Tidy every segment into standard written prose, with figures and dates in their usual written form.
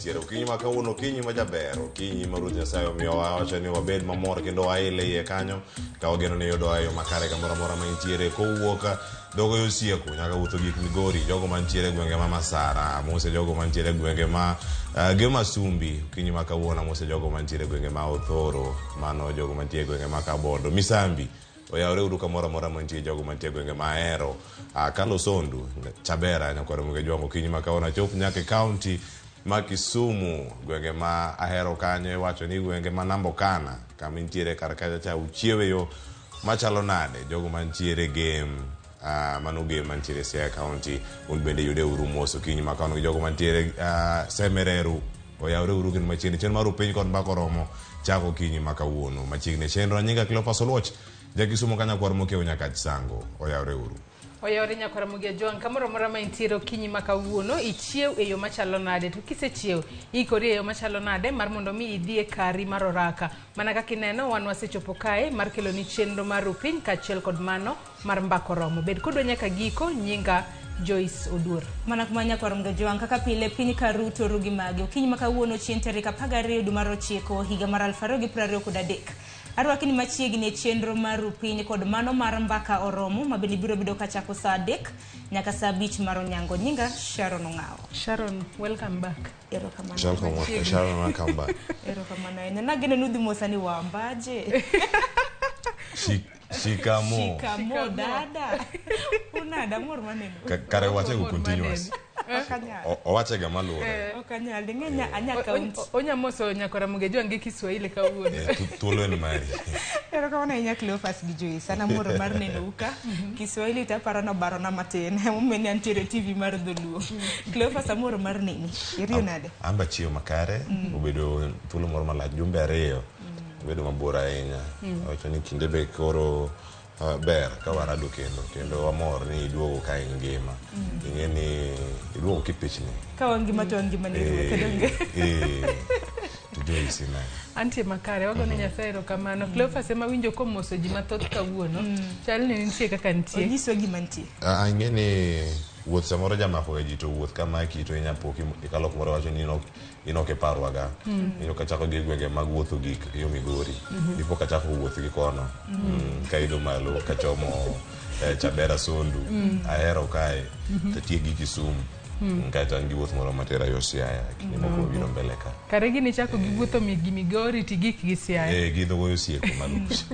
mantiere. Okinyi ma kawuono, okinyi ma jaber, okinyi ma Ruoth Nyasaye omiyo wawacho ni wabed mamor kendo waile iye kanyo ka wageno ni yudo ayo makare kamoro amora ma intiere kowuok dogo yosieko nyaka wuotho gik Migori, jogo mantiere gwenge ma Masara, mose jogo mantiere gwenge ma Gemasumbi, okinyi ma kawuono mose jogo mantiere gwenge ma Othoro, mano jogo mantiere gwenge ma Kabondo, Misambi oyawre uru kamoro amora mantie jogo mantie gwenge ma Ahero, Kalo Sondu, Chabera nyaka Ramogi Tv okinyi ma kawuono chop nyaka kaunti ma Kisumu, gwenge ma Ahero kanyo wacho ni gwenge ma Nambokana kama intiere kar kacha cha uchiewe yo machalo nade jogo mantiere game mano game mantiere Siaya County un bende yude uru moso okinyi ma kawuono jogo mantiere Semereru oyawre uru gin machiegni chenro mar piny kod mbako romo chako okinyi ma kawuono machiegni chenro nyinga Cleophas Oluoch Jakisumo kanya kwar mokeo nyaka Chisango oyawre uru oyawre nyaka Ramogi Tv kamoro amora ma intiere okinyi ma kawuono ichiew e yo machalo nade to kisechiew ikori e yo machalo nade mar mondo mi idhi e kari mar oraka mana kaka ineno wan wasechopo kae mar kelo ni chenro mar piny kaachiel kod mano mar mbako romo bed kodwa nyaka giko nyinga Joyce Odur mana kuma nyaka Ramogi Tv kaka pile piny karuto rugi mage okinyi ma kawuono chien tarik 12 dwe mar 9 higa mar 2023 arwaki ni machiegni chenro mar piny kod mano mar mbaka oromo mabende biro bedo kachako saa 3 nyaka saa 5 mar onyango nyinga Sharon Ongao. Sharon, welcome back. Erokamano. Sharon, welcome back. Erokamano. Nagene nudhi mosani wambaje. Shikamo dada. Unada mor maneno. Kare wache go continuous. Owache ga malure. Okanyal ngenya anya count. Onya moso nyaka Ramogi Tv ngi Kiswahili kawuono. Tulo ni mari. Erokamano nya Cleophas gi Joyce sana mor mar neno uka. Kiswahili ta parano barona matin. Mumeni antiere TV mar Dholuo. Cleophas amor mar nini. Irio nade? Amba chiyo makare, obedo tulo mor malach jumbe 2. Obedo mabor ahinya. Wacho ni kinde be koro ber ka warado kendo amor ni iduogo ka ngima. Ingeni iduogo kipichni. Ka wangima to wangima ni kedonge. To Joyce na. Antie makare wago ne Nyasaye erokamano. Cleophas ema winjo komoso ji mathoth kawuono. Chal ni nitie kaka nitie. Onyiso gima nitie. Ingeni wuoth samoro jamako ji to wuoth kama kito inyapoki ikalo kumoro wacho ni inoke parwaga ino kachako gi gwenge mag wuotho gik yo Migori ipo kachako wuoth gi kono kaido malo kachomo Chabera Sondu Ahero kae tatie gi Kisumu kata ngi wuoth moro matera yo Siaya kini moko biro mbele ka kare gini chako gi wuotho Migori ti gik gi Siaya gidho go Sieko malus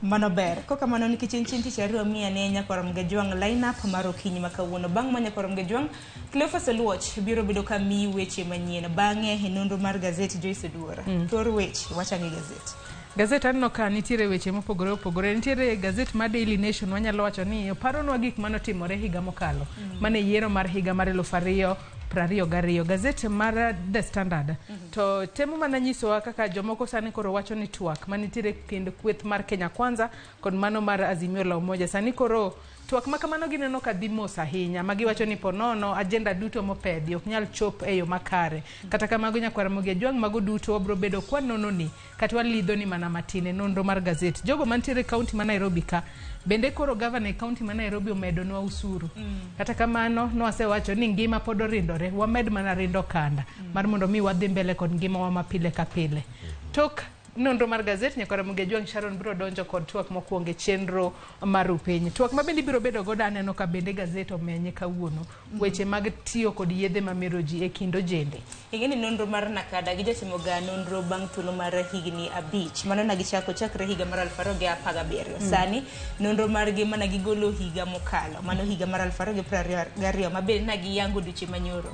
mano ber koka mano ni kichin tich ariyo miya ne nyaka Ramogi Tv line up mar okinyi ma kawuono bang' ma nyaka Ramogi Tv Cleophas Oluoch biro bedo ka mi weche manyien bang'e e nonro mar gazeti Joyce Odur kor weche wachangi gazeti Gazet anno ka nitiere weche mopogore opogore nitiere gazet ma Daily Nation wanyalo wacho ni paronwa gik manotimore higa mokalo mane yiero mar higa mar 2022 gazet mar The Standard to temo mana nyisowa kaka jomoko sani koro wacho ni twak manitiere kendo kweth mar Kenya Kwanza kod mano mar Azimio la Umoja sani koro twak makamano gineno ka dhi mos ahinya magiwacho ni ponono agenda duto mopedhi ok nyal chop e yo makare kata kamago nyaka Ramogi Tv mago duto obro bedo kwa nono ni kata walidho ni mana matine nonro mar gazet jogo mantiere kaunti ma Nairobi ka bende koro governor kaunti ma Nairobi omedo nwa usuru kata kamano no asewacho ni ngima pod orindore wamed mana rindo kanda mar mondo mi wadhi mbele kod ngima wa mapile ka pile tok nonro mar gazet nyaka Ramogi Tv Sharon biro donjo kod twak mokwonge chenro mar piny twak mabende biro bedo godo aneno ka bende gazet omenye kawuono weche mag tiyo kod yedhe mamero ji e kindo jende ingeni nonro mar nakada gi jatimo ga nonro bang' thuolo mar higni 5 mano na gichako chakre higa mar 2017 sani nonro mar gi mana gigolo higa mokalo mano higa mar 2022 mabende na giyango duche manyoro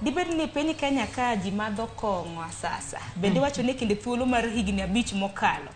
dibed ni piny Kenya ka ji madho kong'o sasa bende wacho ni kinde thuolo mar higni 5 mokalo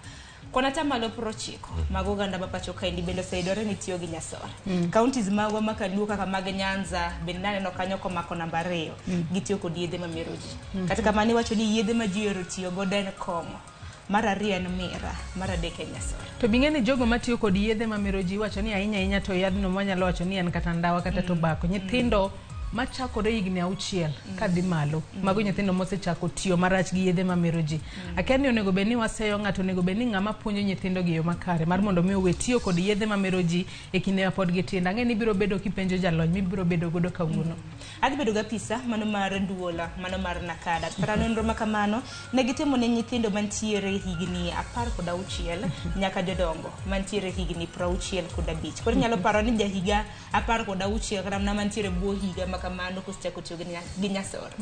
kona tamalo 90 mag oganda mapacho kaendi bende oseidore ni tiyo gi nyasore counties magwa makaluo kaka mag Nyanza bende naneno kanyo komako namba 2 gitiyo kod yedhe mamero ji kata kamani wacho ni yedhe ma ji ero tiyo godo en kong'o mar 2 en mira mar 3 en nyasore to bing'eni jogo matiyo kod yedhe mamero ji wacho ni ahinya to yadhno mwanyalo wacho ni en kata ndawa kata tobako nyithindo machakore higni 6 kadhi malo mago nyithindo mosechako tiyo marach gi yedhe mamero ji akia ni onego bed ni waseyo ng'ato onego bed ni ng'ama puonjo nyithindo gi yo makare mar mondo mi owe tiyo kod yedhe mamero ji e kinde ma pod gitindo ang'e ni biro bedo kipenjo jalony mibiro bedo godo kawuono adhi bedo ga pisa mano mar Nduola mano mar Nakada para nonro ma kamano ne gitimo ne nyithindo mantiere higni 16 nyaka jodongo mantiere higni 65 koro nyalo paro ni jahiga 16 kata na mantiere buo higa makamano kosechako tiyo gi nyasore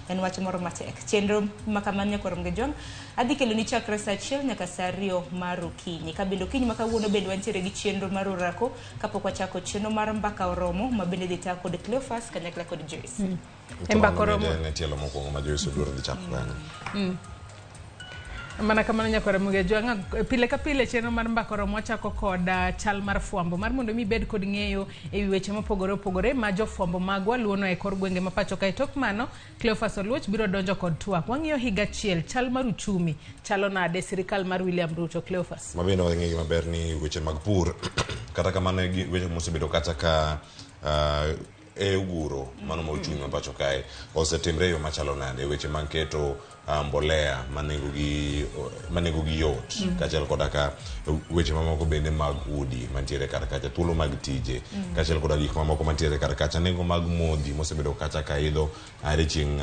en wach moro matek chenro makamano nyakoro mgejong adhi kelo ni chakre saa 1 nyaka saa 2 mar okinyi kabendo kinyi makawuono bende wantiere gi chenro mar orako kapok wachako chenro mar mbaka oromo mabende dhi tako kod Cleophas kanyakla kod Joyce mbaka oromo ne tielo mokwongo ma Joyce odwaro dhi chako kanyo mana kamano nyakore mgejong pile ka pile chenro mar mbaka oromo wachako kod chal mar fwambo mar mondo mi bed kod ng'eyo e wi weche mopogore opogore ma jofwambo magwa luono e kor gwenge ma pacho kae tok mano Cleophas Oluoch biro donjo kod twak wang'iyo higa achiel chal mar uchumi chalo nade sirikal mar William Ruto Cleophas mabende wang'eyo maber ni weche mag pur kata kamano weche mosebedo kata ka e uguro mano ma uchumi ma pacho kae osetimre yo machalo nade weche mag keto mbolea manego gi yot kachel koda ka weche mamoko bende mag udi mantiere kar kacha thuolo mag tije kachel koda gik mamoko mantiere kar kacha nengo mag modhi mosebedo kacha ka idho are chieng'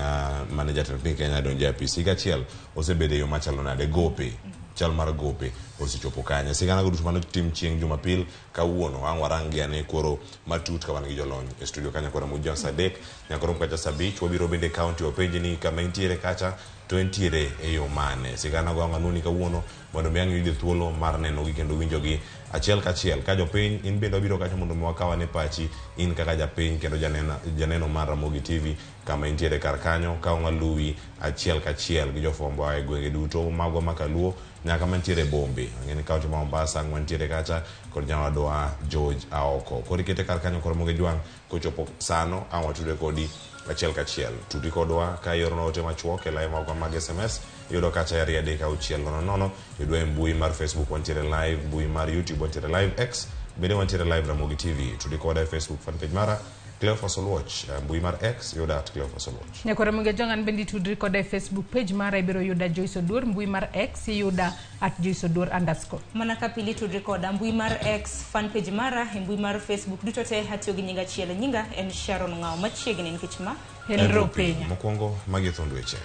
mane jatend piny Kenya donjo e apis higa achiel osebedo yo machalo nade gope chal mar gope osechopo kanya sigana goduto mano tim chieng' Jumapil kawuono ang warang ane koro matut ka wan gi jolony e studio kanya kora muja sadek nyakoro kacha sabich wabiro bende county openje ni kama intiere kacha to entiere e yo mane sigana go anganuni kawuono mondo mi ang yudi thuolo mar neno gi kendo winjo gi achiel ka achiel ka jopiny in bende wabiro kacha mondo mi wakawane pachi in kaka japiny kendo janeno mar Ramogi TV kama intiere kar kanyo ka ongaluwi achiel ka achiel gi jofwambo ae gwenge duto mago makaluo nyaka mantiere bombe ngeni kaunti ma Mombasa mantiere kacha kod nyawadwa George Aoko kodi kete kar kanyo kor moge jwang kochopo sano awatude kodi achiel ka achiel tudi kodwa ka yorno ote machuok e live mag mag SMS yudo kacha ya riade ka uchiel nono yudo e mbui mar Facebook wantiere live mbui mar YouTube wantiere live X bende wantiere live Ramogi TV tudi koda e Facebook fan page mara Cleophas Oluoch mbui mar X yuda Cleophas Oluoch nyakore mge jongan bendi tudri kod e Facebook page mara ibiro yuda Joyce Odur mbui mar X yuda @JoyceOdur_. mana kapili tudri koda mbui mar X fan page mara mbui mar Facebook duto te hatiyo gi nyinga chielo nyinga en Sharon Ngao machiegni nikech ma Henro Penya mokwongo magitho ndweche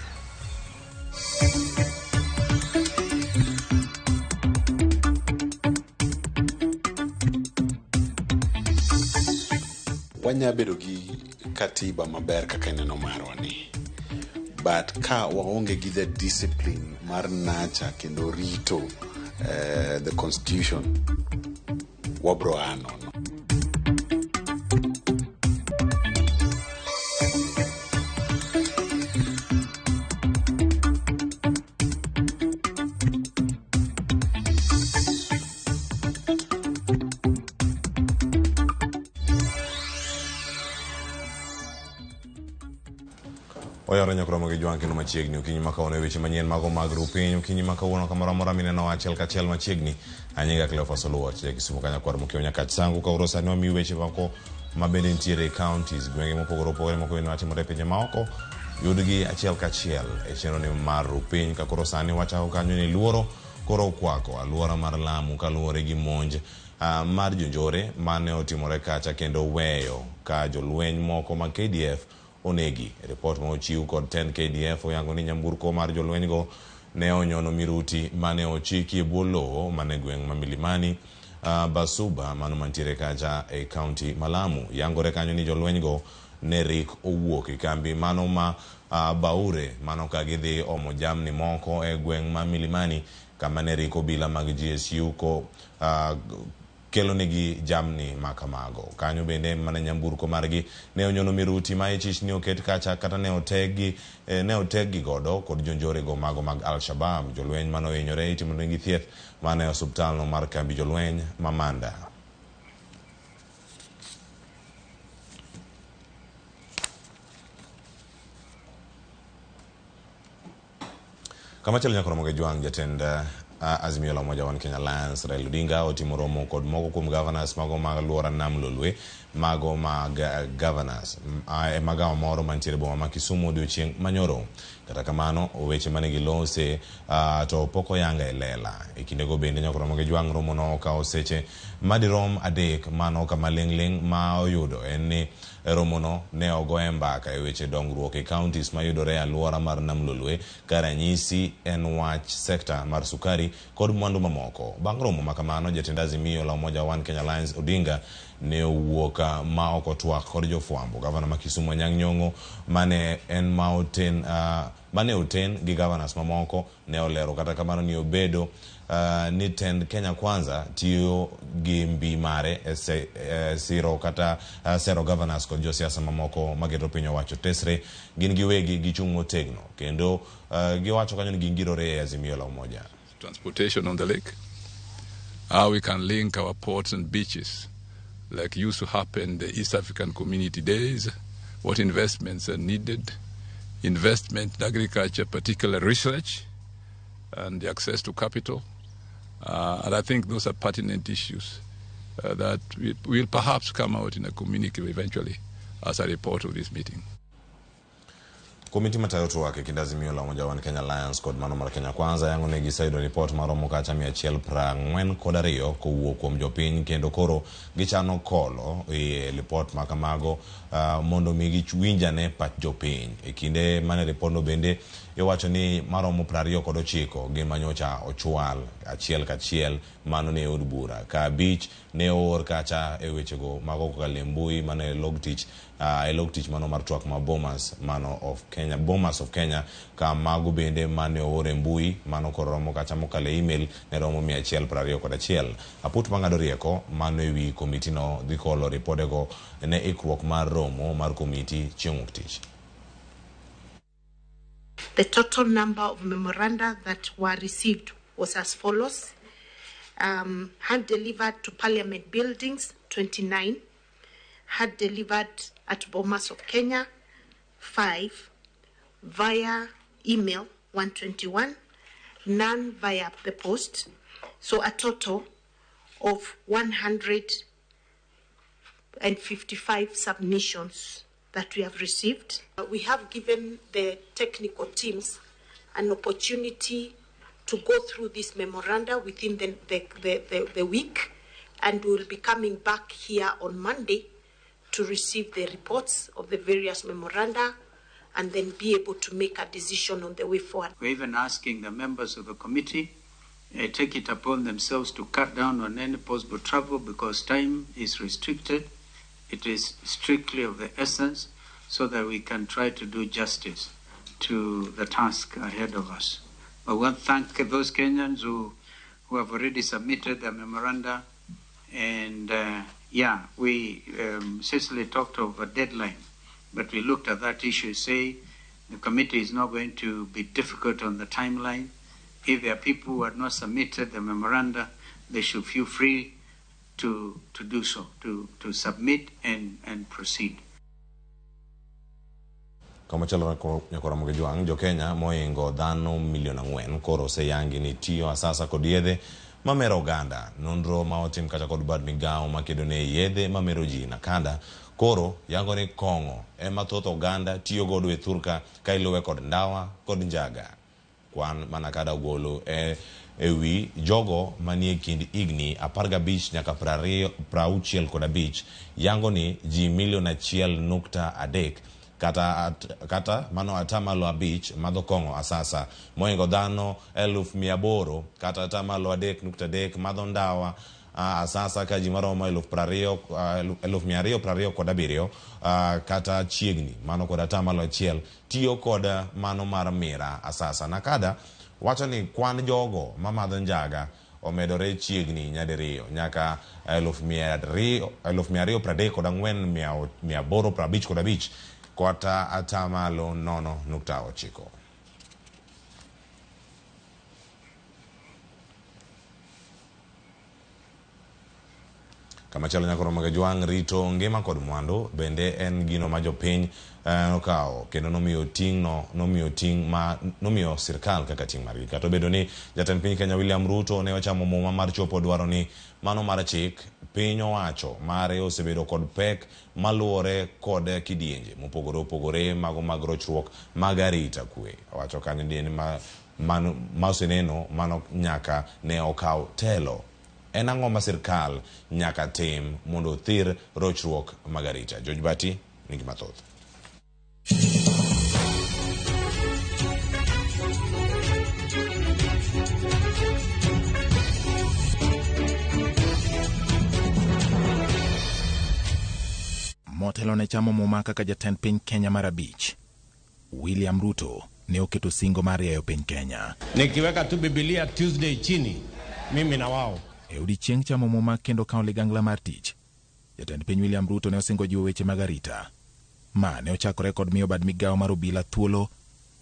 wanya bedo gi katiba maber kaka neno marwa ni but ka waonge gi the discipline mar nacha kendo rito the constitution wabro ano no. oyaro nyakoro mogi jwang kendo machiegni okinyi makawuono e weche manyien mago mag rupiny okinyi makawuono kamoro amora mineno achiel ka achiel machiegni anyinga Cleophas Oluoch Kisumu kanya kwar mokiewo nyaka sangu ka uro sani wamiyo weche moko mabende nitiere e counties gwenge mopogore opogore moko bende watimore e pinje maoko yudgi achiel ka achiel e chenro ni mar rupiny ka koro sani wachako kanyo ni luoro koro okwako aluora mar Lamu kaluwore gi monj mar jonjore mane otimore kacha kendo weyo ka jolweny moko mag KDF onegi report ma ochiw kod 10 KDF oyango ni nyamburko mar jolweny go ne onyono miruti mane ochiki e bwo lowo mane gweng' ma Milimani Basuba mano mantiere kacha e county Malamu yangore kanyo ni jolweny go ne rik owuok e kambi mano ma Baure mano ka gidhi omo jamni moko e gweng' ma Milimani kama ne rik obila mag GSU ko kelo negi jamni makamago kanyo bende mane nyamburko margi ne onyono miruti ma ichich ni oket kacha kata ne otegi godo kod jonjore go mago mag Al-Shabaab jolweny mano hinyore itimo negi thieth mane osuptal no mar kambi jolweny Mamanda kama chalo nyakoro moge jwang jatend Azimio la Umoja One Kenya Alliance Raila Odinga otimo romo kod moko kuom governors mago mag Luora Nam Lolwe mago mag governors magawa moro mantiere boma ma Kisumu odiochieng' manyoro. Kata kamano weche mane gilose to poko yanga lela e kindego bende nyaka romo gi jwang' romo no ka oseche madirom adek mano kama ling' ma oyudo en ni romo no ne ogoye mbaka e weche dongruok e counties mayudore e alwora mar Nam Lolwe ka ranyisi en wach sekta mar sukari kod mwandu mamoko. Bang' romo makamano jatend Azimio la Umoja One Kenya Alliance Odinga ne owuok ma ok otwak kod jofwambo. Gavana ma Kisumu Anyang' Nyong'o mane en mane oten gi governors mamoko ne olero kata kamano ni obedo ni tend Kenya Kwanza tiyo gi mbi mare siro kata sero governors kod josiasa mamoko mageto piny owacho tesre gin giwegi gichung' motegno kendo giwacho kanyo ni gingirore e Azimio la Umoja. Transportation on the lake, how we can link our ports and beaches like used to happen the East African Community Days, what investments are needed, investment in agriculture, particular research, and the access to capital. And I think those are pertinent issues that will perhaps come out in a communique eventually as a report of this meeting. Komiti matayo tuwake kind Azimio la Umoja One Kenya Alliance kod mano mar Kenya Kwanza yango ne gisayudo report maromo kacha 142 kowuok kuom jopiny kendo koro gichano kolo e report makamago mondo mi giwinjane pach jopiny. E kinde mane report no bende iwacho ni maromo 29 gin manyocha ochwal achiel kachiel mano ne od bura ka beach ne or kacha e wechego mago kale mbui mane log tich mano mar twak ma Bomas of Kenya ka mago bende mane ore mbui mano koromo kacha mokale email ne romo 121. Aput mangado rieko mano ewi komiti no dhikolo ripodego ne ikruok mar romo mar komiti chieng' tich. The total number of memoranda that were received was as follows. Had delivered to Parliament buildings, 29. Had delivered at Bomas of Kenya, 5. Via email, 121. None via the post. So a total of 155 submissions that we have received. We have given the technical teams an opportunity to go through this memoranda within the week, and we will be coming back here on Monday to receive the reports of the various memoranda and then be able to make a decision on the way forward. We're even asking the members of the committee take it upon themselves to cut down on any possible travel because time is restricted. It is strictly of the essence so that we can try to do justice to the task ahead of us. I want to thank those Kenyans who have already submitted their memoranda. And we Cecily talked of a deadline, but we looked at that issue, say the committee is not going to be difficult on the timeline. If there are people who have not submitted the memoranda, they should feel free to do so, to submit and proceed. Kama chalo nyakora mgejuang jo Kenya moingo dhano milion 4 koro se yangi ni tiyo asasa kod yedhe mamero Uganda nonro ma otim kacha kod bad migao makedo ne yedhe mamero ji na kanda koro yango ni kongo mathoth Uganda tiyo godo e thurka ka iluwe kod ndawa kod njaga kwan manakada golo ewi jogo manie kind igni 15 nyaka 65 yango ni ji milion 1.3 kata mano atamalo 5 madho kongo asasa moingo dhano 1,800 kata atamalo 3.3 madho ndawa asasa ka ji maromo 227 kata chiegni mano kod atamalo 1 tiyo kod mano mar mira asasa nakada wacho ni kwan jogo mamadho njaga omedore chiegni nyadiriyo nyaka 234,855 kota atamalo 0.9. kama chalo nyakoro mag jwang' rito ngima kod mwandu bende en gino ma jopiny okawo kendo nomiyo sirkal kaka ting' margi. Kata obedo ni jatend piny Kenya William Ruto ne ochamo muma mar chopo dwaro ni mano mar chik, piny owacho mare osebedo kod pek maluwore kod kidienje mopogore opogore mago mag rochruok mag arita kwe. Owacho kanyo ni ma oseneno mano nyaka ne okaw telo. En ang'o ma sirkal nyaka tim mondo othir rochruok mag arita? George Bati nigi mathoth. Motelo ne chamo muma kaka jatend piny Kenya mar abich, William Ruto ne oketo singo mar yayo piny Kenya. Nikiweka tu Biblia Tuesday chini, mimi na wao. E odiechieng' chamo muma kendo kawo ligangla mar tich, jatend piny William Ruto ne osingo jiwo weche mag arita. Ma ne ochakore kod miyo bad migawo mar obila thuolo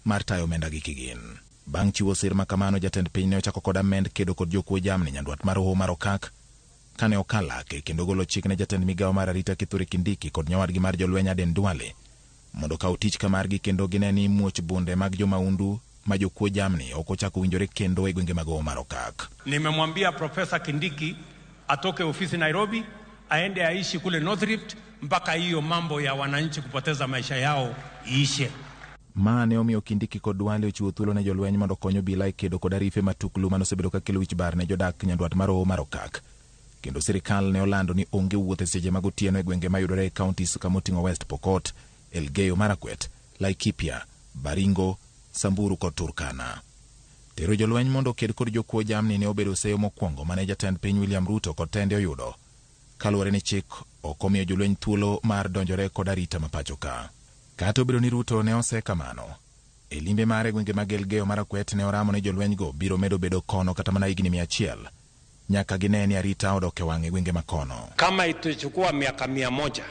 mar tayo omenda gi kigin. Bang' chiwo sir ma kamano, jatend piny ne ochako kod amend kedo kod jokuo jamni nyandwat mar hoho mar okak, kane okalake kendo golo chik ne jatend migawo mar arita Kithure Kindiki kod nyawadgi mar jolweny Aden Duale mondo kaw tich kamargi kendo gine ni muoch bunde mag jomaundu ma jokuo jamni ok ochako winjore kendo e gwenge mag hoho mar okak. Nimemwambia Profesa Kindiki atoke ofisi Nairobi aende aishi kule North Rift mpaka hiyo mambo ya wananchi kupoteza maisha yao iishe. Ma ne omiyo Kindiki kod Duale ochiwo thuolo ne jolweny mondo konyo obila e kedo kod arife matuklu manosebedo ka kelo wich bar ne jodak nyandwat mar hoho mar okak. Kendo sirikal ne olando ni onge wuoth e seche mag otieno e gwenge mayudore e counties kama oting'o West Pokot, Elgeyo Marakwet, Laikipia, Baringo, Samburu kod Turkana. Tero jolweny mondo ked kod jokuo jamni ne obedo seyo mokwongo mane jatend piny William Ruto kod tende oyudo, kaluwore ni chik ok omiyo jolweny thuolo mar donjore kod arita ma pacho ka. Kata obedo ni Ruto ne ose kamano, e limbe mare gwenge mag Elgeyo Marakwet ne oramo ni jolweny go biro medo bedo kono kata mana higni 100 nyaka gine ni arita odok e wang'e gwenge makono. Kama itachukua miaka 100,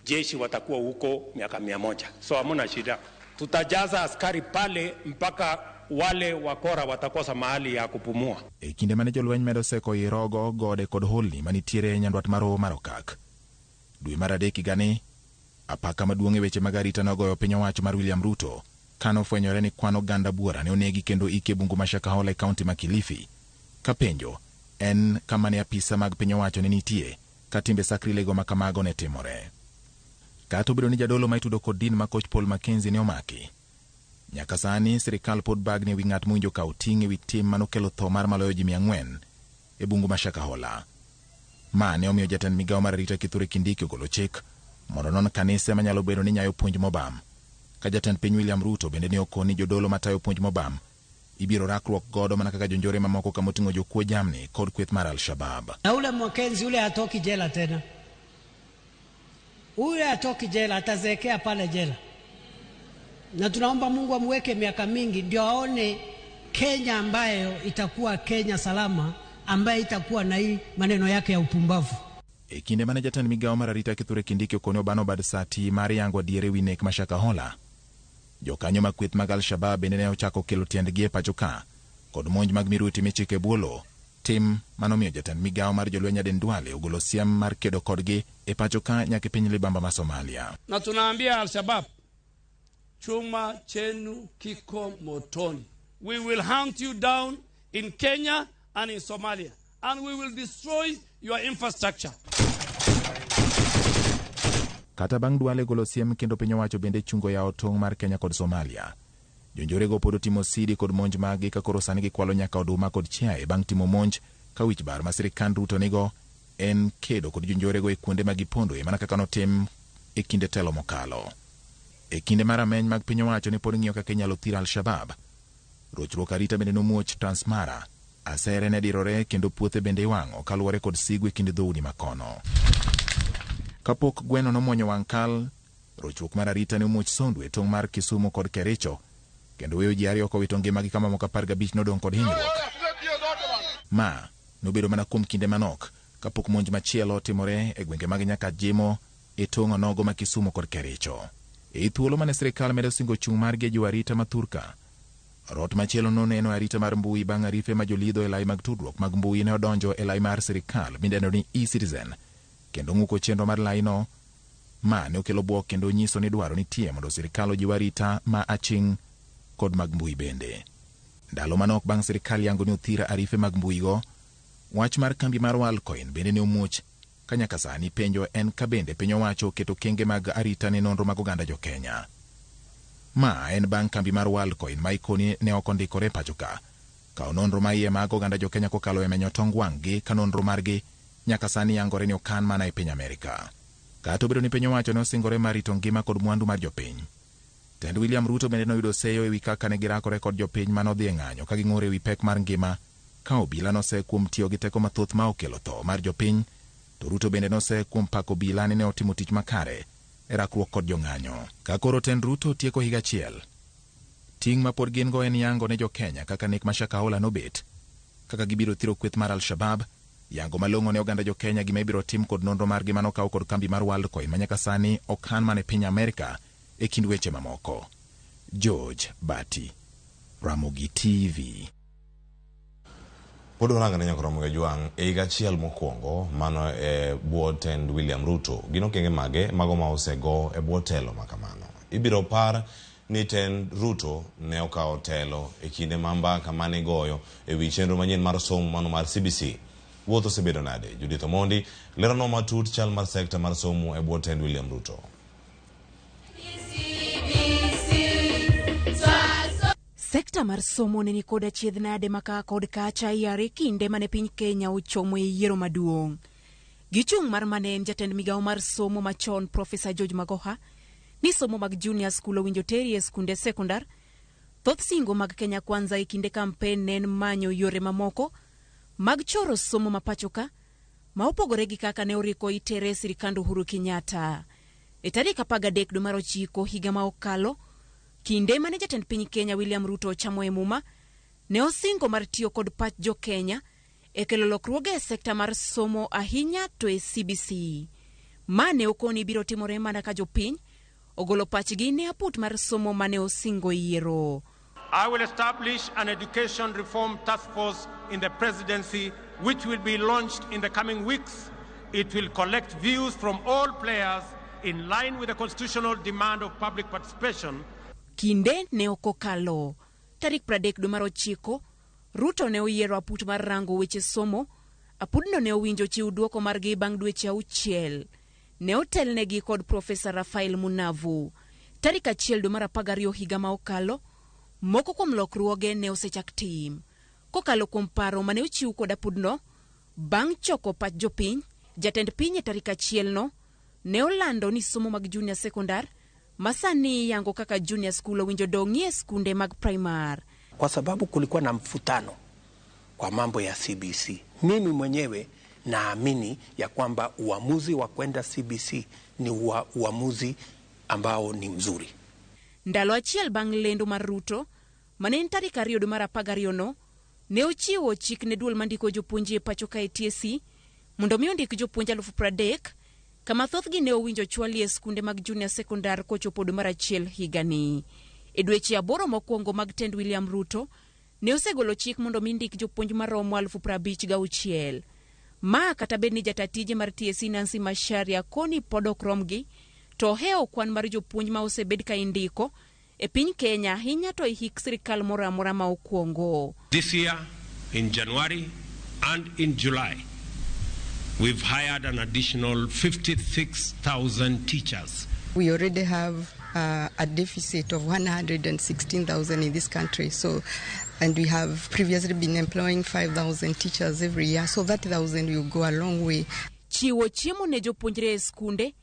jeshi watakuwa huko miaka 100. So hamuna shida. Tutajaza askari pale mpaka wale wakora watakosa mahali ya kupumua. E kinde mane jolweny medo seko Irogo, gode kod holni manitiere nyandwat mar hoho mar okak, dwe mar adek higani, apaka maduong' e weche mag arita nogoyo piny owacho mar William Ruto kano fwenyore ni kwan oganda buora ne onegi kendo ike bungu ma Shakahola e kaunti ma Kilifi. Kapenjo en kama ne apisa mag piny owacho ne nitie ka timbe sakrilego ma kamago ne timore. Kata obedo ni jadolo ma itudo kod din ma Coach Paul Mackenzie ne omaki, nyaka sani sirikal pod bagni wi ng'at mowinjo kaw ting' e wi tim manokelo tho mar maloyo ji 400 e bungu ma Shakahola. Ma ne omiyo jatend migawo mar arita Kithure Kindiki ogolo chik mondo non kanise manyalo bedo ni nyayo puonj mobam, ka jatend piny William Ruto bende ne okoni jodolo matayo puonj mobam ibiro rakruok godo mana kaka jonjore mamoko kama oting'o jokuo jamni kod kweth mar Al-Shabab. Na ule Mackenzie ule hatoki jela tena. Ule hatoki jela, atazekea pale jela. Na tunaomba Mungu amweke miaka mingi ndio aone Kenya ambayo itakuwa Kenya salama, ambayo itakuwa na hii maneno yake ya upumbavu. E kinde mane jatend migawo mar arita Kithure Kindiki okonyo bano bad sati mar yango diere wi nek ma Shakahola, jokanyo mag kweth mag Al-Shabab bende ne ochako kelo tiendgi e pacho ka kod monj mag miruti michike buolo, tim manomiyo jatend migawo mar jolweny Aden Duale ogolo siem mar kedo kodgi e pacho ka nyaka piny libamba ma Somalia. Na tunaambia Al-Shabab, chuma chenu kiko motoni. We will hunt you down in Kenya and in Somalia, and we will destroy your infrastructure. Kata bang' Duale golo siem kendo piny owacho bende chungo yao tong' mar Kenya kod Somalia, jonjorego pod otimo sidi kod monj magi ka koro sani gikwalo nyaka oduma kod chiaye bang' timo monj ka wich bar ma sirikand Ruto nigo en kedo kod jonjorego e kuonde ma gipondoe mana kaka notim e kinde telo mokalo. E kinde mar ameny mag piny owacho ne pod ng'iyo kaka inyalo thir Al-Shabab, rochruok arita bende nomuoch Transmara, asere ne dirore kendo puothe bende iwang'o kaluwore kod sigu e kinde dhoudi makono. Kapok gweno nomuonyo wang' kal, rochruok mar arita ne omuoch Sondu e tong' mar Kisumu kod Kericho, kendo weyo ji ariyo kowito ngimagi ka mamoko 15 nodong' kod hinyruok. Ma nobedo mana kuom kinde manok kapok monj machielo timore e gwenge mag nyaka Jimo e tong' onogo ma Kisumu kod Kericho. E thuolo mane sirikal medo singo chung' margi e jiwo arita ma Thurka, Rot machielo no neno arita mar mbui bang' arife ma jolidho e lai mag tudruok mag mbui ne odonjo e lai mar sirikal midendo ni e-Citizen kendo ng'uko chenro mar laino ma ne okelo buok kendo nyiso ni dwaro nitie mondo sirikal ojiw arita ma aching' kod mag mbui bende. Ndalo manok bang' sirikal yango ni othira arife mag mbuigo, wach mar kambi mar Worldcoin bende ne omuoch ka nyaka sani penjo en ka bende piny owacho keto kenge mag arita ne nonro mag oganda jo Kenya. Ma en bang' kambi mar Worldcoin ma ikoni ne ok ondikore pacho ka kao nonro ma iye mag oganda jo Kenya kokalo e menyo tong wang'gi ka nonro margi nyaka sani yangore ni okan mana e piny Amerika. Kata obedo ni piny owacho ne osingore mar rito ngima kod mwandu mar jopiny, Tend William Ruto bende noyudo seyo ewi kaka ne girakore kod jopiny manodhi e ng'anyo ka ging'ur ewi pek mar ngima ka obila nose kuom tiyo gi teko mathoth ma okelo tho mar jopiny, to Ruto bende nose kuom pako obila ni ne otimo tich makare e rakruok kod jong'anyo. Ka koro Tend Ruto tieko higa achiel, ting' ma pod gin go en yango ne jo Kenya kaka nek Mashakahola nobet, kaka gibiro thiro kweth mar Al-Shabab, yango malong'o ne oganda jo Kenya gima ibiro tim kod nonro margi manokaw kod kambi mar Worldcoin ma nyaka sani okan mana e piny Amerika e kind weche mamoko. George Bati, Ramogi TV. Pod waranga ne nyakoro Ramogi Juang e higa achiel mokwongo mano e bwo Tend William Ruto. Gino kenge mage mago ma osego e bwo telo makamano. Ibiro par ni Tend Ruto ne okawo telo e kinde mambaka mane goyo e wi chenro manyien mar somo mano mar CBC. Wuotho osebedo nade? Judith Omondi lerano matut chal mar sekta mar somo e bwo Tend William Ruto. Sekta mar somo ne nikod achiedh nade maka kod kacha yare kinde mane piny Kenya ochomo e yiero maduong'. Gichung' mar mane en jatend migawo mar somo machon Profesa George Magoha ni somo mag junior school owinjo teri e skunde sekondar. Thoth singo mag Kenya Kwanza e kinde kampen nen manyo yore mamoko mag choro somo mapachoka ma opogore gi kaka ne oriko itere sirikand Uhuru Kenyatta. E tarik 13 dwe mar 9 higa ma okalo, kinde mane jatend piny Kenya William Ruto chamo e muma, ne osingo mar tiyo kod pach jo Kenya e kelo lokruoge e sekta mar somo ahinya to e CBC. Ma ne okoni biro timore mana ka jopiny ogolo pachgi ne aput mar somo mane osingo yiero. I will establish an education reform task force in the presidency which will be launched in the coming weeks. It will collect views from all players in line with the constitutional demand of public participation. Kinde ne okokalo. Tarik 30 dwe mar 9, Ruto ne oyiero aput mar rango weche somo. Apudno ne owinjo chiw duoko margi bang' dweche 6. Ne otelnegi kod Profesa Rafael Munavu. Tarik 1 dwe mar 12 higa ma okalo, moko kuom lokruoge ne osechak tim. Kokalo kuom paro mane ochiw kod apudno, bang' choko pach jopiny, jatend piny e tarik 1 no ne olando ni somo mag junior sekondar masani yango kaka junior school owinjo dong'ie skunde mag primar. Kwa sababu kulikuwa na mfutano kwa mambo ya CBC, mimi mwenyewe naamini ya kwamba uamuzi wa kwenda CBC ni uamuzi ambao ni mzuri. Ndalo achiel bang' lendo mar Ruto, mane en tarik 2 dwe mar 12 no, ne ochiwo chik ne duol mandiko jopuonje pacho ka TSC mondo mi ondik jopuonje 30,000 kama thothgi ne owinjo chwali e skunde mag junior sekondar kochopo dwe mar 1 higani. E dweche 8 mokwongo mag Tend William Ruto ne osegolo chik mondo mi ndik jopuonj maromo 56,000. Ma kata bed ni jatatije mar TSC Nancy Macharia koni podok romgi, to heo kwan mar jopuonj ma osebed ka indiko e piny Kenya ahinya to hik sirikal moro amora ma okwongo. This year, in January and in July, we've hired an additional 56,000 teachers. We already have a deficit of 116,000 in this country. And we have previously been employing 5,000 teachers every year. So that 1,000 will go a long way. Chiwo chiemo ne jopuonjre e skunde.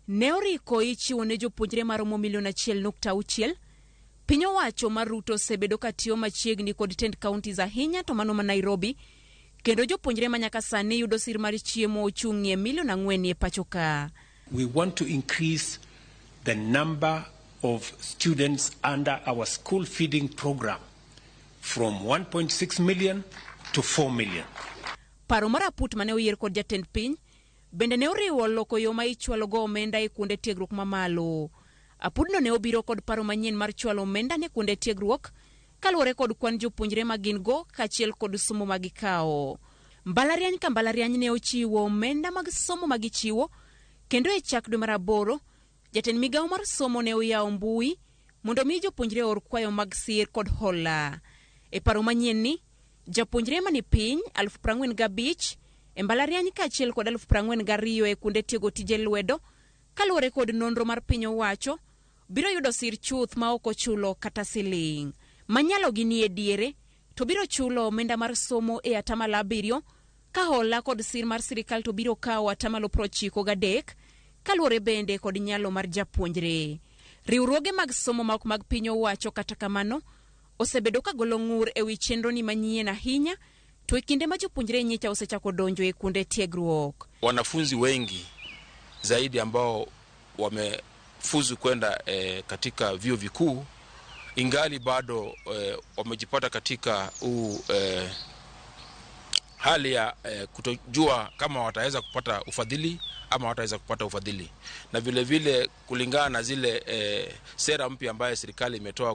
Ne oriko ichiwo ne jopuonjre maromo 1.6 Piny owacho mar Ruto osebedo ka tiyo machiegni kod tend counties ahinya to mano ma Nairobi. Kendo jopuonjre manyaka sani yudo sir mar chiemo ochung'ie 4 million e pachoka. We want to increase the number of students under our school feeding program from 1.6 million to 4 million. Paro mar aput mane oyier kod jatend piny bende ne oriwo loko yo ma ichwalo go omenda e kuonde tiegruok mamalo. Apudno ne obiro kod paro manyien mar chwalo omenda ne kuonde tiegruok kaluwore kod kwan jopuonjre ma gin go kaachiel kod somo magikawo. Mbalariany ka mbalariany ne ochiwo omenda mag somo magichiwo, kendo e chak dwe mar 8 jatend migawo mar somo ne oyawo mbui mondo mi jopuonjre or kwayo mag sir kod hola. E paro manyien ni japuonjre mani piny 45,000 e mbalariany kaachiel kod 42,000 e kuonde tiego tije lwedo kaluwore kod nonro mar piny owacho biro yudo sir chuth ma ok ochulo kata siling. Manyalo gi ni e diere to biro chulo omenda mar somo e 7%, ka hola kod sir mar sirikal to biro kawo 93% kaluwore bende kod nyalo mar japuonjre. Riwruoge mag somo ma ok mag piny owacho kata kamano osebedo ka golo ng'ur e wi chenro ni manyien ahinya, to e kinde ma jopuonjre nyicha osechako donjo e kuonde tiegruok. Wanafunzi wengi zaidi ambao wamefuzu kwenda katika vyuo vikuu ingali bado wamejipata katika hali ya kutojua kama wataweza kupata ufadhili ama wataweza kupata ufadhili. Na vile vile kulingana na zile sera mpya ambayo serikali imetoa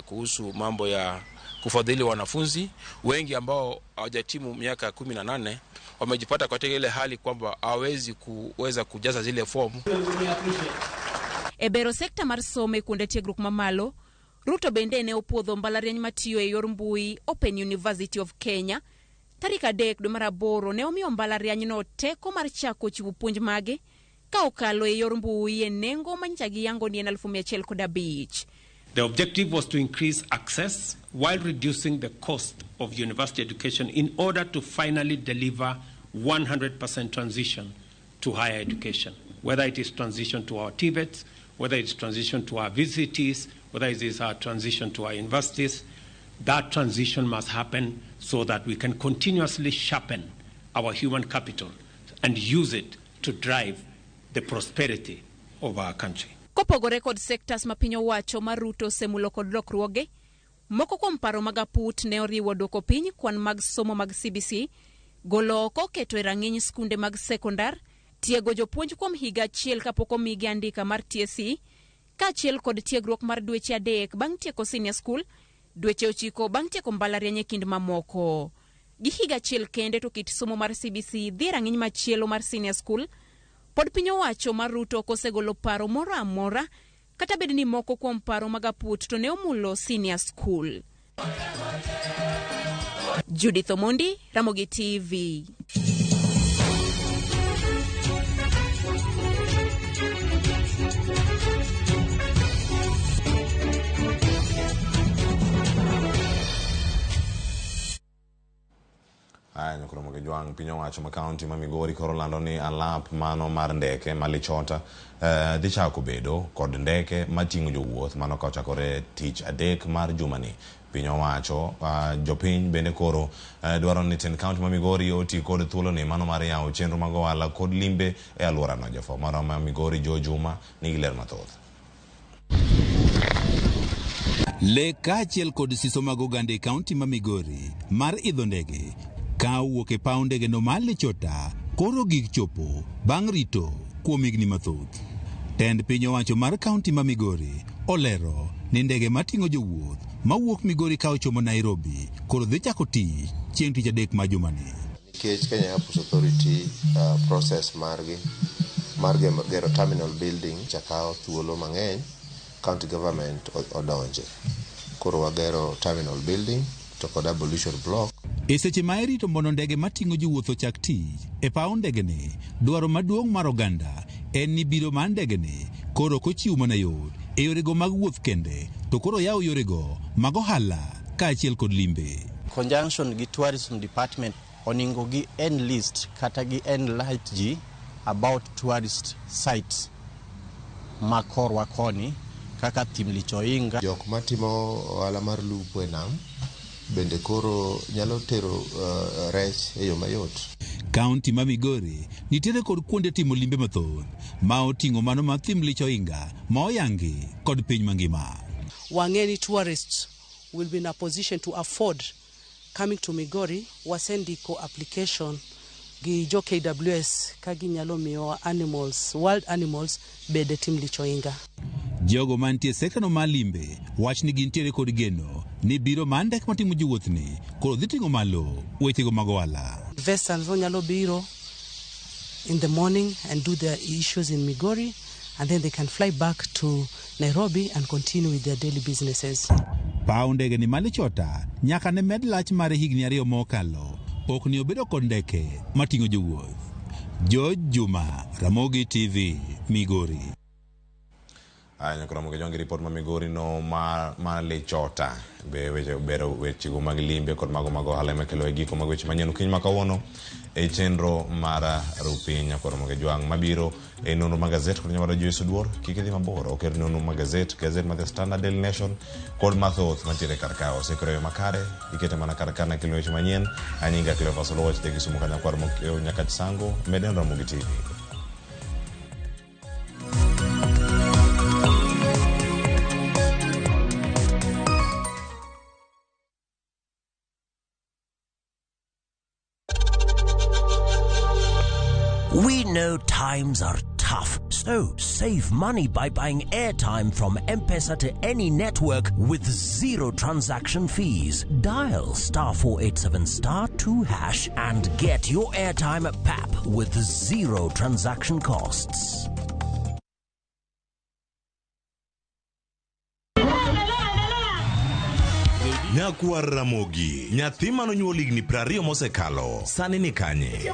kuhusu mambo ya kufadhili wanafunzi, wengi ambao hawajatimu miaka 18 wamejipata katika ile hali kwamba hawezi kuweza kujaza zile fomu. Ebero sekta mar somo kuonde tiegruok mamalo, Ruto bende ne opuodho mbalariany matiyo e yor mbui Open University of Kenya. Tarik 3 dwe mar 8 ne omiyo mbalariany no teko mar chako chiwo puonj mage ka okalo e yor mbui e nengo manyicha gi yango ni 1,105. The objective was to increase access while reducing the cost of university education in order to finally deliver 100% transition to higher education, whether it is transition to our TVETs, whether it's transition to our VCTs, whether it is our transition to our universities. That transition must happen so that we can continuously sharpen our human capital and use it to drive the prosperity of our country. Kopogore kod sectors ma piny owacho ma Ruto semulo kod lokruoge, moko kuom paro mag aput ne oriwo dwoko piny kwan mag somo mag CBC, golo oko keto e rang'iny skunde mag sekondar, tiego jopuonj kuom higa achiel kapok omigi andika mar TSC, kaachiel kod tiegruok mar dweche 3 bang' tieko senior school, dweche 9 bang' tieko mbalariany e kind mamoko. Gi higa achiel kende to kit somo mar CBC dhi rang'iny machielo mar senior school, pod piny owacho mar Ruto kosegolo paro moro amora, kata bed ni moko kuom paro mag aput to ne omulo senior school. Judith Omondi, Ramogi TV. Nyokromo ke jwang piny owacho ma kaunti ma Migori koro lando ni alap mano mar ndeke malichota dhi chako bedo kod ndeke mating'o jowuoth mano ka ochakore tich 3 mar jumani. Piny owacho jopiny bende koro dwaro ni ten kaunti ma Migori oti kod thuolo ni mano mar yawo chenro mag ohala kod limbe e alwora no. Jafo moro ma Migori Jo Juma nigi ler mathoth. Le kaachiel kod siso mag oganda e kaunti ma Migori mar idho ndege ka wuok e paw ndege no malichota koro gik chopo bang' rito kuom higni mathoth. Tend piny owacho mar kaunti ma Migori olero ni ndege mating'o jowuoth mawuok Migori ka ochomo Nairobi koro dhi chako tich chieng' tich 3 ma jumani. Nikech Kenya Airports Authority process mar gero terminal building chakao thuolo mang'eny, county government odonje. Koro wagero terminal building to kod abolition block. E seche ma irito mondo ndege mating'o jowuoth ochak tich e paw ndege ni, dwaro maduong' mar oganda en ni biro mar ndege ni koro kochiw mana yot e yorego mag wuoth kende, to koro yawo yorego mag ohala kaachiel kod limbe. Conjunction gi tourism department oningo gi en list kata gi en light ji about tourist sites makorwa koni kaka Thim Lichoinga. Jok matimo ohala mar lupo e nam bende koro nyalo tero rech e yo mayot. Kaunti ma Migori nitiere kod kuonde timo limbe mathoth ma oting'o mano ma Thim Lichoinga ma oyangi kod piny mangima. Wangeni tourists will be in a position to afford coming to Migori. Wasendiko application gi jo KWS ka ginyalo miyo animals, wild animals bede Thim Lichoinga. Jogo mantie sekta no malimbe wach ni gintiere kod geno ni biro mandek matimo jowuoth ni koro dhi ting'o malo wechego mag ohala. Investors nyalo biro in the morning and do their issues in Migori, and then they can fly back to Nairobi and continue with their daily businesses. Paw ndege ni Malo Chota nyaka ne med lach mar higni 2 mokalo ok ni obedo kod ndeke mating'o jowuoth. George Juma, Ramogi TV, Migori. Anya kura moge jongi report ma Migori no ma le Chota be weche go mag limbe kod mago halema kelo giko mag weche manyien kiny makawuono e chenro mara rupinya kod moge jwang mabiro e nono magazet kod nyamara Joyce Duor kikidhi maboro oker nono magazet ma The Standard, Daily Nation kod mathoth mantiere karka osekreyo makare ikete mana karka na kelo weche manyien anyinga kelo fasolo wach te kisumo kanya kwar moke nyaka chisango meden Ramogi TV. We know times are tough, so save money by buying airtime from M-Pesa to any network with 0 transaction fees. Dial *487*2# and get your airtime PAP with 0 transaction costs. Nyakwar Ramogi, nyathi manonyuol higni 20 mosekalo, sani ni kanye?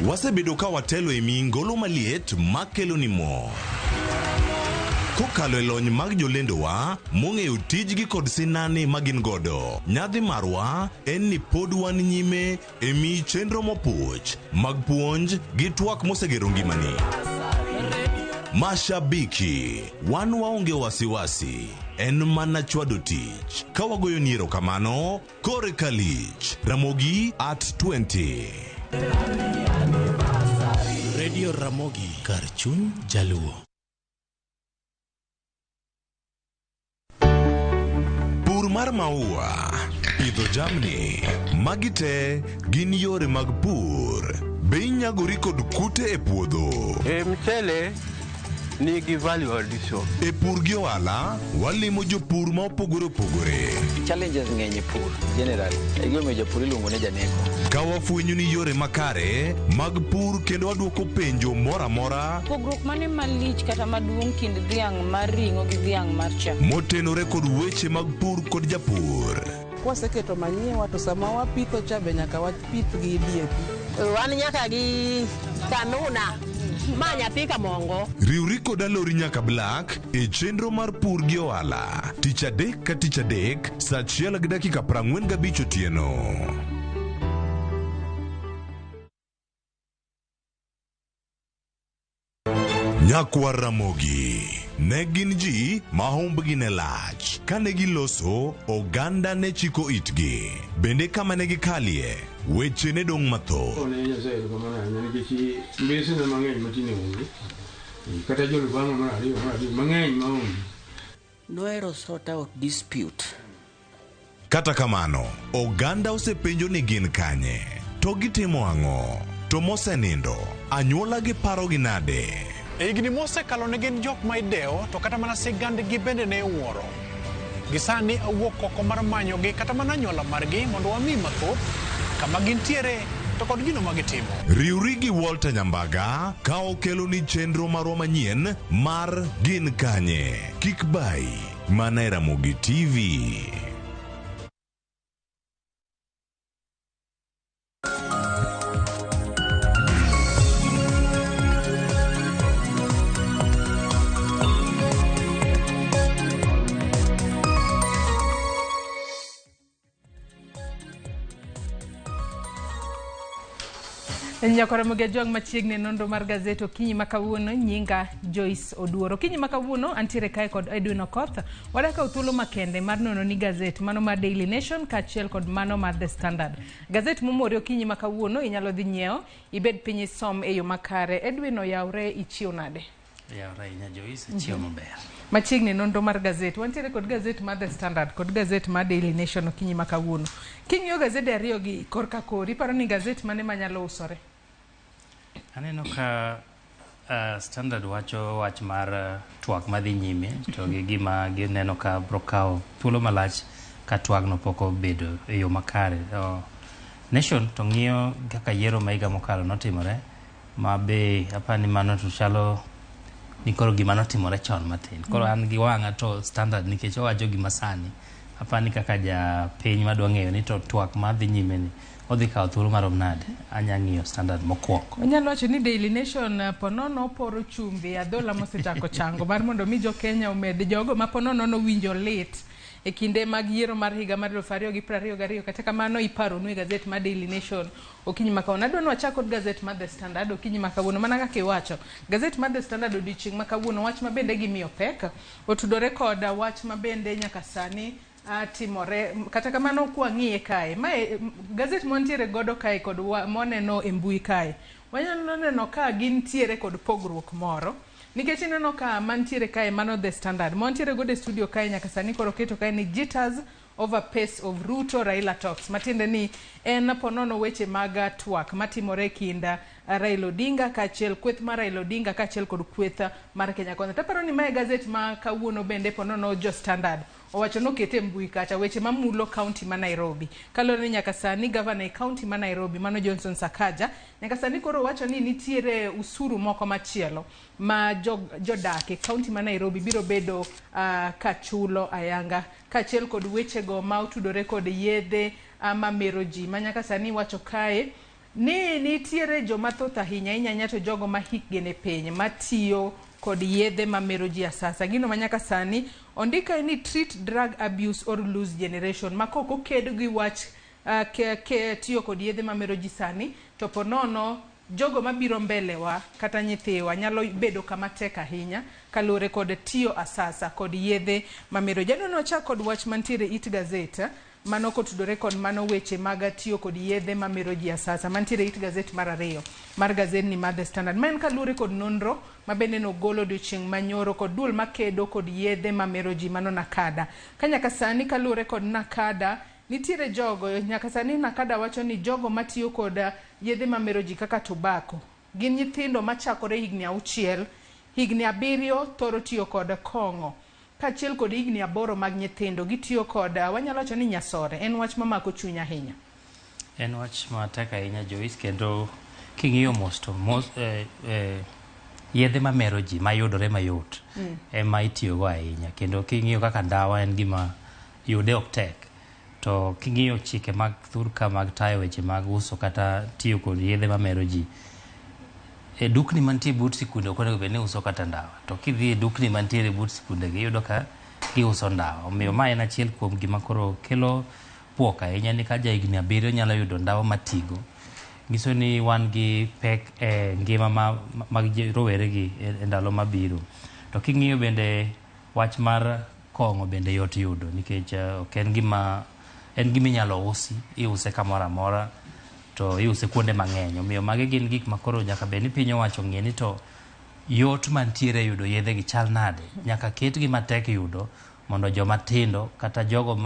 Wasebedo ka watelo e mingolo maliet makelo ni mo. Kokalo e lony mag jolendowa, mong'eyo tijgi kod sinani magin godo. Nyadhi marwa en ni pod wan nyime e mi chenro mopuch, mag puonj gi twak mosegero ngimani. Mashabiki, wan waonge wasiwasi, en mana chwado tich. Kawagoyo niero kamano, kore kalich, Ramogi at 20. Radio Ramogi, Karchun Jaluo. Pur mar maua, pidho jamni, magite gin yore mag pur. Be inyagori kod kute e puodho. Mchele nigi value addition. E pur gi ohala, walimo jopur ma opogore. Challenges ng'eny e pur generally. E gima jopur iluongo ne janeko. Ka wafwenyo ni yore makare mag pur kendo waduoko penjo mora. Pogruok mane malich kata maduong' kind dhiang' mar ring'o gi dhiang' mar chak. Motenore kod weche mag pur kod japur. Kwaseketo manyiwa to sama wapitho cha be nyaka wapith gi DAP. Wan nyaka gi kanuna. Manya pika mongo. Riuri kod alori nyaka Black e chenro mar pur gi ohala. Tich adek ka tich adek, saa 1:45 otieno. Nyakwar Ramogi, ne gin ji ma humbgi ne lach. Kane giloso, oganda ne chiko itgi. Bende kama ne gikalie, weche ne dong' mathoth. Noero sort out dispute. Kata kamano, oganda osepenjo ni gin kanye. To gitimo ang'o? To mosenindo, anyuola gi paro gi nade? Higni mosekalo ne gin jok ma idewo to kata mana sigandgi bende ne wuoro. Gisani awuok oko mar manyogi kata mana anyuola margi mondo wami mathoth kama gintiere to kod gino ma gitimo. Riuri gi Walter Nyambaga ka okelo ni chenro marwa manyien mar gin kanye. Kik bai, mana Ramogi TV. Nyakora moge jong machiegni nonro mar gazet okinyi makawuono nyinga Joyce Oduor. Okinyi makawuono antiere kae kod Edwin Okoth. Wadaka uthuolo makende mar nono ni gazet mano mar Daily Nation kachiel kod mano mar The Standard. Gazet mumori okinyi makawuono inyalo dhi nyiewo ibed piny isom e yo makare. Edwin oyawre ichiwo nade? Yawre nya Joyce ichiwo maber. Machiegni nonro mar gazet wantiere kod gazet mar The Standard kod gazet mar Daily Nation okinyi makawuono. King'iyo gazet ariyo gi korka kori paro ni gazet mane manyalo usore? Aneno ka Standard wacho wach mar twak madhi nyime to gi gima gineno ka brokao thuolo malach ka twagno pok obedo e yo makare. Nation to ng'iyo kaka yiero ma higa mokalo notimore ma be apani mano to chalo ni koro gima notimore chon matin. Koro an gi wang'a to Standard nikech owacho gima sani apani kaka ja piny madwa ng'eyo ni to twak madhi nyime ni odhi kawo thuolo marom nade. Anya ng'iyo Standard mokwongo. Onyalo wacho ni Daily Nation ponono poro chumbi adhola mosechako chango mar mondo mi jo Kenya omed jogo ma ponono no winjo lit e kinde mag yiero mar higa mar 2022. Kata kamano iparo nwe gazet mar Daily Nation okinyi makawuono. Adwa ni wachak kod gazet mar The Standard okinyi makawuono mana kaka iwacho. Gazet mar The Standard odiochieng' makawuono wach mabende gimiyo pek otudore kod wach mabende nyaka sani timore. Kata kamano kwa ng'iye kae mae gazet montiere godo kae kod moneno e mbui kae wanyalo neno ka gintiere kod pogruok moro nikech ineno ka mantiere kae mano The Standard montiere godo e studio kae nyaka sani koro keto kae ni jitters over pace of Ruto Raila talks matiende ni en ponono weche mag twak matimore kinda Raila Odinga kaachiel kweth mar Raila Odinga kaachiel kod kweth mar Kenya Kwanza. Taparo ni mae gazet ma kawuono bende ponono jo Standard owacho no kete mbui kacha weche mamulo county ma Nairobi. Kalore ni nyaka sani governor e county ma Nairobi mano Johnson Sakaja nyaka sani koro wacho ni nitiere usuru moko machielo ma jodak e county ma Nairobi biro bedo kachulo ayanga kaachiel kod weche go ma utudore kod yedhe mamero ji ma nyaka sani wacho kae ni nitiere joma thoth ahinya inyanyato jogo ma hikgi ne piny matiyo kod yedhe mamero ji asasa. Gino manyaka sani ondika ni treat drug abuse or lose generation ma koko kedo gi wach tiyo kod yedhe mamero ji sani to ponono jogo mabiro mbelewa kata nyithiwa nyalo bedo kama tek ahinya kalore kod tiyo asasa kod yedhe mamero. Jadon wachak kod wach mantiere It Gazette mano kotudore kod mano weche mag tiyo kod yedhe mamero ji asasa mantiere It Gazette mar 2 mar gazet ni mar The Standard man kalure kod nonro mabende no golo odiochieng' manyoro kod dul makedo kod yedhe mamero ji mano Nakada. Kanyaka sani kalure kod Nakada nitiere jogo nyaka sani Nakada wacho ni jogo matiyo kod yedhe mamero ji kaka tobacco gin nyithindo machakore higni 6 higni 7 thoro tiyo kod kong'o kaachiel kod higni 8 mag nyithindo gitiyo kod wanyalo wacho ni nyasore. En wach mamako chuny ahinya. En wach matek ahinya Joyce kendo king'iyo yedhe mamero ji mayudore mayot ema itiyogo ahinya kendo king'iyo kaka ndawa en gima yude ok tek to king'iyo chike mag thurka mag tayo weche mag uso kata tiyo kod yedhe mamero ji e dukni mantie but sikunde ok onego bed ni uso kata ndawa to kidhi e dukni mantiere but sikunde giyudo ka giuso ndawa. Omiyo ma en achiel kuom gima koro kelo pwok ahinya ni ka ja higni 7 nyalo yudo ndawa matigo nyiso ni wan gi pek e ngima mag rowere gi e ndalo mabiro. To king'iyo bende wach mar kong'o bende yot yudo nikech ok en gima inyalo usi iuse kamoro amora to iuse kuonde mang'eny. Omiyo magi gin gik makoro nyaka bed ni piny owacho ng'e ni to yot mantiere yudo yedhe gi chal nade nyaka ketgi matek yudo mondo joma tindo kata jogo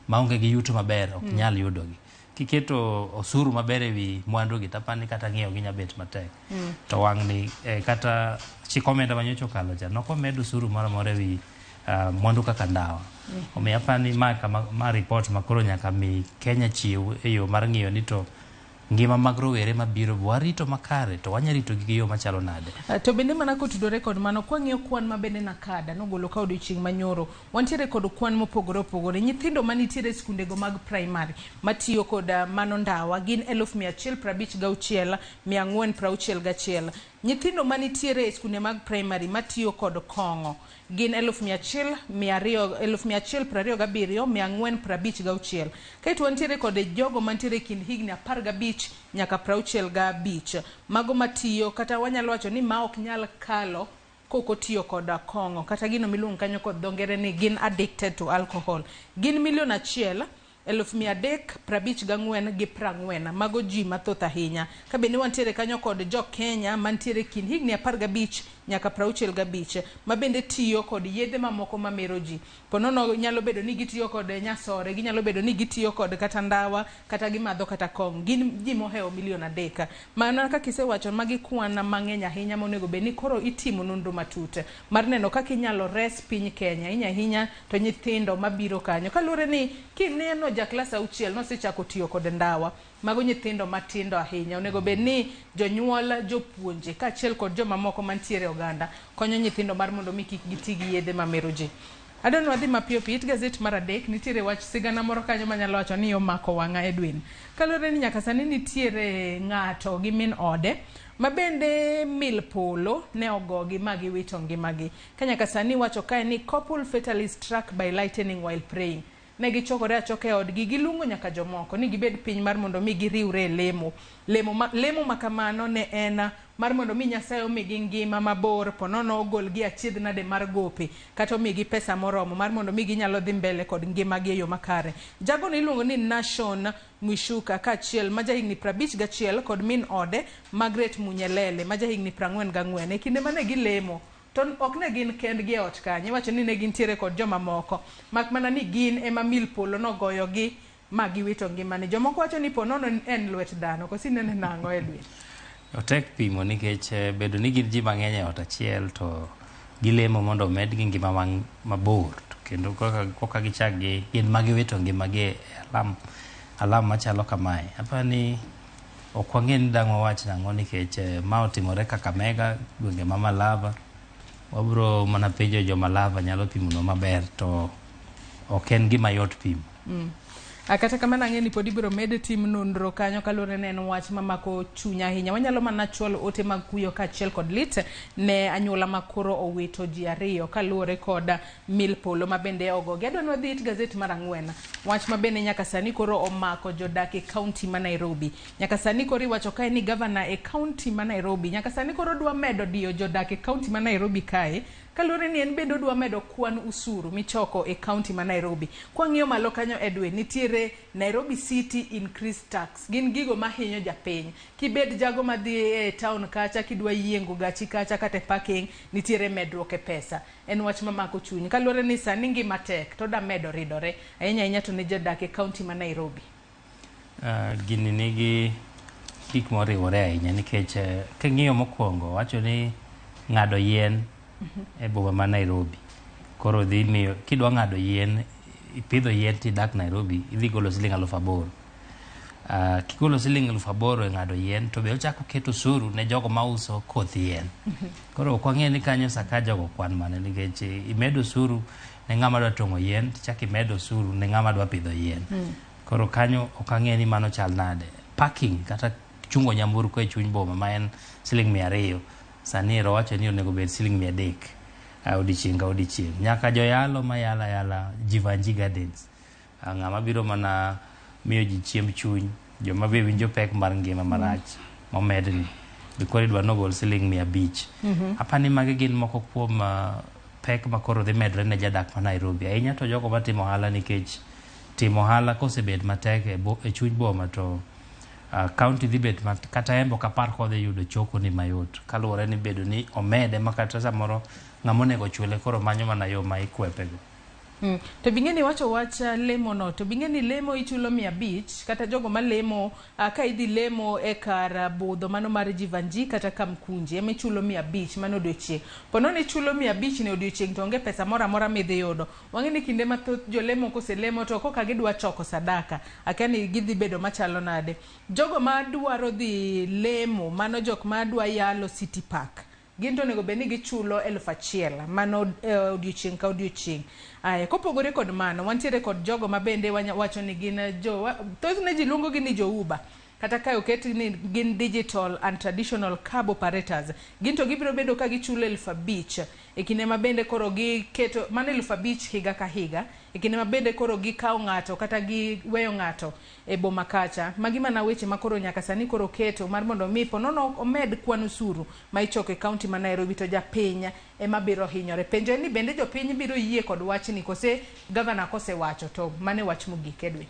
maonge gi yuto maber ok nyal yudogi. Kiketo osuru maber ewi mwandu gi tapani kata ng'iewo gi nyabet matek to wang'ni kata chikomenda manyocho kalo cha nokomed osuru moro amora ewi mwandu kaka ndawa. Omiyo apani ma report makoro nyaka mi Kenya chiw e yo mar ng'iyo ni to ngima mag rowere mabiro warito makare to wanyarito gi yo machalo nade. To bende mana kotudore kod mano kwa ng'iyo kwan mabende Nakada nogolo ka odiochieng' manyoro wantiere kod kwan mopogore opogore. Nyithindo manitiere skunde go mag primary matiyo kod mano ndawa gin 1,156,461. Nyithindo manitiere e skunde mag primary matiyo kod kong'o gin 1,127,456. Kaito wantiere kod jogo mantiere kind higni 15 nyaka 65 mago matiyo kata wanyalo wacho ni ma ok nyal kalo koko tiyo kod kong'o kata gino miluongo kanyo kod dongere ni gin addicted to alcohol. Gin 1,000,000 354 gi 40 mago ji mathoth ahinya. Ka bende wantiere kanyo kod jo Kenya mantiere kind higni 15 nyaka 65 ma bende tiyo kod yedhe mamoko mamero ji. Ponono nyalo bedo ni gitiyo kod nyasore, ginyalo bedo ni gitiyo kod kata ndawa, kata gimadho kata kong. Gin ji moheo 3 milion. Mana kaka isewacho magi kwan mang'eny ahinya monego bed ni koro itimo nonro matut mar neno kaka inyalo res piny Kenya ahinya to nyithindo mabiro kanyo. Kaluwore ni kineno ja klas 6 nosechako tiyo kod ndawa, mago nyithindo matindo ahinya. Onego bed ni jonyuol, jopuonje kaachiel kod joma moko mantiere oganda konyo nyithindo mar mondo mi kik giti gi yedhe mamero ji. Adon wadhi mapiyo piyo. Gazet mar adek nitiere wach sigana moro kanyo manyalo wacho ni omako wang'a Edwin. Kaluwore ni nyaka sani nitiere ng'ato gi min ode mabende mil polo ne ogogi magi wito ngimagi. Ka nyaka sani wacho kae ni couple fatally struck by lightning while praying. Ne gichokore achoka e odgi, gilungo nyaka jomoko ni gibed piny mar mondo mi giriwre lemo. Lemo makamano ne en mar mondo mi Nyasaye omigi ngima mabor, ponono ogolgi achiedh nade mar gope, kata omigi pesa moromo mar mondo mi ginyalo dhi mbele kod ngimagi e yo makare. Jago ni iluongo ni Nashon Mwishuka kaachiel ma jahigni 51 kod min ode Margaret Munyelele ma jahigni 44 e kinde mane gilemo. To ok ne gin kendgi e ot kanyo, iwacho ni ne gintiere kod joma moko, mak mana ni gin ema mil polo nogoyogi ma giwito ngimani. Jomoko wacho ni ponono en lwet dhano, kosi nene nang'o Edwin? Otek pimo nikech bedo ni gin ji mang'eny e ot achiel to gilemo mondo omed gi ngima mabor, kendo koka gichak gi gin magiwito ngimagi alam machalo kamae. Apani ok wang'e ni dang' wawach nang'o nikech ma otimore Kakamega, gwenge ma Malava. Wabro mana penjo jo Malava nyalo pimo maber, to ok en gima yot pimo. Kata kamano ang'e ni pod ibiro med tim nonro kanyo kaluwore ne en wach mamako chuny ahinya. Wanyalo mana chwalo ote mag kuyo kaachiel kod lit ne anyuola makoro owito ji 2 kaluwore kod mil polo mabende ogogi. Adwa nwadhi it gazet mar 4. Wach mabende nyaka sani koro omako jodak e kaunti ma Nairobi. Nyaka sani koro iwacho kae ni gavana e kaunti ma Nairobi nyaka sani koro dwa medo diyo jodak e kaunti ma Nairobi kae, kaluwore ni en bende dwa medo kwan usuru michoko e kaunti ma Nairobi. Kwa ng'iyo malo kanyo Edwin, nitiere Nairobi City Increased Tax. Gin gigo mahinyo japiny. Kibed jago madhi e town kacha, kidwa yiengo gachi kacha kata parking, nitiere medruok e pesa. En wach mamako chuny. Kaluwore ni sani ngima tek to da medo ridore ahinya to ne jodak e kaunti ma Nairobi. Gini nigi gik moriwore ahinya nikech king'iyo mokwongo wacho ni ng'ado yien e boma ma Nairobi. Koro dhi miyo kidwa ng'ado yien, ipidho yien tidak Nairobi, idhi golo siling 8,000. Kigolo siling 8,000 e ng'ado yien, to be ochako keto usuru ne jogo mauso koth yien. Koro ok wang'e ni kanyo saka jogo kwan mane, nikech imedo usuru ne ng'ama dwa tong'o yien, tichak imedo usuru ne ng'ama dwa pidho yien. Koro kanyo ok ang'e ni mano chal nade. Parking kata chungo nyamburko e chuny boma ma en siling 200, sani ero wacho ni onego bed siling 300 odiochieng' ka odiochieng'. Nyaka joyalo mayala Jivanji Gardens, ng'ama biro mana miyo ji chiemb chuny, joma be winjo pek mar ngima marach momedni, bikoro idwa nogol siling 500. Apani magi gin moko kuom pek makoro dhi medre ne jadak ma Nairobi ahinya to jogo matimo ohala, nikech timo ohala kosebed matek e chuny boma to kaunti dhi bet kata embo kapar kodhi yudo choko ni mayot, kaluwore ni bedo ni omede makata samoro ng'amonego chwele koro manyo mana yo ma ikwepego. To bing'eni wacho wach lemo no, to bing'eni lemo ichulo 500 kata jogo malemo ka idhi lemo e kar budho mano mar Jivanji kata Kamkunji ema ichulo 500 mano odiochieng'. Pono ni chulo 500 ne odiochieng' to onge pesa mora mora midhi yudo. Wang'eni kinde mathoth jolemo koselemo to koka gidwa choko sadaka, akani gidhi bedo machalo nade. Jogo madwaro dhi lemo mano jok madwa yalo City Park, ginto nego beni gichulo 1,000 mano odiochieng' ka odiochieng'. Kopogore kod mano, wantiere kod jogo mabende wacho ni gin thothne ji luongo gi ni jo Uber, kata ka oket ni gin digital and traditional cab operators. Ginto gibiro bedo ka gichulo 5,000 e kinde mabende koro giketo mano 5,000 higa ka higa, e kinde mabende koro gikawo ng'ato kata giweyo ng'ato e boma kacha. Magi mana weche makoro nyaka sani koro keto mar mondo mi ponono omed kwan usuru ma ichoko e kaunti ma Nairobi, to japiny ema biro hinyore. Penjo ni bende jopiny biro yie kod wachni kose gavana kose wacho to mane wach mogik Edwin?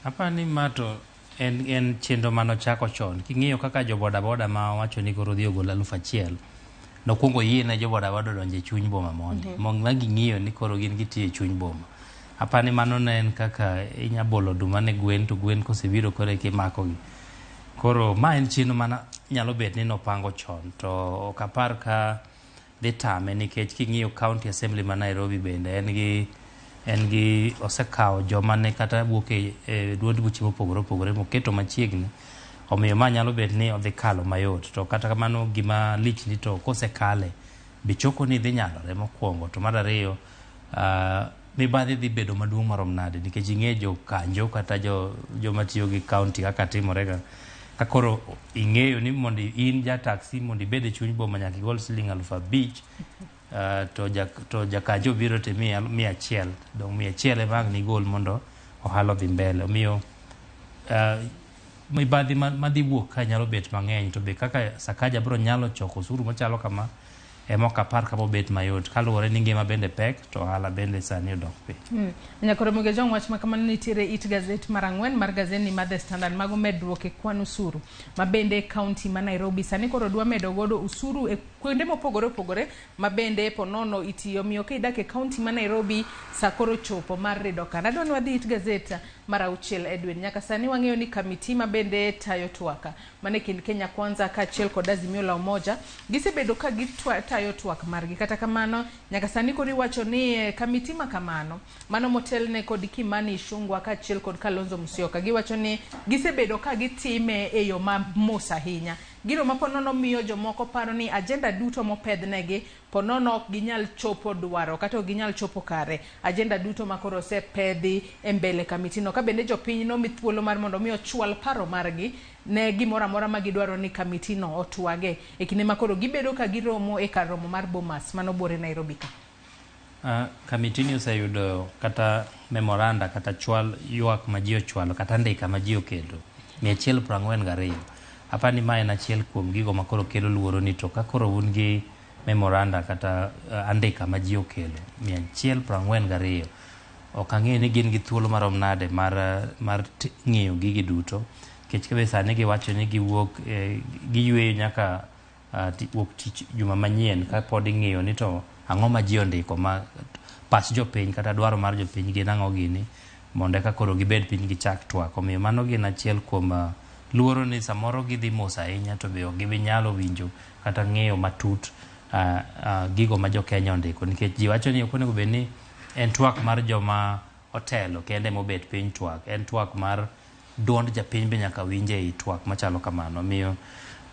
Apa ni mato en chenro mano chako chon. King'iyo kaka jo boda boda ma wacho ni koro dhi ogolo 1,000. Nokwongo yie ne jo boda boda donje chuny boma mondi. Mong ma ging'iyo ni koro gin gitie chuny boma. Apa ni mano ne en kaka inya bolo duma ne gwen to gwen kosebiro kore kimako gi. Koro ma en chenro mana nyalo bet ni nopango chon to ok apar ka dhi tame nikech king'iyo county assembly ma Nairobi bende en gi osekawo joma ne kata wuok e duond buche mopogore opogore moketo machiegni, omiyo ma nyalo bet ni odhi kalo mayot. To kata kamano gima lich ni to kosekale bichoko ni dhi nyalore mokwongo, to mar ariyo mibadhi dhi bedo maduong' marom nade nikech ing'e jo kanjo kata joma tiyo gi county kaka timorega ka koro ing'eyo ni mondo in ja taxi mondo ibed e chuny boma nyaka igol siling 5,000 to jakanjo biro te 100 dong 100 emang ni gol mondo ohalo dhi mbele. Omiyo mibadhi madhi wuok ka nyalo bet mang'eny, to be kaka Sakaja biro nyalo choko osuru machalo kama emok apar kama obet mayot kaluwore ni ngima bende pek to ohala bende sani odok piny. Nyakoro Ramogi jong wach makamano nitiere it gazet mar 4 mar gazeni mar The Standard mago medruok e kwan usuru ma bende kaunti ma Nairobi sani koro dwa medo godo usuru e kuonde mopogore opogore ma bende ponono itiyo. Miyo kidak e kaunti ma Nairobi sa koro chopo mar rido kana. Adwa ni wadhi it gazet mar 6 Edwin. Nyaka sani wang'eyo ni kamiti ma bende tayo twaka mane kind Kenya Kwanza ka achiel kod Azimio la Umoja gisebedo ka tayo twak margi. Kata kamano nyaka sani koro iwacho ni kamiti ma kamano mano motel ne kod Kimani Ichung'wah ka achiel kod Kalonzo Musyoka giwacho ni gisebedo ka gitime e yo ma mos ahinya. Gino ma ponono miyo jomoko paro ni agenda duto mopedhnegi ponono ok ginyal chopo dwaro kata ok ginyal chopo kare agenda duto ma koro osepedhi e mbele kamitino. Ka bende jopiny no mithuolo mar mondo miyo chwal paro margi ne gimoro amora ma gidwaro ni kamitino otwage e kinde ma koro gibedo ka giromo e kar romo mar Bomas mano bore Nairobi ka. Kamitini oseyudo kata memoranda kata chwal ywak ma ji ochwalo kata ndika ma ji oketo 142. Apa ni ma en achiel kuom gigo ma koro kelo luoro ni to ka koro un gi memoranda kata andika ma ji okelo 142 ok ang'e ni gin gi thuolo marom nade mar ng'iyo gigi duto kech kabe sani giwacho ni giwuok giyweyo nyaka wuok tich juma manyien ka pod ing'iyo ni to ang'o ma ji ondiko ma pas jopiny kata dwaro mar jopiny gin ang'o gini mondo ka koro gibed piny gichak twak. Omiyo mano gin achiel kuom luoro ni samoro gidhi mos ahinya to be ok gibi nyalo winjo kata ng'eyo matut gigo ma jo Kenya ondiko nikech ji wacho ni ok onego bed ni en twak mar joma otelo kende mobet piny twak, en twak mar duond japiny be nyaka winje i twak machalo kamano. Omiyo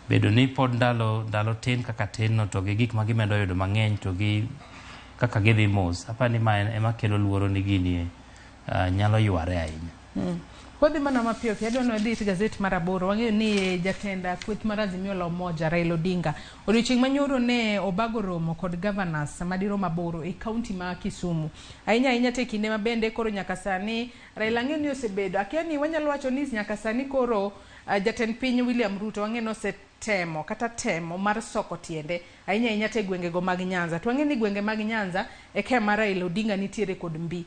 bedo ni pod ndalo tin kaka tin no to gi gik ma gimedo yudo mang'eny to gi kaka gidhi mos apa ni ma ema kelo luoro ni gini nyalo yware ahinya. Kodhi mana mapiyo pia adwa ni it gazet mar 8 wang'eyo ni jatenda kweth mar Azimio la Umoja Raila Odinga odiochieng' manyoro ne obago romo kod governors madiro maboro e kaunti ma Kisumu ahinya te kinde ma bende koro nyaka sani Raila ng'eyo ni osebedo akia ni wanyalo wacho ni nyaka sani koro jatend piny William Ruto wang'eyo ni osetemo kata temo mar soko tiende ahinya te gwenge go mag Nyanza. To wang'eyo ni gwenge mag Nyanza e kema Raila Odinga nitiere kod mbi.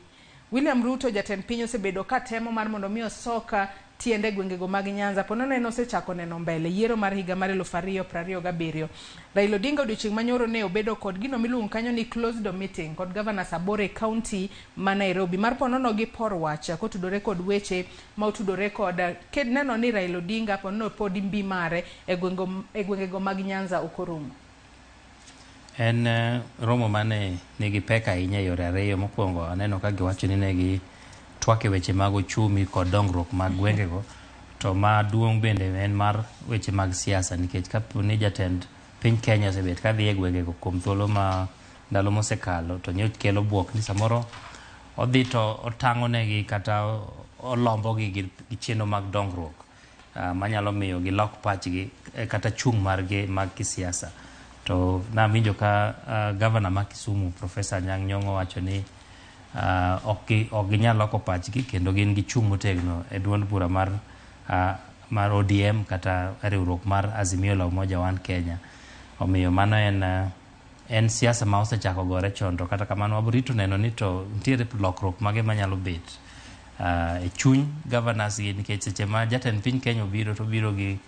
William Ruto jatend piny osebedo ka temo mar mondo miyo soka tiende gwenge go mag Nyanza ponono en osechako neno mbele yiero mar higa mar 2027. Raila Odinga odiochieng' manyoro ne obedo kod gino miluongo kanyo ni closed meeting kod governors abore county ma Nairobi mar ponono gi por wach kotudore kod weche ma otudore kod neno ni Raila Odinga ponono pod mbi mare e gwenge go mag Nyanza okorumo. En romo mane nigi pek ahinya yore ariyo. Mokwongo aneno ka giwacho ni negi twak e weche mag uchumi kod dongruok mag gwengego to maduong' bende en mar weche mag siasa nikech kapo ni jatend piny Kenya osebet ka dhi e gwengego kuom thuolo ma ndalo mosekalo to nyo kelo buok ni samoro odhi to otang'o negi kata olombogi gi chenro mag dongruok manyalo miyo gilok pachgi kata chung' margi mag kisiasa. To nawinjo ka governor ma Kisumu Professor Anyang' Nyong'o wacho ni ok ginyal loko pachgi kendo gin gi chung' motegno e duond bura mar ODM kata riwruok mar Azimio la Umoja One Kenya. Omiyo mano en siasa ma osechako gore chon to kata kamano wabrito neno ni to nitiere lokruok mage manyalo bet e chuny governors gi nikech seche ma jatend piny Kenya obiro to biro gi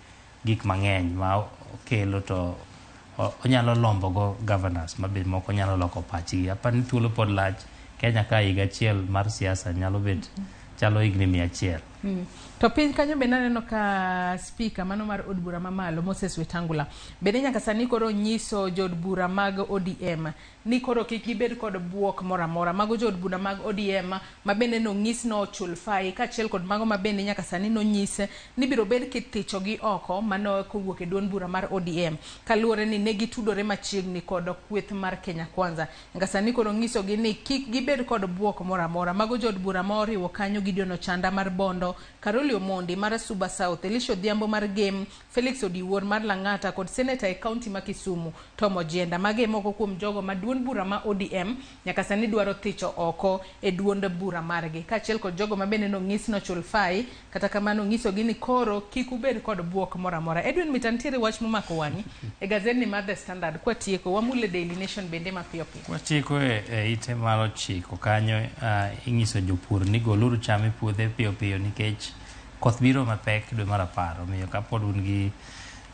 gik mang'eny ma okelo to onyalo lombo go governors mabed moko nyalo loko pachgi. Apani thuolo pod lach Kenya ka higa achiel mar siasa nyalo bet chalo higni 100. To piny kanyo be naneno ka speaker mano mar od bura mamalo Moses Wetangula bende nyaka sani koro nyiso jod bura mag ODM ni koro kik gibed kod buok moramora. Mago jod bura mag ODM ma bende no nyis no chul fai kachiel kod mago ma bende nyaka sani no nyise ni biro bed kithicho gi oko mano kowuok e duond bura mar ODM kaluore ni negi tudore machiegni kod kweth mar Kenya Kwanza. Nyaka sani koro nyiso gi ni kik gibed kod buok moramora. Mago jod bura moriwo kanyo Gideon Ochanda mar Bondo, Karoli Omondi mar Suba South, Elisha Odhiambo mar Game, Felix Odiwuor mar Lang'ata kod Senator e kaunti ma Kisumu Tom Ojienda. Mage moko kuom jogo ma duond bura ma ODM nyaka sani dwaro thicho oko e duond bura margi. Kachiel kod jogo ma bende no ng'is no chul fai kata kamano ng'iso gi ni koro kik ubed kod buok moramora. Edwin Mitantiere wach momako wang'i e gazedni mar The Standard kwatieko wamule Daily Nation bende mapiyo piyo. Kwatieko e ite malo chiko kanyo ing'iso jopur ni goluru cham e puothe piyo piyo nikech koth biro mapek dwe mar 10. Omiyo kapod un gi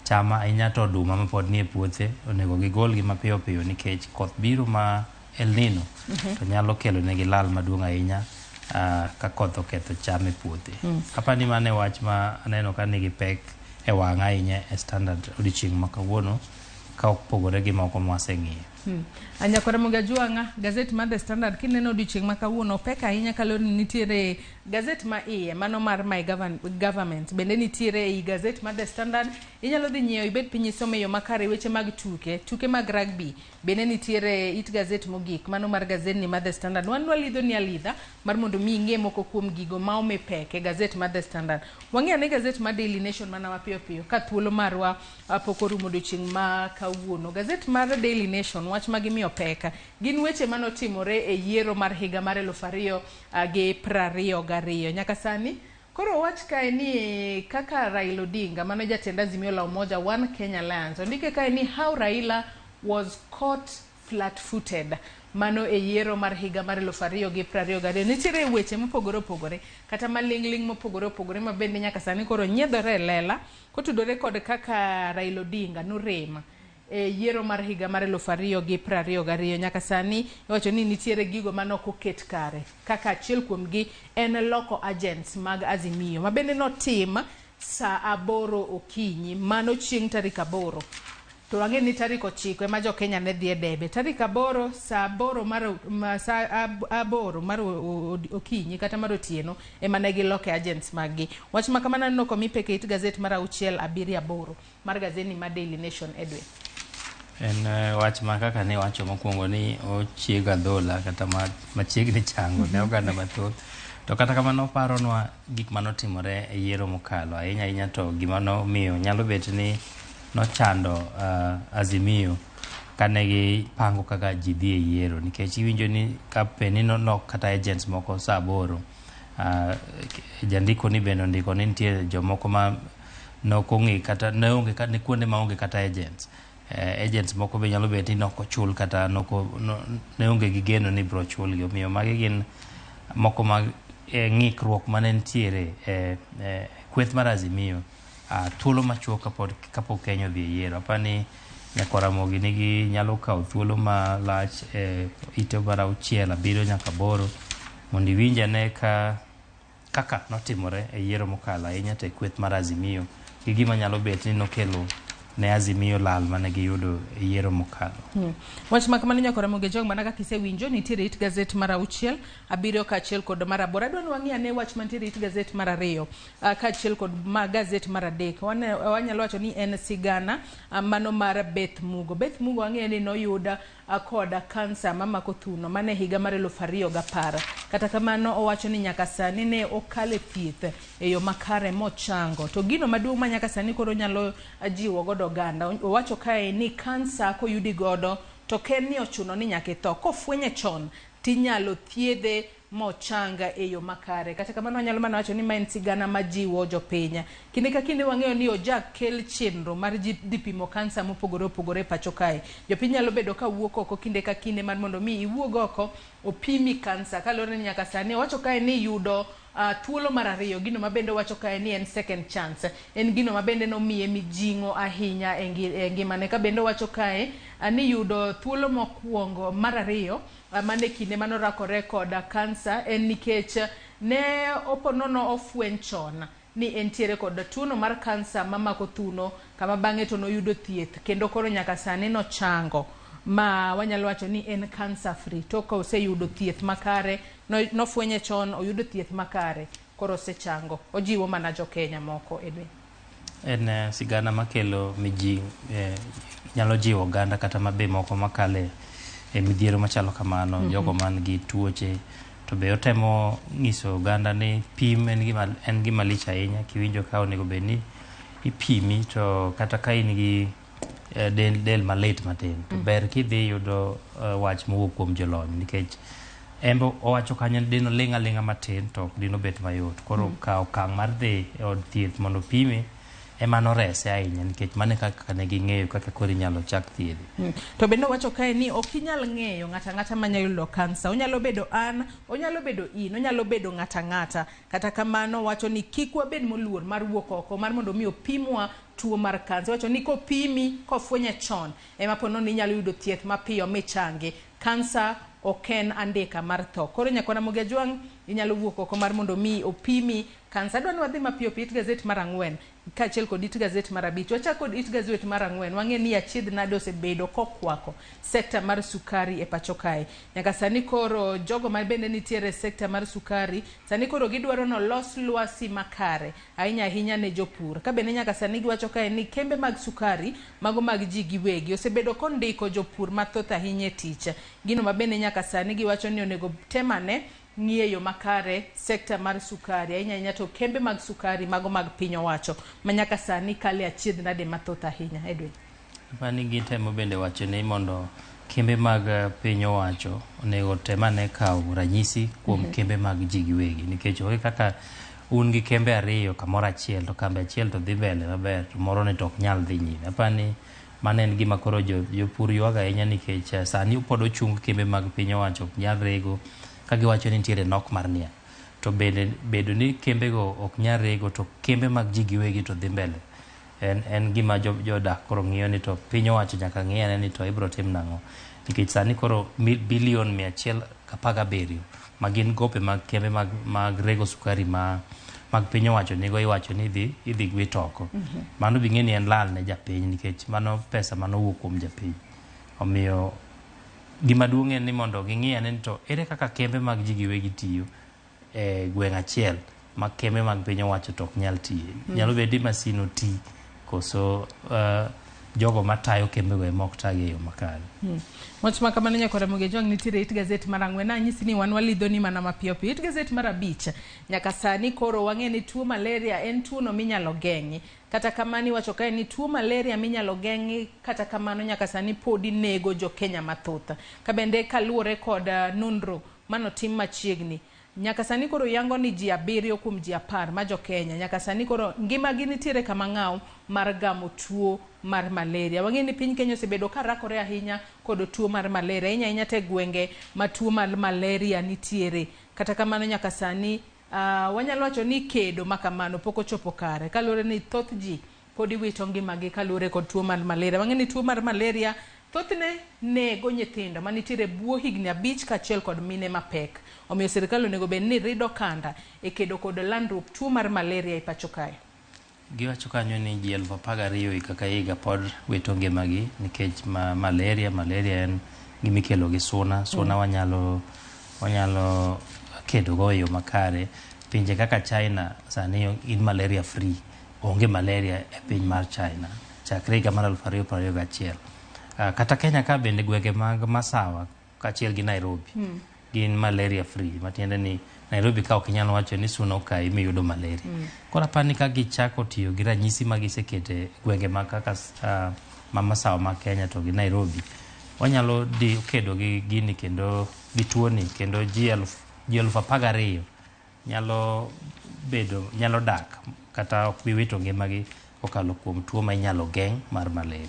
chama ahinya to oduma ma pod nie puothe onego gigol gi mapiyo piyo nikech koth biro ma El Nino to nyalo kelo negi lal maduong' ahinya ka koth oketho cham e puothe. Kapani mane wach ma aneno ka nigi pek e wang' ahinya e Standard odiochieng' ma kawuono ka opogore gi moko mwaseng'iyo. Anyakora Mugajuanga gazet mar The Standard kineno odiochieng' ma kawuono pek ahinya kaloro nitiere gazet ma iye mano mar My Government bende nitiere ei gazet mar The Standard. Inyalo dhi nyiewo ibed piny isome yo makare weche mag tuke mag rugby bende nitiere it gazet mogik mano mar gazedni mar The Standard. Wan walidho ni alidha mar mondo mi ing'e moko kuom gigo ma ome pek e gazet mar The Standard. Wang'e ane gazet mar Daily Nation mana mapiyo piyo ka thuolo marwa pok orumo odiochieng' ma kawuono. Gazet mar Daily Nation wach magimiyo peka gin weche manotimore e yiero mar higa mar 2022. Nyaka sani koro wach kae ni kaka Raila Odinga mano jatend Azimio la Umoja One Kenya Alliance ondike kae ni how Raila was caught flat-footed mano e yiero mar higa mar 2022. Nitiere weche mopogore opogore kata malingling mopogore opogore ma bende nyaka sani koro nyiedhore lela kotudore kod kaka Raila Odinga norem e yiero mar higa mar 2022. Nyaka sani iwacho ni nitiere gigo manoko ket kare kaka achiel kuom gi en loko agents mag Azimio ma bende notim saa 8 okinyi mano chieng' tarik 8 to wang'e ni tarik 9 ema jo Kenya ne dhi e debe. Tarik 8 saa 8 mar okinyi kata mar otieno ema ne giloke agents maggi. Wach ma kamano no komi peke it gazet mar 678 mar gazeti mar Daily Nation. Edwin en wach ma kaka ne wacho mokwongo ni ochiega dhola kata machiegni chango ne oganda mathoth to kata kamano paronwa gik manotimore e yiero mokalo ahinya to gima nomiyo nyalo bet ni nochando Azimio kane gipango kaka ji dhi e yiero nikech iwinjo ni kapeni nolok kata agents moko saa 8 jandiko ni bende ndiko ni nitie jomoko ma nokong'e kata ne onge kata kuonde ma onge kata agents moko be nyalo bet ni nokochul kata ne onge gi geno ni bro chul gi. Omiyo magi gin moko mag ng'ikruok mane nitiere kweth mar Azimio thuolo machuok kapok Kenya odhi e yiero. Apani nyakora Mogi nigi nyalo kawo thuolo malach ite bara 6, 7 nyaka 8 mondo iwinj ane kaka notimore e yiero mokalo ahinya te kweth mar Azimio gi gima nyalo bet ni nokelo ne Azimio lal mane giyudo e yiero mokalo. Wach ma kamano nyakora Mogi jong mana kaka isewinjo nitiere it gazet mar 6, 7 kaachiel kod mar 8. Adwa ni wang'i ane wach mantiere it gazet mar 2 kaachiel kod gazet mar 3. Wanyalo wacho ni en sigana mano mar Beth Mugo. Beth Mugo wang'e ni noyuda koda kansa mamako thuno mane higa mar 2010. Kata kamano owacho ni nyaka sani ne okale thieth e yo makare mochango. To gino maduong' ma nyaka sani koro nyalo jiwo godo oganda owacho kae ni kansa koyudi godo to ken ni ochuno ni nyaka tho. Kofwenye chon tinyalo thiedhe mochanga e yo makare. Kata kamano wanyalo mana wacho ni ma en sigana majiwo jopiny. Kinde ka kinde wang'eyo ni ojak kel chenro mar dhi pimo kansa mopogore opogore pacho kae. Jopiny nyalo bedo ka wuok oko kinde ka kinde mar mondo mi iwuog oko opimi kansa. Kalore ni nyaka sani wacho kae ni yudo thuolo mar ariyo, gino mabende wacho kae ni en second chance. En gino mabende nomiye mijing'o ahinya e ngimane. Ka bende wacho kae ni yudo thuolo mokwongo mar ariyo mane kinde manorakore koda kansa en nikech ne oponono ofweny chon ni entiere kod tuono mar kansa mamako thuno, kama bang'e to noyudo thieth kendo koro nyaka sani nochango, ma wanyalo wacho ni en cancer free. To ka oseyudo thieth makare, nofwenye chon, oyudo thieth makare, koro osechango. Ojiwo mana jo Kenya moko edwe. En sigana makelo mijing nyalo jiwo oganda kata mabe moko makale e midhiero machalo kamano, jogo man gi tuoche to be otemo nyiso oganda ni pim en gima lich ahinya. Kiwinjo ka onego bed ni ipimi to kata ka in gi del malit matin to ber kidhi yudo wach mowuok kuom jolony, nikech embo owacho kanyo dino linga matin to dino bet mayot. Koro ka okang' mar dhi e od thieth mondo pime ema norese ahinya, nikech mane kaka ne ging'eyo kaka koro inyalo chak thiedhi. To bende wacho kae ni ok inyal ng'eyo ng'ata ng'ata manyalo yudo kansa. Onyalo bedo an, onyalo bedo in, onyalo bedo ng'ata ng'ata. Kata kamano wacho ni kik wabed moluor mar wuok oko mar mondo mi opimwa tuo mar kansa. Wacho ni kopimi, kofwenye chon, ema pono ni inyalo yudo thieth mapiyo michangi. Kansa oken andika mar tho. Koro nyakona Ramogi Ajwang' inyalo wuok oko mar mondo mi opimi kansa. Adwani wadhi mapiyo It Gazette mar 4 kaachiel kod It Gazette mar 5. Wachako kod It Gazette mar 4. Wang'e ni achiedh nade osebedo kokwako sekta mar sukari e pacho kae. Nyaka sani koro jogo ma bende nitiere sekta mar sukari sani koro gidwaro no los lwasi makare ahinya ne jopur. Ka bende nyaka sani giwacho kae ni kembe mag sukari mago mag ji giwegi osebedo kondiko jopur mathoth ahinya e tich. Gino ma bende nyaka sani giwacho ni onego temane ng'iyo makare sekta mar sukari ahinya to kembe mag sukari mago mag piny owacho manyaka sani kale achiedh nade mathoth ahinya edwe. Mani gitemo bende wacho ni mondo kembe mag piny owacho onego temane kawo ranyisi kuom kembe mag ji giwegi, nikech onge kaka un gi kembe ariyo kamoro achiel to kambe achiel to dhi mbele maber to moro ne to ok nyal dhi nyime. Apani mano en gima koro jopur ywaga ahinya, nikech sani pod ochung kembe mag piny owacho ok nyal rego ka giwacho ni nitiere nok mar niang'. To bedo ni kembe go ok nyal rego to kembe mag ji giwegi to dhi mbele. En gima jodak koro ng'iyo ni to piny owacho nyaka ng'iyo ni to ibro tim nang'o, nikech sani koro bilion 117 magin gope mag kembe mag rego sukari mag piny owacho nego iwacho ni idhi gwit oko. Mano bi ng'e ni en lal ne japiny, nikech mano pesa mano wuok kuom japiny. Omiyo gima duong' en ni mondo ging'iya ni to ere kaka kembe mag ji giwegi tiyo e gweng' achiel ma kembe mag piny owacho to ok nyal tiye. Nyalo bedo ni masin oti koso jogo matayo kembe go ema ok tagi e yo makare. Wach ma kamano nyaka Ramogi Ajwang' nitiere It Gazette mar 4. Anyisi ni wan walidho ni mana mapiyo piyo. It Gazette mar 5 nyaka sani koro wang'e ni tuo malaria en tuo no minyalo geng'i. Kata kamano wacho kae ni tuo malaria minyalo geng'i, kata kamano nyaka sani podi nego jo Kenya mathoth. Ka bende kaluwore kod nonro manotim machiegni, nyaka sani koro yango ni ji 7 kuom ji 10 ma jo Kenya nyaka sani koro ngima gi nitiere kama ng'aw mar gamo tuo mar malaria. Wang'e ni piny Kenya osebedo ka rakore ahinya kod tuo mar malaria ahinya te gwenge ma tuo mar malaria nitiere. Kata kamano nyaka sani wanyalo wacho ni kedo makamano pok ochopo kare, kalure ni thoth ji podi wito ngimagi kalure kod tuo mar malaria. Wang'e ni tuo mar malaria thothne nego nyithindo manitiere buo higni 5 kaachiel kod mine mapek. Omiyo sirkal onego bed ni rido kanda e kedo kod landruok tuo mar malaria e pacho kae. Giwacho kanyo ni ji 12,000 kaka higa pod wito ngimagi nikech malaria en gimikelo gi suna. Wanyalo kedo go e yo makare. Pinje kaka China sani in malaria free, onge malaria e piny mar China chakre higa mar 2021. Kata Kenya ka bende gwenge mag masawa kaachiel gi Nairobi gin malaria free, matiende ni Nairobi ka ok inyalo wacho ni suna okayi miyudo malaria. Koro apani ka gichako tiyo gi ranyisi magisekete gwenge mag kaka masawa ma Kenya to gi Nairobi, wanyalo kedo gi gini kendo gi tuoni, kendo ji ji 12,000 nyalo dak kata ok bi wito ngimagi kokalo kuom tuo ma inyalo geng' mar malaria.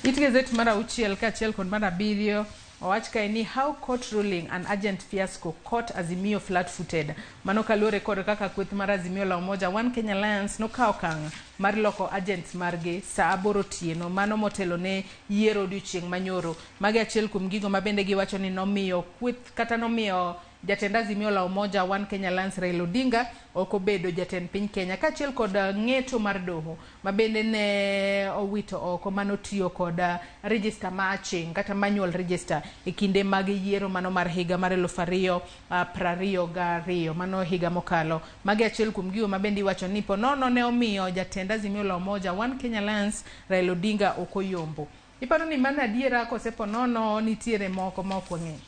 It gazette mar 6 kaachiel kod mar 7 owach kae ni how court ruling an urgent fiasco court Azimio flat-footed. Mano kaluwore kod kaka kweth mar Azimio la Umoja One Kenya Alliance nokawo okang' mar loko agents margi saa 8 otieno, mano motelo ne yiero odiochieng' manyoro. Magi achiel kuom gigo ma bende giwacho ni nomiyo kweth kata nomiyo jatend Azimio la Umoja One Kenya Alliance Raila Odinga ok obedo jatend piny Kenya, kaachiel kod ng'eto mar doho ma bende ne owito oko manotiyo kod register ma aching' kata manual register e kinde mag yiero mano mar higa mar 2022 mano higa mokalo. Magi achiel kuom gigo ma bende iwacho ni ponono ne omiyo jatend Azimio la Umoja One Kenya Alliance Raila Odinga ok oyombo. Iparo ni mana adiera kose ponono nitiere moko ma ok wang'eyo?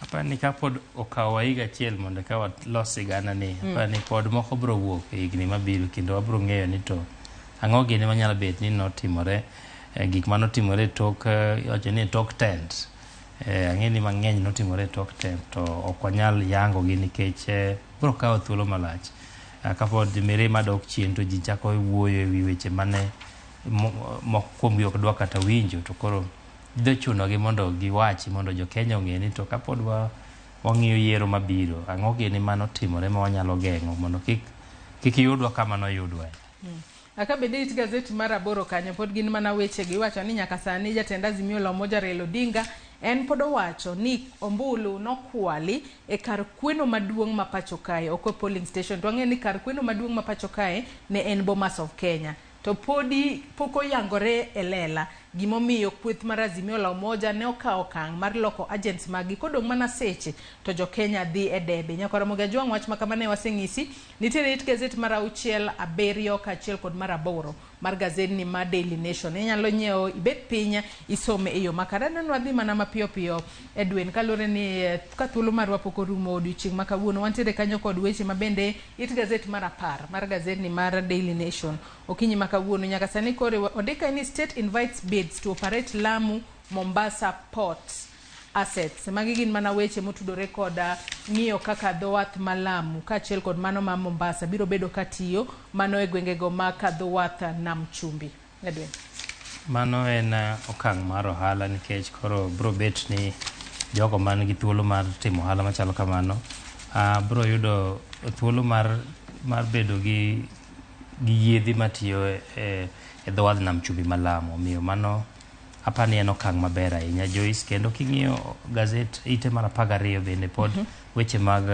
Apani ka pod okawo higa achiel mondo ka walos sigana ni, apani pod moko biro wuok e higni mabiro kendo wabiro ng'eyo ni to ang'o gini manyalo bet ni notimore, gik manotimore tok wacho ni tok tent. Ang'e ni mang'eny notimore tok tent to ok wanyal yango gi nikech biro kawo thuolo malach. Kapod mirima dok chien to ji chako wuoyo e wi weche mane moko kuomgi ok dwa kata winjo, to koro dhi chunogi mondo giwachi mondo jo Kenya ong'e ni to kapod wang'iyo yiero mabiro, ang'o gini manotimore ma wanyalo geng'o mondo kik yudwa kama noyudwa. Aka bende it gazeti mar 8 kanyo pod gin mana weche giwacho ni nyaka sani jatend Azimio la Umoja Raila Odinga en pod owacho ni ombulu nokwali e kar kweno maduong' ma pacho kae, oko polling station. To ang'e ni kar kweno maduong' ma pacho kae ne en Bomas of Kenya. To podi poko yangore e lela gimomiyo kweth mar Azimio la Umoja ne okawo okang' mar loko agents magi kodong' mana seche to jo Kenya dhi e debe. Nyaka Ramogi Tv wach makamane waseng'isi. Nitiere it gazette mar 6, 7 kaachiel kod mar 8 mar gazeti ni mar Daily Nation. Inyalo nyiewo ibet pinya isome e yo makare. Neno wadhi mana mapiyo piyo Edwin kalore ni ka thuolo marwa pok orumo odiochieng' ma kawuono. Wantiere kanyo kod weche mabende it gazette mar 10 mar gazeti ni mar Daily Nation. Okinyi ma kawuono nyaka sani kore odika ni state invites bids to operate Lamu Mombasa ports assets. Magi gin mana weche motudore kod ng'iyo kaka dho wath ma Lamu kaachiel kod mano ma Mombasa biro bedo katiyo mano e gwengego ma kadho wath Nam Chumbi. Edwin. Mano en okang' mar ohala nikech koro biro bet ni jogo man gi thuolo mar timo ohala machalo kamano biro yudo thuolo mar bedo gi yiedhi matiyo e dho wath Nam Chumbi ma Lamu. Omiyo mano apani en okang' maber ahinya Joyce, kendo king'iyo gazet ite mar 12 bende pod weche mag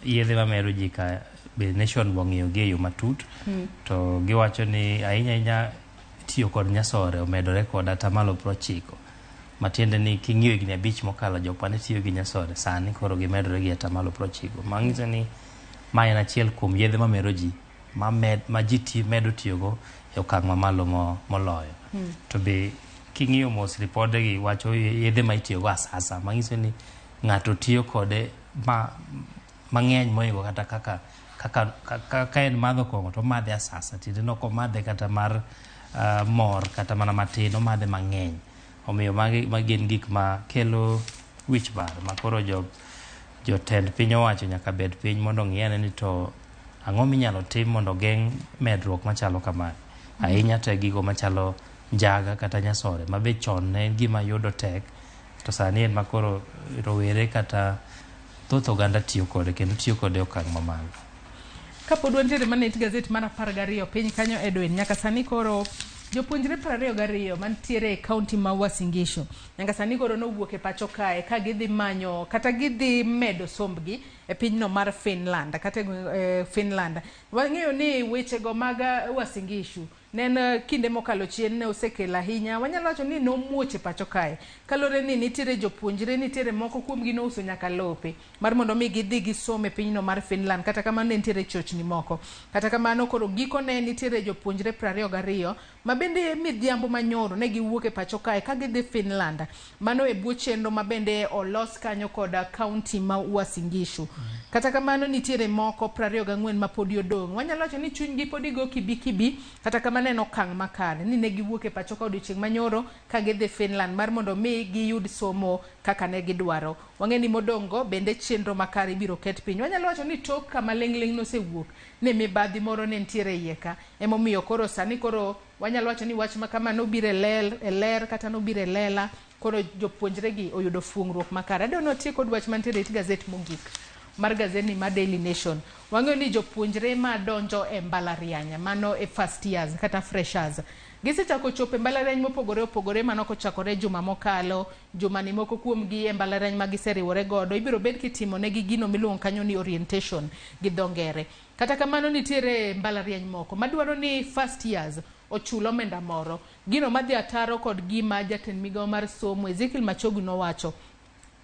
yiedhe mamero ji ka be Nation wang'iyo gi e yo matut. To giwacho ni ahinya tiyo kod nyasore omedore kod 90%, matiende ni king'iyo higni 5 mokalo jok mane tiyo gi nyasore sani koro gimedore gi 90%. Mang'iso ni ma en achiel kuom yedhe mamero ji ma ji medo tiyogo e okang' mamalo moloyo. To be king'iyo mos ripodegi wacho yedhe ma itiyogo asasa, mang'iso ni ng'ato tiyo kode mang'eny moingo kata kaka en madho kong'o to madhe asasa, tiende no komadhe kata mar mor kata mana matin, omadhe mang'eny. Omiyo magin gik ma kelo wich bar ma koro jotend piny owacho nyaka bed piny mondo ng'iane ni to ang'o minyalo tim mondo geng' medruok machalo kamae. Ahinya te gigo machalo njaga kata nyasore ma be chon ne gima yudo tek, to sani en makoro rowere kata thoth oganda tiyo kode kendo tiyo kode okang' mamalo. Kapod wantiere mana it gazet mar 12 piny kanyo Edwin, nyaka sani koro jopuonjre 22 mantiere e kaunti ma Uasin Gishu nyaka sani koro nowuok e pacho kae ka gidhi manyo kata gidhi medo sombgi e pinyno mar Finland kata Finland. Wang'eyo ni wechego mag Uasin Gishu nen kinde mokalo chien ne osekelo ahinya, wanyalo wacho ni nomuoche pacho kae kalore ni nitiere jopuonjre, nitiere moko kuomgi nouso nyaka lope mar mondo mi gidhi gisome pinyno mar Finland. Kata kamano ne nitiere chochni moko, kata kamano koro gikone nitiere jopuonjre 22 ma bende midhiambo manyoro ne giwuok e pacho kae ka gidhi Finland, mano e bwo chenro ma bende olos kanyo kod kaunti ma Uasin Gishu. Kata kamano nitiere moko 24 ma podi odong', wanyalo wacho ni chunygi podi go kibi kata kamano maneno kang makare ni ne giwuok e pacho ka odiochieng' manyoro ka gidhi Finland mar mondo mi giyud somo kaka ne gidwaro. Wang'eni modongo bende chenro makare ibiro ket piny. Wanyalo wacho ni tok kama ling'ling nosewuok ne mibadhi moro ne ntiere iye ka. Emomiyo koro sani koro wanyalo wacho ni wach makama nobiro e ler kata nobiro e lela, koro jopuonjre gi oyudo fuong'ruok makare. Adwa tiek kod wach mantiere e gazet mogik mar gazeti ma Daily Nation. Wang'eyo ni jopuonjre ma donjo e mbalariany, mano e first years kata freshers, gisechako chopo e mbalariany mopogore opogore manoko chakore juma mokalo. Juma ni moko kuom gi e mbalariany ma giseriwore godo ibiro bed kitimo negi gino miluongo kanyo ni orientation gi dho ngere. Kata kamano nitiere mbalariany moko madwaro ni first years ochulo omenda moro. Gino madhi ataro kod gima jatend migao mar somo Ezekiel Machogu nowacho.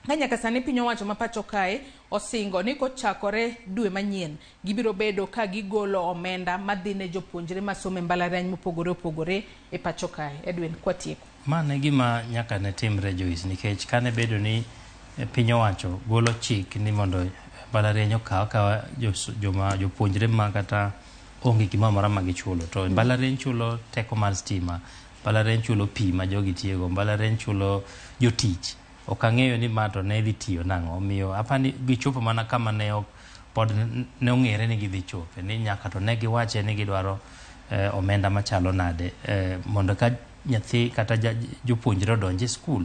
Nyaka sani piny owacho ma pacho kae osingo ni kochakore dwe manyien gibiro bedo ka gigolo omenda madhi ne jopuonjre masomo e mbalariany mopogore opogore e pacho kae. Edwin, kwatieko. Mane gima nyaka ne timre Joyce, nikech kane bedo ni piny owacho golo chik ni mondo mbalariany okaw jopuonjre ma kata onge gima moro ma gichulo, to mbalariany chulo teko mar stima, mbalariany chulo pi ma jogi tiego, mbalariany chulo jotich. Okang'eyo ni mato ne dhi tiyo nang'o, omiyo apani gichopo mana kama ne pod ne ong'ere ni gidhi chope, ni nyaka to ne giwache ni gidwaro omenda machalo nade mondo ka nyathi kata jopuonjre odonje e skul.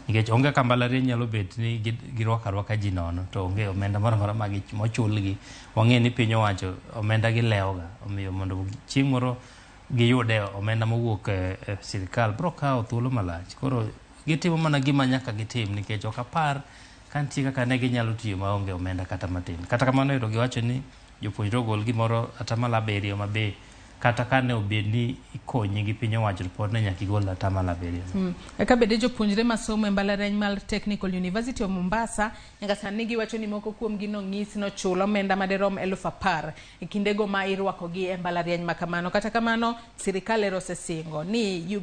Nikech onge ka mbalariany nyalo bet ni girwako arwaka ji nono to onge omenda moro amora mochulgi. Wang'e ni piny owacho omenda gi lewoga, omiyo mondo chieng' moro giyude omenda mowuok e sirikal bro kawo thuolo malach. Koro gitimo mana gima nyaka gitim, nikech ok apar kantie kaka ne ginyalo tiyo maonge omenda kata matin. Kata kamano ero giwacho ni jopuonjre ogol gimoro atamalo 7 mabe kata kane obed ni ikonyi gi piny owacho pod ne nyaka igol atamalo 7. Eka bede jopuonjre masomo e mbalariany mar Technical University of Mombasa nyaka sani giwacho ni moko kuom gi nong'is no chulo omenda maderom 10,000 e kindego ma irwako gi e mbalariany makamano. Kata kamano sirikal ero osesingo ni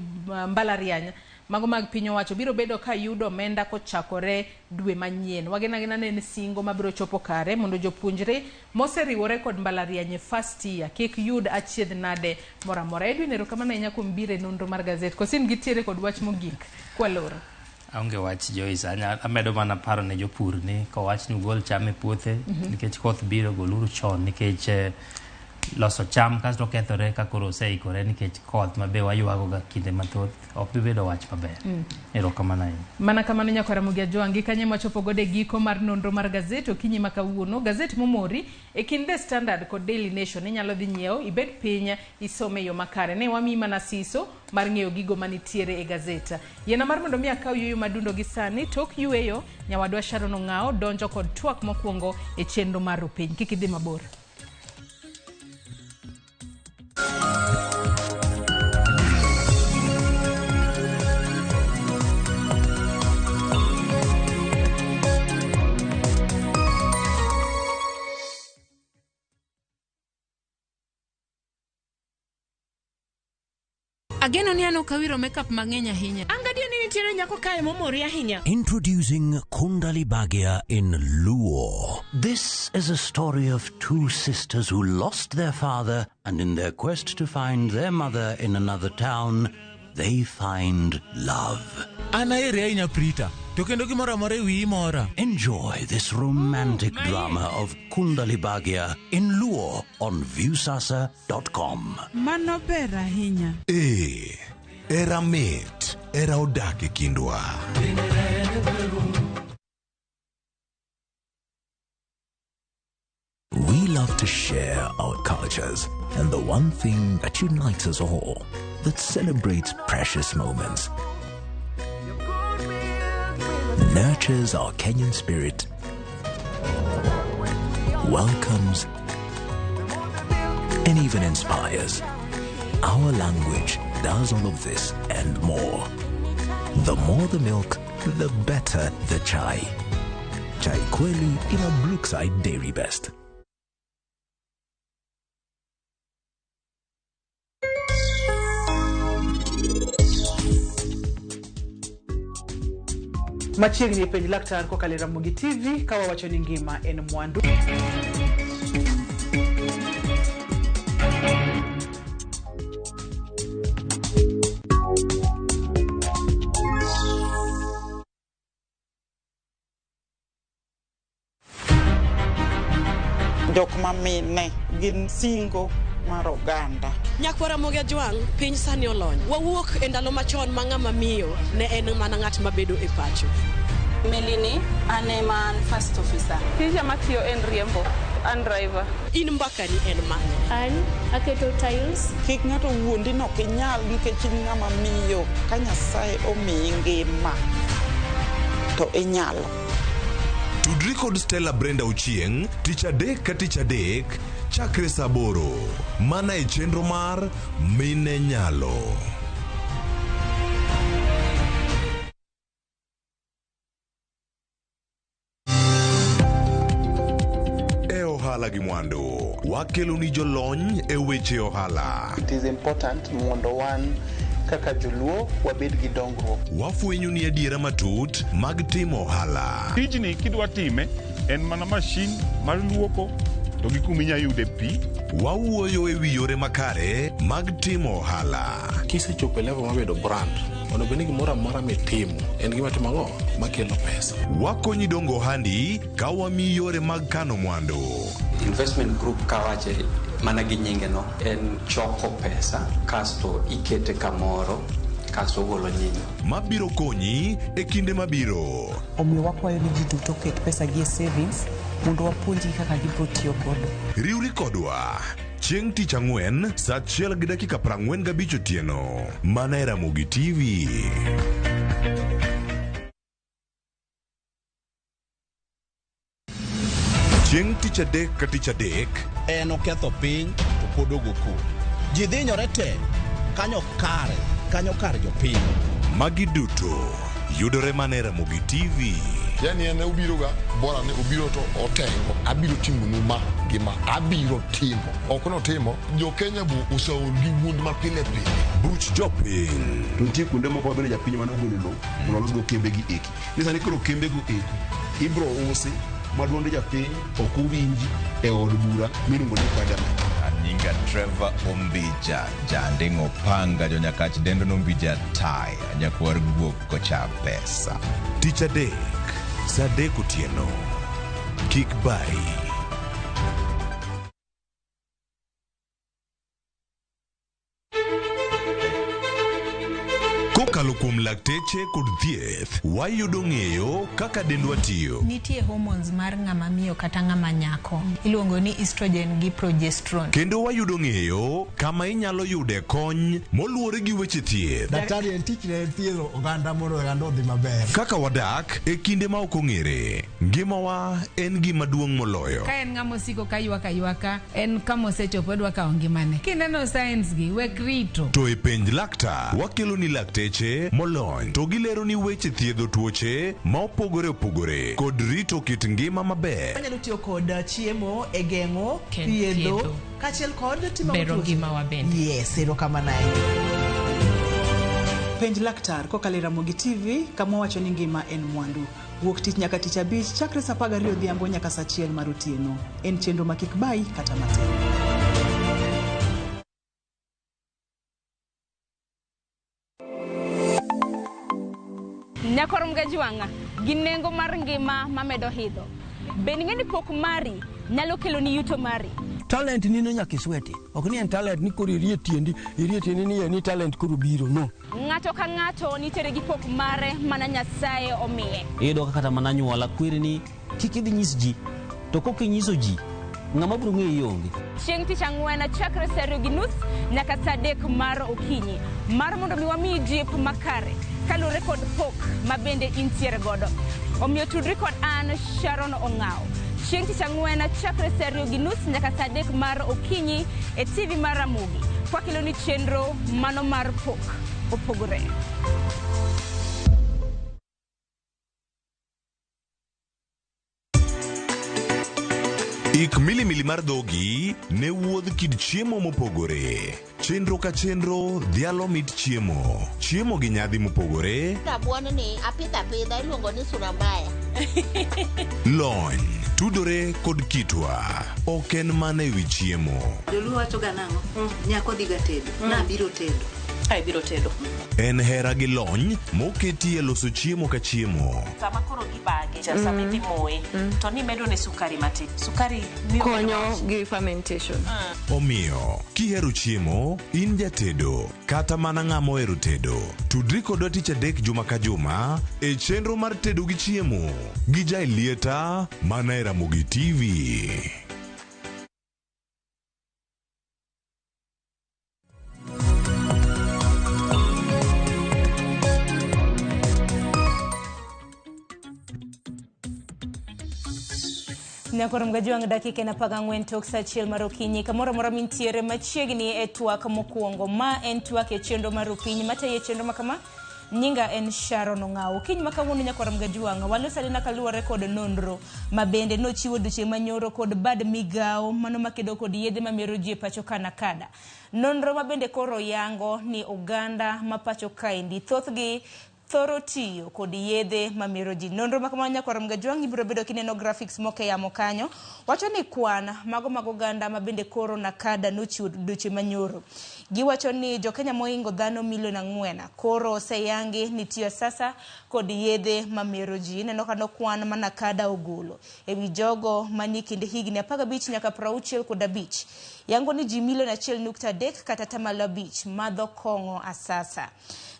mbalariany mago mag piny owacho biro bedo ka yudo omenda kochakore dwe manyien. Wagena ne singo mabiro chopo kare mondo jopuonjre moseriwore kod mbalariany first year kik yud achiedh nade mora mora. Edwin, erokamano ahinya kuom biro e nonro mar gazet. Kosin gitiere kod wach mogik kwaloro? Aonge wach Joyce, amedo mana paro ne jopur ni kowach ni ugol cham e puothe nikech koth biro goluru chon, nikech loso cham kasto kethore ka koro oseikore nikech koth mabe waywago ga kinde mathoth ok bibedo wach maber. Erokamano ahinya. Mana kamano nyaka Ramogi Tv kanye machopo gode giko mar nonro mar gazet okinyi ma kawuono. Gazet momori e kind The Standard kod Daily Nation inyalo dhi nyiewo ibed piny isome yo makare. Ne wami mana siso mar ng'eyo gigo manitiere e gazet. Yena mar mondo mi akaw yueyo madundo gi sani tok yueyo nyawadwa Sharon Ong'ao donjo kod twak mokwongo e chenro mar piny. Kik idhi mabor. Ageno ni ano kawiro makeup mang'eny ahinya. Angadio ni nitiere nyako kae momori ahinya. Introducing Kundali Bhagia in Luo. This is a story of two sisters who lost their father, and in their quest to find their mother in another town, they find love. Anaere ahinya Prita. To kendo gimoro amora e wiyi mora. Enjoy this romantic drama of Kundali Bhagia in Luo on viewsasa.com. Mano ber ahinya. Era mit, era odak e kindwa. We love to share our cultures, and the one thing that unites us all, that celebrates precious moments, nurtures our Kenyan spirit, welcomes, and even inspires. Our language does all of this and more. The more the milk, the better the chai. Chai Kweli in a Brookside Dairy Best. Machiegni penj laktar kokalo Ramogi TV kawa wacho ni ngima en mwandu. jok mamine gin singo mar oganda. Nyakwara Ramogi Tv, piny sani olony. Wawuok e ndalo machon ma ng'ama miyo ne en mana ng'at mabedo e pacho. Melini, ane man first officer. Tija matiyo en riembo, an driver. In mbaka ni en mane? An aketo tiles. Kik ng'ato wuondi no kinyal nikech in ng'ama miyo. Ka Nyasaye omiyi ngima to inyalo. Tudri kod Stella Brenda Ochieng, tich adek ka tich adek, chakre saa 8, mana e chenro mar Mine Nyalo. E ohala gi mwandu, wakelo ni jolony e weche ohala. It is important mondo wan kaka joluo wabed gi dongruok. Wafwenyo ni adiera matut mag timo ohala. Tijni kidwa time en mana mashin mar luoko to gi kuminya yude pi. Wawuoyo e wi yore makare mag timo ohala. Kisechopo level mabedo brand, ono bende gimoro amora mitimo en gima timogo makelo pesa. Wakonyi dongo ohandi ka wamiyi yore mag kano mwandu. Investment group kawache mana gi nyinge no en choko pesa kasto ikete kamoro kasto golo nyinyo mabiro konyi e kinde mabiro. Omiyo wakwayo ni ji duto ket pesa gi e savings mondo wapuonji kaka gibiro tiyo kodo. Riwri kodwa chieng' tich ang'wen saa 1:45 otieno mana e Ramogi TV. Chieng' tich adek ka tich adek en oketho piny to pod ogoku. Ji dhinyore te kanyo kar jopiny. Magi duto yudore mana e Ramogi TV. Yani ene ubiro ga bora ne ubiro to otengo abiro timo numa gima abiro timo okono timo jo Kenya bu usaur gi wund ma pile buch jopiny. Nitie kuonde moko bende japiny mano golo lo mondo los go kembe gi eki nisa ni koro kembe go eki ibro usi maduonde japiny ok uwinji e od bura miluongo ni parliament. Nyinga Trevor Ombija jandingo panga jo nyakach dendo nombija tai nyakwar guok kocha pesa. Tich adek saa 3 otieno. Kik bai. Kokalo kuom lakteche kod thieth, wayudo ng'eyo kaka dendwa tiyo. Nitie hormones mar ng'ama miyo kata ng'ama nyako. Iluongo ni estrogen gi progesterone. Kendo wayudo ng'eyo kama inyalo yude kony moluwore gi weche thieth. Daktari en tich ne thiedho oganda mondo oganda odhi maber. Kaka wadak e kinde ma ok ong'ere. Ngimawa en gima duong' moloyo. Ka en ng'ama osiko ka ywaka en kama osechopo dwa kawo ngimane. Kineno science gi wek rito. To e penj laktar wakelo ni lakteche molony to gilero ni weche thiedho tuoche ma opogore opogore kod rito kit ngima maber. Wanyalo tiyo kod chiemo e geng'o thiedho kaachiel kod timo bero ngima wa bende. Yes, erokamano. Penj laktar kokalo e Ramogi TV kama wacho ni ngima en mwandu. Wuok tich nyaka tich abich chakre saa 12 odhiambo nyaka saa 1 mar otieno. En chenro ma kik bai kata matin. Nyakwar Ramogi Tv gi nengo mar ngima mamedo hidho. Ben ng'eni pok mari nyalo kelo ni yuto mari. Talent ni no nyaka isweti. Ok ni en talent ni koro irie tiendi ni talent koro biro no. Ng'ato ka ng'ato nitere gi pok mare mana Nyasaye omiye. Iyudo kata mana nyuola kwirni kik idhi nyis ji to kok inyiso ji ng'ama biro ng'eyi onge. Chieng' tich ang'wen chakre saa 2:30 nyaka saa 3 mar okinyi mar mondo mi wamiyi jip makare kalure kod pok ma bende intiere godo. Omiyo tudri kod an Sharon Ong'ao. Chieng' tich ang'wen chakre saa 2:30 nyaka saa 3 mar okinyi e TV mar Ramogi kwakelo ni chenro mano mar pok opogore. Ik milimili mar dhogi ne wuodh kid chiemo mopogore. Chenro ka chenro dhialo mit chiemo. Chiemo gi nyadhi mopogore. Rabuon ni apidha iluongo ni surabaya. Lony tudore kod kitwa. Ok en mana ewi chiemo. Joluo wacho ga nang'o? Nyako dhiga tedo. Nabiro tedo. Ai biro tedo. En hera gi lony moketie loso chiemo ka chiemo. Sama koro gibage, sama idhi moye, to ni medo ne sukari matin. Sukari konyo gi fermentation. Omiyo, kihero chiemo, in jatedo, kata mana ng'ama ohero tedo. Tudri kodwa tich adek juma ka juma e chenro mar tedo gi chiemo gi Jailieta mana e Ramogi TV. Nyakoro mgajuang dakika na paga ngwen tok sa chiel marokinyi kamoro mora mintiere machiegni e twak mokuongo ma en twak e chendo marupinyi mata ye chendo makama nyinga en Sharon Ong'aw. Kiny makawuono nyakoro mgajuang walosali na kaluwore kod nonro mabende nochiwo duche manyoro kod bad migao mano makedo kod yedhe mamero ji e pacho kana kada. Nonro mabende koro yango ni oganda ma pacho kaendi thothgi thoro tiyo kod yedhe mamero ji. Nonro makamano nyakoro mgajuang ibiro bedo kineno graphics moke yamo kanyo. Wacho ni kwan mago ganda mabende koro na kada nochiwo duche manyoro. Giwacho ni jo Kenya moingo dhano milion 4 koro oseyangi ni tiyo sasa kod yedhe mamero ji. Neno kano kwan mana kada ogolo ewi jogo mani kind higni 15 nyaka 65 yango ni ji milion 1.3 kata tamalo 5 madho kong'o asasa.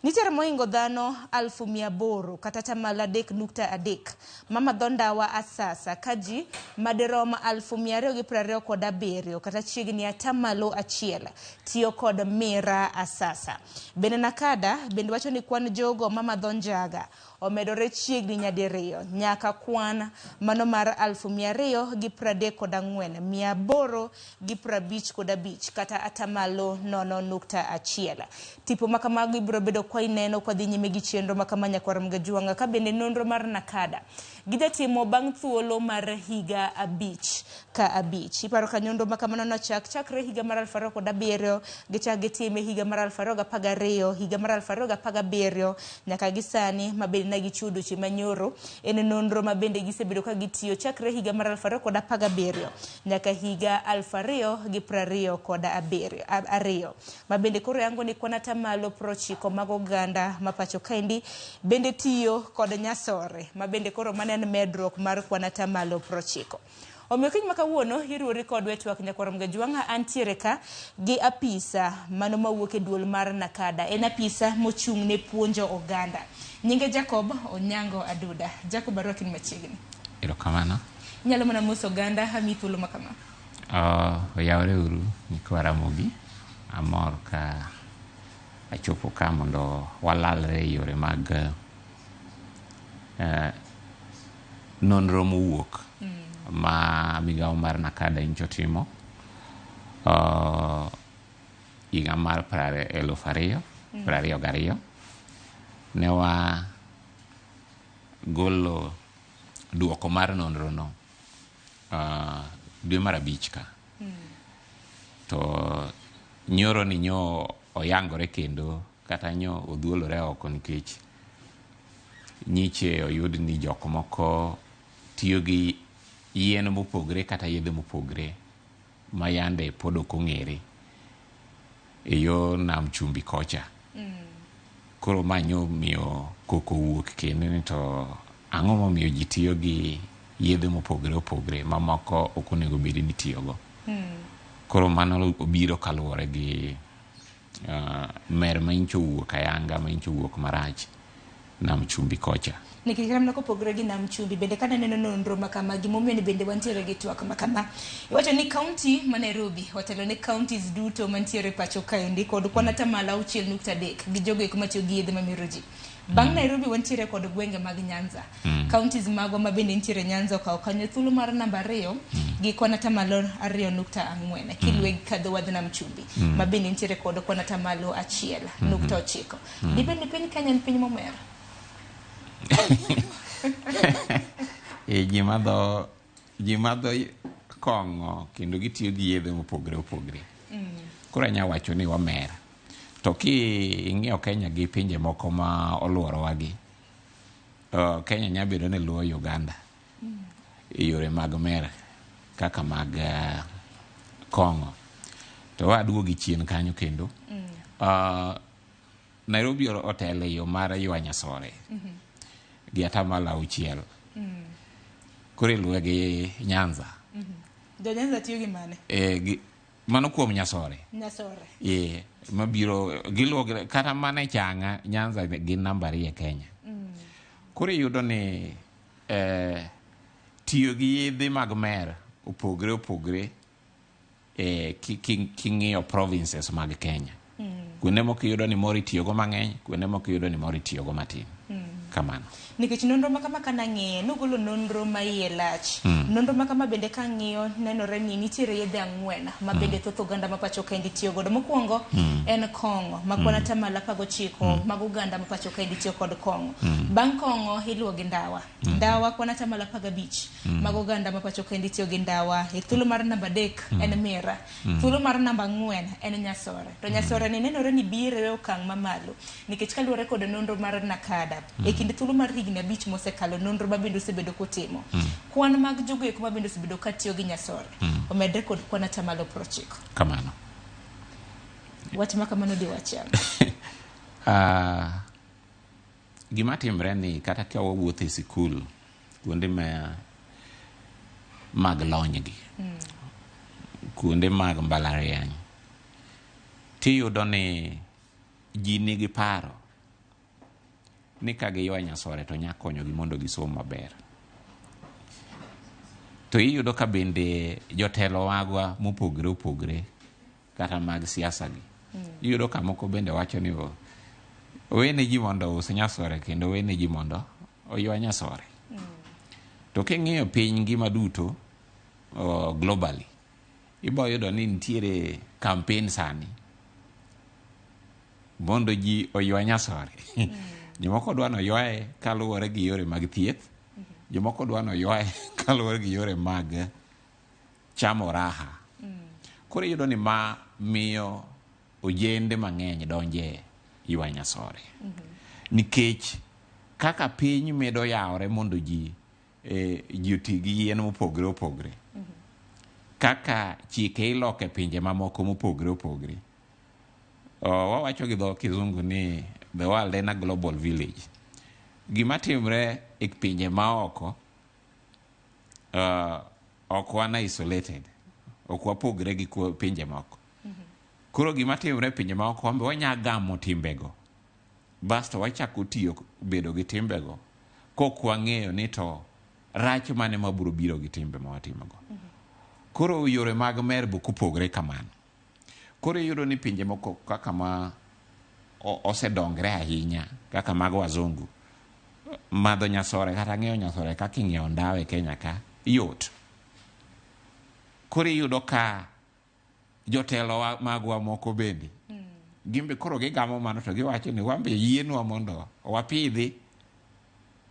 Nitiere moingo dhano 800,000 kata tamalo 3.3 mama dhondawa asasa kaji maderom 227 kata chiegni atamalo 1 tiyo kod mira asasa. Bende nakada bende wacho ni kwan jogo mama dhonjaga omedore chiegni nyadiriyo nyaka kwan mano mar 234 855 kata atamalo 0.1. Tipo makamago ibiro bedo kwa ineno kwa dhi nyime gi chenro makamanya kwa mgajuanga ka bende nonro mar nakada gidatimo bang' thuolo mar higa 5 ka 5. Iparo ka nonro makamano chakre higa mar 2007 gichak gitime higa mar 2012 higa mar 2017 nyaka gisani mabende na gichudo chi manyoro en nonro mabende gisebedo ka gitiyo chakre higa mar 2017 nyaka higa 2022 mabende koro yango ni kwana tamalo 90 mago ganda mapacho kaendi bende tiyo kod nyasore mabende koro manen medruok mar kwana tamalo 90. Omiyo kiny makawuono iruori kod wetwak nyakoro mgajuanga antiere ka gi apisa mano mawuok e duol mar nakada. En apisa mochung' ne puonjo oganda. Nyinge Jacob Onyango Aduda. Jacob arokin machiegni. Erokamano. Nyalo mana mos oganda hami thuolo makama. Oyawre uru nikwa Ramogi. Amor ka achopo ka mondo walalre yore mag nonro mowuok ma migao mar nakada incho timo higa mar 2022 ne wa golo duoko mar nonro no dwe mar 5 ka to nyoro ni nyo oyangore kendo kata nyo odhuolore oko nikech nyiche oyud ni jok moko tiyo gi yien mopogre kata yedhe mopogre ma yande pod ok ong'ere e yo nam chumbi kocha. Koro manyo miyo koko wuok kendo ni to ang'o momiyo ji tiyo gi yedhe mopogre ma moko ok onego bed ni tiyogo. Koro mano obiro kaluwore gi mer ma incho wuok ayanga ma incho wuok marach nam chumbi kocha. Nikikram na kopogre gi nam chumbi bende kana neno nonro makama gimomiyo ni bende wantiere gi twak makama. Iwacho ni county ma Nairobi hotelo ne counties duto mantiere pacho kaendi kod kwana tamalo 6.3 gi jogo eko matiyo gi yedhe mamero ji. Bang' Nairobi wantiere kod gwenge mag Nyanza. Counties mago ma bende nitiere Nyanza okawo kanyo thuolo mar namba 2 gi kwana tamalo 2.4 kilwe kadho wadh nam chumbi ma bende nitiere kod kwana tamalo 1.9. Dibende piny Kenya ni piny momer. Jimadho kong'o kendo gitiyo gi yedhe mopogre. Koro anya wacho ni wamer. To ki ing'iyo Kenya gi pinje moko ma oluoro wagi, Kenya nya bedo ne luwo Uganda e yore mag mer kaka mag kong'o. To waduogo gi chien kanyo kendo. Nairobi otele yo mara ywa Nyasore gi atamala uchiel kore luwe gi Nyanza jo Nyanza tiyo gi mane mano kuom Nyasore mabiro giluwo kata mane changa Nyanza gi namba 2 e Kenya kore yudo ni tiyo gi yedhe mag mer opogre king'iyo provinces mag Kenya kuonde moko yudo ni moro itiyogo mang'eny kuonde moko yudo ni moro itiyogo matin kamano nikech nonro ma kama kana ng'iye nogolo nonro ma iye lach nonro ma kama bende ka ng'iyo nenore ni nitiere yedhe 4 ma bende thoth oganda ma pacho kendi tiyo godo mokwongo en kong'o ma kwana tamala 19 mag oganda ma pacho kendi tiyo kod kong'o bang' kong'o iluwo gi ndawa kwana tamala 15 mag oganda ma pacho kendi tiyo gi ndawa e thuolo mar namba 3 en mira thuolo mar namba 4 en Nyasore to Nyasore ni nenore ni biro e okang' mamalo nikech kaluwore kod nonro mar Nakada e kinde thuolo mar higni 5 mosekalo nonro ma bende osebedo kotimo kwan mag jogo eko ma bende osebedo ka tiyo gi Nyasore omedre kod kwan atamalo 90 kamano wach ma kamano di wachiel gima timre ni kata ka wawuotho e sikul kuonde mag lony gi kuonde mag mbalariany tiyudo ni ji nigi paro ni ka giywa Nyasore to nya konyogi mondo gisom maber to iyudo ka bende jotelo wagwa mopogre kata mag siasa gi iyudo ka moko bende wacho ni wene ji mondo us Nyasore kendo wene ji mondo oywa Nyasore to king'iyo piny ngima duto globally ibo yudo ni nitiere campaign sani mondo ji oywa Nyasore jomoko dwa no ywae kaluwore gi yore mag thieth jomoko dwa no ywae kaluwore gi yore mag chamo raha koro yudo ni ma miyo ojende mang'eny donje ywa Nyasore nikech kaka piny medo yawore mondo ji oti gi yien mopogre kaka chike iloke pinje mamoko mopogre wawacho gi dho kizungu ni the world in a global village gima timre e pinje maoko ok wana isolated ok wapogre gi pinje moko koro gima timre e pinje maoko wambe wanya gamo timbego basto wachako tiyo bedo gi timbego kok wang'eyo ni to rach mane mabiro biro gi timbe ma watimogo koro yore mag mer bu kupogre kamano koro yudo ni pinje moko kaka ma osedongre ahinya kaka mag wazungu madho Nyasore kata ng'eyo Nyasore kaka ing'eyo ndawa e Kenya ka yot koro yudo ka jotelo magwa moko bende gimbe koro gigamo mano to giwacho ni wambe yienwa mondo wapidhi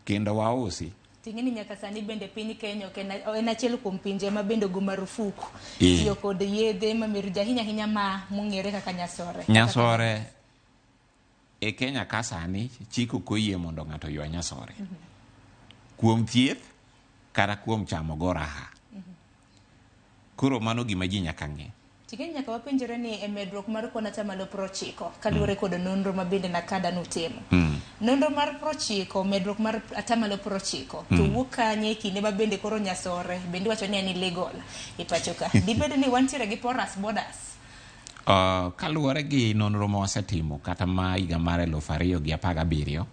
kendo wausi ting'eni nyaka sani bende piny Kenya en achiel kuom pinje ma bende go marufuku tiyo kod yedhe ma mirja ahinya ma mong'ere kaka Nyasore e Kenya ka sani chik ok oyie mondo ng'ato ywa Nyasore kuom thieth kata kuom chamo go raha koro mano gima ji nyaka ng'e ting'eni nyaka wapenjore ni e medruok mar kwan atamalo 90 kaluwore kod nonro ma bende Nakada notimo nonro mar 90 medruok mar atamalo 90 to wuok kanye kinde ma bende koro Nyasore bende wacho ni en illegal e pacho ka dibedo ni wantiere gi porous borders kaluwore gi nonro ma wasetimo kata ma higa mar 2017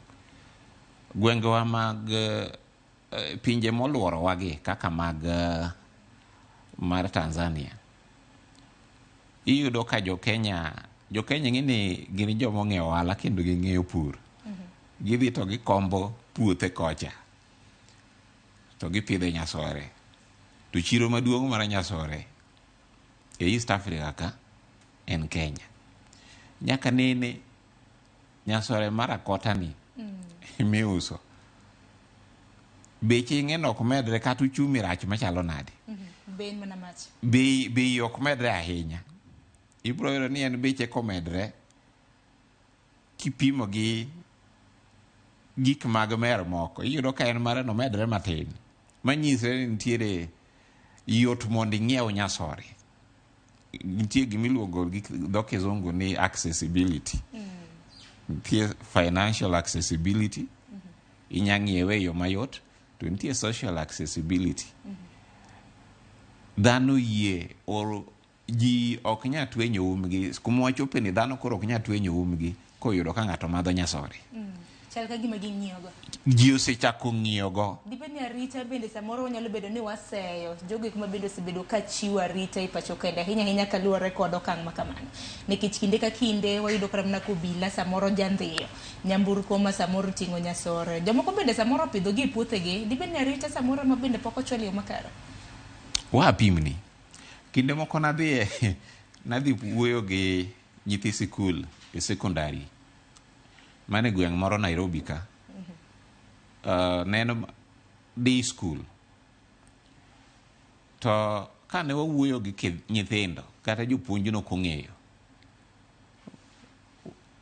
gwengewa mag pinje moluoro wagi kaka mag mar Tanzania iyudo ka jo-Kenya ng'ini gin joma ong'eyo ohala kendo ging'eyo pur gidhi to gikombo puothe kocha to gipidhe Nyasore to chiro maduong' mar Nyasore e East Africa ka en Kenya nyaka nene Nyasore marakota ni miuso beche ng'eno ok medre kata uchumi rach machalo nade bei ok medre ahinya ibro yoro ni en beche komedre kipimo gi gik mag mer moko iyudo ka en mare no medre matin manyisre ni nitiere yot mondo ing'iew Nyasore nitie gimiluongo gi dho kizungu ni accessibility nitie financial accessibility, inya ng'iewe yo mayot, to nitie social accessibility. Dhano yie or ji ok nya twenyo umgi, kuma wachope ni dhano koro ok nya twenyo umgi koyudo ka ng'ato madho nyasore. Chal ka gima ging'iyogo. Ji osechako ng'iyogo. Dibed ni arita bende samoro wanyalo bedo ni waseyo jogo kuma bende osebedo ka chiwo arita e pacho kende ahinya kaluwore kod okang' ma kamano. Nikech kinde ka kinde wayudo kata mana kobila samoro jandhiyo, nyamburko ma samoro ting'o nyasore. Jomoko bende samoro pidhogi e puothegi, dibed ni arita samoro ma bende pok ochwal yo makare. Wapimni. Kinde moko nadhi wuoyo gi nyithi sikul e sekondari. Mane gweng' moro Nairobi ka. Neno day school. To kane wawuoyo gi nyithindo kata jopuonj no kong'eyo.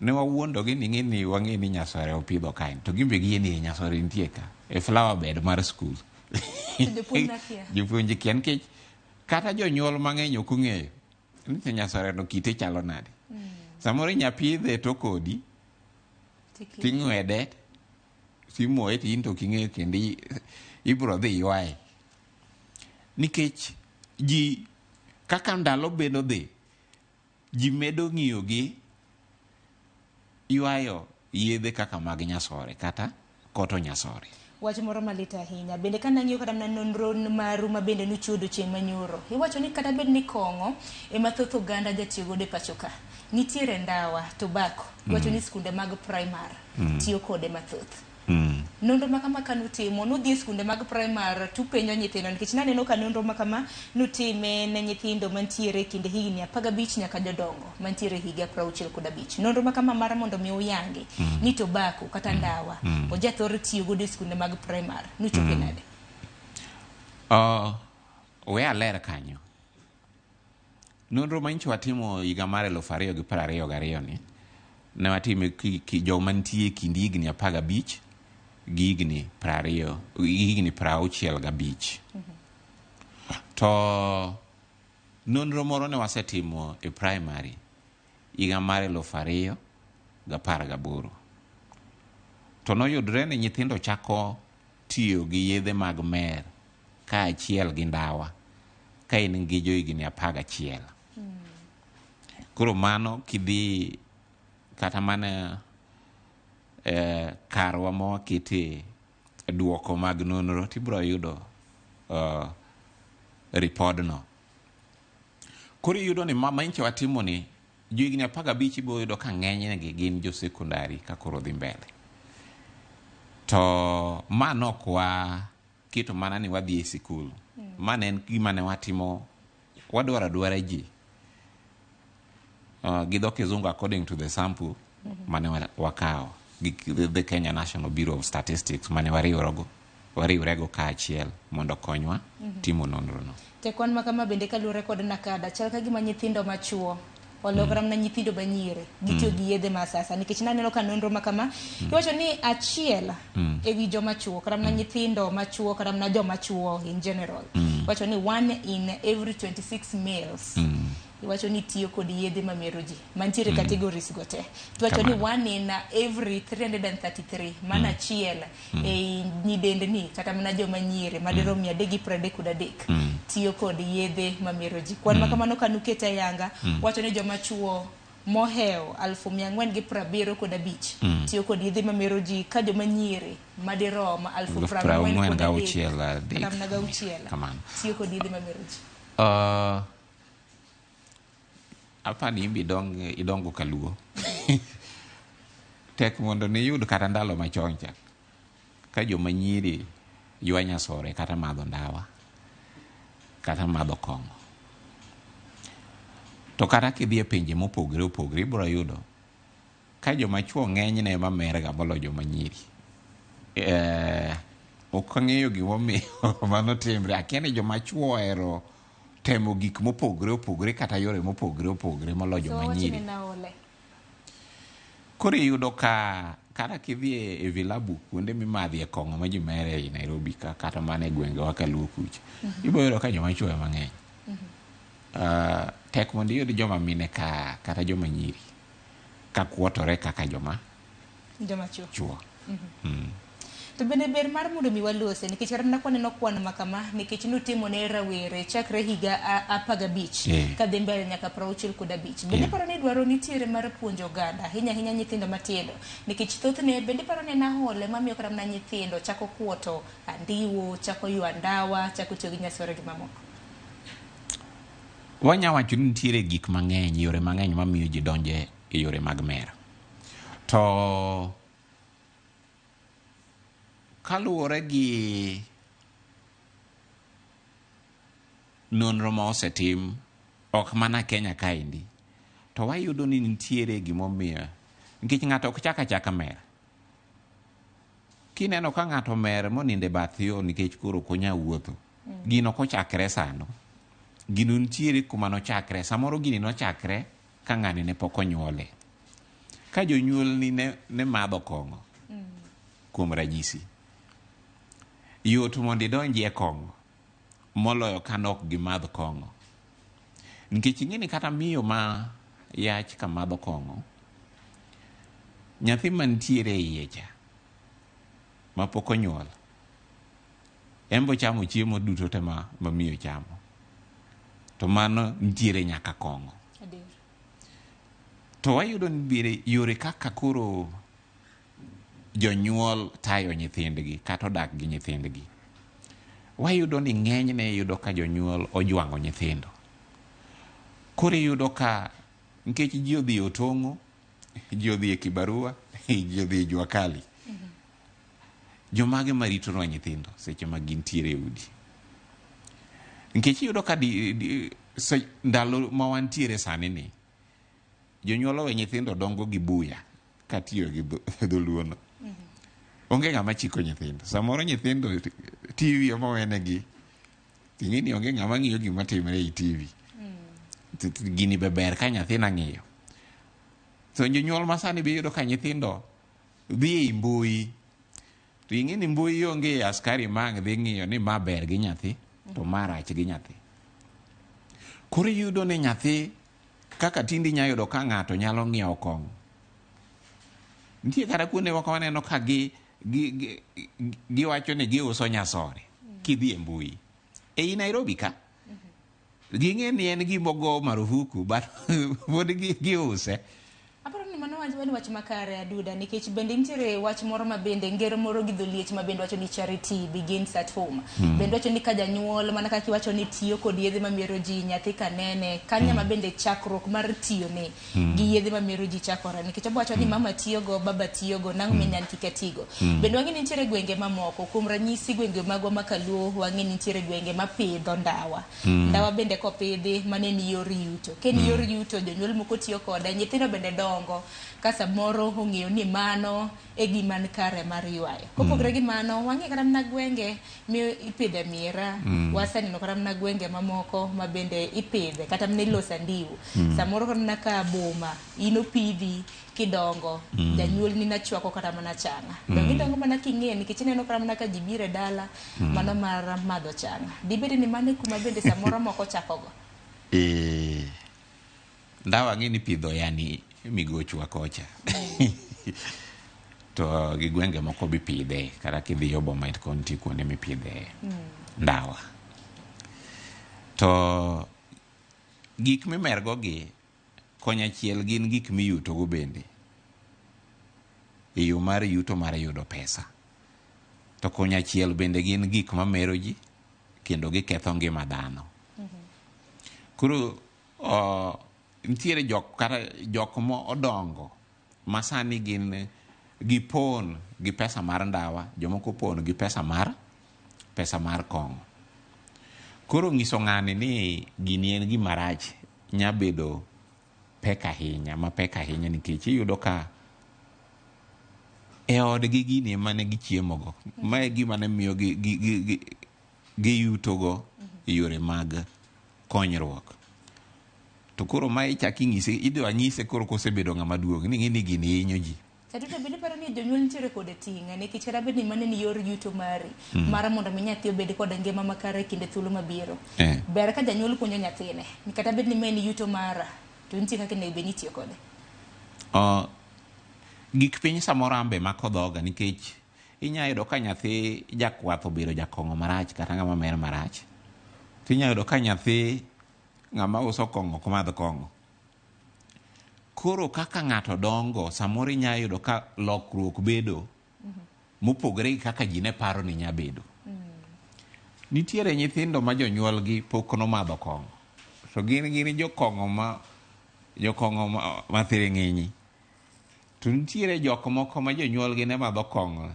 Ne wawuondogi ni ng'eni wang'e ni nyasore opidho kain. To gimbe gi ni nyasore nitie ka. E flower bed mar school. Jopuonj kia nikech kata jonyuol mang'eny ok ong'eyo ni nyasore no kite chalo nade. Samoro nyapidhe to kodi ting'wede simoe tin to king'eyo kendo ibro dhi ywaye. Nikech ji kaka ndalo bedo dhi, ji medo ng'iyogi ywayo yedhe kaka mag nyasore kata koto nyasore. Wach moro malit ahinya. Bende ka nang'iyo kata mana nonro maru ma bende nuchudo chieng' manyoro. Iwacho ni kata bed ni kong'o ema thoth oganda jatiyo godo e pacho ka. Nitiere ndawa, tobacco. Iwacho ni skunde mag primary tiyo kode mathoth. Nonro ma kama ka nutimo, nudhi e skunde mag primary tupenjo nyithindo nikech naneno ka nonro ma kama nutime ne nyithindo mantiere kinde higni 15 nyaka jodongo mantiere higa 65. Nonro ma kama mar mondo mi uyangi ni tobacco kata ndawa ojathor tiyo godo e skunde mag primary. Nuchope nade? We aler kanyo. Nonro manyicho watimo higa mar 2022 ni ne watime joma nitie kind higni 15 gi higni 65. To nonro moro ne wasetimo e primary higa mar 2018. To noyudre ni nyithindo chako tiyo gi yedhe mag mer ka achiel gi ndawa ka in gi jo higni 11. Koro mano kidhi kata mana karwa ma wakete duoko mag nonro tibro yudo ripodno. Koro yudo ni manyicho watimo ni jo higni 15 ibo yudo ka ng'enyne gin jo sekondari ka koro dhi mbele. To mano kwa kitu mana ni wadhi e sikul. Mane en gima ne watimo wadwara ji. Gi dho kizungu according to the sample mane wakao the Kenya National Bureau of Statistics mane wariwrego ka achiel mondo konywa timo nonro no. Te kwan ma kama bende kaluwore kod nakada chal ka gima nyithindo machuo olokra na nyithindo banyire gitiyo gi yedhe masasa nikech naneno ka nonro ma kama iwacho ni achiel ewi joma chuo kata na nyithindo machuo kata na joma chuo in general iwacho ni 1 in every 26 males iwacho ni tiyo kod yedhe mamero ji mantiere categories gote. Iwacho ni 1 in every 333 mana achiel e nyidendni kata mana joma nyire madirom 333 tiyo kod yedhe mamero ji. Kwan ma kamano kanuketa yanga wacho ni joma chuo moheo 475 tiyo kod yedhe mamero ji ka joma nyire madirom 446 tiyo kod yedhe mamero ji. Apa ni imbi idongo kaluo. Tek mondo ni yud kata ndalo machon cha. Ka joma nyiri ywa nyasore kata madho ndawa. Kata madho kong'o. To kata kidhi e pinje mopogre ibiro yudo ka joma chuo ng'enyne ema merga molo joma nyiri. Ok ang'eyo gimomiyo mano timre. Akiani joma chuo ohero temo gik mopogre kata yore mopogre molo joma nyiri. Koro yudo ka kata kidhi e vilabu kuonde mimadhie kong'o ma ji mere e Nairobi kata mana e gwenge wa Kaluo kucho. Ibo yudo ka joma chuo ema ng'eny. Tek mondo iyud joma mine kata joma nyiri ka kuotore kaka joma Joma chuo. Chuo. To bende ber mar mondo mi walose nikech kata mana kwaneno kwan makama nikech nutimo ne rawere chakre higa 15 kadhi mbele nyaka 65. Bende paro ni dwaro nitiere mar puonjo oganda hinya nyithindo matindo nikech thothne bende paro ni na hole mamiyo kata mana nyithindo chako kuoto andiwo, chako ywa ndawa, chako tiyo gi nyasore gi mamoko. Wanyawacho ni nitiere gik mang'eny, yore mang'eny mamiyo ji donje e yore mag mer. To kaluwore gi nonro ma osetim ok mana Kenya kaendi, to wayudo ni nitiere gimomiyo nikech ng'ato ok chaka mer. Kineno ka ng'ato mer moninde bath yo nikech koro konya wuotho, gino kochakre sano, gino nitiere kuma nochakre. Samoro gini nochakre ka ng'ani ne pok onyuole, ka jonyuol ni ne madho kong'o kuom ranyisi, yot mondo idonji e kong'o moloyo ka nok gi madh kong'o. Nikech ing'eni kata miyo ma yach ka madho kong'o, nyathi mantiere iye cha ma pok onyuol embo chamo chiemo duto te ma miyo chamo, to mano nitiere nyaka kong'o. To wayudo ni yore kaka koro jonyuol tayo nyithindgi kata odak gi nyithindgi, wayudo ni ng'enyne yudo ka jonyuol ojwang'o nyithindo. Koro yudo ka nikech ji odhi otong'o, ji odhi e kibarua, ji odhi e jua kali, jomage maritonwa nyithindo seche ma gintiere e udi. Nikech yudo ka ndalo ma wantiere sani ni, jonyuol owe nyithindo dongo gi buya katiyo gi dholuono. Onge ng'ama chiko nyithindo. Samoro nyithindo TV omowenegi, ting'eni onge ng'ama ng'iyo gima timore e TV. Gini be ber ka nyathina ng'iyo. So jonyuol masani be yudo ka nyithindo dhi e mbui, to ing'eni mbui onge askari mang' dhi ng'iyo ni ma ber gi nyathi to ma rach gi nyathi. Koro yudo ni nyathi kaka tindi nyayudo ka ng'ato nyalo ng'iewo kong'o. Nitie kata kuonde moko waneno ka giwacho ni giuso nyasore kidhi e mbui. Ei Nairobi ka, ging'e ni en gimogo marufuku, but pod giuse. Aparo ni mano wach makare aduda nikech bende nitiere wach moro ma bende ngero moro gi dholiech ma bende wacho ni charity begins at home. Bende wacho ni ka janyuol mana kaka wacho ni tiyo kod yedhe mamiero ji nyathi kanene kanya ma bende chakruok mar tiyo ne gi yedhe mamiero ji chakore nikech wacho ni mama tiyo go, baba tiyo go, nang' minyan kikatigo. Bende wang'e ni nitiere gwenge mamoko, kuom ranyisi gwenge magwa makaluo, wang'e ni nitiere gwenge mapidho ndawa. Ndawa bende kopidhi mane ni yor yuto. Ken yor yuto jonyuol moko tiyo koda, nyithindo bende ka samoro ong'eyo ni mano e gima kare mar ywayo. Kopogre gi mano, wang'e kata mana gwenge ipidhe mira, waseneno kata mana gwenge mamoko ma bende ipidhe kata mana iloso andiwo. Samoro kata mana ka boma inopidhi kidongo, janyuol ni nachwako kata mana changa. Gidongo mana king'e nikech ineno kata mana ka ji biro e dala mano mar madho changa. Dibede ni mane kuma bende samoro moko chakogo. Ndawa ng'eni pidho yani migochwa kocha. To gi gwenge moko bi pidhe kata kidhi Bomet County kuonde mipidhe ndawa. To gik mimergo gi konyachiel gin gik miyutogo bende e yo mar yuto mar yudo pesa. To konyachiel bende gin gik mamero ji kendo giketho ngima dhano. Koro nitiere jok mo odongo masani gin gipon gi pesa mar ndawa, jomoko pon gi pesa mar kong'o. Koro ng'iso ng'ani ni gini en gima rach nyabedo pek ahinya, ma pek ahinya nikech iyudo ka e odgi gini ema ne gichiemogo. Mae gima ne miyo giyutogo e yore mag konyruok. To koro ma ichaki ng'ise, idwa nyise koro kosebedo ng'ama duong' ni ng'ini gini hinyo ji. Katuto bende paro ni jonyuol nitiere kod ting'a nikech kata bed ni mane ni yor yuto mari mar mondo mi nyathi obed kod ngima makare kinde thuolo mabiro. Ber ka janyuol puonjo nyathine ni kata bed ni mane yuto mara to nitie kaka ne be nitiyo kode. gik piny samoro ambe mako dhoga nikech inya yudo ka nyathi jakwath obiro jakong'o marach kata ng'ama mer marach. Tinya yudo ka nyathi ng'ama uso kong'o ok madh kong'o. Koro kaka ng'ato dongo samoro inya yudo ka lokruok bedo mopogore gi kaka ji ne paro ni nya bedo. Nitiere nyithindo ma jonyuolgi pok nomadho kong'o. To gin jokong'o ma thiring'inyi. To nitiere jok moko ma jonyuolgi ne madho kong'o.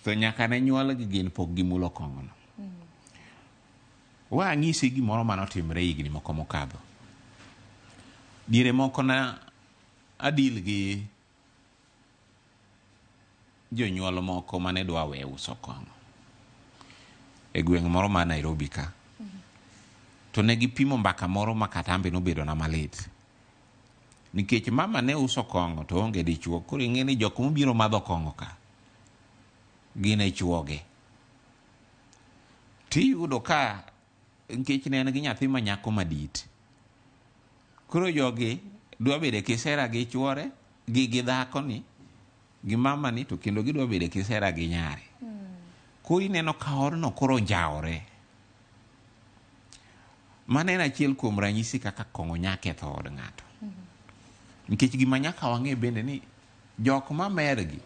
To nyaka ne nyuolgi gin pok gimulo kong'o no. Wang'isi gimoro manotimre higni moko mokadho. Diere moko na adil gi jonyuol moko mane dwa we uso kong'o e gweng' moro ma Nairobi ka. To ne gipimo mbaka moro ma kata ambe nobedo na malit. Nikech mama ne uso kong'o to onge dichuo. Koro ing'e ni jok mobiro madho kong'o ka gin e chuoge. Tiyudo ka nikech ne en gi nyathi ma nyako madit. Koro jogi dwa bedo kisera gi chuore gi dhako ni gi mama ni to kendo gidwa bedo kisera gi nyare. Koro ineno ka odno koro njaore. Mano en achiel kuom ranyisi kaka kong'o nya ketho od ng'ato. Nikech gima nyaka wang'e bende ni jok ma mergi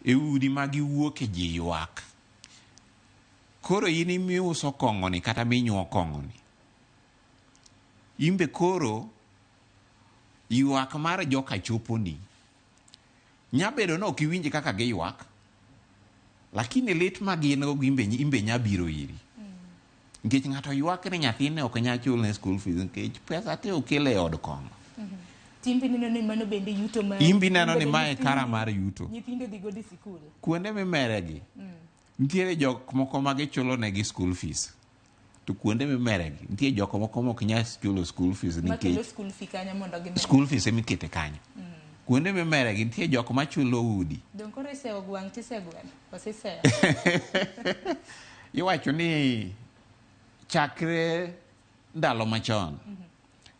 e udi ma giwuoke ji ywak. Koro in imiuso kong'o ni kata minyuo kong'o ni. Imbe koro ywak mar joka choponi. Nyabedo no kiwinji kaka giywak. Lakini lit ma gin go imbe nyabiro iri. Nikech ng'ato ywak ni nyathine ok nya chul ne school fees nikech pesa te okele od kong'o. Timbi neno ni mano bende yuto ma. Imbi neno ni mae kara mar yuto. Nyithindo dhi godo sikul. Kuonde mimeregi. Nitiere jok moko ma gichulo negi school fees. To kuonde mimeregi nitiere jok moko mok nya chulo school fees nikech makelo school fee kanyo mondo gimer. School fees emikete kanyo. Kuonde mimeregi nitiere jok ma chulo udi. Don koro iseo gwang' tisegwel. Osiseo. Iwacho ni chakre ndalo machon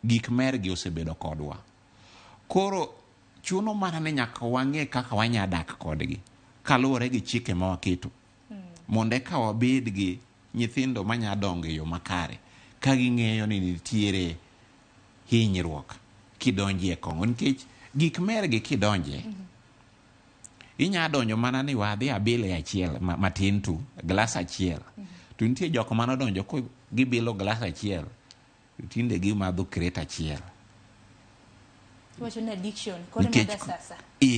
gik mergi osebedo kodwa. Koro chuno mana ni nyaka wang'e kaka wanya dak kodgi kaluwore gi chike ma waketo. Mondo eka wabed gi nyithindo manya dongo e yo makare ka ging'eyo ni nitiere hinyruok kidonje e kong'o nikech gik mergi kidonje inya donjo mana ni wadhi abile achiel matin tu glass achiel. To nitie jok mano donjo ko gibilo glass achiel tinde gimadho crate achiel. Wacho ni addiction koro meda sasa.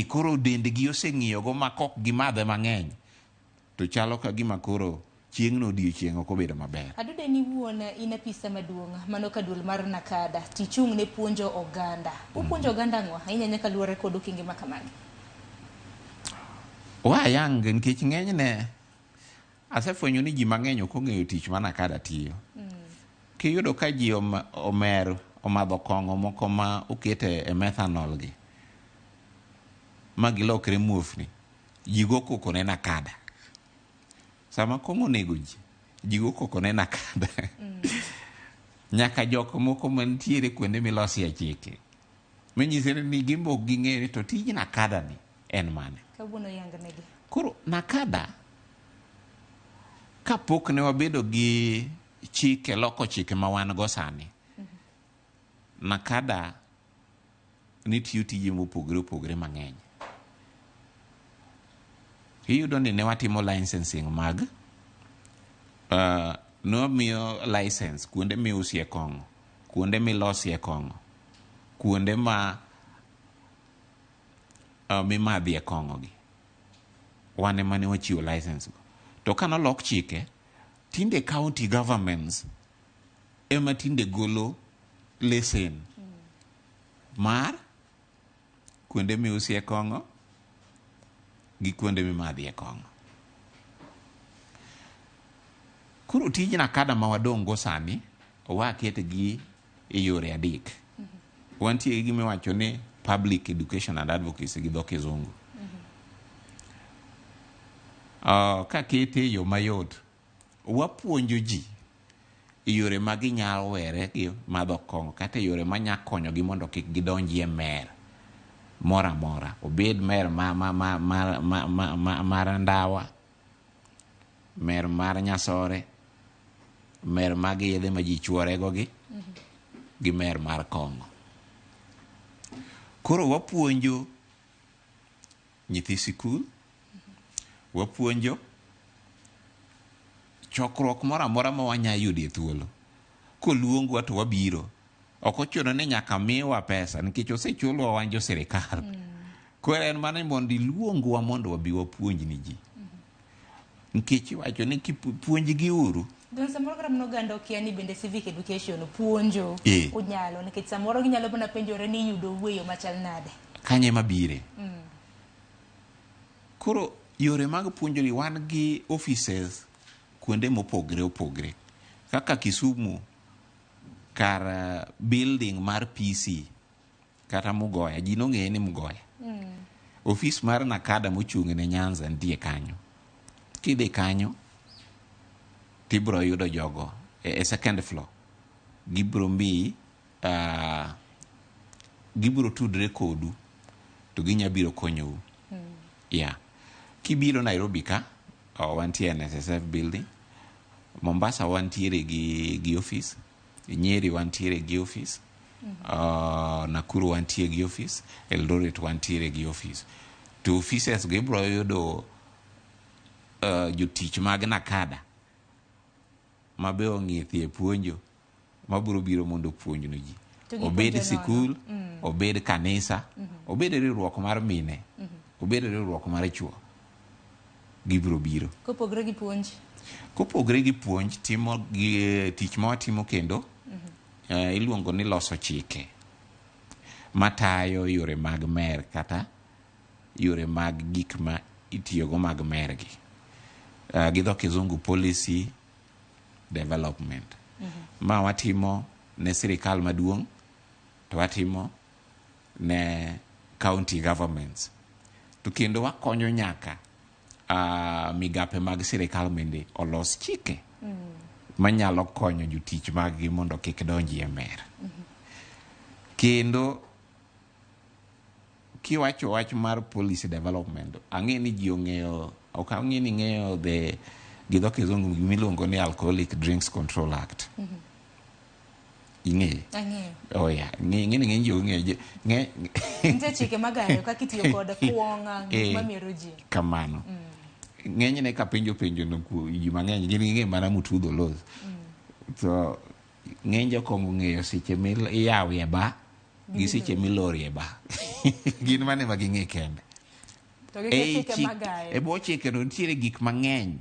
Koro dendgi oseng'iyo go makok gimadhe mang'eny to chalo ka gima koro chieng'no odiochieng' ok obedo maber. Adude ni wuon inapisa maduong' mano ka duol mar Nakada tichung' ne puonjo oganda. Upuonjo oganda ng'o ahinya nyaka luwore kod okinge makamagi. Wayang nikech ng'enyne asefwenyo ni ji mang'eny ok ong'eyo tich ma Nakada tiyo. Kiyudo ka ji omadho kong'o moko ma okete e methanol gi ma gilokre muofni ji go koko ne Nakada. Sama kong'o nego ji go koko ne Nakada. Nyaka jok moko mantiere kuonde milosie chike menyisere ni gimbo ging'ere to tij Nakada ni en mane. Kawuono yangnegi. Koro Nakada kapok ne wabedo gi chike loko chike ma wan go sani. Nakada nitiyo tije mopogore opogore mang'eny. Iyudo ni ne watimo licensing mag no miyo license kuonde miusie kong'o, kuonde milosie kong'o, kuonde ma mimadhie kong'o gi. Wane mane wachiwo license go. To kanolok chike tinde county governments ema tinde golo lesen mar kuonde miusie kong'o gi kuonde mimadhie kong'o. Koro tij Nakada ma wadong' go sani waket gi e yore adek. Wantie gi gimiwacho ni public education and advocacy gi dho kizungu. Ka kete yo mayot wapuonjo ji yore ma ginyalo were gi madho kong'o kata yore ma nya konyo gi mondo kik gidonji e mer mora mora, obed mer mar ndawa, mer mar nyasore, mer mag yedhe ma ji chworego gi mer mar kong'o. Koro wapuonjo nyithi sikul, wapuonjo chokruok moro amora ma wanya yudie thuolo. Koluongwa to wabiro. Ok ochuno ni nyaka miwa pesa nikech osechulwa wan jo sirikal. Koro en mana mondo iluongwa mondo wabi wapuonj ni ji. Nikech iwacho ni puonjgi uru. Don samoro kata mno gando kia ni bende civic education puonjo unyalo nikech samoro ginyalo bana penjore ni yudo weyo machal nade. Kanye mabire. Koro yore mag puonjo ni wan gi offices kuonde mopogre opogre. Kaka Kisumu kar building mar PC kata Mugoya, ji nong'eye ni Mugoya. Office mar Nakada mochung' ne Nyanza nitie kanyo. Kidhi kanyo tibro yudo jogo e second floor. Gibro mi gibro tudre kodu to ginya biro konyou. Kibiro Nairobi ka wantie NSSF building, Mombasa wantiere gi office, Nyeri wantiere gi office, Nakuru wantiere gi office, Eldoret wantiere gi office. To offices gibro yudo jotich mag Nakada mabe ong'iethi e puonjo mabiro biro mondo puonj no ji. Obed sikul, obed kanisa, obed riwruok mar mine, obed riwruok mar chuo. Gibiro biro. Kopogre gi puonj. Kopogre gi puonj, timo tich ma watimo kendo iluongo ni loso chike matayo yore mag mer kata yore mag gik ma itiyogo mag mer gi. Gi dho kizungu policy development. Ma watimo ne sirikal maduong', to watimo ne county governments. To kendo wakonyo nyaka migape mag sirikal mende olos chike manyalo konyo jotich mag gi mondo kik donji e mer. Kendo kiwacho wach mar policy development, ang'e ni ji ong'eyo, ok ang'e ni ng'eyo gi dho kizungu miluongo ni Alcoholic Drinks Control Act. Ing'e? Ang'eyo. Yeah. Ng'e ji ong'eyo. Nte chike magayo kaka itiyo kod kuong'a mamero ji. Kamano. Ng'enyne ka penjo no ji mang'eny gin ng'e mana mutudho los. So ng'eny jokong'o ng'eyo seche miyawie ba gi seche milorie ba. Gin mane ma ging'e kende. E bwo chike no nitiere gik mang'eny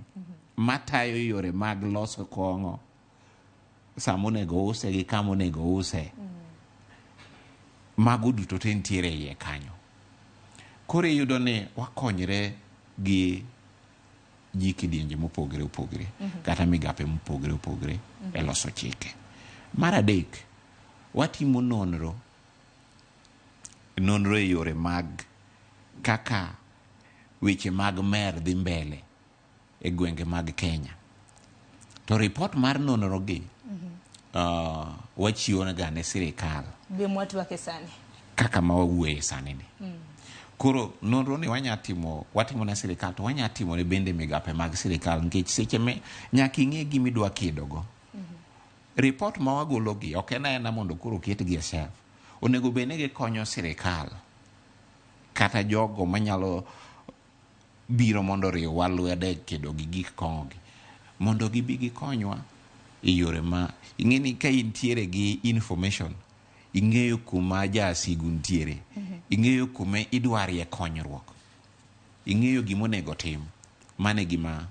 matayo yore mag loso kong'o, sama onego use gi kama onego use. Mago duto te nitiere iye kanyo. Koro iyudo ni wakonyre gi ji kidienje mopogre opogre kata migape mopogre opogre e loso chike. Mar adek, watimo nonro e yore mag kaka weche mag mer dhi mbele e gwenge mag Kenya. To report mar nonro gi wachiwo ne sirikal kaka ma wawuoye sani ni. Koro nonro ni watimo na sirikal, to wanya timo ne bende migape mag sirikal nikech seche me nyaka ing'e gima idwa kedogo. Report ma wagolo gi ok en mondo koro ketgi e shelf. Onego bed ni gikonyo sirikal kata jogo manyalo biro mondo riwwa lwedo kedo gi gik kong'o gi mondo gibi gikonywa e yore ma ing'e ni ka intiere gi information, ing'eyo kuma jasigu ntiere, ing'eyo kuma idwarie konyruok, ing'eyo gima onego tim. Mane gima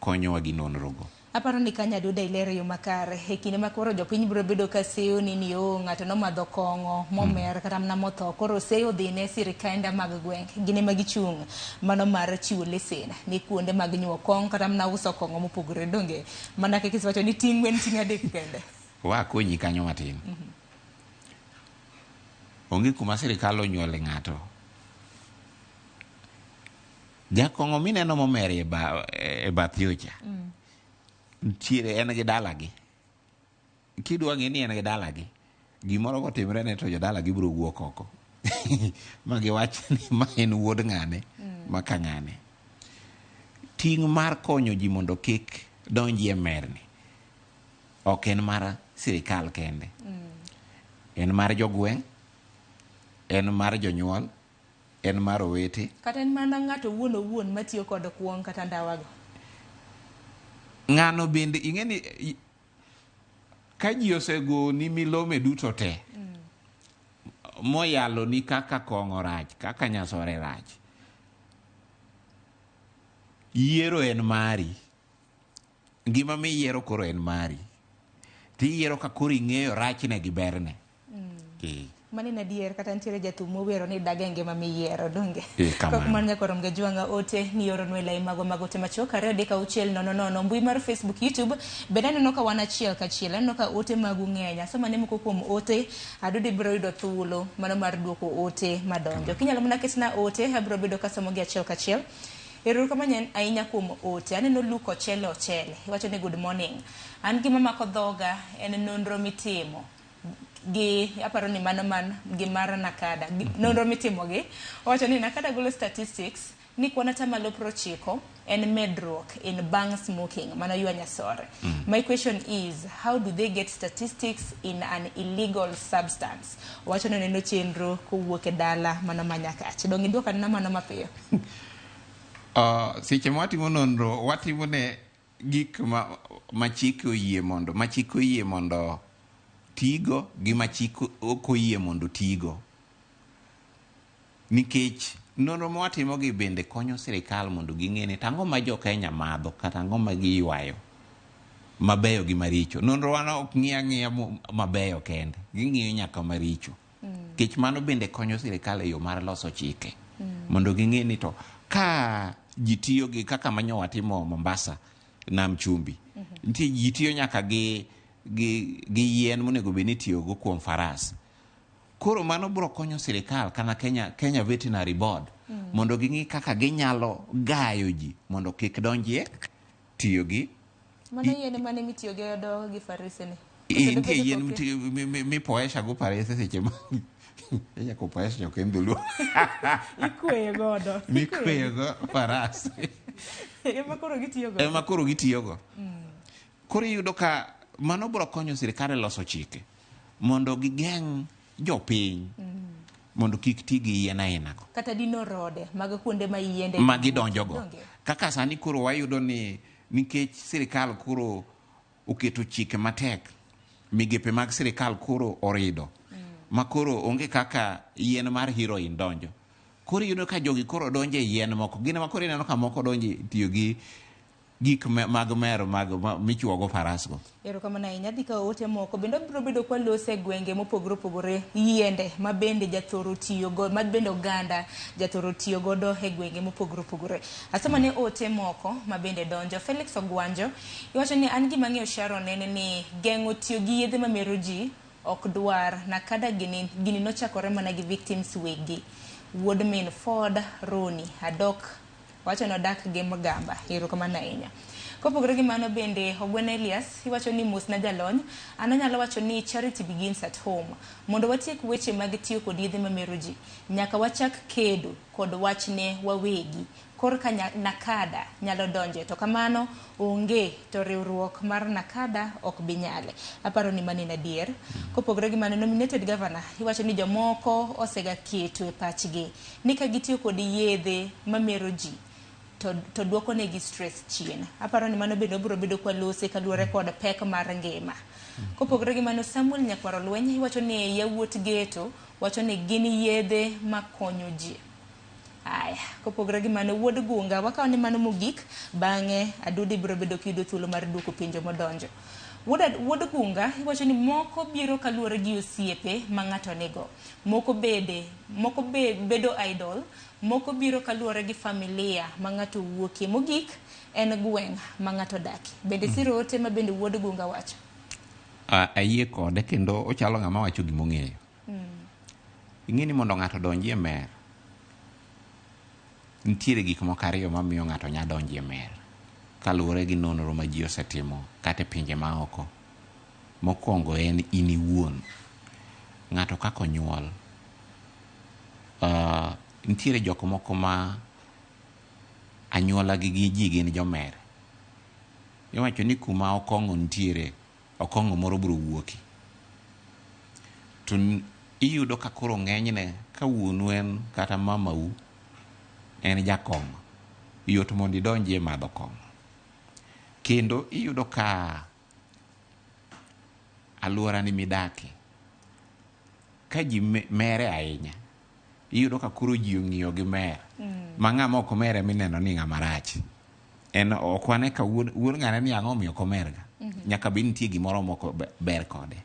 konyowa gi nonrogo. Aparo ni kanya duda ilero yo makare e kinde ma koro jopiny biro bedo ka seyo ni ng'ato nomadho kong'o momer kata mana motho, koro seyo dhi ne sirikande mag gwenge gine ma gichung' mano mar chiwo lesen ni kuonde mag nyuo kong'o kata mana uso kong'o mopogore. Donge mana kaka isiwacho ni ting' ng'wen ting' adek kende. Wakonyi kanyo matin. Onge kuma sirikal onyuole ng'ato. Jakong'o mineno momer e bath yocha ntiere en gi dalagi. Kidwa ng'e ni en gi dalagi, gimoro kotimre ne to jodalagi biro wuok oko. magiwach ni ma en wuod ng'ane ma ka ng'ane. Ting' mar konyo ji mondo kik donji e merni ok en mar sirikal kende, en mar jogweng', en mar jonyuol, en mar owete, kata en mana ng'ato owuon matiyo kod kuong kata ndawago. Ng'ano bende ing'eni ka ji osego ni milome duto te moyalo ni kaka kong'o rach, kaka nyasore rach, yiero en mari. Ngima miyiero koro en mari. Tiyiero ka koro ing'eyo rachne gi berne. Mani na dier kata ntiere jathum mowero ni daga ngima miyiero donge. Kok man nyakorom ga jwanga ote ni oro nwe lai mago te macho kare deka uchel no mbui mar Facebook, YouTube bende aneno ka wan achiel kachiel, aneno ka ote magu ng'eny. Asema ne moko kuom ote adudi biro yudo thuolo mano mar duoko ote madonjo. Kinyalo mana ketna ote abiro bedo kasomo gi achiel kachiel. Ero kama nyen ahinya kuom ote. Aneno Luke Ochele. Iwacho ni good morning. An gima mako dhoga en nonro mitimo gi aparo ni mano gi mar Nakada. Nonro mitimo gi wacho ni Nakada golo statistics ni kwana tamalo 90 en medruok in bang smoking, mano yua nyasore. My question is, how do they get statistics in an illegal substance? Wacho ni neno chenro kowuok e dala mano manyakache. Dongi nduoka na mano mapiyo. Seche mwatimo nonro watimo ne gik machiko yie mondo tigo gi machiko okoyie mondo tigo. Nikech nonro mwatimo gi bende konyo sirikal mondo ging'e ni tang'o ma jo Kenya madho kata ang'o ma giywayo mabeyo gi maricho. Nonro wana ok ng'iya mabeyo kende, ging'iyo nyaka maricho. Kech mano bende konyo sirikal e yo mar loso chike mondo ging'e ni to ka ji tiyo gi kaka manyo watimo Mombasa nam chumbi, nti ji tiyo nyaka gi yien monego be ni tiyo go kuom faras. Koro mano bro konyo sirikal kana Kenya Veterinary Board mondo ging'i kaka ginyalo gayo ji mondo kik donjie tiyo gi mano yien mane mitiyo go gi farese ni. Intie yien mipoesha go farese seche ma ella ko paes yo kendo lu ikweyo go faras ema koro gitiyo go. Koro yudo ka mano bro konyo sirikal loso chike mondo gigeng' jopiny mondo kik ti gi yien aina go kata dino rode mag kuonde ma yiende magidonjo go. Kaka sani koro wayudo ni nikech sirikal koro oketo chike matek, migepe mag sirikal koro orido makoro onge kaka yien mar heroin donjo. Koro yudo ka jogi koro donjo e yien moko, gine makoro ineno ka moko donjo tiyo gi gik mag mero michuogo faras go. Ero kama na inya dika ote moko bendo biro bedo kwa lose gwenge mopogore yiende mabende jathoro tiyo go, mabende oganda jathoro tiyo godo e gwenge mopogore. Asema ne ote moko mabende donjo. Felix Ogwanjo iwacho ni an gima ng'eyo Sharon ni geng'o tiyo gi yedhe mamero ji ok dwar Nakada gini nochakore mana gi victims wegi. Woodmin Ford Roni Adok wacho no dak gi Mgamba. Ero kama na inya. Kopogore gi mano bende Ogwen Elias iwacho ni mos na jalony anonyalo wacho ni charity begins at home. Mondo watiek weche mag tiyo kod yedhe mamero ji nyaka wachak kedo kod wachne wawegi korka Nakada nyalo donje, to kamano onge to riwruok mar Nakada ok binyale. Aparo ni mani na dier. Kopogore gi mano nominated governor iwacho ni jomoko osega keto e pachgi ni ka gitiyo kod yedhe mamero ji to duoko negi stress chien. Aparo ni mano bende biro bedo kwa lose kaluwore kod pek mar ngima. Kopogore gi mano Samuel Nyakwaro Lweny iwacho ni yawuot geto wacho ni gin yedhe makonyo ji. Aya, kopogore gi mano wuod gunga wakaw ni mano mogik bang'e adudi biro bedo kido thuolo mar duoko penjo modonjo. Wuod gunga iwacho ni moko biro kaluwore gi osiepe ma ng'ato nigo. Moko bedo idol, moko biro kaluwore gi familia ma ng'ato wuokie. Mogik en gweng' ma ng'ato daki. Bende siro ote ma bende wuod gunga wacho. Ayie kode kendo ochalo ng'ama wacho gimong'eyo. Ing'eni mondo ng'ato donji e mer, ntiere gik moko ariyo mamiyo ng'ato nya donji e mer kaluwore gi nonro ma ji osetimo kata pinje ma oko. Mokwongo en in iwuon, ng'ato kako nyuol. nitiere joko moko ma anyuola gi ji gin jomer. Iwacho ni kuma okong'o nitiere, okong'o moro biro wuoki. To iyudo ka koro ng'enyne ka wuonu en kata mamau en jakong'o, yot mondo idonji e madho kong'o. Kendo iyudo ka alwora ni midake, ka ji mere ahinya, iyudo ka koro ji ong'iyo gi mer. Ma ng'ama ok mere mineno ni ng'ama rach. En ok wane ka wuon ng'ane ni ang'o miyo ok omerga. Nyaka be nitie gimoro moko ber kode.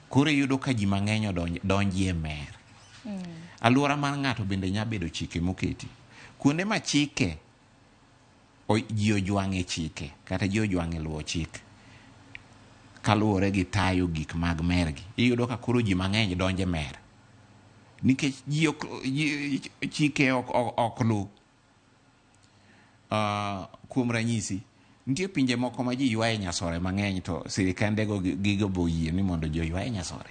Koro iyudo ka ji mang'eny donji e mer. Alwora mar ng'ato bende nya bedo chike moketi. Kuonde ma chike ji ojwang'e chike kata ji ojwang'e luwo chik kaluwore gi tayo gik mag mergi, iyudo ka koro ji mang'eny donje mer nikech chike ok lu. Kuom ranyisi, nitie pinje moko ma ji ywaye nyasore mang'eny to sirikandego gigo boyie ni mondo ji ywaye nyasore.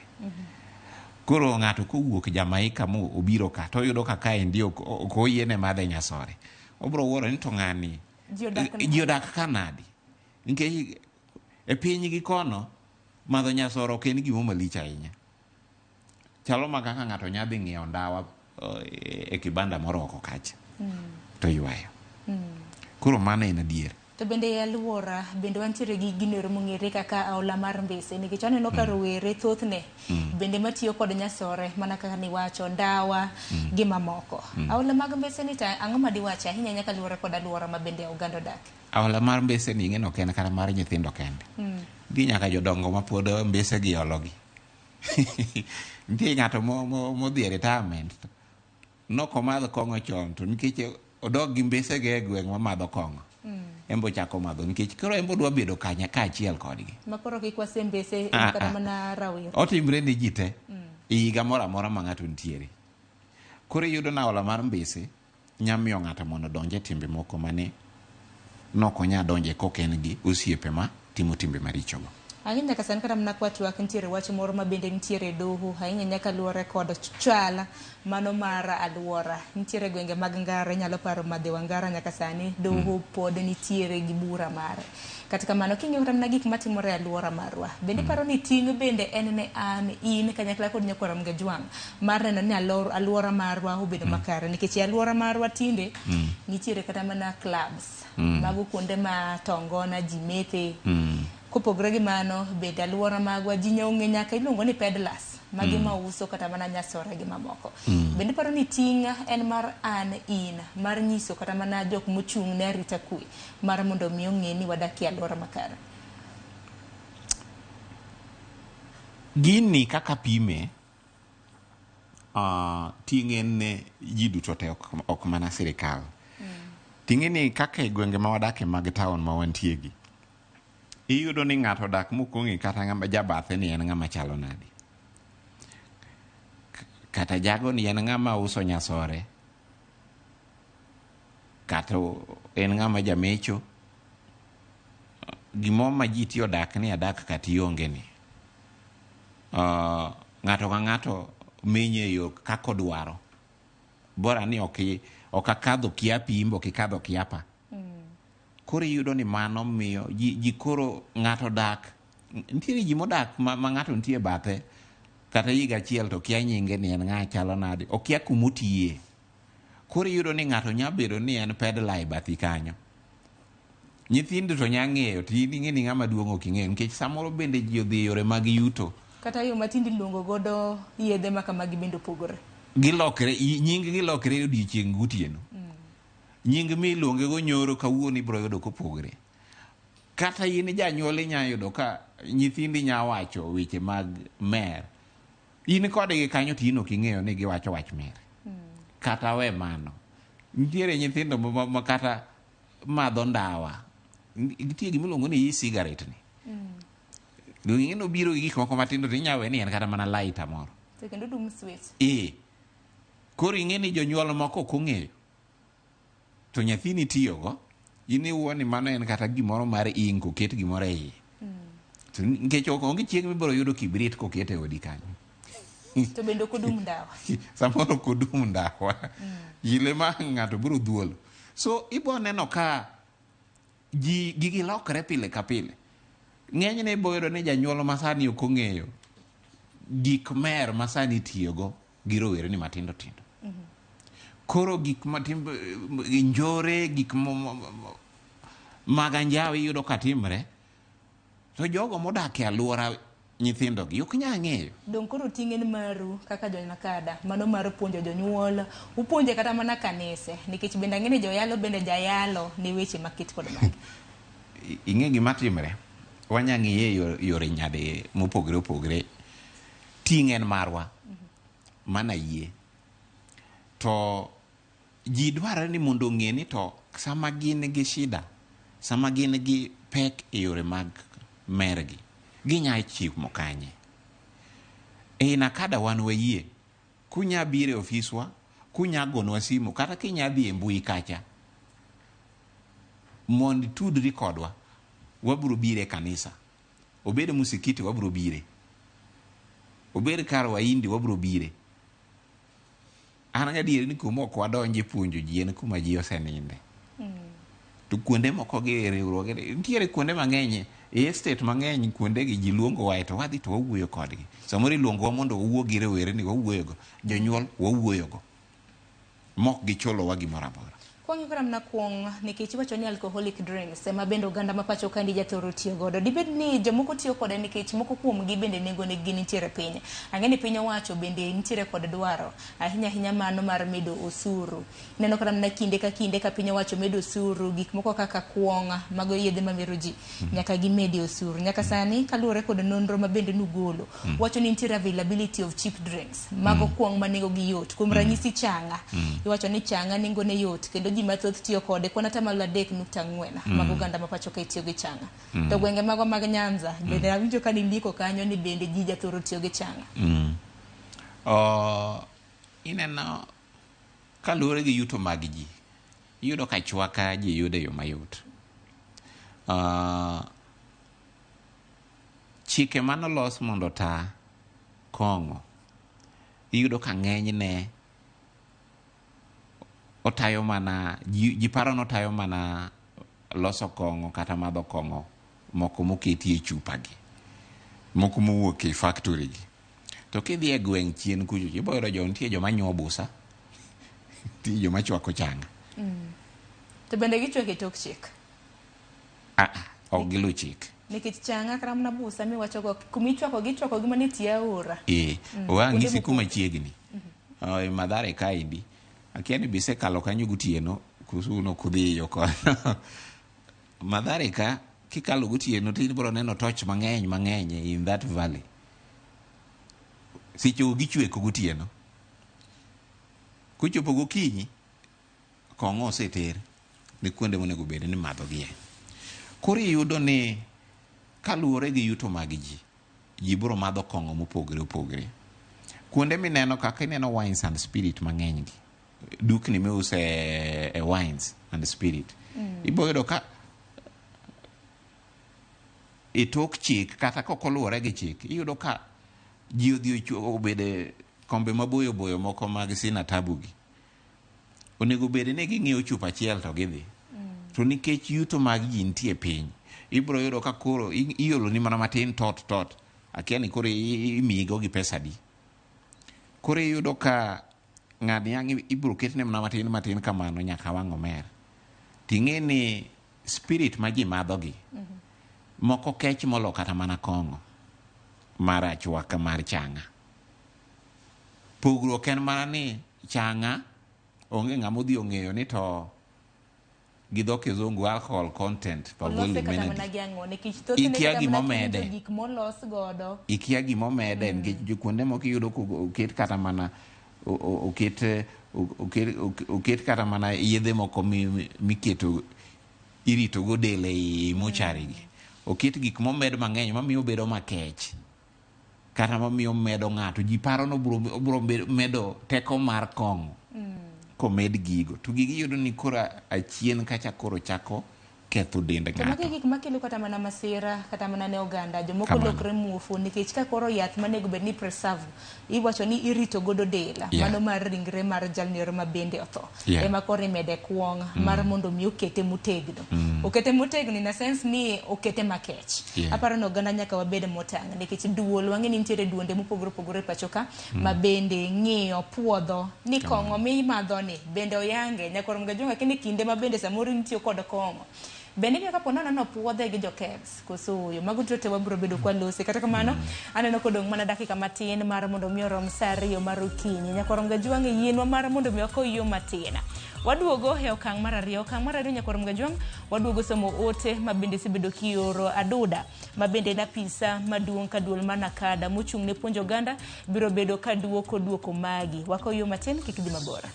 Koro ng'ato kowuok Jamaika mo obiro ka to oyudo ka kaendi ok oyiene madhe nyasore, obiro wuoro ni to ng'ani ji odak kanadi, nikech e piny gi kono madho nyasore ok en gimo malich ahinya. Chalo ma kaka ng'ato nyadhi ng'iewo ndawa e kibanda moro oko kacha to ywayo. Koro mano en adier. To bende e alwora bende wantiere gi ginero mong'ere kaka aola mar Mbese, nikech aneno ka rowere thothne bende matiyo kod nyasore mana kaka niwacho ndawa gi mamoko. Aola mag Mbese ni ta ang'o ma diwacho ahinya nyaka luwore kod alwora ma bende oganda odak? Aola mar Mbese ni ing'eno ok en kata mar nyithindo kende. Nitie nyaka jodongo ma pod Mbese gi ologi. Nitie ng'ato modhi e retirement nok omadho kong'o chon to nikech odog gi Mbese ge e gweng' ma madho kong'o. Embo chako madho nikech koro embo dwa bedo kanya ka achiel kodgi. Makoro kikwase Mbese kata mana rawiro. Otimre ni ji te higa moro amora ma ng'ato nitiere. Koro iyudo na aola mar Mbese nyamiyo ng'ato mondo donje timbe moko mane nok onya donje koken gi osiepe ma timo timbe marichogo. Ahinya kasan kata mana kwatwak nitiere wach moro ma bende nitiere doho ahinya nyaka luwore kod chala mano mar alwora. Nitiere gwenge mag Ngara, nyalo paro Madhewa Ngara nyaka sani doho pod nitiere gi bura mare. Katika mano king'eyo kata mana gik matimore e alwora marwa, bende paro ni ting' bende en ne an in kanyakla kod Nyakwaram Gajwang' mar neno ni alwora marwa obedo makare, nikech e alwora marwa tinde nitiere kata mana clubs mago kuonde ma tongona ji methe. Kopogre gi mano bende alwora magwa ji ong'e nyaka iluongo ni peddlers magi mauso kata mana nyasore gi mamoko. Bende paro ni ting' en mar an in mar nyiso kata mana jok mochung' ne arita kwe mar mondo mi ong'e ni wadakie alwora makare. Gini kaka pime ting' en ne ji duto te ok mana sirikal. Ting' ni kaka e gwenge ma wadake mag taon ma wantie gi, iyudo ni ng'ato dak mokong'e kata ng'ama jabathe ni en ng'ama chalo nadi. Kata jago ni en ng'ama uso nyasore, kata en ng'ama jamecho. Gimo ma ji tiyo dak ni adak kata ionge ni. Ng'ato ka ng'ato menye yo kako dwaro. Bora ni ok akadho kiapi imbo kikadho kiapa. Koro iyudo ni mano miyo ji koro ng'ato dak. Nitiere ji modak ma ng'ato nitie bathe kata higa achiel to kia nyinge ni en ng'a chalo nadi, okia kumotiye. Koro iyudo ni ng'ato nya bedo ni en peddler e bathi kanyo. Nyithindo to nya ng'eyo to in ing'e ni ng'ama duong' ok ing'eyo nikech samoro bende ji odhi yore mag yuto. Kata yo matindi luongo godo yedhe ma kamagi bende opogore. Gilokre nying gilokre odiechieng' gotieno. Nying miluonge go nyoro kawuono ibiro yudo kopogre. Kata in janyuol inya yudo ka nyithindi nya wacho weche mag mer. In kodgi kanyo to in ok ing'eyo ni giwacho wach mer. Kata we mano. Nitiere nyithindo ma kata madho ndawa. Nitie gimiluongo ni e-cigarette ni. Ng'ino biro gi gik moko matindo to inya we ni en kata mana lighter moro. To kendo dum switch. Koro ing'e ni jonyuol moko ok ong'eyo. To nyathini tiyogo, in iwuo ni mano en kata gimoro mar ingo ket gimoro e iye. Nikech onge chieng' mibiro yudo kibrit koket e odi kanyo. To bendo kodum ndawa. Samoro kodum ndawa. Yile ma ng'ato biro dhuolo. So ibo neno ka gigi lokre pile ka pile. Ng'enyne ibo yudo ni janyuol masani ok ong'eyo gik mer masani tiyogo gi rowere ni matindo tindo. Koro gik matimbo njore gik maganjawi yudo katimre, to jogo modak e alwora nyithindo gi ok nya ng'eyo. Dong koro ting'en maru kaka jonakada mano mar puonjo jonyuol, upuonje kata mana kanise nikech bende ang'e ni joyalo bende jayalo ne weche makit kod magi. Ing'e gima timre, wanya ng'iye yore nyade mopogre opogre. Ting'en marwa mana yie. To ji dwaro ni mondo ng'e ni to sama gin gi shida, sama gin gi pek e yore mag mergi, ginya chik mokanye. Nakada wan wayie, kunya bire ofiswa, kunya gonwa simu, kata kinya dhi e mbui kacha, mondi tudri kodwa, wabro bire kanisa. Obede musikiti wabro bire. Obede kar waindi wabro bire. An gadieri ni kuma ok wadonje puonjo ji en kuma ji oseninde. To kuonde moko gi riwruoge nitiere kuonde mang'eny e state mang'eny kuonde gi ji luongo wae to wadhi to wawuoyo kodgi. Samoro iluongowa mondo wawuo gi rowere ni wawuoyogo. Jonyuol wawuoyogo. Mok gicholowa gimoro amora. Kwang'e kora mna kuong nikech iwacho ni alcoholic drinks ema bende oganda ma pacho kandi jathoro tiyo godo. Dibed ni jomoko tiyo kode nikech moko kuom gi bende nengo ne gin nitiere piny. Ang'e ni piny owacho bende nitiere kod dwaro ahinya mano mar medo osuru. Neno kora mna kinde ka piny owacho medo osuru gik moko kaka kuong mago yedhe mamero ji nyaka gimedi osuru. Nyaka sani kaluwore kod nonro ma bende nugolo wacho ni nitiere availability of cheap drinks mago kuong ma nengo gi yot. Kuom ranyisi changa iwacho ni changa nengo ne yot kendo ji mathoth tiyo kode kwana tamalo 3.4 mag oganda ma pacho ka tiyo gi changa. To gwenge mago mag Nyanza bende awinjo ka niliko kanyo ni bende ji jathoro tiyo gi changa. Ineno kaluwore gi yuto mag ji iyudo ka chwaka ji yudo yo mayot. Chike manolos mondo ta kong'o iyudo ka ng'enyne otayo mana ji paro notayo mana loso kong'o kata madho kong'o moko moketi e chupa gi moko mowuok e factory gi. To kidhi e gweng' chien kucho ibo yudo nitie joma nyuo busa nitie joma chwako changa. To bende gichwako e tok chik? Ok gilu chik. Nikech changa kram na busa miwacho go kumichwako gichwako gi mane tie aora. Wang'isi kuma chiegni. Madhare kaindi akia ni bise kalo kanyo gotieno kusuno kudhiyo kono. Madhare ka kikalo gotieno to ibiro neno toch mang'eny in that valley. Sicho gichweko gotieno. Kuchopo gokinyi kong'o oseter ni kuonde monego bed ni madho gie. Koro iyudo ni kaluwore gi yuto mag ji biro madho kong'o mopogre opogre. Kuonde mineno kaka ineno wines and spirit mang'eny gi. Dukni meuse e wines and spirit. Ibo yudo ka itok chik kata kokoluwore gi chik iyudo ka ji odhi obede kombe maboyo boyo moko mag sina tabu gi. Onego bede ne ging'iewo chupa achiel to gidhi. To nikech yuto mag ji nitie piny ibiro yudo ka koro iolo ni mana matin tot akia ni koro imiyigo gi pesa di. Koro iyudo ka ng'ad yang' ibiro ketne mana matin kamano nyaka wang' omer. Ting'e ni spirit ma ji madho gi moko kech molo kata mana kong'o mar achwaka mar changa. Pogruok en mana ni changa onge ng'ama odhi ong'eyo ni to gi dho kizungu alcohol content ikia gimomede nikech kuonde moko iyudo oket kata mana oket kata mana yedhe moko miketo irito go del e mochari gi. Oket gik momed mang'eny mamiyo bedo makech kata mamiyo medo ng'ato ji paro no bro medo teko mar kong'o komed gigo. To gigi yudo ni koro achien kacha koro chako ketho dend ng'ato. Magi gik makelo kata mana masira kata mana ne oganda jomoko lokre muofu nikech ka koro yath manego bed ni preserve iwacho ni irito godo del mano mar ringre mar jalniero ma bende otho ema koro imede kuong mar mondo mi okete motegno. Okete motegno in a sense ni okete makech. Aparo no oganda nyaka wabed motang' nikech duol wang'eni nitiere duonde mopogore opogore pacho ka ma bende ng'iyo puodho ni kong'o mimadho ni bende oyange nyakoro mgajonga kini kinde ma bende samoro nitiyo kod kong'o bende ka po nono puodhe gi jokebs koso yo mago te wabro bedo kwa lose kata kamano aneno kodong mana dakika matin mar mondo mi orom sari mar okinyi nyakoro mgajonga yienwa mar mondo mi okoyo matin waduogo e okang' mar ariyo nyakoro mgajonga waduogo somo ote ma bende sibedo kioro aduda ma bende na pisa maduong' ka duol mana kada mochung' ne puonjo ganda biro bedo ka duoko magi wakoyo matin kikidhi mabora.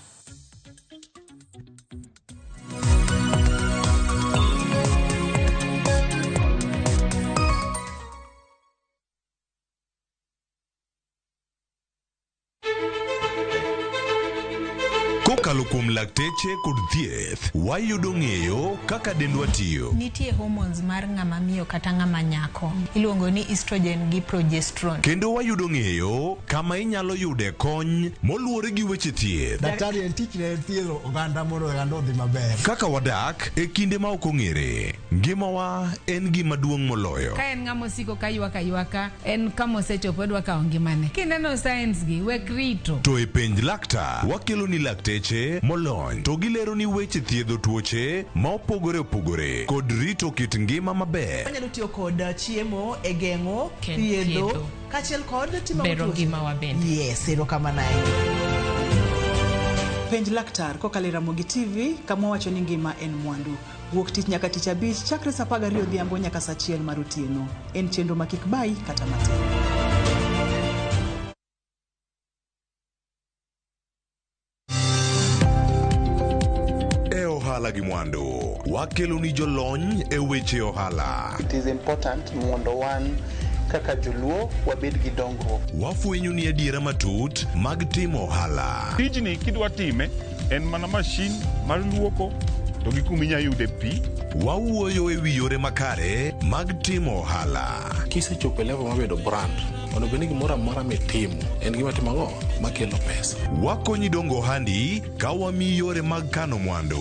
Kokalo kuom lakteche kod thieth, wayudo ng'eyo kaka dendwa tiyo. Nitie hormones mar ng'ama miyo kata ng'ama nyako. Iluongo ni estrogen gi progesterone. Kendo wayudo ng'eyo kama inyalo yude kony moluwore gi weche thieth. Daktari en tich ne thiedho oganda mondo oganda odhi maber. Kaka wadak e kinde ma ok ong'ere. Ngimawa en gima duong' moloyo. Ka en ng'ama osiko ka ywaka en kama osechopo dwa kawo ngimane. Kineno science gi wek rito. To e penj laktar wakelo ni lakteche molony to gilero ni weche thiedho tuoche ma opogore kod rito kit ngima maber. Wanyalo tiyo kod chiemo e geng'o thiedho kachiel kod timo bero ngima wa bende. Yes, erokamano ahinya. Penj laktar kokalo Ramogi Tv kama wacho ni ngima en mwandu. Wuok tich nyaka tich abich chakre saa 12 odhiambo nyaka saa 1 mar otieno. En chenro makik bai kata matin. Ohala gi mwandu wakelo ni jolony e weche ohala. It is important mondo wan kaka joluo wabed gi dongruok. Wafwenyo ni adiera matut mag timo ohala. Tijni kidwa time en mana mashin mar luoko to gi kuma inyalo yude pi. Wawuoyo e wi yore makare mag timo ohala. Kisechopo level mabedo brand onego bed ni gimoro amora mitimo en gima timo ang'o makelo pesa. Wakonyi dongo ohandi ka wamiyi yore mag kano mwandu.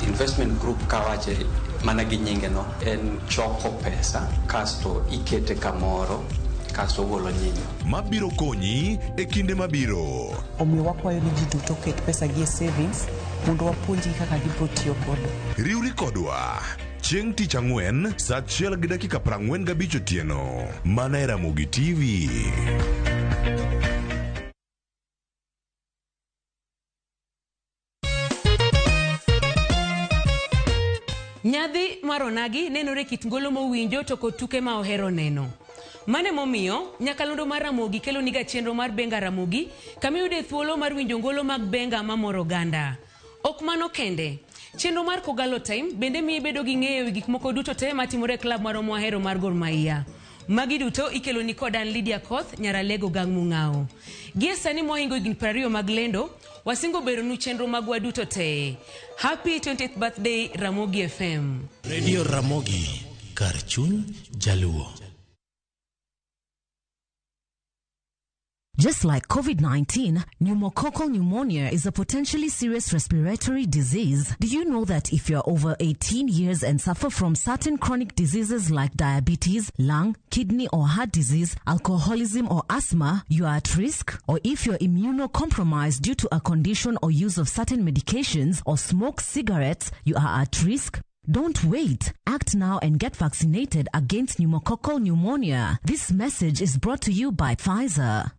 Investment group kawache mana gi nyinge no en choko pesa kasto ikete kamoro kasto golo nyinyo mabiro konyi e kinde mabiro. Omiyo wakwayo ni ji duto ket pesa gi e savings mondo wapuonji kaka gibiro tiyo kodo. Riwri kodwa chieng' tich ang'wen saa 1:45 otieno mana e Ramogi TV. Nyadhi maronagi nenore kit ngolo mowinjo to kod tuke ma ohero neno. Mane momiyo nyakalondo mar Ramogi kelo niga chenro mar benga Ramogi kamiyude thuolo mar winjo ngolo mag benga mamoro ganda. Ok mano kende. Chenro mar Kogalo Time bende miye bedo gi ng'eyo gik moko duto te matimore klab maro mohero mar Gor Mahia. Magi duto ikelo ni kodan Lydia Koth Nyaralego Gang Mung'ao. Gie sani mohingo higni 20 mag lendo wasingo bero nu chenro magwa duto te. Happy 20th birthday Ramogi FM. Radio Ramogi, kar chuny jaluo. Just like COVID-19, pneumococcal pneumonia is a potentially serious respiratory disease. Do you know that if you're over 18 years and suffer from certain chronic diseases like diabetes, lung, kidney or heart disease, alcoholism or asthma, you are at risk? Or if you're immunocompromised due to a condition or use of certain medications or smoke cigarettes, you are at risk? Don't wait. Act now and get vaccinated against pneumococcal pneumonia. This message is brought to you by Pfizer.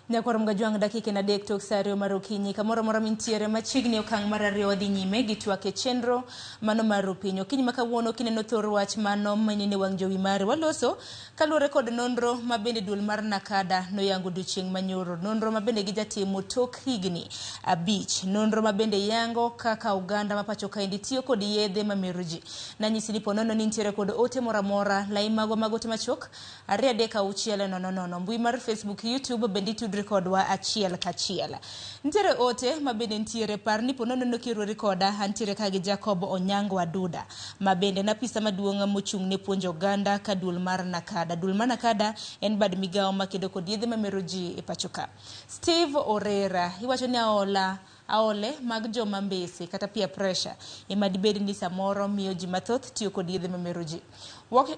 Nyakwarom gajwang dakika na dek tok sario marokinyi kamoro mora mintiere machigni okang marario dhi nyime gi twake chenro mano maro pinyo kinyi makawuono kineno thor wach mano manyine wang jowi mare waloso kaluore kod nonro mabende duol mar Nakada noyango duchieng manyoro nonro mabende gijatimo tok higni 5 nonro mabende yango kaka Uganda mapacho kaendi tiyo kod yedhe mameroji nanyisi ni ponono ni ntiere kod ote mora lai magote machok 2-6-000 mbui mar Facebook YouTube bende kodwa achiel kachiel. Ntiere ote mabende ntiere par ni ponono nokiro rekoda antiere kagi Jacob Onyango Aduda mabende napisa maduonga mochung ne puonjo Uganda ka duol mar Nakada. Duol mar Nakada en bad migao makedo kod yedhe mameroji e pachoka. Steve Orera iwacho ni aole mag joma mbese kata peer pressure emadibedi ni samoro miyo ji mathoth tiyo kod yedhe mameroji.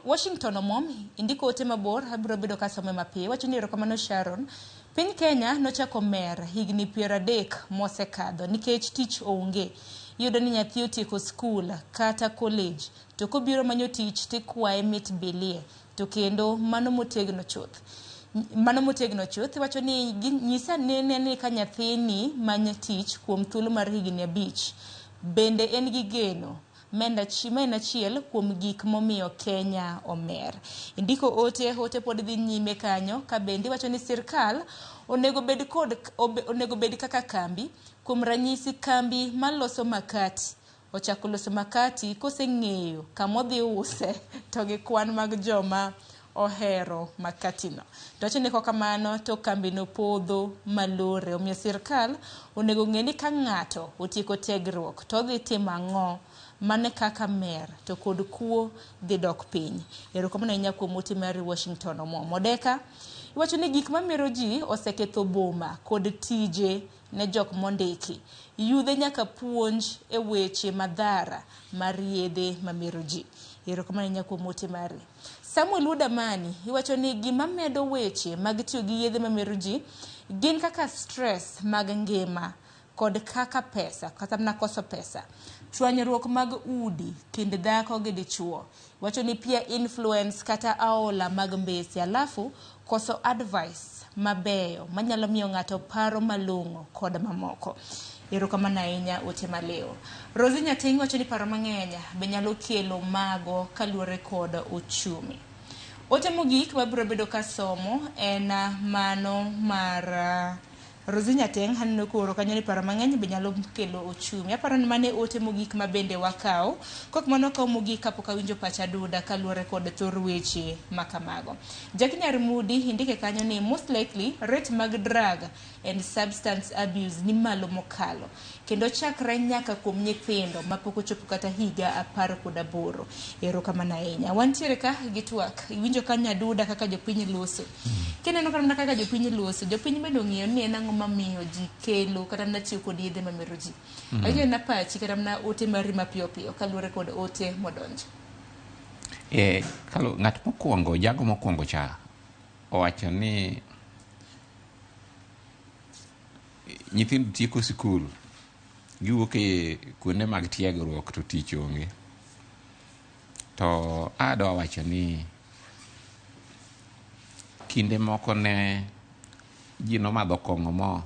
Washington omom indiko ote mabor abiro bedo kasome mapiyo wacho ni erokamano Sharon. Piny Kenya nochako mer higni 30 mosekadho nikech tich onge. Yudo ni nyathi otieko skul kata college to kobiro manyo tich tikwaye mit bilie to kendo mano motegno chuth wacho ni nyisa ni ka nyathini manyo tich kuom thuolo mar higni 5 bende en gi geno menda achiel kuom gik momiyo Kenya omer. Indiko ote pod dhi nyime kanyo ka bende wacho ni sirkal onego bed kaka kambi kuom ranyisi kambi maloso makati ochako loso makati koseng'eyo kamodhi use to gi kwan mag joma ohero makatino. To wacho ni kamano to kambi no podho malore omiyo sirkal onego ng'e ni ka ng'ato otieko tegruok to dhi timo ang'o mane kaka mer to kod kuo dhi dok piny. Erokamano ahinya kuom ote mar Washington Modeka iwacho ni gik mamero ji oseketho boma kod tije ne jok mondiki yudhe nyaka puonj e weche madhara mar yedhe mamero ji. Erokamano ahinya kuom ote mari. Samuel Udamani iwacho ni gima medo weche mag tiyo gi yedhe mamero ji gin kaka stress mag ngima kod kaka pesa kata mna koso pesa. Chwanyruok mag udi kind dhako gi dichuo. Wacho ni pia influence kata aola mag mbesi alafu koso advice mabeyo manyalo miyo ng'ato paro malong'o kod mamoko. Erokamano ahinya ote maleo. Rosie Nyating wacho ni paro mang'eny be nyalo kelo mago kaluore kod uchumi. Ote mogik wabiro bedo kasomo en mano mar Rosie Nyating hanno koro kanyo ni paro mang'eny be nyalo kelo uchumi. Aparo ni mane ote mogik mabende wakao kok mano ka mogik kapok awinjo pacha Duda kaluore kod thor weche makamago. Jakinyar Mudi indike kanyo ni most likely rate mag drug and substance abuse ni malo mokalo kendo chakre nyaka kuom nyithindo mapok ochopo kata higa 18. Erokamano ahinya. Wantiere ka gi twak iwinjo kanya Duda kaka jopiny loso. Kineno kaka jopiny loso jopiny bende ong'iyo ni en ang'o mamiyo ji kelo kata na tiyo kod yedhe mamero ji. Ahinya na pachi kata na ote mari mapiyo kaluore kod ote modonjo. Ng'at mokwongo jago mokwongo cha owacho ni nyithindo tieko sikul giwuok e kuonde mag tiegruok to tich onge. To adwa wacho ni kinde moko ne ji nomadho kong'o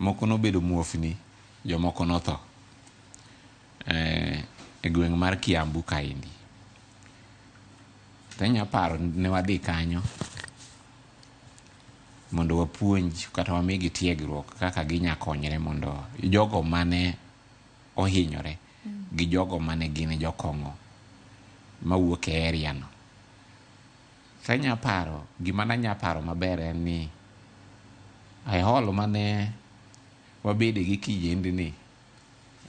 moko nobedo muofni jomoko notho e gweng' mar Kiambu kaendi. Tanya paro ne wadhi kanyo mondo wapuonj kata wamigi tiegruok kaka ginya konyre mondo jogo mane ohinyore gi jogo mane gin jokong'o mawuok e area no. Tanya paro gima nanya paro maber en ni ai holo mane wabede gi kijendni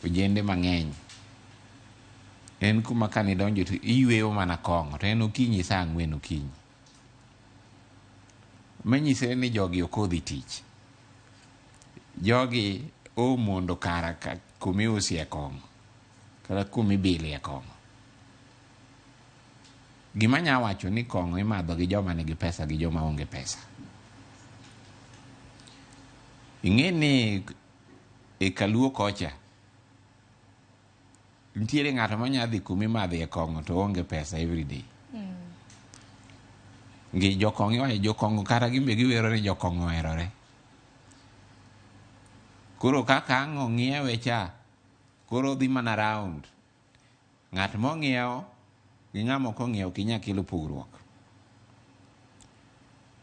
ojende mang'eny en kuma kani donjo to iyweyo mana kong'o to en okinyi saa 4 okinyi. Manyise ni jogi okodhi tich. Jogi mondo kara kumi usie kong'o kata kumi bilie kong'o. Gima nya wacho ni kong'o imadho gi joma nigi pesa gi joma onge pesa. Ing'e ni e Kaluo kocha ntiere ng'ato manya dhi kumi madhi e kong'o to onge pesa everyday. ngi jokong yo jokong kara gimbe giwero ni jokong oherore. Koro kaka ang' ong'iewe cha, koro dhi mana round. Ng'at mong'iewo gi ng'ama ok ong'iewo kinya kelo pogruok.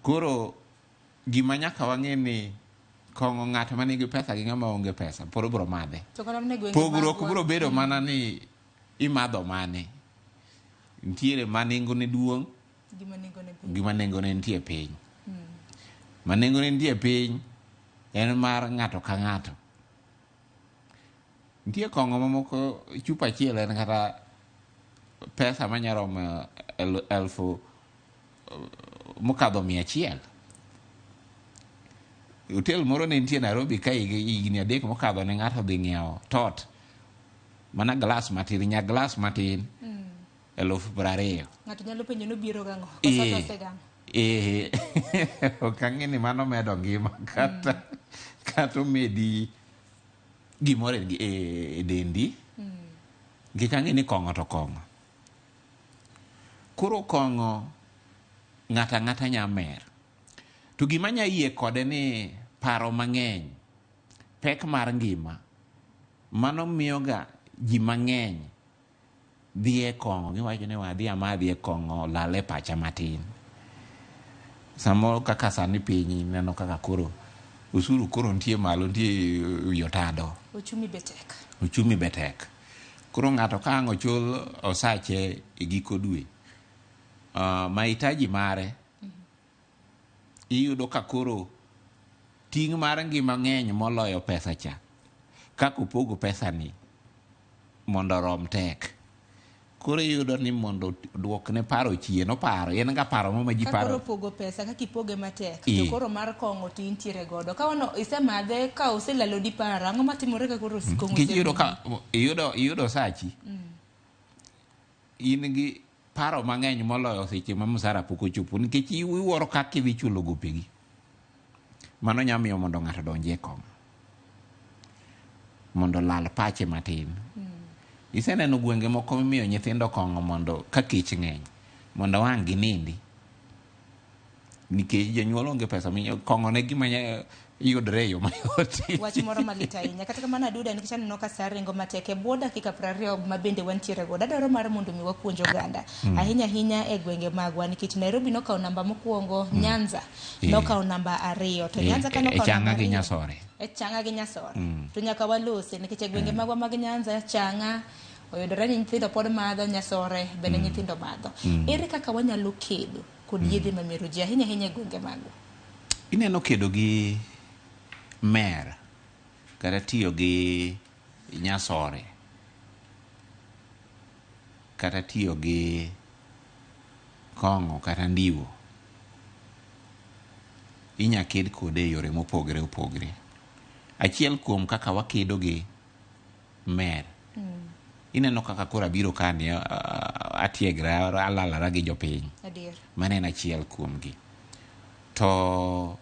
Koro gima nyaka wang'e ni kong'o ng'at ma nigi pesa gi ng'ama onge pesa poro bro madhe. Pogruok bro bedo mana ni imadho mane. Ntiere ma nengone duong', gima nengone nitie piny. Ma nengone nitie piny en mar ng'ato ka ng'ato. Nitie kong'o mamoko chupa achiel en kata pesa manyaromo 1,000 mokadho 100. Hotel moro ne nitie Nairobi ka higni 3 mokadho ne ng'ato dhi ng'iewo tot. Mana glass matin, nya glass matin. 20,000. Ng'ato nyalo penjo no biro gang'o. Okang'e ni mano medo ngima kata medi gimoro e dendi. Gikang'e ni kong'o to kong'o. Koro kong'o ng'ata ng'ata nyamer. To gima nya yie kode ni paro mang'eny, pek mar ngima, mano miyo ga ji mang'eny dhie kong'o. Giwacho ni wadhi ama dhie kong'o lale pacha matin. Samo kaka sani piny neno kaka koro usuru koro nitie malo, nitie yotado. Uchumi betek. Koro ng'ato ka ang' ochul osache e giko dwe, mahitaji mare iyudo ka koro ting' mar ngima ng'eny moloyo pesa cha. Kaka upogo pesa ni mondo rom tek. Koro iyudo ni mondo duokne paro chien, oparo en ga paro ma ji paro. Koro pogo pesa kaka ipoge matek to koro mar kong'o tin tiere godo. Ka wano isemadhe ka uselalo di paro ang'o matimore ka koro sikong'o. Iyudo ka iyudo sachi. In gi paro mang'eny moloyo seche ma msara pok ochopo nikech iwuoro kaka idhi chulo gopegi. Mano nyamiyo mondo ng'ato donje kong'o, mondo lal pache matin. Iseneno gwenge moko mimiyo nyithindo kong'o mondo ka kech ng'eny mondo wang' ginindi, nikech jonyuol onge pesa. Kong'o ne gima yudre e yo mayot. Wach moro malit ahinya. Kata kamano aduda nikech aneno ka saa ringo matek e bwo dakika 20 ma bende wantiere godo. Adwaro mar mondo mi wapuonj oganda ahinya ahinya e gwenge magwa nikech Nairobi nokawo namba mokwongo, Nyanza nokawo namba 2 to Nyanza ka nokawo Chang'a gi Nyasore. Chang'a gi Nyasore. To nyaka walose nikech e gwenge magwa mag Nyanza, Chang'a oyudore ni nyithindo pod madho, Nyasore bende nyithindo madho. Ere kaka wanyalo kedo kod yedhe mamero ji ahinya ahinya e gwenge magwa? Ineno kedo gi mer kata tiyo gi Nyasore kata tiyo gi kong'o kata ndiwo. Inya ked kode e yore mopogre opogre. Achiel kuom kaka wakedo gi mer, ineno kaka koro abiro kani atiegra alalara gi jopiny. Mano en achiel kuom gi. To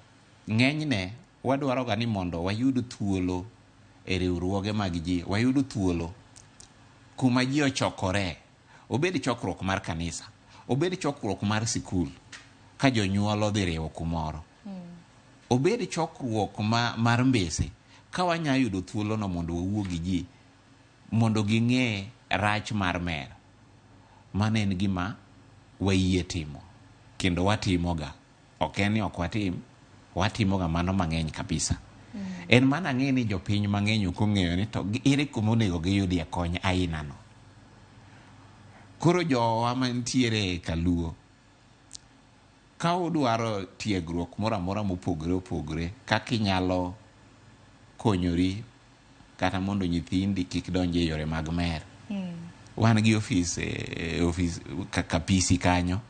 ng'enyne wadwaro ga ni mondo wayud thuolo e riwruoge mag ji, wayud thuolo kuma ji ochokore, obed chokruok mar kanisa, obed chokruok mar sikul ka jonyuol odhi riwo kumoro, obed chokruok mar mbese ka wanya yudo thuolo no mondo wawuo gi ji mondo ging'e rach mar mer. Mano en gima wayie timo kendo watimo ga. Ok en ni ok watim, watimo ga mano mang'eny kabisa. En mana ng'e ni jopiny mang'eny ok ong'eyo ni to ere kuma onego giyudie kony aina no. Koro jowa mantiere Kaluo, ka udwaro tiegruok moro amora mopogore opogore kaka inyalo konyori kata mondo nyithindi kik donje e yore mag mer, wan gi ofis kaka PC kanyo,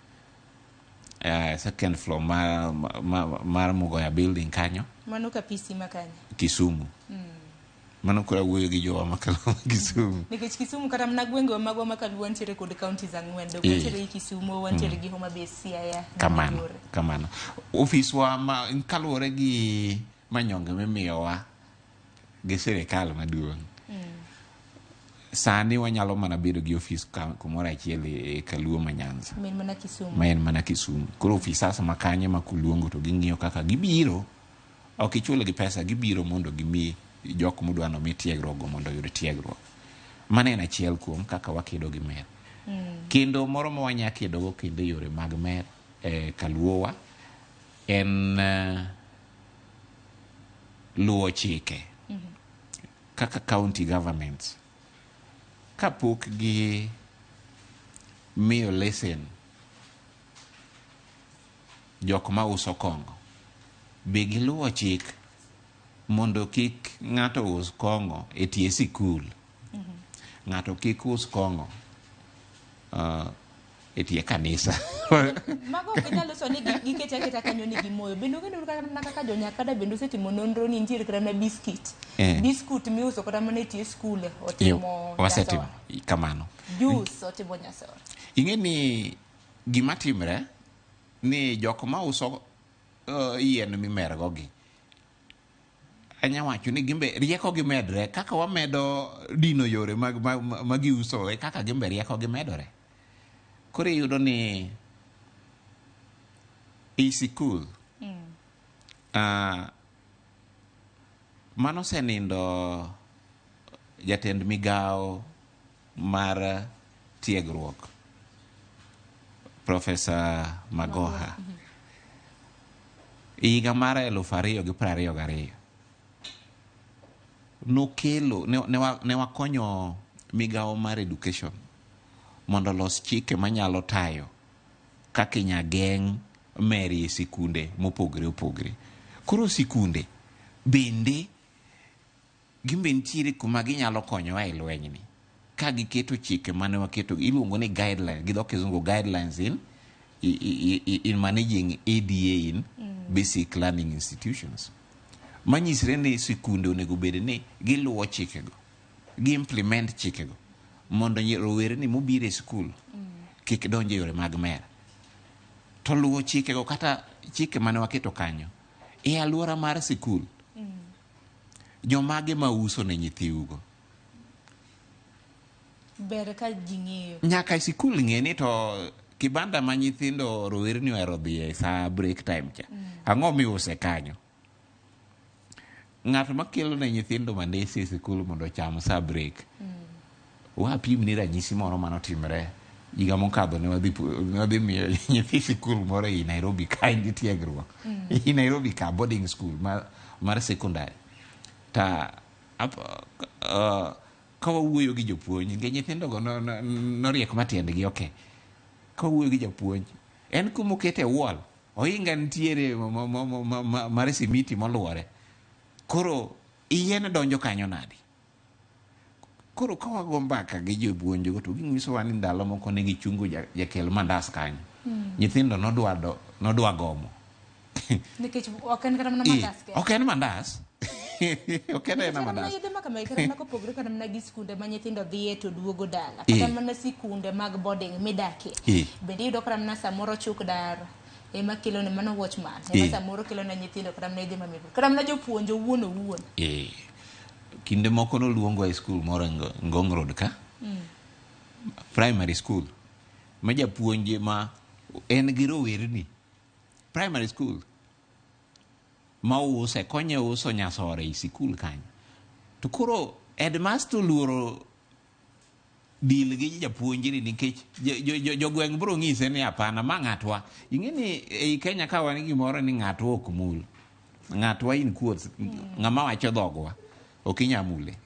second floor mar Mugoya building kanyo. Mano ka PC makanyo Kisumu. Mano kura wuoyo gi jowa makaluo Kisumu. Nikech Kisumu kata mana gwenge magwa makaluo wantiere kod counties 4. Wantiere gi Kisumu, wantiere gi Homa Bay, Siaya. Kamano. Ofis wa kaluwore gi manyonge mimiyowa gi sirikal maduong'. sani wanyalo mana bedo gi ofis kumoro achiel e Kaluo ma Nyanza maen mana Kisumu. Koro ofisas ma kanye ma kuluongo to ging'iyo kaka gibiro, ok ichulo gi pesa, gibiro mondo gimi jok modwa no mi tiegruok mondo oyud tiegruok. Mano en achiel kuom kaka wakedo gi mer. Kendo moro ma wanya kedo go kendo yore mag mer e Kaluowa en luwo chike. Kaka county governments kapok gi miyo lesen jok ma uso kongo, be giluwo chik mondo kik ng'ato us kongo e tie sikul, ng'ato kik us kongo e tie kanisa. Mago kinyalo so ni gikete aketa kanyo ni gimoyo. Bendo kendo kaka jonyakada bendo setimo nonro ni ntiere kata na biskit. Biskut miuso kata mana e tie skule otimo wasetimo kamano. Juice otimo nyasore. Ing'e ni gima timre ni jok ma uso yien mimergo gi, anya wacho ni gimbe rieko gi medre kaka wamedo dino yore mag giuso e kaka gimbe rieko gi medore. Kore yudo ni e sikul mano senindo jatend migao mar tiegruok Profesa Magoha higa mar 2022 nokelo ne wakonyo migao mar education mondo los chike manyalo tayo kaka inyageng' meri e sikunde mopogre opogre. Koro sikunde bende gimbe ntiere kuma ginyalo konyowa e lwenyni ka giketo chike mane waketo, iluongo ni guidelines, gi dho kizungu guidelines in managing ADA in basic learning institutions. Manyisre ni sikunde onego bed ni giluwo chikego, gi implement chikego mondo rowere ni mobire skul kik donje yore mag mer. To luwo chikego kata chike mane waketo kanyo e alwora mar sikul, jomage ma uso ne nyithiugo ber ka jing'eyo nyaka sikul ng'e ni to kibanda ma nyithindo rowere ni ohero dhie sa break time cha ang'o miuse kanyo. Ng'at makelo ne nyithindo mandesi e sikul mondo cham sa break wapim ni ranyisi moro manotimre higa mokadho ne wadhi miyo nyithi sikul moro i Nairobi kaendi tiegruok i Nairobi ka boarding school mar secondary ta ka wawuoyo gi jopuonj nikech nyithindogo noriek matiendgi ok ka wawuoyo gi japuonj en kumokete wall ohinga ntiere mar simiti moluore koro yien donjo kanyo nadi. Koro ka wago mbaka gi jopuonjgo to ging'isowa ni ndalo moko ne gichungo jakel mandas kanyo, nyithindo nodwa gomo nikech ok en kata mana mandas ok en mandas ok en mandas yedhe makamagi kata mana kopogre kata mana gi sikunde ma nyithindo dhiye to duogo dala kata mana sikunde mag boarding midakie bende iyudo kata mana samoro chuk dar ema kelo ne mano watchman ema samoro kelo ne nyithindo kata mana yedhe mamoko kata mana jopuonj owuon kinde moko noluongo e skul moro Ngong Road ka primary school ma japuonje ma en gi rowerni primary school ma use konye uso nyasore e sikul kanyo to koro headmaster luoro dil gi japuonjni nikech jogweng' bro ng'ise ni hapana ma ng'atwa ing'e ni ei Kenya ka wan gimoro ni ng'atwa ok mul ng'atwa in quotes ng'ama wacho dhogwa ok inyamule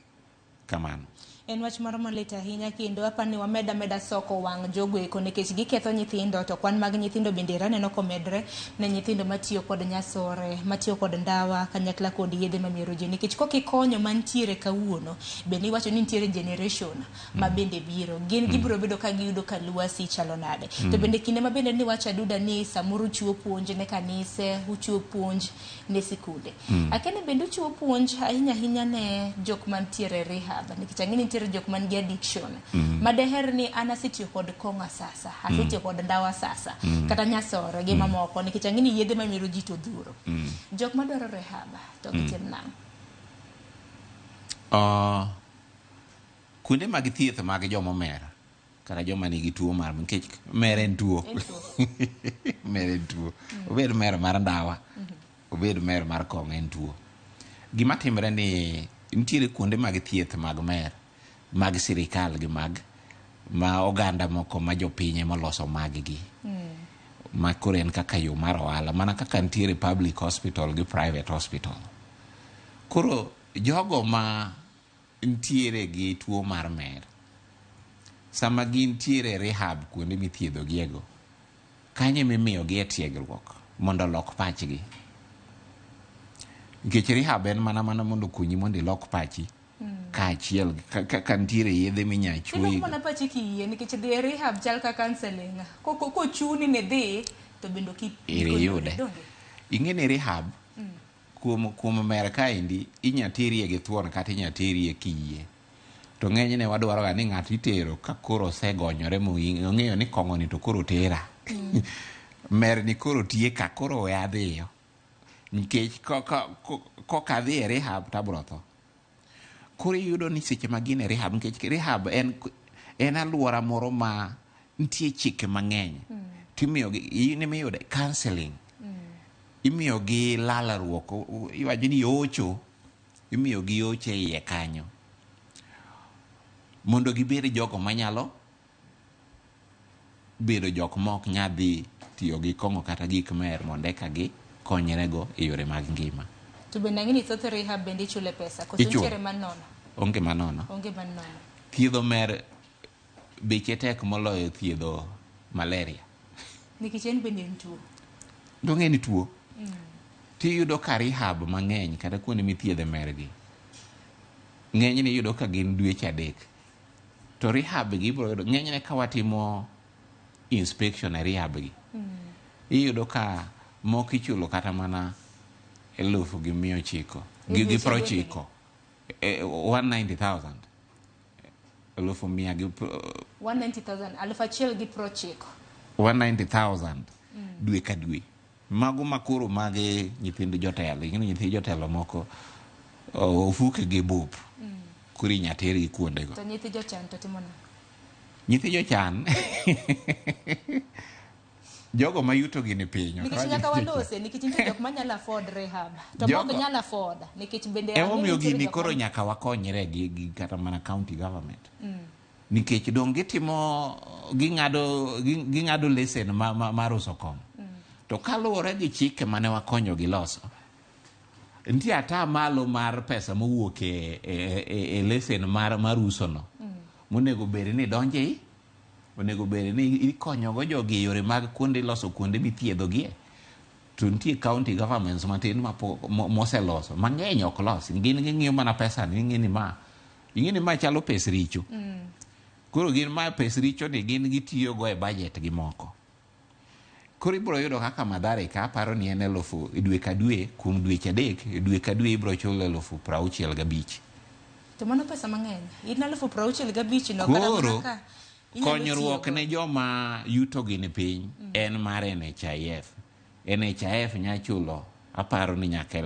kamano. En wach moro malit ahinya kendo apani wameda soko wang' jogo eko nikech giketho nyithindo to kwan mag nyithindo bende raneno komedre ne nyithindo matiyo kod nyasore matiyo kod ndawa kanyakla kod yedhe mamero ji nikech kokikonyo mantiere kawuono bende iwacho ni nitiere generation ma bende biro gin gibiro bedo ka giyudo ka lwasi chalo nade to bende kinde ma bende ni wacho aduda ni samoro chiwo puonj ne kanise uchiwo puonj ne sikunde akene bende uchiwo puonj ahinya ne jok mantiere rehab nikech ang'eni nitiere jok man gi addiction madeher ni an asetiyo kod konga sasa asetiyo kod ndawa sasa kata nyasore gi mamoko nikech ang'eni yedhe mamero ji to dhuro jok madwaro rehab to gitim nang'o? kuonde mag thieth mag joma mer kata joma nigi tuo mar nikech mer en tuo mer en tuo obed mer mar ndawa obed mer mar kong' en tuo. Gima timre ni nitiere kuonde mag thieth mag mer mag sirikal gi ma oganda moko ma jopinye moloso mag-gi ma koro en kaka yo mar ohala mana kaka nitiere public hospital gi private hospital. Koro jogo ma ntiere gi tuo mar mer sama gintiere rehab kuonde mithiedho giego kanye mimiyo gi tiegruok mondo lok pachgi nikech rehab en mana mondo kunyi mondo ilok pachi kaachiel ka ntiere yedhe minya chuoyi mana pachi kiyie nikech dhi rehab chal ka counseling ko chuni ne dhi to bendo yude ing'eni rehab kuom mer kaendi inya terie gi thuon kata inya terie kiyie to ng'enyne wadwaroga ni ng'ato itero ka koro osegonyore ong'eyo ni kong'oni to koro tera mer ni koro tieka koro we adhiyo nikech kokadhi e rehab tabro tho. Koro iyudo ni seche ma gin e rehab nikech rehab en alwora moro ma nitie chike mang'eny timiyogi nimiyude counseling imiyogi lalruok iwacho ni ocho imiyogi oche iye kanyo mondo gibed jogo manyalo bedo jok mok nyadhi tiyo gi kong'o kata gik mer mondo eka gi konyrego e yore mag ngima. To bende ng'ini thoth rehab bende ichule pesa koso nitiere manono? Onge manono. Thiedho mer beche tek moloyo thiedho malaria nikech en bende en tuo. Dong' en tuo tiyudo ka rehab mang'eny kata kuonde mithiedhe mergi ng'enyne iyudo ka gin dweche 3 to rehab gi ng'enyne ka watimo inspection e rehab gi iyudo ka moko ichulo kata mana 1,900 gi 90,000 190,000 190,000 dwe ka dwe. Mago makoro mag nyithind jotelo nyithind jotelo moko ofuke gi bup kuri nyateri kuondego. To nyithi jochan to timo nang'o? Nyithi jochan jogo ma yuto gi ni piny nikech nyaka walose nikech nitie jok manyalo afford rehab to mok nyalo afford nikech bende emomiyo gini koro nyaka wakonyre gi kata mana county government nikech dong gitimo ging'ado lesen mar uso kong'o to kaluwore gi chike mane wakonyo gi loso nitie ata malo mar pesa mowuok e lesen mar uso no monego bed ni donje onego bed ni ikonyogo jogi e yore mag kuonde loso kuonde mithiedho gie to nitie county governments matin moseloso mang'eny ok los gin ging'iyo mana pesa ni ing'eni ma chalo pes richo koro gin ma pes richo ni gin gitiyogo e budget gi moko koro ibro yudo kaka Mathare ka aparo ni en 1,000 dwe ka dwe kuom dweche 3 dwe ka dwe ibro chulo 65,000 to mano pesa mang'eny in 65,000 no koro konyruok ne joma yuto gi ni piny en mar NHIF nya chulo aparo ni nyaka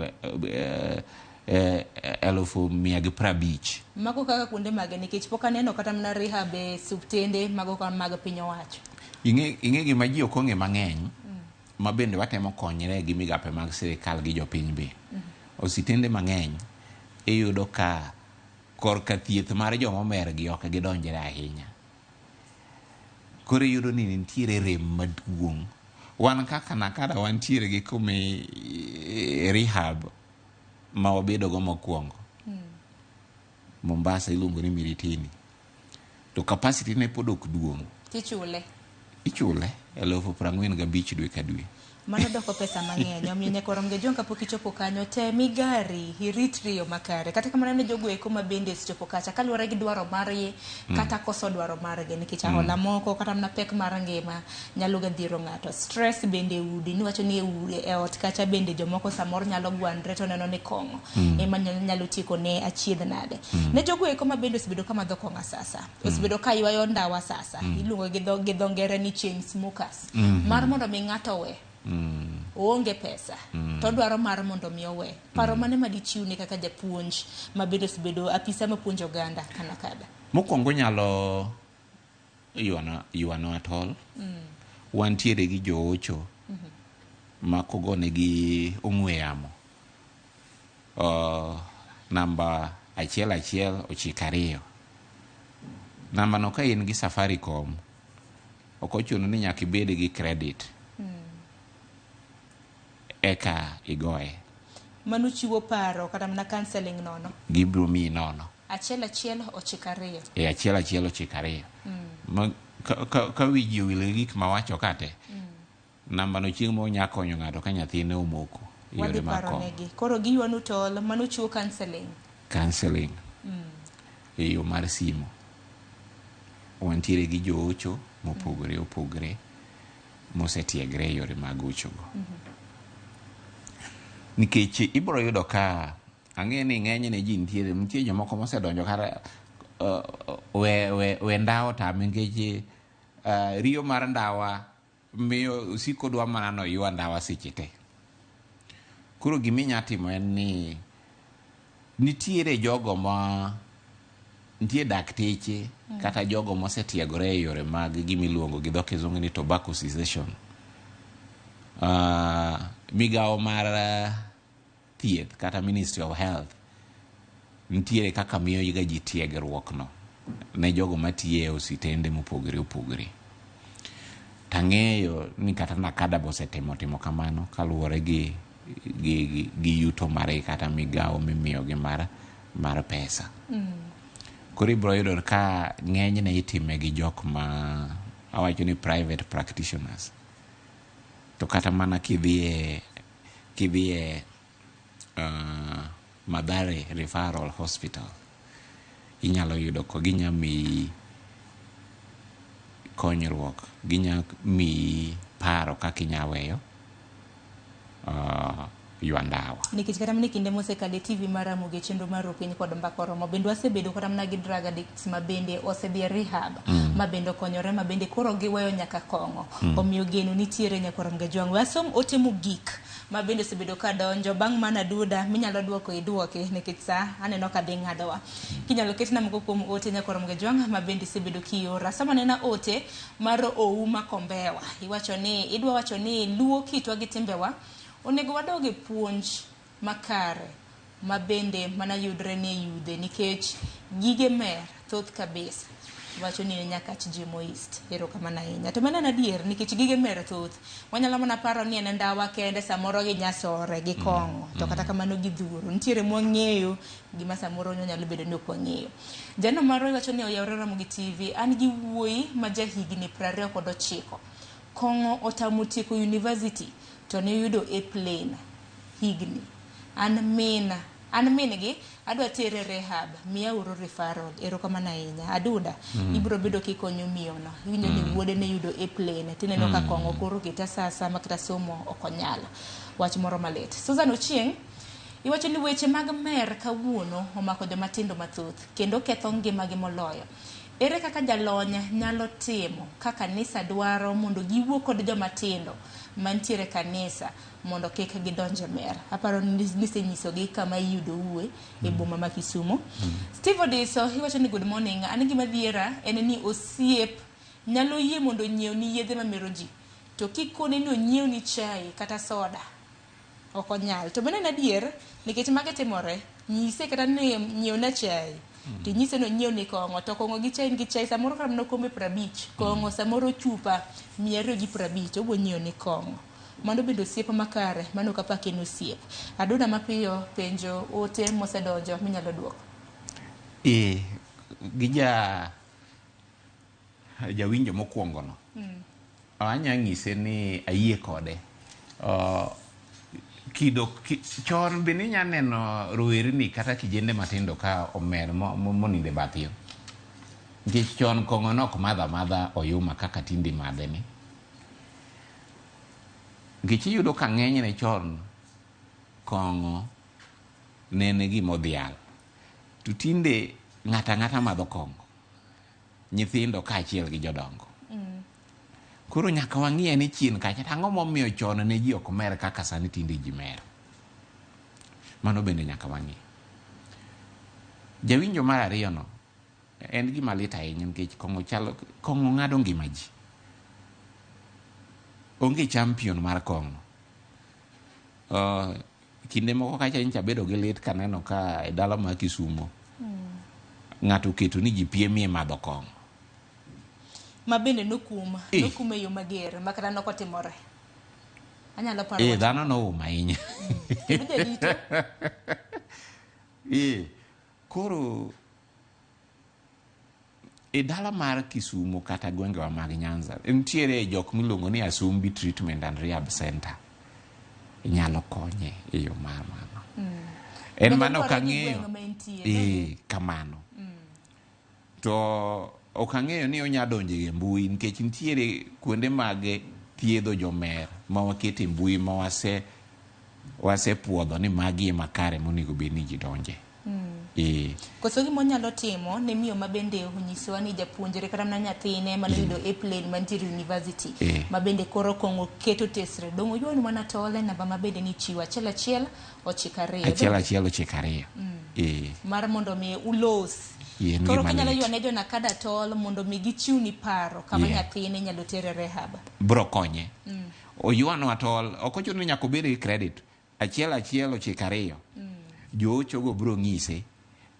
150,000. Mago kaka kuonde mage nikech pok aneno kata mana rehab e subtende mago kan mag piny owacho. Ing'e gima ji ok ong'e mang'eny ma bende watemo konyre gi migape mag sirikal gi jopiny be ositende mang'eny iyudo ka korka thieth mar joma omer gi ok gidonjre ahinya. Koro iyudo ni nitiere rem maduong'. Wan kaka Nakada wantiere gi kume rehab ma wabedogo mokwongo Mombasa iluongo ni Miritini to capacity ne pod ok duong'. Ichule 45,000 dwe ka dwe. Mano doko pesa mang'eny omiyo nyaka romge jonka pok ichopo kanyo te migari iritri yo makare kata kamano ne jogo eko ma bende chopo kacha kaluwore gi dwaro margi kata koso dwaro margi nikech ahola moko kata mana pek mar ngima nyalo ga dhiro ng'ato. Stress bende udi niwacho ni e ot kacha bende jomoko samoro nyalo gwandre to neno ni kong'o ema nyalo tieko ne achiedh nade. Ne jogo eko ma bende osebedo kama dho kong'a sasa osebedo ka ywayo ndawa sasa iluongo gi dho ngere ni chain smokers mar mondo mi ng'ato we oonge pesa to dwaro mar mondo mi owe paro mane ma dichiwne kaka japuonj ma bende osebedo apisa mapuonjo oganda kana kada? Mokwongo nyalo yuano atol. Wantiere gi joocho ma kogone gi ong'we yamo namba 1192. Namba no ka in gi Safaricom ok ochuno ni nyaka ibed gi credit eka igoye. Mano chiwo paro kata mana counseling nono? Gibiro miyi nono. 1192. 1192. Ka wiji owil gik mawacho kate, namba no chieng' mo nya konyo ng'ato ka nyathine omoko. Wadhi paro negi. Koro giyuanu tol, mano chiwo counseling. Counseling. E yo mar simo. Wantiere gi joocho mopogore opogore mosetiegre e yore mag ochogo. Nikech ibiro yudo ka ang'e ni ng'eny ne ji nitie jomoko mosedonjo kata we ndawa tame nikech riyo mar ndawa miyo usiko dwa mana no ywa ndawa seche te. Koro giminya timo en ni nitiere jogo nitie dakteche kata jogo mosetiegore e yore mag gimiluongo gi dho kizungu ni tobacco cessation. Migawo mar thieth kata Ministry of Health nitiere kaka miyo yiga ji tiegruok no ne jogo matiye ositende mopogore opogore. Tang'eyo ni kata nakada bosetimo kamano kaluwore gi yuto mare kata migawo mimiyogi mar pesa. Koro ibiro yudo ka ng'eny ne itime gi jok ma awacho ni private practitioners. To kata mana kidhie Madare Referral Hospital inyalo yudo ko ginya miyi konyruok, ginya miyi paro kaka inya weyo ywa ndawa. Nikech kata mana kinde mosekale TV mar Ramogi chenro mar Piny kod Mbaka Romo bende wasebedo kata mana gi drug addicts ma bende osedhi rehab ma bende okonyore ma bende koro giweyo nyaka kong'o. Omiyo geno nitiere nyaka Ramogi Jwang. Wasom ote mogik ma bende osebedo ka donjo bang' mana duda minyalo duoko iduoke nikech sa aneno ka dhi ng'adowa. Kinyalo ketna moko kuom ote nyaka Ramogi Jwang ma bende osebedo kiora. Sama nena ote mar Ouma Kombewa iwacho ni idwa wacho ni luo kitwa gi timbewa onego wadoge puonj makare ma bende mana yudre ne yudhe nikech gige mer thoth kabisa wacho ni nyaka chijimo east ero kama na inya to mana adier nikech gige mer thoth wanyalo mana paro ni en ndawa kende samoro gi nyasore gi kong'o to kata kamano gi dhuro nitiere mwang'eyo gima samoro nyalo bedo ni ok wang'eyo. Jano maro wacho ni oyawre Ramogi TV an gi wuoyi ma jahigni 29 kong'o otamo tieko university to ne yudo A-plane higni. An min gi adwa tere rehab miya uro referral ero kama na inya aduda ibro bedo kikonyo miyo no winjo ni wuode ne yudo A-plane tineno ka kong'o koro kita sasa makata somo okonyalo wach moro malet. Susan Ochieng iwacho ni weche mag mer kawuono omako joma tindo mathoth kendo ketho ngimagi moloyo. Ere kaka jalony nyalo timo kaka kanisa dwaro mondo giwuo kod joma tindo mantiere kanisa mondo kik gidonje mer. Aparo ni nisenyisogi kama iyudo uwe e boma ma Kisumo. Steve Odiso iwacho ni good morning an gima dhiera en ni osiep nyalo yie mondo nyiew ni yedhe mamero ji to kikone ni onyiew ni chai kata soda okonyal to bende adier nikech mage timore nyise kata ni nyiew na chai to nyise no nyiew ni kong'o to kong'o gi chai samoro kama no kombe 50 kong'o samoro chupa 250 obo nyiew ni kong'o. Mano bendo osiep makare mano kapake no osiep. Aduna mapiyo penjo ote mosedonjo minyalo duoko. Gija jawinjo mokwongo no anya ng'ise ni ayie kode. Kido chon bende nya neno rowerni kata kijende matindo ka omer moninde bathio nikech chon kong'o nok madha oyuma kaka tindi madhe ni nikech iyudo ka ng'eny ne chon kong'o nene gimodhial to tinde ng'ata madho kong'o nyithindo kaachiel gi jodongo. Koro nyaka wang'ie ni chien kacha tang'o momiyo chon ne ji ok mer kaka sani tinde ji mer. Mano bende nyaka wang'ie. Jawinjo mar ariyo no en gima lit ahinya nikech kong'o ng'ado ngima ji. Onge champion mar kong'o. Kinde moko kacha ncha bedo gi lit kaneno ka e dala ma Kisumo ng'ato keto ni ji piemie madho kong'o. Ma bende nokume yo mager makata nokotimore. Anyalo paro. Dhano nouma ahinya. Koro e dala mar Kisumo kata gwengewa mag Nyanza nitiere jok miluongo ni Asumbi Treatment and Rehab Center. Inyalo konye e yo mar mano. En mano kang'eyo. Kamano. To ok ang'eyo ni onya donjo e mbui nikech nitiere kuonde mag thiedho jomer ma wakete mbui ma wase puodho ni magi makare monego bed ni ji donje. Koso gima onyalo timo ne miyo ma bende onyisowa ni japuonjre kata mana nyathine mane yudo A-plane mantiere university ma bende koro kong'o keto tesre dong' oyuan mana tole namba ma bende ni chiwo 1 1 2 mar mondo mi ulos. Koro kinyalo yuane jo nakada tol mondo mi gichiw ni paro kama nyathine nyalo tere rehab. Bro konye. Oyuano atol ok ochuno ni nyaka obed gi credit. 1 1 2 Jochogo bro ng'ise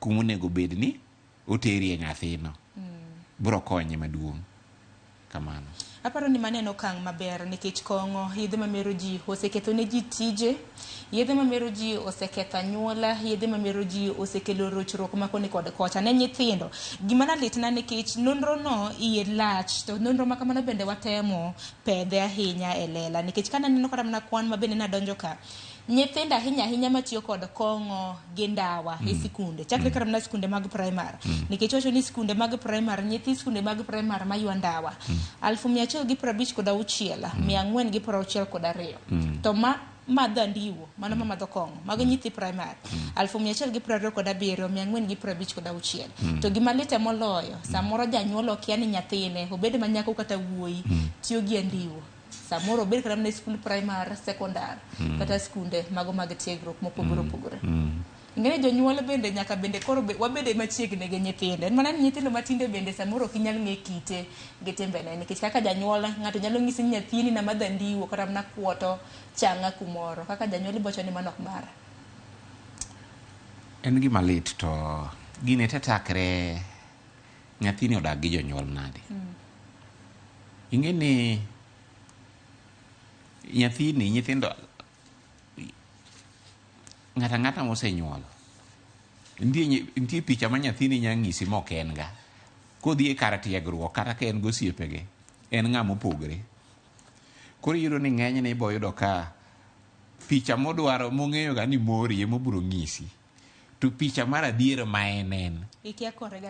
kuma onego bed ni oterie nyathino. Bro konye maduong'. Kamano. Aparo ni maneno kang' maber nikech kong'o yedhe mamero ji oseketho ne ji tije, yedhe mamero ji oseketho anyuola, yedhe mamero ji osekelo rochruok makoni kod kocha ne nyithindo. Gima na litna nikech nonro no iye lach to nonro ma kamano bende watemo pedhe ahinya e lela nikech kana neno kata mana kwan ma bende nadonjo ka. Nyithindo ahinya matiyo kod kong'o gi ndawa e sikunde chakre kata mana sikunde mag primary nikech wacho ni sikunde mag primary nyithi sikunde mag primary ma ywa ndawa 156 462 to madho ndiwo mano ma madho kong'o mago nyithi primary 127 456 to gima lite moloyo samoro janyuol okia ni nyathine obed manyako kata wuoyi tiyo gi ndiwo. Samoro obed kata mana school primary secondary kata skunde mago mag tiegruok mopogore. Ing'e jonyuol bende nyaka bende koro wabede machiegni gi nyithinde. En mana ni nyithindo matinde bende samoro ok inyal ng'e kite gi timbene nikech kaka janyuol ng'ato nyalo ng'isi ni nyathini na madho ndiwo kata mana kuoto chang'a kumoro kaka janyuol bocho ni mano ok mara. En gima lit to gine tetakre nyathini odag gi jonyuol nade. Ing'e ni nyithindo ng'ata mosenyuol nitie picha ma nyathini nyang'isi mok en ga kodhi e kar tiegruok kata ka en gosiepege en ng'ama opogore. Koro yudo ni ng'eny ni boyudo ka picha modwaro mong'eyo ga ni mori emobiro ng'isi to picha mar adier ma en ikia kore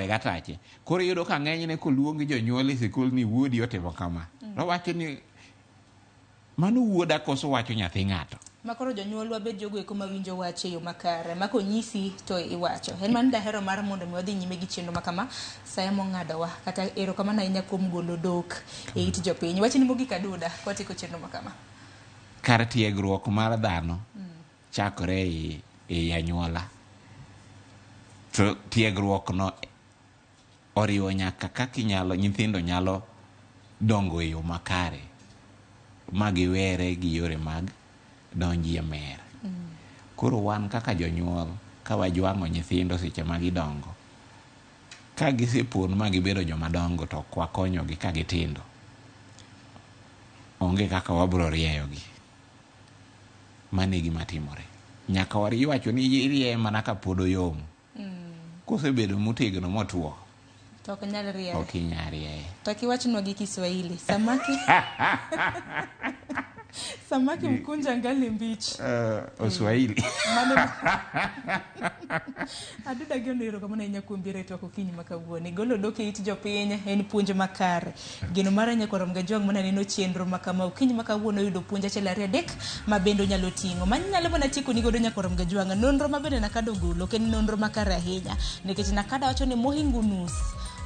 gatache. Koro yudo ka ng'eny ne koluongi jonyuol e sikul ni wuodi otimo kama wacho ni mano wuoda koso wacho nyathi ng'ato. Makoro jonyuol wabed jogo eko mawinjo wach e yo makare makonyisi to iwacho. En man dahero mar mondo mi wadhi nyime gi chenro makama saya mong'adowa kata erokamano ahinya kuom golo dok e it jopiny. Wachni mogik aduda kwatieko chenro makama. Kar tiegruok mar dhano chakore e anyuola. To tiegruok no oriwo nyaka kaka nyithindo nyalo dongo e yo makare. Magiwere gi yore mag donjie mer. Koro wan kaka jonyuol ka wajwang'o nyithindo seche ma gidongo ka gisepon ma gibedo joma dongo to kwakonyogi ka gitindo onge kaka wabro rieyogi. Mano e gima timore. Nyaka wariwacho ni irie mana ka pod oyom. Kosebedo motegno motuo to ok nyal rieye. Ok inyal rieye. To kiwachnwa gi Kiswahili samaki mkunja ngali mbich. Oswahili. Aduda geno ero kamana inya kuombire to okinyi makawuone. Golo doke it jopiny en puonj makare. Geno mara nya korom ga jwang mana neno chenro makama okinyi makawuone yudo puonj achiel ariyo adek mabendo nyalo ting'o. Manyalo mana tiko ni godo nya korom ga jwang nonro mabende nakado golo ken nonro makare ahinya nikech nakada wacho ni mohingo nus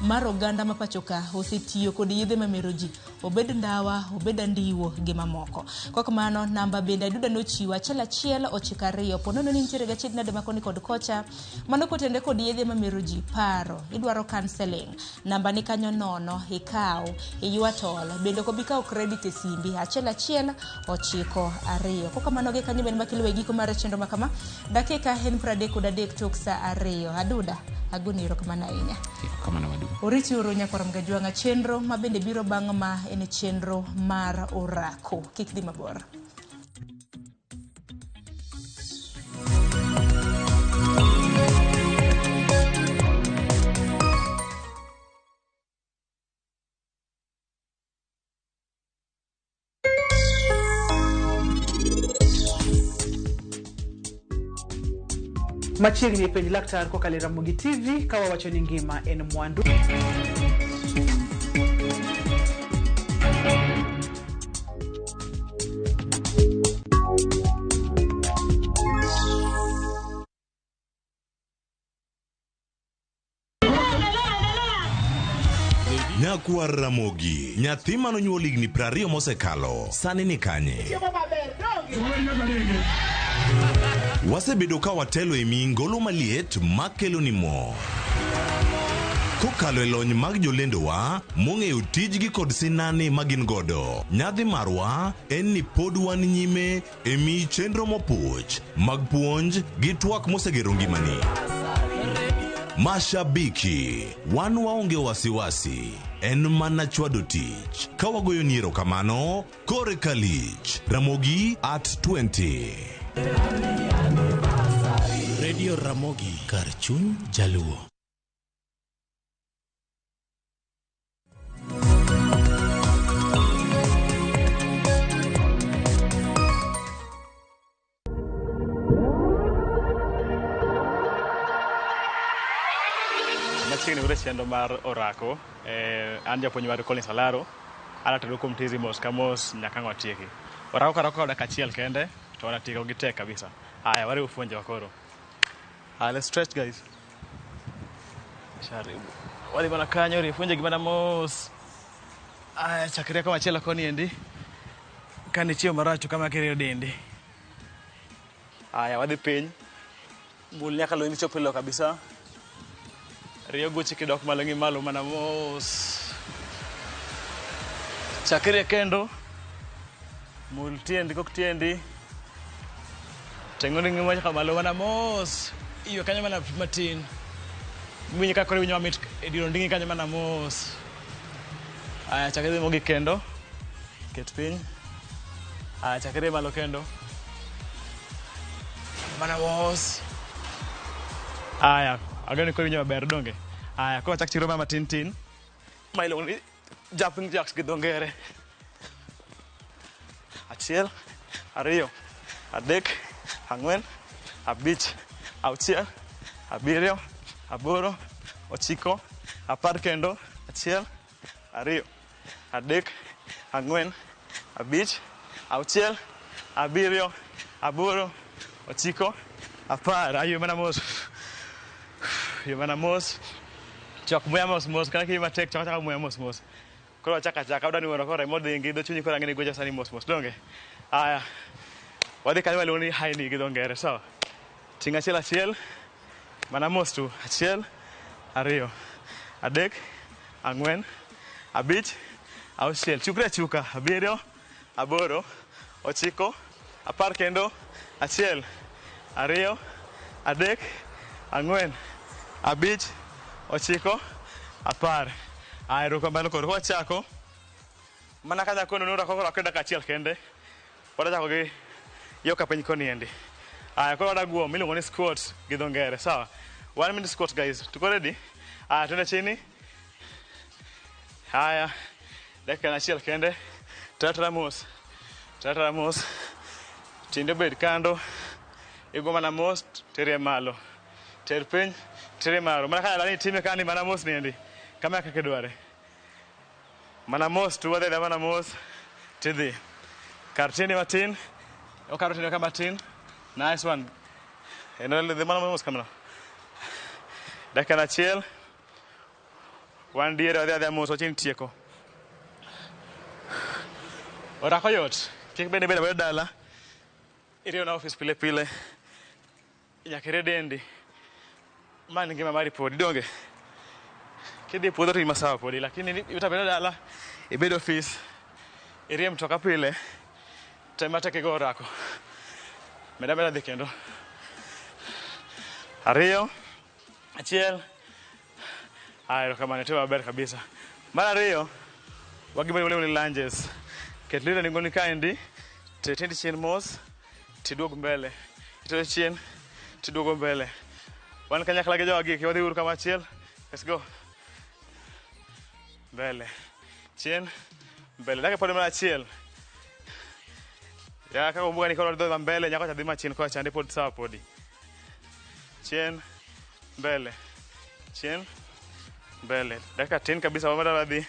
mar oganda ma pachoka osetiyo kod yedhe mamero ji, obed ndawa, obed andiwo gi mamoko. Kok mano namba bende Aduda nochiwa 112 ponono ni nitiere gachied nade makoni kod kocha mano kotende kod yedhe mamero ji paro idwaro counseling. Namba ni kanyo nono ikaw iyuatol bende ko bikaw credit e simbi 119 Kok mano ge kanyo ben makilwe giko mar chenro makama dakika hen 33 tok sa 2. Aduda agoni ro kama nainya kamano madu oriti oro nyakora mgajwanga chenro mabende biro bang' ma en chenro mar orako kik di mabor. Machiegni penj laktar kokalo Ramogi TV kawa wacho ni ngima en mwandu. Nyakwar Ramogi, nyathi manonyuol higni 20 mosekalo, sani ni kanye? Wasebedo ka watelo e mingolo maliet makelo ni mo. Kokalo e lony mag jolendowa, mong'eyo tijgi kod sinani magin godo. Nyadhi marwa en ni pod wan nyime e mi chenro mopuch, mag puonj gi twak mosegero ngimani. Mashabiki, wan waonge wasiwasi, en mana chwado tich. Kawagoyo niero kamano, kore kalich, Ramogi at 20. Radio Ramogi, kar chuny jaluo. Machiegni ure chendo mar orako, an japuonj mar Collins Alaro, anatelo kuom tizi mos ka mos nyaka ang' watieki. Orako karako dakika achiel kende, to wanatieko gi tek kabisa. Aya, wariu fuonje wakoro. Let's stretch guys. Wali mana kanyo, rifuonje gimana mos. Chakria kama achiel koni endi. Kani chiyo maracho kama kirio dendi. Aya, wadhi piny. Bul nyaka lo inicho pilo kabisa. Rio guchi kidok malo ngi malo mana mos. Chakria kendo. Mul tiendi kok tiendi. Tengoni ngi moja kamalo mana mos. Iyo kanyo mana matin. Mwinyi kakore winyo mamit ediro ndingi kanyo mana mos. Aya, chakria mogi kendo. Ket piny. Aya, chakria malo kendo. Mana mos. Aya, agani kore winyo maber donge. Aya, kwa chak chiro mama tin tin. Mailo ni jumping jacks gi dongere. Achiel, ariyo, adek, ang'wen, abich, auchiel, abiriyo, aboro, ochiko, apar kendo, achiel, ariyo, adek, ang'wen, abich, auchiel, abiriyo, aboro, ochiko, apar. Ayo mana mos. Yo mana mos. Chok muya mos mos kana ki matek chaka muya mos mos. Koro chaka udani woro koro mo dingi do chunyi koro ngene goja sani mos mos donge. Aya. Wadi kanyo waloni haini gi dongere so. Tinga achiel mana mos tu. Achiel, ariyo, adek, ang'wen, abich, auchiel. Chukre chuka. Abiriyo, aboro, ochiko, apar kendo, achiel, ariyo, adek, ang'wen, abich, ochiko, apar. Aya, erokamano koro wachako. Mana kanya kono nura koko rakeda kachiel kende. Wada chako gi yo ka piny koni endi. Aya, koro wada guom miluongo ni squat gi dho ngere. Sawa. 1 minute squat guys. Tuko ready? Aya, twende chini. Aya. Dakika achiel kende. Tatra mos. Tatra mos. Tiende bed kando. Igo mana mos terie malo. Ter piny, tere malo. Mana kaya lani time kani mana mos niendi. Kama kake dware. Mana mos tu wadhe da mana mos. Tidhi. Kar tiende matin. Okaro tiende kama matin. Nice one. Eno le mana mos kamano. Dakika achiel. wan diere wadhi adhia mos wachini tieko. Orako yot, kik bende bedo dala, iriyo na office pile pile, nyaka irie dendi, mani ngima mari podi, donge? Kidhi puodho to ima sawa podi, lakini ita bedo dala, ibedo office, irie mtoka pile, tema teke go orako. Meda dhi kendo. Ariyo, achiel, erokamano, itimo maber kabisa. Mar ariyo, wagibiro ni lunges. Ket lweteni ningoni kaendi, tiendi chien mos, tiduog mbele. Ito chien, tiduogo mbele. Wan kanyakla gi jowagi, wadhi uru kama achiel. Let's go. Mbele. Chien, mbele. Dake pod mana achiel. Ya kaka umbuga ni koro dhi mbele, nyako cha dhi machien kwa chande pod sawa podi. Chien, mbele. Chien, mbele. Dakika 10 kabisa wamada wadhi.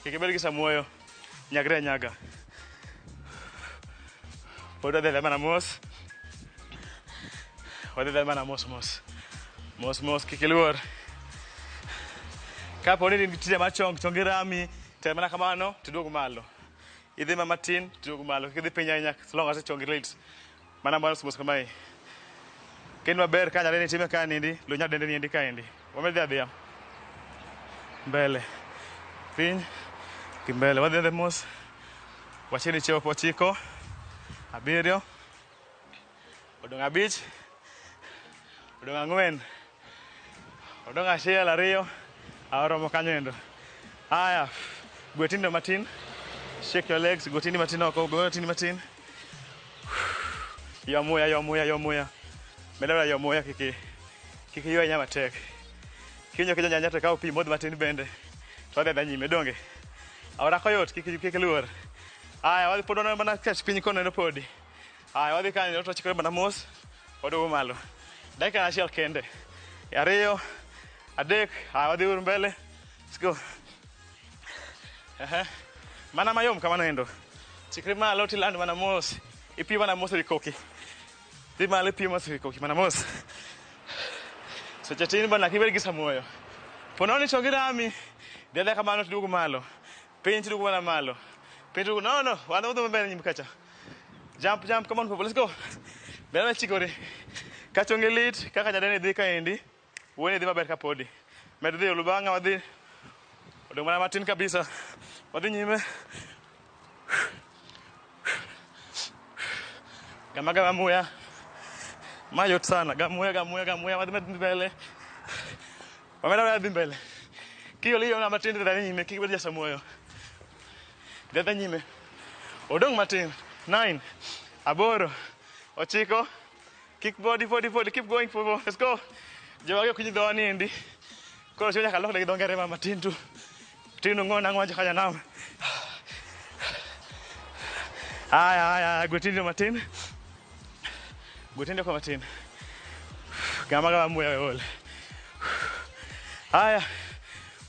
Kikibeli kisa moyo. Nyagre nyaga. Podo de mana mos. Wadi de mana mos. Mos kikiluor. Kapo ni tije chongi rami, te mana kamano, tiduogo malo. Idhi ma matin, tiduogo malo. Kidhi pinya nyak, so long as chongi lit. Mana mos kamae. Kenwa ber kanya leni time ka nindi, lo nya dende nindi ka indi. Wamedhi adhia. Mbele. Piny. Kimbele, wadhi adhi mos. Wachini chopo 9, 7, odong 5, odong 4, odong 1, 2, oromo kanyo endo. Aya, gwetindo matin. Shake your legs, gwetini matin oko, gwetini matin. Yomuya. Medabra yomuya kiki ywa nyama tek. Kinyo kijo nyanya to kaw pi modh matin bende. To wadhi nyime donge. Orako yot kik luor. Aya, wadhi podo mana catch piny kono eno podi. Aya, wadhi kanyo to chikore mana mos. Waduogo malo. Dakika achiel kende. 2, 3, aya wadhi uru mbele. Let's go. Mana mayom kamano endo. Chikre malo tiland mana mos. Ipi mana mos wi koki. Dhi malo ipi mos wi koki mana mos. So chatini bana kibel gi samoyo. Pononi chongi rami. Dede kamano tiduogo malo. Piny tiduogo mana malo. No, wadhi mbele nyime kacha. Jump, come on people, let's go. Bela chikore. Kachongi lit, kaka nyadene dhi kaendi. Uone dhi maber ka podi. Med dhi olubanga wadhi. Odong mana matin kabisa. Wadhi nyime. Gama muya. Mayot sana. Gamuya. Wadhi mbele. Wameda wadhi mbele. Kiyo liyo na matin dhi nyime. Kiki bedi jasa moyo. Dhi nyime. Odong matin. 9, 8, 9. Kick body. Keep going for. Let's go. Jawage kunyi dhoni endi. Koro chonya kalok lagi dongere mama tintu. Tinu ngona ngwaje kanya nam. Aya, gwetindo matin. Gwetindo kwa matin. Gama muya ole. Aya.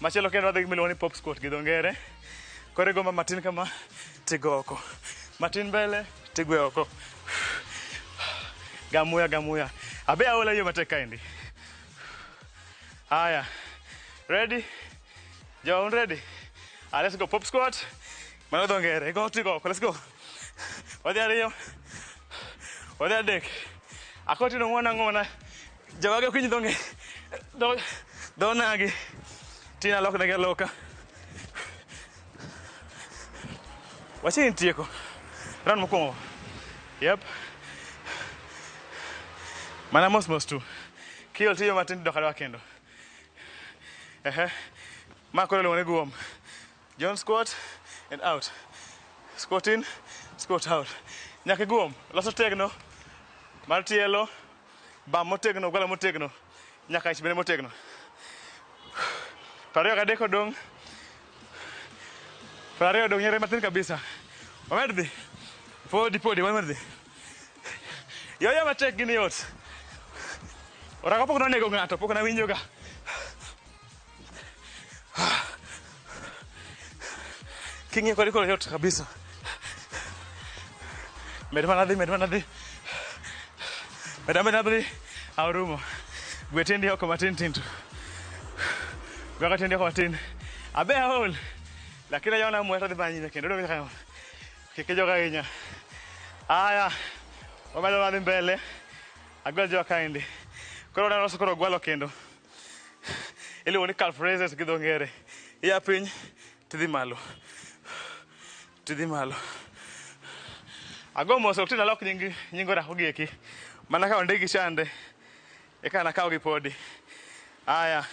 Machelo kendo wadhi miloni pop squat gidongere. Kore goma matin kama tigoko. Matin mbele, tigwe oko. Gamuya. Abe aola yo mateka indi. Aya. Ready? John ready? Let's go pop squat. Mano dongere. Go tigoko. Let's go. Wadhi ariyo. Wadhi adek. Akoti no ngona. Jawage kunyi donge. Donagi. Tina loka. Wachini tieko. Run mokwongo. Yep. Mana mos tu. Kiyo tiyo matin doka dwa kendo. Makore lone guom. John squat and out. Squat in, squat out. Nyaka guom. Loso tegno. Mar tielo. Bam motegno, gwala motegno. Nyaka ich bene motegno. Pariyo kadeko dong. Pariyo dong nyere matin kabisa. Wamedhi. Podi, wamedhi. Yoyo matek gini yot. Orako pok nonego ng'ato, pok na winjoga. King'iyo kodi koro yot kabisa. Med mana dhi. Med dhi. Aurumo. Gwetendi oko matin tintu. Gwa tindi ko tin. Abe hol. Lakini yona mweta de banyine kendo do kama. Kikejo kainya. Aya. Wabalo wadi mbele. Agwajo kaindi. Koro na roso koro gwalo kendo. Ili woni calf raises gido ngere. Iya piny tidhi malo. Tidhi malo. Ago moso tina lok nyingo rako gieki. Mana ka ondegi chande. Eka na kawo gi podi. Aya.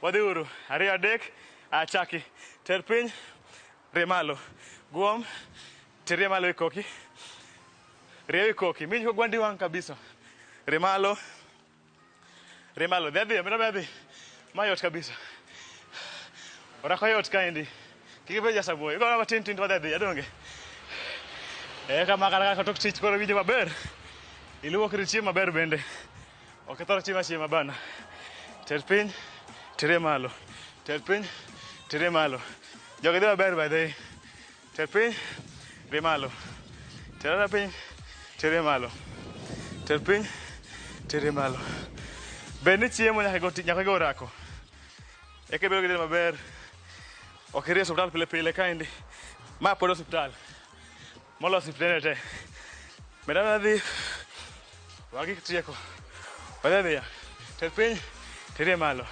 Wadhi uru. Ariyo adek. Achaki. Ter piny. Rie malo. Guom. Terie malo i koki. Rie i koki. Minj ko gwandi wang kabisa. Rie malo. Rie malo. Dhedhi. Mira bedhi. Mayot kabisa. Orako yot kaindi. Kikibeja sabuoi. Iko na tin tin wadhi adonge. Kama kaka tok tich koro winjo maber. Iluokri chiemo maber bende. Ok ithor chiemo bana. Ter piny. Terie malo. Ter piny. Terie malo. Jogi dhi maber by the way. Ter piny. Rie malo. Ter piny. Terie malo. Ter piny. Terie malo. Bende chiemo nyaka go rako. Eke bedo gidel maber. Ok irie hospital pile pile kaindi. Ma pod hospital. Molo hospital te. Mera dhi. Wagi tieko. Wadhi ya. Ter piny. Terie malo.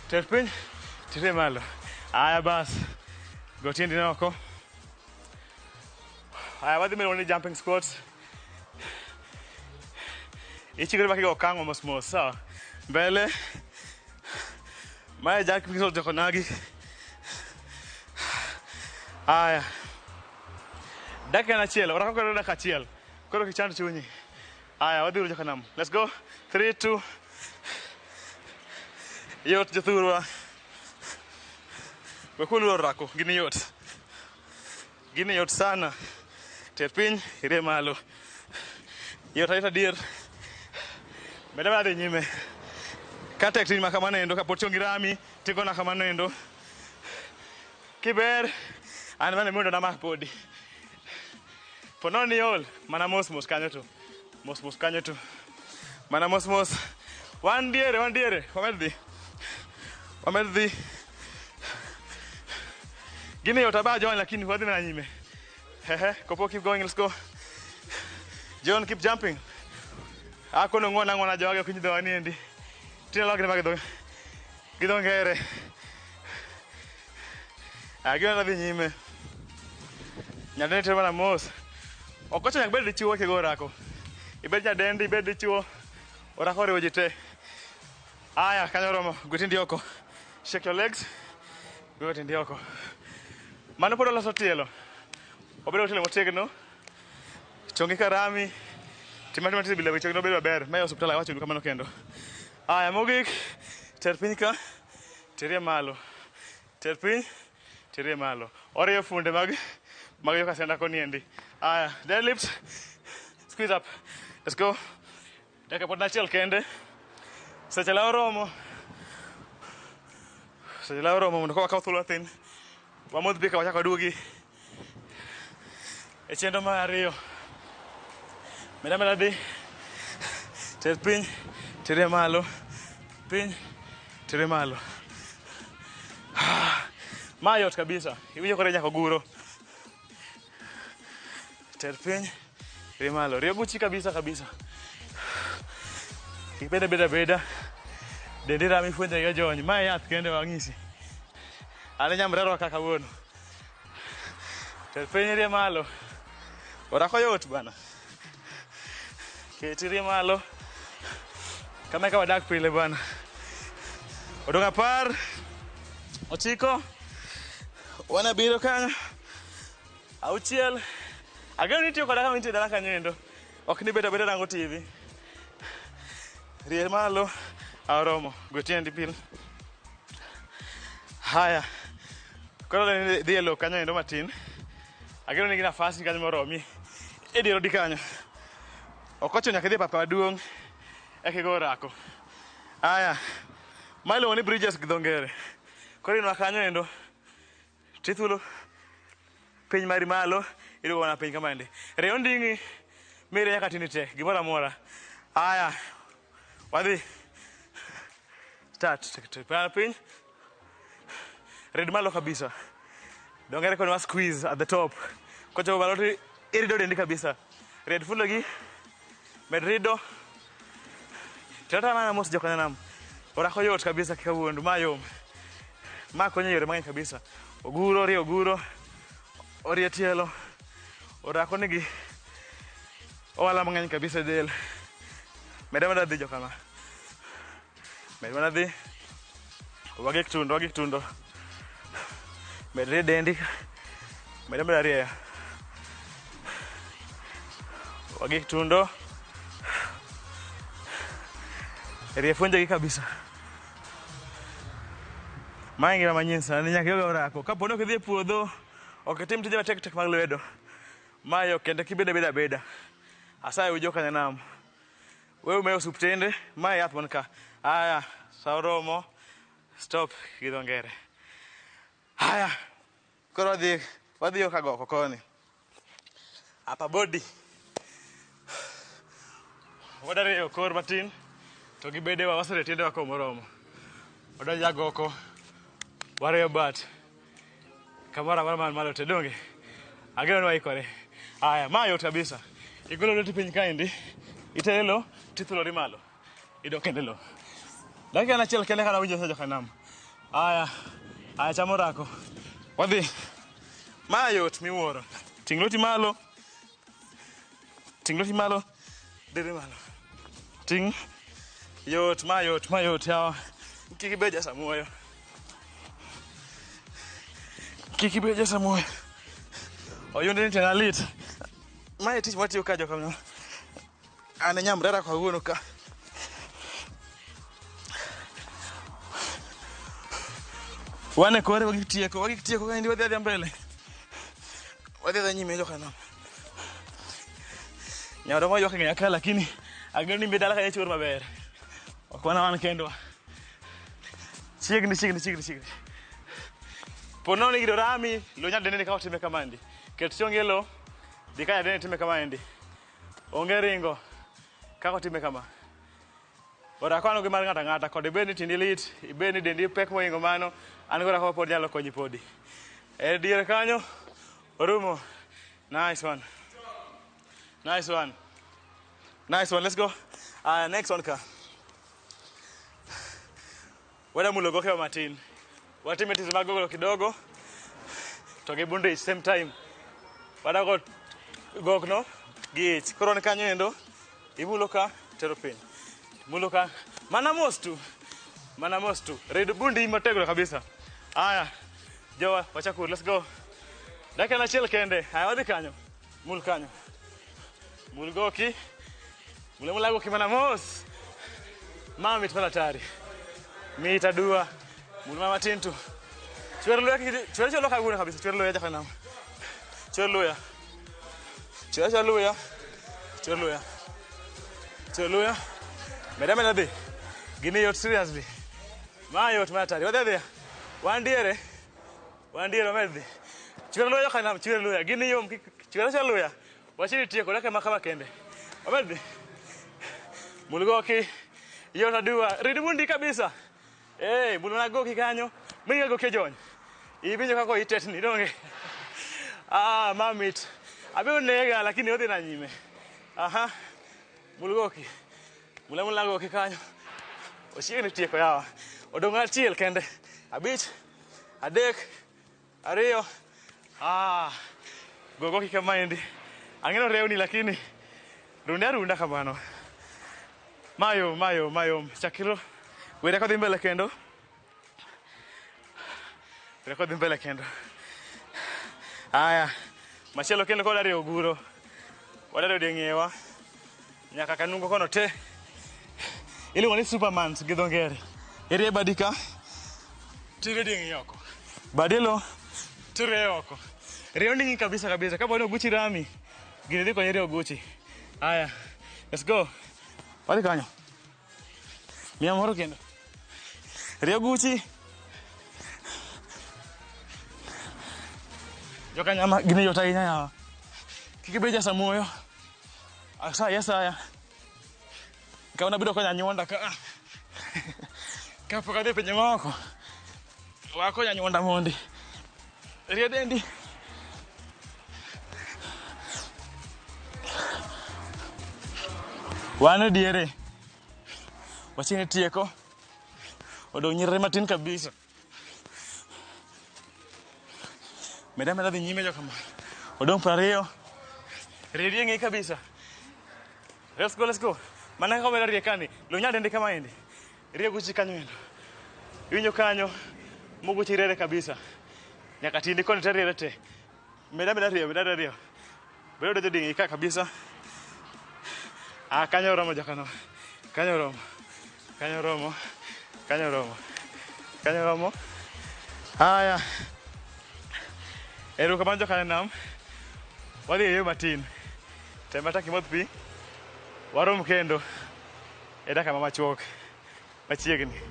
Ter piny. Terie malo. Aya bas. Go tiendi oko. Aya wadhi melo ni jumping squats. Ichigre baki go kango mos. Sawa. Mbele. Mae jack pixel joko nagi. Aya. Dakika na chiel. Orako koro dakika chiel. Koro kichand chunyi. Aya wadhi uru joko nam. Let's go. 3, 2. Yot jothurwa. Wekulu rako. Gini yot. Gini yot sana. Ter piny. Rie malo. Yot aita dier. Meda bade nyime. Kata ektin makamano endo. Kapot chongi rami. Tiko na kamano endo. Kiber. An mane mundo na mak podi. Pononi yol. Mana mos kanyo tu. Mos kanyo tu. Mana mos. Wan diere. Wamedhi. Gini yot aba John lakini wadhi na nyime. Kopo keep going, let's go. John keep jumping. Ako no ngona jawage kunyido wani endi. Tina logre magido. Gido ngere. Agina dhi nyime. Nyadene tero na mos. Okocha nyak bed chiwo ke gorako. Ibed nyadendi ibed chiwo. Orako rewo jite. Aya kanyo romo. Gutindi oko. Shake your legs. Gutindi oko. Mano podo loso tielo. Obedo tielo motegno. Chongi karami. Timati mati bila chongi no bedo maber. Mae hospital awacho ni kamano kendo. Aya mogik. Ter piny ka. Terie malo. Ter piny. Terie malo. Orie funde mag yo kasenda koniendi. Aya, deadlift. Squeeze up. Let's go. Daka pod nachiel kende. Seche la oromo. Mondo kwa kaw thuolo thin. Wamodh pi ka wachako duogi. E chendo mar ariyo. Meda dhi. Ter piny. Terie malo. Piny. Terie malo. Mayot kabisa. Iwinjo kore nyako guro. Ter piny. Terie malo. Rio guchi kabisa. Beda. Dendi rami fuenza ga jony. Mae yath kende wang'isi. Ane nyamrero kaka wuono. Ter piny rie malo. Orako yot bana. Keti rie malo. Kama ka wadak pile bana. Odong 10. 9. Wana biro kanyo. 6. Ageno nitiyo koda kama nitie dala kanyendo. Ok ni beda rango TV. Rie malo. Aromo. Gotiendi pil. Haya. Koro dhi elo kanyo endo matin. Ageno nigi nafasi kanyo moromi. Ediero di kanyo. Okocho nyaka dhi papa maduong'. Eke go rako. Aya. Malo ni bridges gi dhongere. Koro ino kanyo endo. Tithulo. Piny mari malo. Ilugo na piny kama endi. Reyo nding'i. Mire nyaka tinite. Gimora mora. Aya. Wadhi. Start. Piny. red malo kabisa. Dongere kod ma squeeze at the top. Kocho baloti irido dendi kabisa. Red full gi. Med rido. Tata na mos jokana nam. Ora ko yot kabisa kikawuondo mayom. Ma konyo yore mang'eny kabisa. Oguro, rie oguro. Orie tielo. Ora ko nigi oala mang'eny kabisa del. Meda dhi jokama. Meda dhi. Wagik tundo. Meda dendi. Meda rie. Wagik tundo. Rie funja gi kabisa. Maingi manyien sana nyaka yoga orako. Kapo no kidhi puodho, oketim tije tek mag lwedo. Mayo kende kibeda beda. Asaye ujo kanya nam. Wewe umeyo suptende, mayo yath monka. Aya, sauromo. Stop gidongere. Aya. Koro wadhi yo kagoko koni. Apa body. Wadare yo kor matin. To gibede wa wasere tiende wako moromo. Odaja goko. Wario bat. Kamara man malo tedonge. Ageno no ikore. Aya, mayo kabisa. Igolo loti piny kaendi. Itelo, tithulo ri malo. Idokendelo. Dakika na chiel kende kana winjo sejo kanam. Aya chamorako. Wadhi. Mayot miwuoro. Ting' loti malo. Diri malo. Ting' yot mayot yawa. Kiki beja samuoyo. Oyunde ni tena lit. Mae tich matiyo ka jokama. Ane nyamrera kwa wuono ka. Wane kore wagik tieko kaendi wadhi mbele. Wadhi nyime jokana. Nyawdo mo yoke ng'eya ka lakini ageno ni mbedala kanya chur maber. Okwana wan kendwa. Chiegni. Pono ni gido rami, lo nya dende ka otime kamandi. Ket chonge lo, di kanya dende time kamandi. Onge ringo, ka otime kama. Ora kwano gi mar ng'ata kod ibeni tindi lit, ibeni dendi pek moingo mano, an gora ko pod nyalo konyi podi. E diere kanyo, orumo. Nice one, let's go. Next one ka. Wada mulogo kwa matin. Watime tizi magogolo kidogo. Toge bunde same time. Wada go gogno. Gich. Korone kanyo endo. Imuloka teropin. Muloka. Mana mostu. Redo bundi imategolo kabisa. Aya. Jowa, wachakur. Let's go. Dakika na chiel kende. Aya wadhi kanyo. Mul kanyo. Mul goki. Mulago kimana mos. Mami tpala tari. Mita dua. Mulma matintu. Chwer loya kaguna kabisa. Chwer loya jakanam. Chwer loya. Meda dhi. Gini yot seriously. Mayot matari. Wadhi. Wandiere medhi. Chwer loya jakanam. Chwer loya. Gini yom. Chwer loya. Wachiri tieko dake makama kende. Omedhi. Mulgoki. Yota dua. Ridibundi kabisa. Buluna goki kanyo. Minga goki jony. Ibinyo kako itetni donge. Mamit. Abe unega lakini odhi na nyime. Aha. Bulgoki. Mula goki kanyo. Ochiegni tieko yawa. Odong' achiel kende. Abich. Adek. Ariyo. Gogoki kamaendi. Ang'eno rewni lakini runda kamano. Mayo. Chakiro. Wera kodhi mbele kendo. Aya. Machielo kendo kod ariyo oguro. Wadaro ding'iewa. Nyaka kanungo kono te. Iluongo ni Superman gi dho ngere. Irie badika. Tire ding'i oko. Badilo. Tire oko. Rio nding'i kabisa. Kabo ni oguchi rami. Gini dhi konye rio oguchi. Aya. Let's go. Wadhi kanyo. Mia moro kendo. Rio guchi. Joka nyama gini yota ahinya yawa. Kik ibeja samuoyo. Asaya. Kauna bido konya nyonda ka. Kapok adhi pinje moko. wako nyanyonda mondi riedendi wane diere wachine tieko odong nyirre matin kabisa meda dhi nyime jokama odong 20 ready ngi kabisa let's go mana ka mera riekani lo nyade ndi kama endi riego chikanyo winyo kanyo mugo chirere kabisa nyaka tindi kon terere te meda rio bedo de dingi ka kabisa kanyo romo jakano kanyo romo haya eru kamanjo kanam wadi yo matin temata kimoth pi warom kendo eda kama machuok machiegni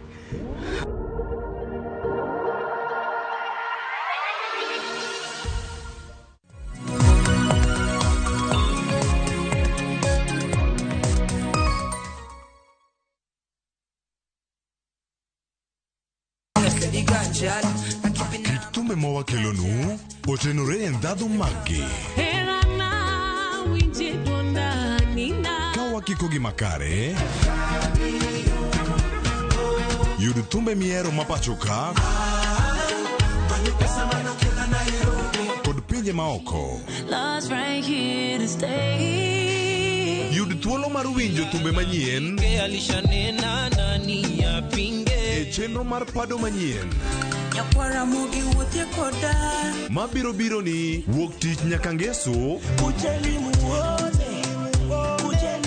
Thumbe mawakelonu otenore ndhadhu magi kawakiko gi makare yud thumbe miero mapachoka kod pinje maoko yud thuolo mar winjo thumbe manyien e chenro mar pado manyien mabiro biro ni wuok tich nyaka ngeso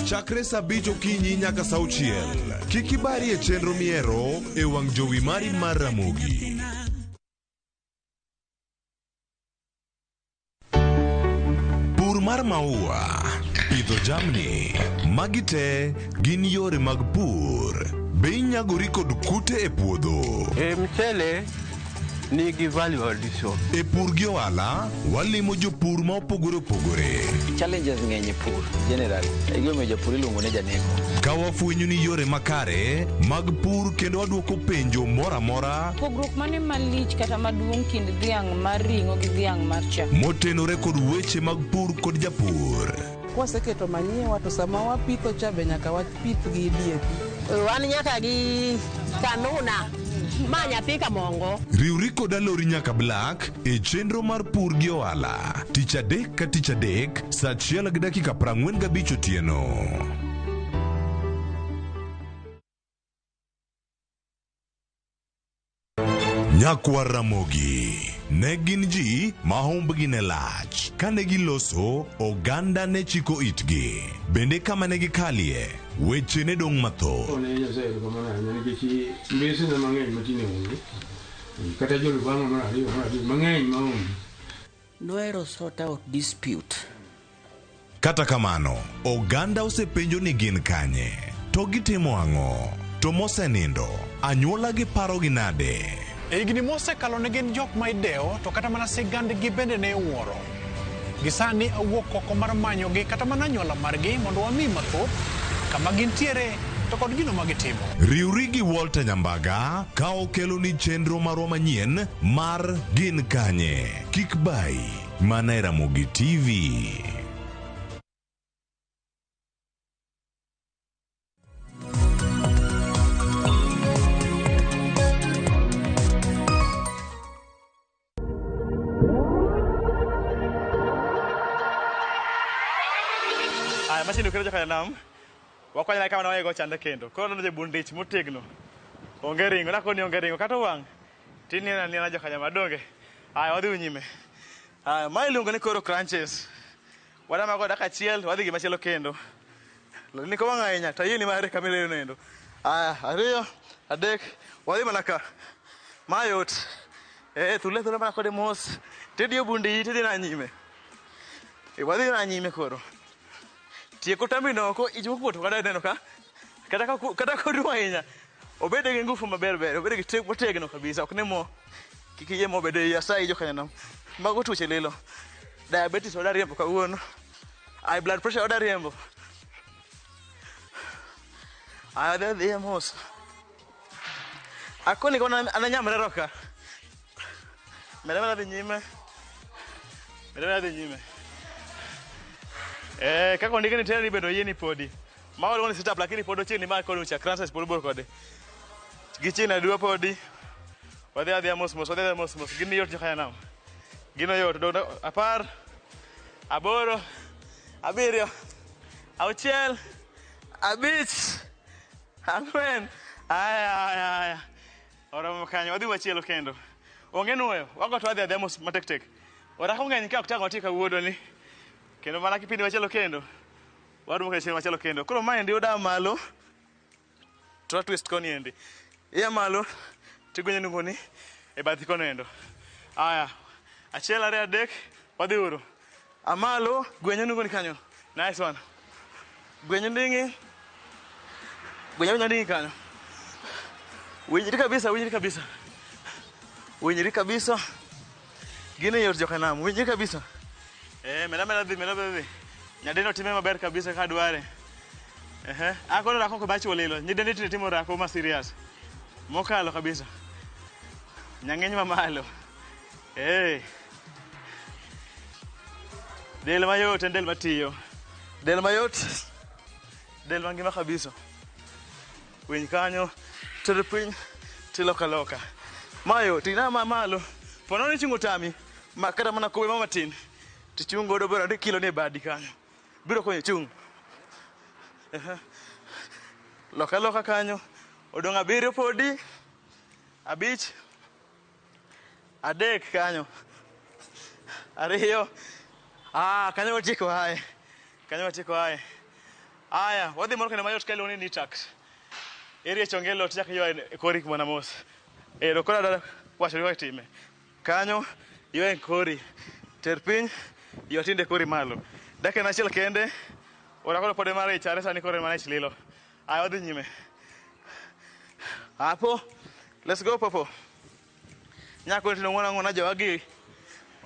chakre saa 5 okinyi nyaka saa 6 kik ibari e chenro miero e wang' jowi mari mar Ramogi. Pur mar maua, pidho jamni, magi te gin yore mag pur. Be inyagori kod kute e puodho? Mchele nigi value addition. E pur gi ohala, walimo jopur ma opogore. Challenges ng'eny e pur generally. Igome jopur iluongo ne janeko. Ka wafwenyo ni yore makare mag pur kendo waduoko penjo mora. Pogruok mane malich kata maduong' kind dhiang' mar ring'o gi dhiang' mar chak. Motenore kod weche mag pur kod japur. Kwaseketo manyiwa to sama wapitho cha be nyaka wapith gi DAP. Wan nyaka gi kanuna manya pika mongo. Riwri kod alori nyaka Black e chenro mar pur gi ohala. Tich adek ka tich adek, saa 1 gi dakika 45 otieno. Nyakwa Ramogi ne gin ji ma humbgi ne lach. Kane giloso, oganda ne chiko itgi. Bende kama ne gikalie, weche ne dong' mathoth. Noero sort out dispute. Kata kamano, oganda osepenjo ni gin kanye. To gitimo ang'o? To mosenindo, anyuola gi paro gi nade? Higni mosekalo ne gin jok ma idewo to kata mana sigandgi bende ne wuoro. Gisani awuok oko mar manyogi kata mana anyuola margi mondo wami mathoth kama gintiere to kod gino ma gitimo. Riwri gi Walter Nyambaga ka okelo ni chenro marwa manyien mar gin kanye. Kik bai, mana e Ramogi TV. Machine ukero jaka nam wakwanya kama na wego chanda kendo ko no je bundich motegno onge ringo na koni onge ringo kata wang tini na jaka nyama donge wadhi unyime mai lungo ni koro crunches wada mago daka chiel wadhi gi machielo kendo ni ko wanga inya to yini mare kamere nendo ariyo adek wadhi manaka mayot tule mana kode mos tedio bundi tedi na nyime wadhi na nyime koro tieko tambi noko ijukuto kada neno ka kata kodwa inya obede gi ngufu maber obede gi tek motegno kabisa ok nemo kiki yemo obede ya sai jo kanam mago tuche lilo diabetes oda riembo kawuono high blood pressure oda riembo ada de mos akoni kona ananyamre roka Meda dhi nyime. Meda dhi nyime. Kaka ondike ni tena ni bedo yie ni podi. Ma walo ni sit up lakini podo chini ma kodo cha crunches podo bor kode. Gichina dua podi. Wadhi adhi mos. Gini yot jokaya nam. Gino yot do apar. Aboro. Abirio. Auchiel. Abich. Ang'wen. Aya. Oromo kanyo wadhi wachielo kendo. Onge nuoyo. Wago to adhi mos matek. Ora ko ng'eny ka oktago tika wuodo ni. Kendo mana kipindi wachielo kendo. Wadumo ka chieng' wachielo kendo. Koro ma endi oda malo. To twist koni endi. Iya malo. Tigwenye nungo ni e bathi kono endo. Aya. Achiel ariyo adek wadhi uru. Amalo gwenye nungo ni kanyo. Nice one. Gwenye ndingi. Gwenye ndingi kanyo. Winjiri kabisa. Gine yor jokanam. Winjiri kabisa. Meda dhi. Nyadeno time maber kabisa ka dware. Akono rako ko bachi olilo. Nyidende timo rako ma serious. Mokalo kabisa. Nyang'eny mamalo. Del mayot en del matiyo. Del mayot. Del mangima kabisa. Winy kanyo. Terpiny. Tiloka. Mayo tina mamalo. Pono ni chungo tami. Makata mana kowe mamatin. Tichungo do bora de kilo ne badi kanyo. Biro konyo chung. Loka kanyo. Odong abiriyo podi. Abich. Adek kanyo. Ariyo. Kanyo wachiko hae. Aya, wadhi moro kene mayot kelo ni tax. Eri chongelo tjak yo e kori kumana mos. Do kora dada wacho yo time. Kanyo yo e kori. Terpiny yo tinde kori malo. Dake na chiel kende. Ora kono pode mare chare sani kore mana chililo. Aya wadhi nyime. Apo. Let's go popo. Nyako tino ngona jawagi.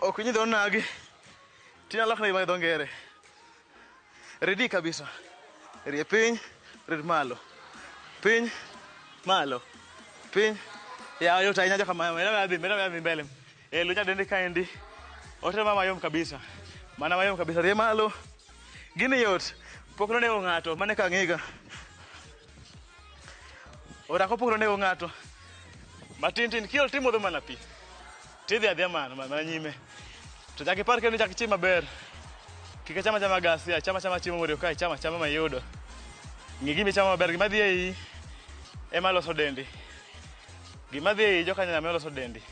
Okunyi do nagi. Tina lokna ima dongere. Ready kabisa. Rie piny, red malo. Piny, malo. Piny. Ya yo tainya joka mera adhi mbele. Lunya dende kaendi. Ote mama yom kabisa. Mana mayom kabisa rie malo. Gini yot. Pokno ne ng'ato mane ka ng'iga. Ora ko pokno ne ng'ato. Matin kiol timo do mana pi. Tidhi adhi mana nyime. To jaki par kendo jaki chima ber. Kika chama gasi, chama chimo morio kai, chama mayudo. Ngigi mi chama maber gima dhi ei ema loso dendi. Gima dhi ei joka nyama loso dendi.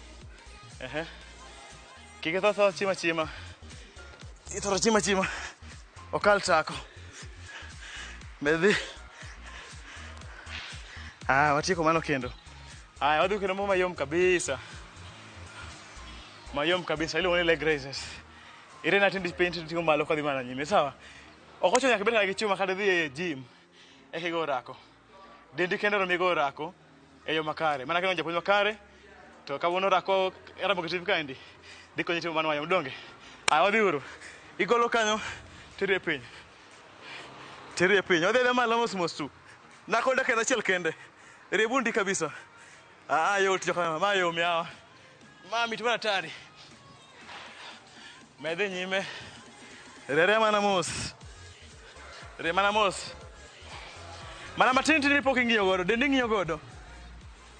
Kika thoso chima. Itoro chima. Okal tako. Medhi. Watieko mano kendo. Wadhi kendo mo mayom kabisa. Iluongo ni leg raises. Irena tindi paint tingo malo kodhi mana nyime, sawa? Okocho nyaka bed gi chuma kada dhi e gym. Kigo rako. Dendi kendo romi go rako e yo makare. Mana kendo japuonj makare to kawuono rako Ramogi Tv kaendi. Dhi konyi timo mano mayom donge. Wadhi uru. Igolo kanyo tirie piny. Wadhi malo mos tu. Nako dake na chiel kende. Rebundi kabisa. Yot joka mayo miawa. Mami tu tari. Medhi nyime. Re mana mos. Mana matin pok ing'iyo godo, dendi ng'iyo godo.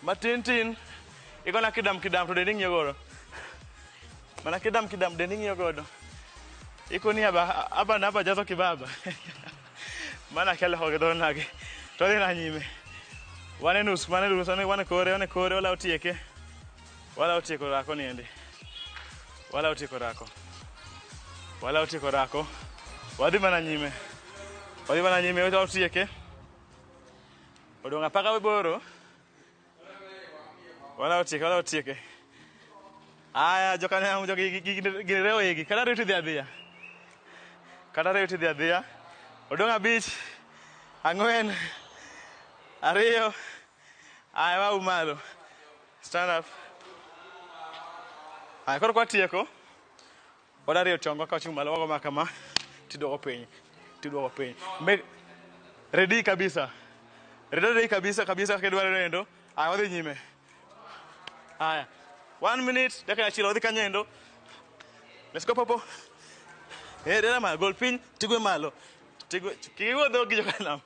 Matin. Igona kidam to dendi ng'iyo godo. Mana kidam dendi ng'iyo godo. Ikoni aba jazo kibaba. Mana kele hogedo nage. To dina nyime. Wane nus, wane kore, wala otieke. Wala otieko rako niendi. Wala otieko rako. Wadhi mana nyime. Wala otieke. Odong apaka weboro. Wala otieke. Aya, jokanya jogi ginireo igi. Kada reyo tidhi adhiya. Odong abich. Ang'wen. Ariyo. Aya, wau malo. Stand up. Koro kwa tieko. Wadari chongo ka chung malo wago makama. Tiduogo piny. Ready kabisa. Ready kabisa kaka dwaro nendo. Wadhi nyime. 1 minute, dakika achiel odhi kanyendo. Let's go, Popo. Dera ma gol piny, tigwe malo. Tigwe, kiwuodho gi jokanam.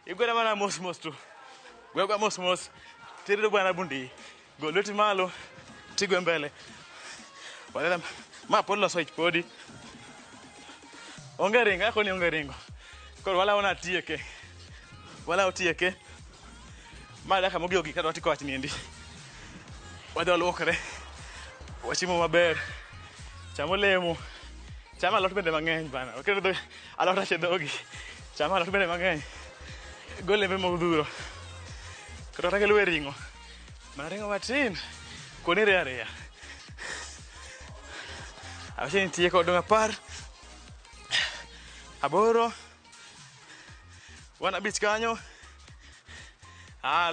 Igwera mana mos mos tu. Gwegwa mos mos. Tirido bwana bundi. Gol lweti malo, tigwe mbele. Wadera, ma pod loso ich podi. Onge ringo, ako ni onge ringo. Koro wala ona tieke. Wala otieke. Ma dakika mogiogi kata watiko wach niendi. Wadhi waluokre. Wachimo maber. Chamo lemo. Chama alot bende mang'eny bana. Okedo alot ache dhogi. Chama alot bende mang'eny. Gol lembe modhuro. Koro kata kelwe ring'o. Mana ring'o matin. Koni reya. Awase nitie kod 10. 8. Wana bich kanyo.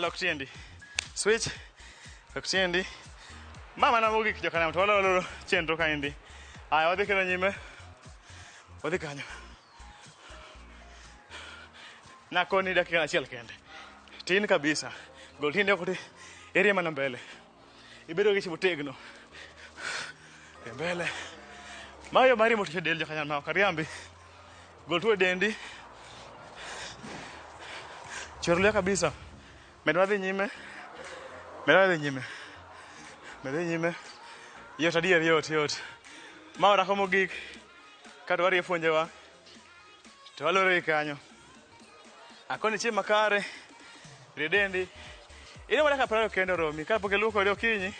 Lok tiendi. Switch. Lok tiendi. Mama na mogik jokanam to walo chenro kaendi. Wadhi kendo nyime. Wadhi kanyo. Nakoni dakika achiel kende. Tin kabisa. Gol tinde okoti area mana mbele. Ibedo gi chibo tegno. Mbele. Mayo mari motisha del jokanam ma kariambi. Gol tuwe dendi. Chorlia kabisa. Medwadhi nyime. Yot adier yot. Ma ora komo gik. Kata wari efonjewa. To walore kanyo. Akoni chiemo makare. Redendi. Ine wala ka praro kendo romi. Ka poke luoko ode okinyi.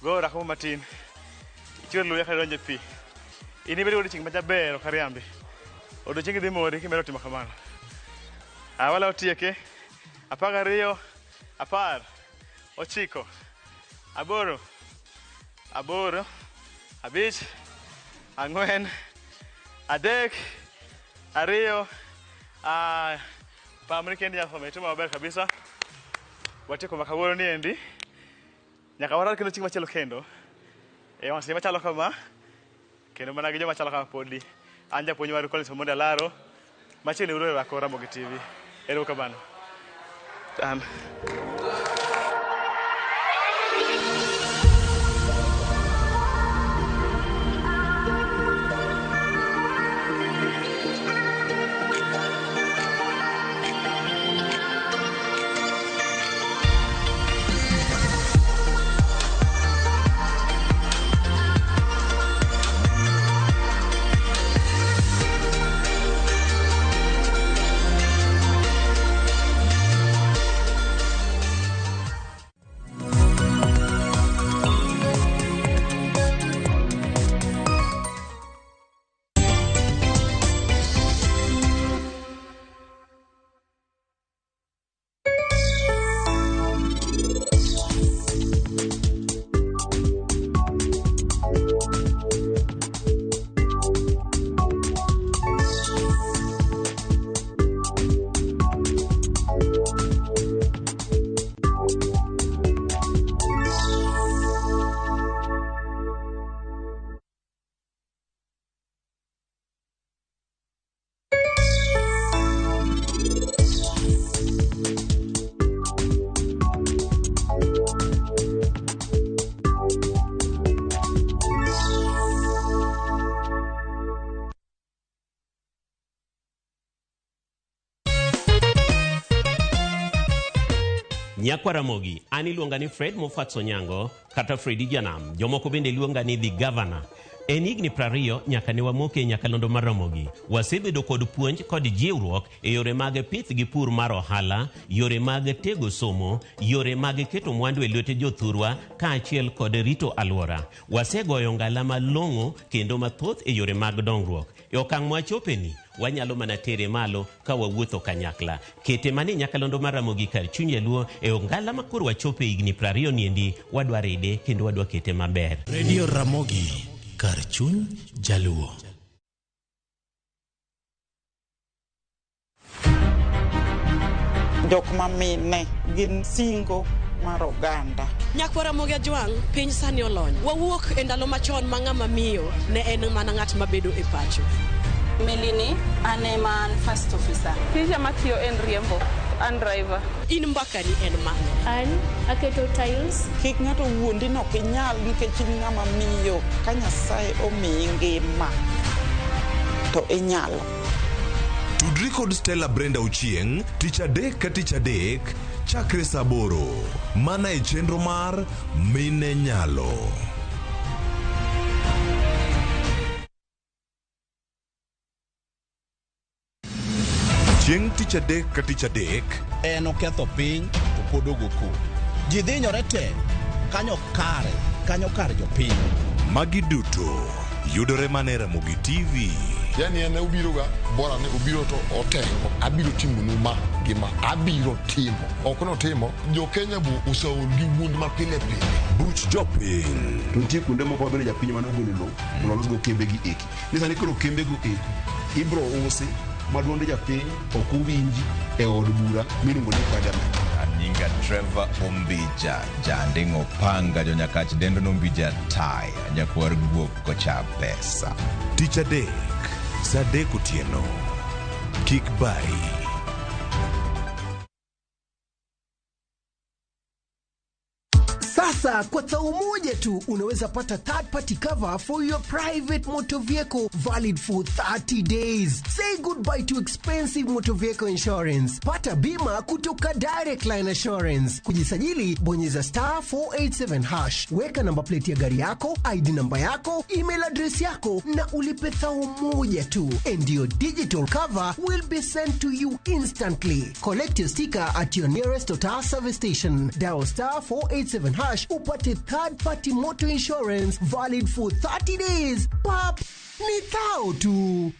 Gora komo matin. Ichwer luya ka donje pi. Ini bedo ching majaber kariambi. Odo chingi dhi mori kimero timo kamano. Wala otieke. 12, 10, 9, 8, 5, 4, 3, 2, pamri kendi ya fama ituma maber kabisa. Watieko makaworo ni endi. Nyaka waral kendo ching machielo kendo. Wansi machalo kama. Kendo mana gi joma chalo kama podi. Anja puonj mar Collins Omonde Alaro. Machielo uro rako Ramogi TV. Ero kabano. Nyakwa Ramogi, ani luonga ni Fred Mofatso Nyango, kata Fredi Janam, jomoko bende luonga ni The Governor. En higni 20 nyaka ne wamoke nyakalondo mar Ramogi. Wasebedo kod puonj kod jiwruok e yore mag pith gi pur mar ohala, yore mag tego somo, yore mag keto mwandu e lwete jothurwa kaachiel kod rito alwora. Wasegoyo ngala malong'o kendo mathoth e yore mag dongruok. E okang' mwachopeni, wanyalo mana tere malo ka wawuotho kanyakla. Kete mane nyakalondo mar Ramogi kar chuny Jaluo e ongala makoro wachope higni 20 niendi, wadwa rede kendo wadwa kete maber. Radio Ramogi kar chuny Jaluo. Jok mamine gin singo mar oganda. Nyakwa Ramogi Ajwang', piny sani olony. Wawuok e ndalo machon ma ng'ama miyo ne en mana ng'at mabedo e pacho. Melini, ane man first officer. Tija matiyo en riembo. An driver. In mbakani en mane? An aketo tiles. Kik ng'ato wuondi no kinyal nikech ng'ama miyo ka Nyasaye omiyi ngima to inyalo. Tudri kod Stella Brenda Uchieng tich adek ka tich adek chakre saa 8 mana e chenro mar Mine Nyalo. Chieng' tich adek ka tich adek en oketho piny to pod ogoku. Ji dhinyore te kanyo kar jopiny. Magi duto yudore mana e Ramogi TV. Yani ene ubiroga bora ne ubiro to otengo abiro timo numa gima abiro timo okono timo jo Kenya bu usaol gi wund ma pile buch jopiny to nitie kuonde moko bende japiny mano golo lo mondo go kembe gi eki ni sani koro kembe go eki ibro usi maduonde japiny ok uwinji e od bura miluongo ni parliament. Nyinga Trevor Ombija jandingo panga jo nyakach dendo nombija tai nyakwar guok kocha pesa. Tich adek saa 3 otieno. Kik bai. Sasa kwa thao moja tu unaweza pata third party cover for your private motor vehicle valid for 30 days. Say goodbye to expensive motor vehicle insurance. Pata bima kutoka Direct Line Assurance. Kujisajili bonyeza *487#. Weka namba plate ya gari yako, ID namba yako, email address yako na ulipe thao moja tu. And your digital cover will be sent to you instantly. Collect your sticker at your nearest Total service station. Dial *487# upate third party motor insurance valid for 30 days. Pap, ni thao tu.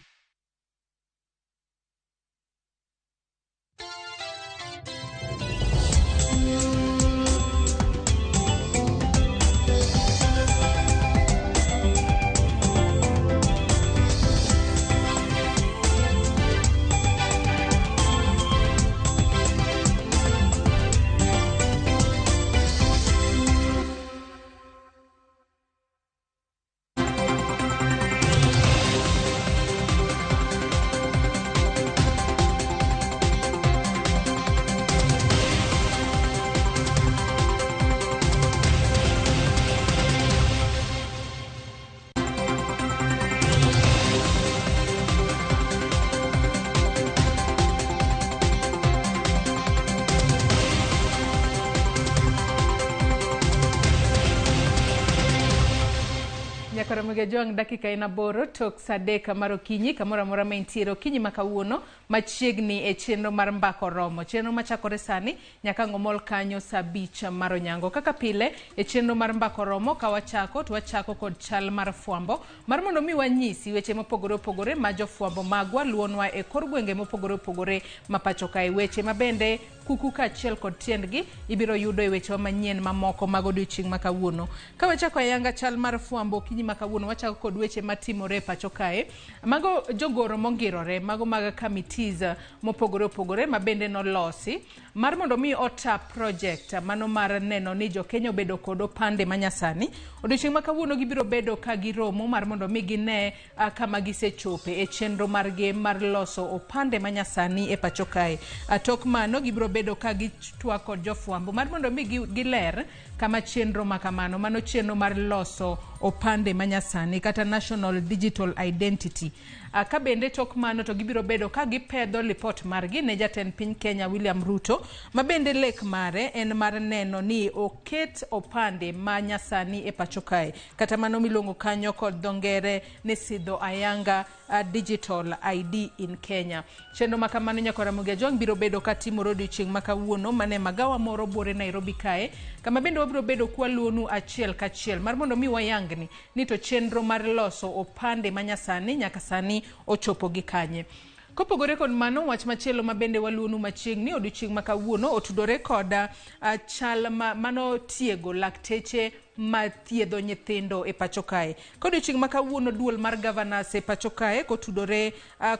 Ramogi Joang dakika ina boro tok sadeka maro kinyi kamora mora maintiro kinyi makawuono machiegni e chenro mar mbako romo chenro machakore sani nyaka ngomol kanyo sabicha maro nyango kaka pile e chenro mar mbako romo kawachako to wachako kod chal mar fuambo mar mondo mi wanyisi weche mopogore opogore ma jofuambo magwa luonwa e kor gwenge mopogore opogore mapacho kae weche mabende kuku ka achiel kod tiendgi ibiro yudo e weche manyien mamoko mag odiochieng' makawuono. Ka wachako ayanga chal mar fuambo kinyi makawuono wachako kod weche matimore pacho kae. Mago jogoro mongirore, mago mag committees mopogore opogore mabende nolosi mar mondo mi ota project mano mar neno ni jo Kenya obedo kod opande manyasani. Odiochieng' makawuono gibiro bedo ka giromo mar mondo mi gine kama gisechope e chenro margi mar loso opande manyasani e pacho kae. Tok mano gibiro bedo ka gitwa kod jofuambo mar mondo mi giler kama chenro makamano mano chenro mar loso opande manyasani kata National Digital Identity. Ka bende tok mano to gibiro bedo ka gipedho report margi ne jatend piny Kenya William Ruto mabende lek mare en mar neno ni oket opande manyasani e pacho kae kata mano miluongo kanyo kod dongere ni sidho ayanga digital ID in Kenya. Chenro makamano nyaka Ramogi Joang biro bedo ka timo odiochieng' makawuono mane magawa moro bore Nairobi kae kama bende wabiro bedo kwa luonu achiel kachiel mar mondo mi wayangni ni to chenro mar loso opande manyasani nyaka sani ochopo gi kanye. Kopogore kod mano wach machielo mabende waluonu machiegni odiochieng' makawuono otudore kod chal mano tiego lakteche mathiedho nyithindo e pacho kae. Kodiochieng' ma kawuono duol mar governors e pacho kae kotudore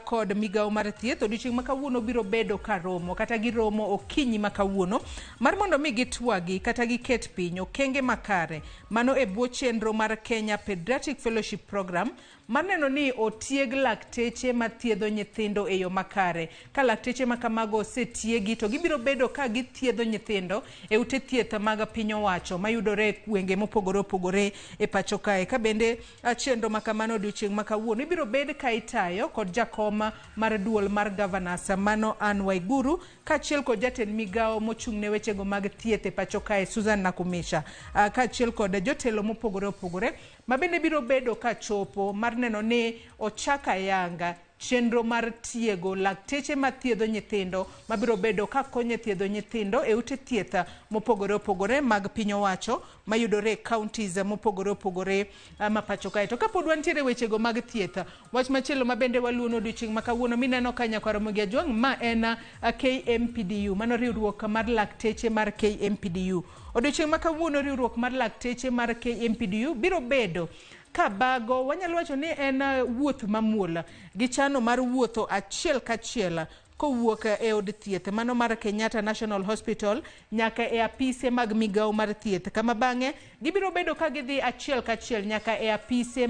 kod migao mar thieth. Odiochieng' ma kawuono biro bedo karomo kata giromo okinyi ma kawuono mar mondo mi gitwagi kata giket piny okenge makare mano e bwo chenro mar Kenya Pediatric Fellowship Program mar neno ni otieg lakteche mathiedho nyithindo e yo makare. Ka lakteche ma kamago osetiegi to gibiro bedo ka githiedho nyithindo e ute thieth mag piny owacho mayudore e gwenge mopogore opogore e pacho kae. Ka bende chenro ma kamano odiochieng' ma kawuono ibiro bed ka itayo kod jakoma mar duol mar governors mano Ann Waiguru kaachiel kod jatend migao mochung' ne wechego mag thieth e pacho kae Susan Nakumisha kaachiel kod jotelo mopogore opogore ma bende biro bedo ka chopo mar neno ni ochaka yanga chenro mar tiego lakteche mathiedho nyithindo mabiro bedo ka konyo thiedho nyithindo e ute thieth mopogore opogore mag piny owacho mayudore e counties mopogore opogore ma pacho kae. To kapod wantiere wechego mag thieth, wach machielo ma bende waluono odiochieng' ma kawuono mineno ka nyakwa Ramogi Ajwang' ma en KMPDU, mano riwruok mar lakteche mar KMPDU. Odiochieng' ma kawuono riwruok mar lakteche mar KMPDU biro bedo kabago, wanyalo wacho ni en wuoth mamuol gi chano mar wuotho achiel kachiel kowuok e od thieth mano mar Kenyatta National Hospital nyaka e apise mag migao mar thieth, kama bang'e gibiro bedo ka gidhi achiel kachiel nyaka e apise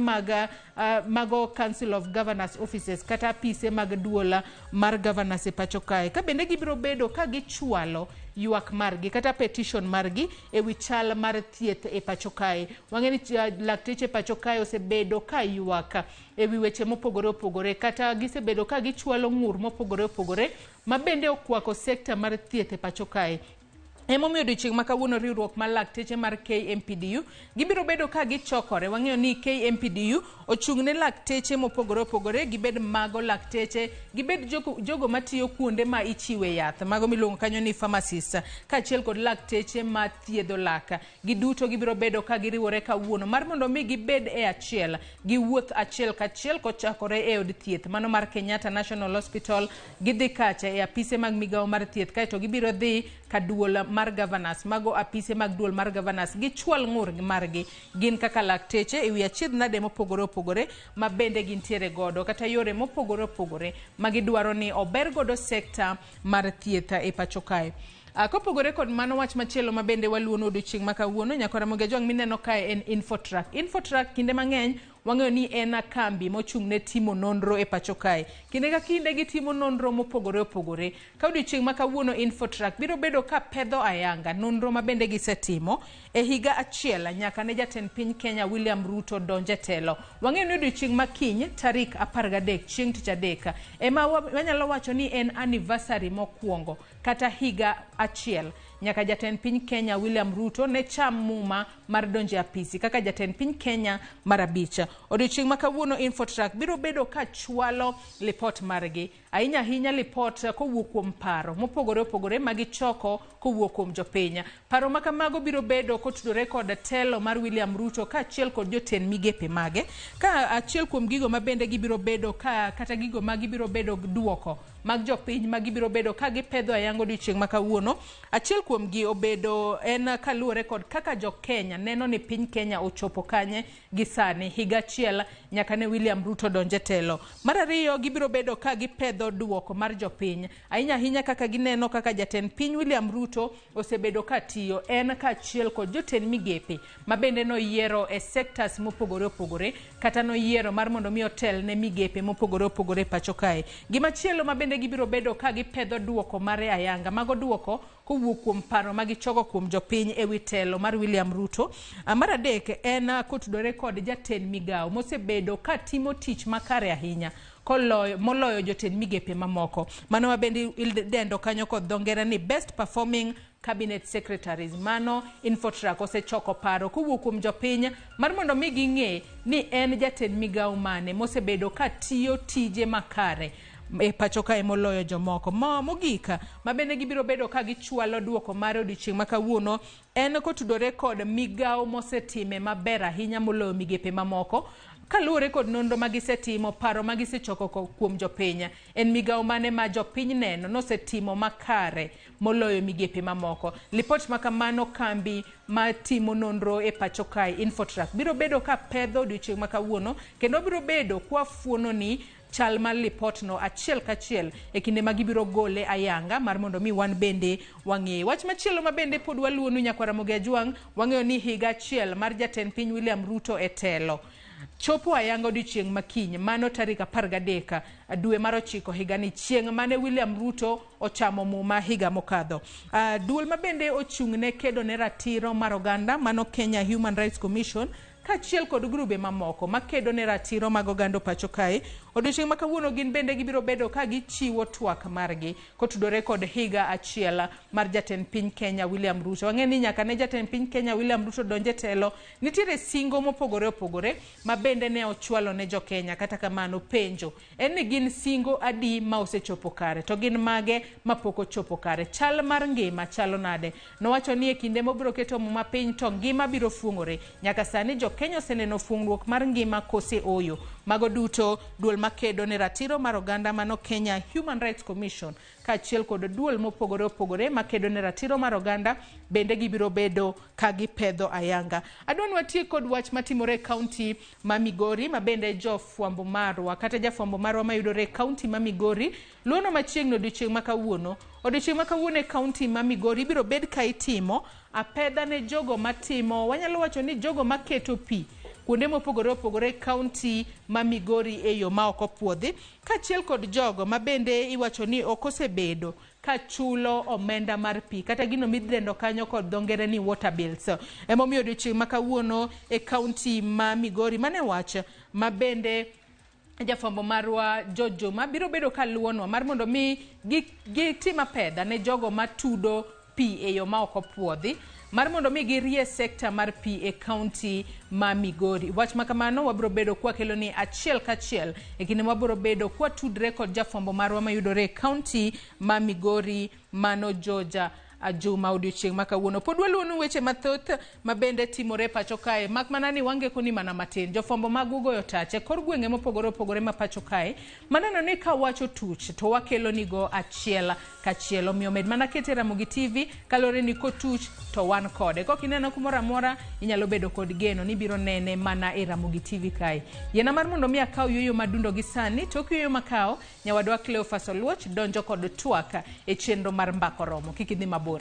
mago Council of Governors Offices kata apise mag duola mar governors e pacho kae. Ka bende gibiro bedo ka gichwalo ywak margi kata petition margi e wi chal mar thieth e pacho kae. Wang'eni lakteche pacho kae osebedo ka ywak e wi weche mopogore opogore kata gisebedo ka gichwalo ng'ur mopogore opogore ma bende okwako sekta mar thieth e pacho kae. Emomiyo odiochieng' ma kawuono riwruok mar lakteche mar KMPDU gibiro bedo ka gichokore. Wang'eyo ni KMPDU ochung' ne lakteche mopogore opogore, gibed mago lakteche, gibed jogo matiyo kuonde ma ichiwe yath, mago miluongo kanyo ni pharmacists, kaachiel kod lakteche ma thiedho laka. Giduto gibiro bedo ka giriwore kawuono mar mondo mi gibed e achiel, giwuoth achiel kachiel kochakore e od thieth mano mar Kenyatta National Hospital, gidhi kacha e apise mag migao mar thieth kae to gibiro dhi ka duol mar governors, mago apise mag duol mar governors, gichwal ng'ur margi gin kaka lakteche e wi achiedh nade mopogore opogore ma bende gintiere godo kata yore mopogore opogore ma gidwaro ni ober godo sekta mar thieth e pacho kae. Kopogore kod mano, wach machielo ma bende waluono odiochieng' ma kawuono nyakwa Ramogi Ajwang' mineno kae en Infotrack. Infotrack kinde mang'eny wang'eyo ni en kambi mochung' ne timo nonro e pacho kae. Kinde ka kinde gitimo nonro mopogore opogore. Ka odiochieng' ma kawuono Infotrack biro bedo ka pedho ayanga nonro ma bende gisetimo e higa achiel nyaka ne jatend piny Kenya William Ruto donje telo. Wang'eyo ni odiochieng' ma kiny tarik 13 chieng' tich adek ema wanyalo wacho ni en anniversary mokwongo kata higa achiel nyaka jatend piny Kenya William Ruto ne cham muma mar donje apisi kaka jatend piny Kenya mar abich. Odiochieng' ma kawuono Infotrack biro bedo ka chwalo lipot margi, ahinya lipot kowuok kuom paro mopogore opogore ma gichoko kowuok kuom jopiny. Paro ma kamago biro bedo kotudore kod telo mar William Ruto kaachiel kod jotend migepe mage, ka achiel kuom gigo ma bende gibiro bedo kata gigo ma gibiro bedo duoko mag jopiny ma gibiro bedo ka gipedho ayango odiochieng' ma kawuono. Achiel kuom gi obedo en kaluwore kod kaka jo Kenya neno ni piny Kenya ochopo kanye gi sani higa achiel nyaka ne William Ruto donje telo. Mar ariyo gibiro bedo ka gipedho duoko mar jopiny, ahinya kaka gineno kaka jatend piny William Ruto osebedo ka tiyo en kaachiel kod jotend migepe ma bende noyiero e sectors mopogore opogore kata noyiero mar mondo mi otel ne migepe mopogore opogore pacho kae. Gimachielo ma bende gibiro bedo ka gipedho duoko mare ayanga, mago duoko kowuok kuom paro ma gichogo kuom jopiny e wi telo mar William Ruto. Mar adek en kotudore kod jatend migao mosebedo ka timo tich makare ahinya moloyo jotend migepe mamoko, mano ma bende idendo kanyo kod dho ngere ni best performing cabinet secretaries. Mano Infotrack osechoko paro kowuok kuom jopiny mar mondo mi ging'e ni en jatend migao mane mosebedo ka tiyo tije makare e pacho kae moloyo jomoko. Mogika mabende gibiro bedo ka gichwalo duoko mar odiochieng' ma kawuono en kotudore kod migawo mosetime maber ahinya moloyo migepe mamoko. Kaluwore kod nonro magisetimo, paro magisechoko kuom jopiny, en migawo mane ma jopiny neno nosetimo makare moloyo migepe mamoko. Lipot makamano kambi matimo nonro e pacho kae Infotrack biro bedo ka pedho odiochieng' ma kawuono, kendo biro bedo kwa fuono ni chal mar lipotno achiel kachiel e kinde ma gibiro gole ayanga mar mondo mi wan bende wang'e. Wach machielo ma bende pod waluonu nyakwara Ramogi Ajwang', wang'eyo ni higa achiel mar jatend piny William Ruto e telo chopo ayanga odiochieng' makiny, mano tarik 13 dwe mar 9 higa ni, chieng' mane William Ruto ochamo muma higa mokadho. Duol ma bende ochung'ne kedo ne ratiro mar oganda, mano Kenya Human Rights Commission, kachiel kod grube mamoko makedo ne ratiro mag oganda pacho kae, odiochieng' ma kawuono gin bende gibiro bedo ka gichiwo twak margi kotudore kod higa achiel mar jatend piny Kenya William Ruto. Wang'e ni nyaka ne jatend piny Kenya William Ruto donje telo, nitiere singo mopogore opogore ma bende ne ochwalo ne jo Kenya. Kata kamano penjo en ni gin singo adi ma osechopo kare, to gin mage ma pok ochopo kare. Chal mar ngima chalo nade? Nowacho ni e kinde mobiro keto muma piny to ngima biro fuong'ore. Nyaka sani jo Kenya oseneno fuong'ruok mar ngima kose oyo. Mago duto duol makedo ne ratiro mar oganda, mano Kenya Human Rights Commission, kachiel kod duol mopogore opogore makedo ne ratiro mar oganda bende gibiro bedo ka gipedho ayanga. Adwa ni watie kod wach matimore kaunti ma Migori, ma bende jofwambo marwa kata jafwambo marwa mayudore kaunti ma Migori luono machiegni odiochieng' ma kawuono. Odiochieng' ma kawuono e kaunti ma Migori biro bed ka itimo apedha ne jogo matimo, wanyalo wacho ni jogo maketo pi kuonde mopogore opogore kaunti ma Migori e yo ma ok opuodhi, kachiel kod jogo ma bende iwacho ni ok osebedo ka chulo omenda mar pi kata gino midendo kanyo kod dho ngere ni water bills. Emomiyo odiochieng' ma kawuono e kaunti ma Migori mane wach ma bende jafwambo marwa Jojoma biro bedo ka luonwa mar mondo mi gitim apedha ne jogo matudo pi e yo ma ok opuodhi, mar mondo mi girie sekta mar pi e kaunti ma Migori. Wach makamano wabiro bedo kwa kelo ni achiel kachiel e kinde wabiro bedo kwa tudre kod jafwambo marwa mayudore e kaunti ma Migori, mano Georgia Ajuma odiochieng' ma kawuono. Pod waluonu weche mathoth ma bende timore pacho kae, mak mana ni wange koni mana matin. Jofwambo mag ugoyo tache kor gwenge mopogore opogore ma pacho kae maneno ni ka wacho tuch to wakelo ni go achiel kachiel. Omiyo med mana kete Ramogi TV kalore ni kotuch to wan kode. Kok ineno kumoro amora inyalo bedo kod geno ni biro nene mana e Ramogi TV kae. Yena mar mondo mi akaw yoyo madundo gi sani, tok yoyo makao nyawadwa Cleophas Oluoch donjo kod twaka e chenro mar mbako romo. Kikidhi mabor.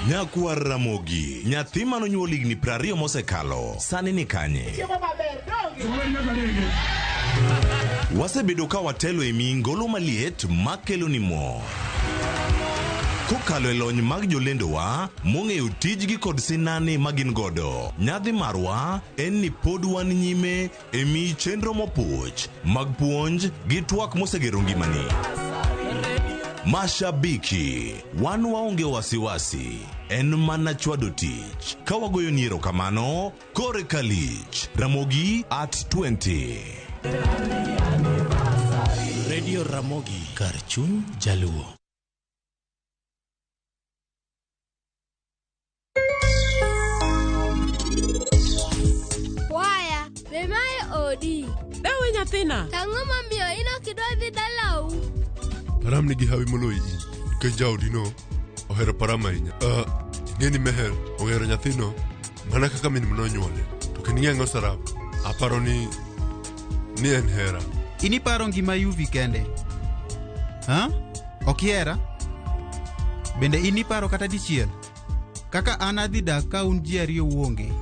Nyakwar Ramogi, nyathi manonyuol higni 20 mosekalo, sani ni kanye? Wasebedo ka watelo e mingolo maliet makelo ni mor. Kokalo e lony mag jolendowa mong'eyo tijgi kod sinani magin godo, nyadhi marwa en ni pod wan nyime e mi chenro mopuch mag puonj gi twak mosegero ngimani. Mashabiki, wan waonge wasiwasi, en mana chwado tich. Ka wagoyo ni erokamano, kore kalich. Ramogi at 20. Radio Ramogi, kar chuny jaluo. Waya, be mae odi. Dawe nyathina. Tang'o mamiyo ino kidwa dhi dalau. Param nigi hawi moloyi in, nikech jaodino ohero Param ahinya. Ing'eni Meher ohero nyathino mana kaka min manonyuole. To kendo ing'e Sarap, aparo ni en hera. Iniparo ngima Yuvi kende? Ha? Okiera? Bende iniparo kata dichiel? Kaka an adhi dak ka un ji ariyo uonge.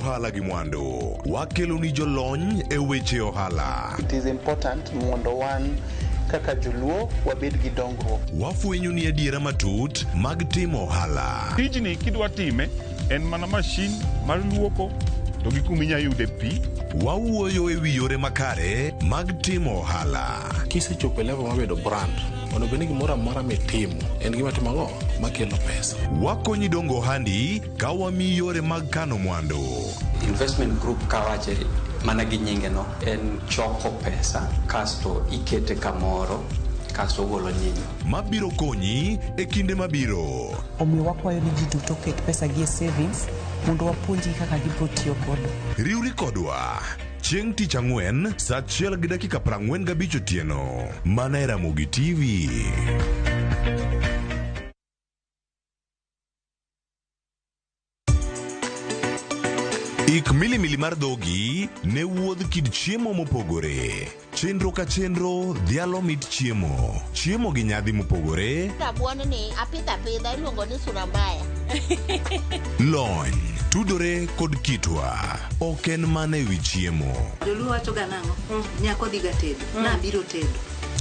Ohala gi mwandu, wakelo ni jolony e weche ohala. It is important mondo wan kaka joluo wabed gi dongruok. Wafwenyo ni adiera matut mag timo ohala. Tijni kidwa time en mana mashin mar luoko to gi kuma inyalo yude pi. Wawuoyo e wi yore makare mag timo ohala. Kisechopo level mabedo brand, onego bed ni gimoro amora mitimo en gima timogo makelo pesa. Wakonyi dongo ohandi ka wamiyi yore mag kano mwandu. Investment group kawache mana gi nyingeno en choko pesa kasto ikete kamoro kasto golo nyinyo mabiro konyi e kinde mabiro. Omiyo wakwayo ni ji duto ket pesa gi e savings mondo wapuonji kaka gibiro tiyo kodo. Riwri kodwa chieng' tich ang'wen saa 1:45 otieno mana e Ramogi TV. Ik milimili mar dhogi ne wuodh kid chiemo mopogore. Chenro ka chenro dhialo mit chiemo. Chiemo gi nyadhi mopogore. Rabuon ni apidha iluongo ni surambaya. Lony tudore kod kitwa. Ok en mana e wi chiemo. Joluo wacho ga nang'o? Nyako dhiga tedo. Na biro tedo.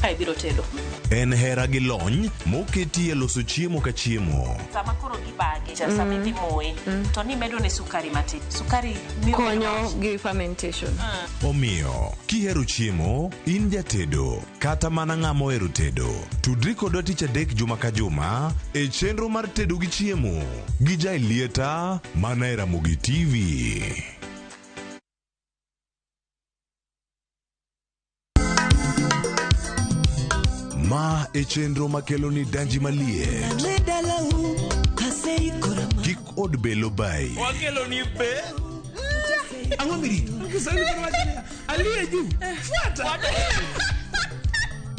Ai biro tedo. En hera gi lony moketi e loso chiemo ka chiemo. Sama koro gibage, sama idhi moye, to ni medo ne sukari matin. Sukari miyo konyo gi fermentation. Omiyo, kihero chiemo, in jatedo, kata mana ng'ama ohero tedo. Tudri kodwa tich adek juma ka juma e chenro mar tedo gi chiemo. Gi Jailieta mana e Ramogi TV. Ma e chenro makelo ni danji malie. Kik od belo bai. Wakelo ni be. Ang'o miri? Aliye juu. Fuata.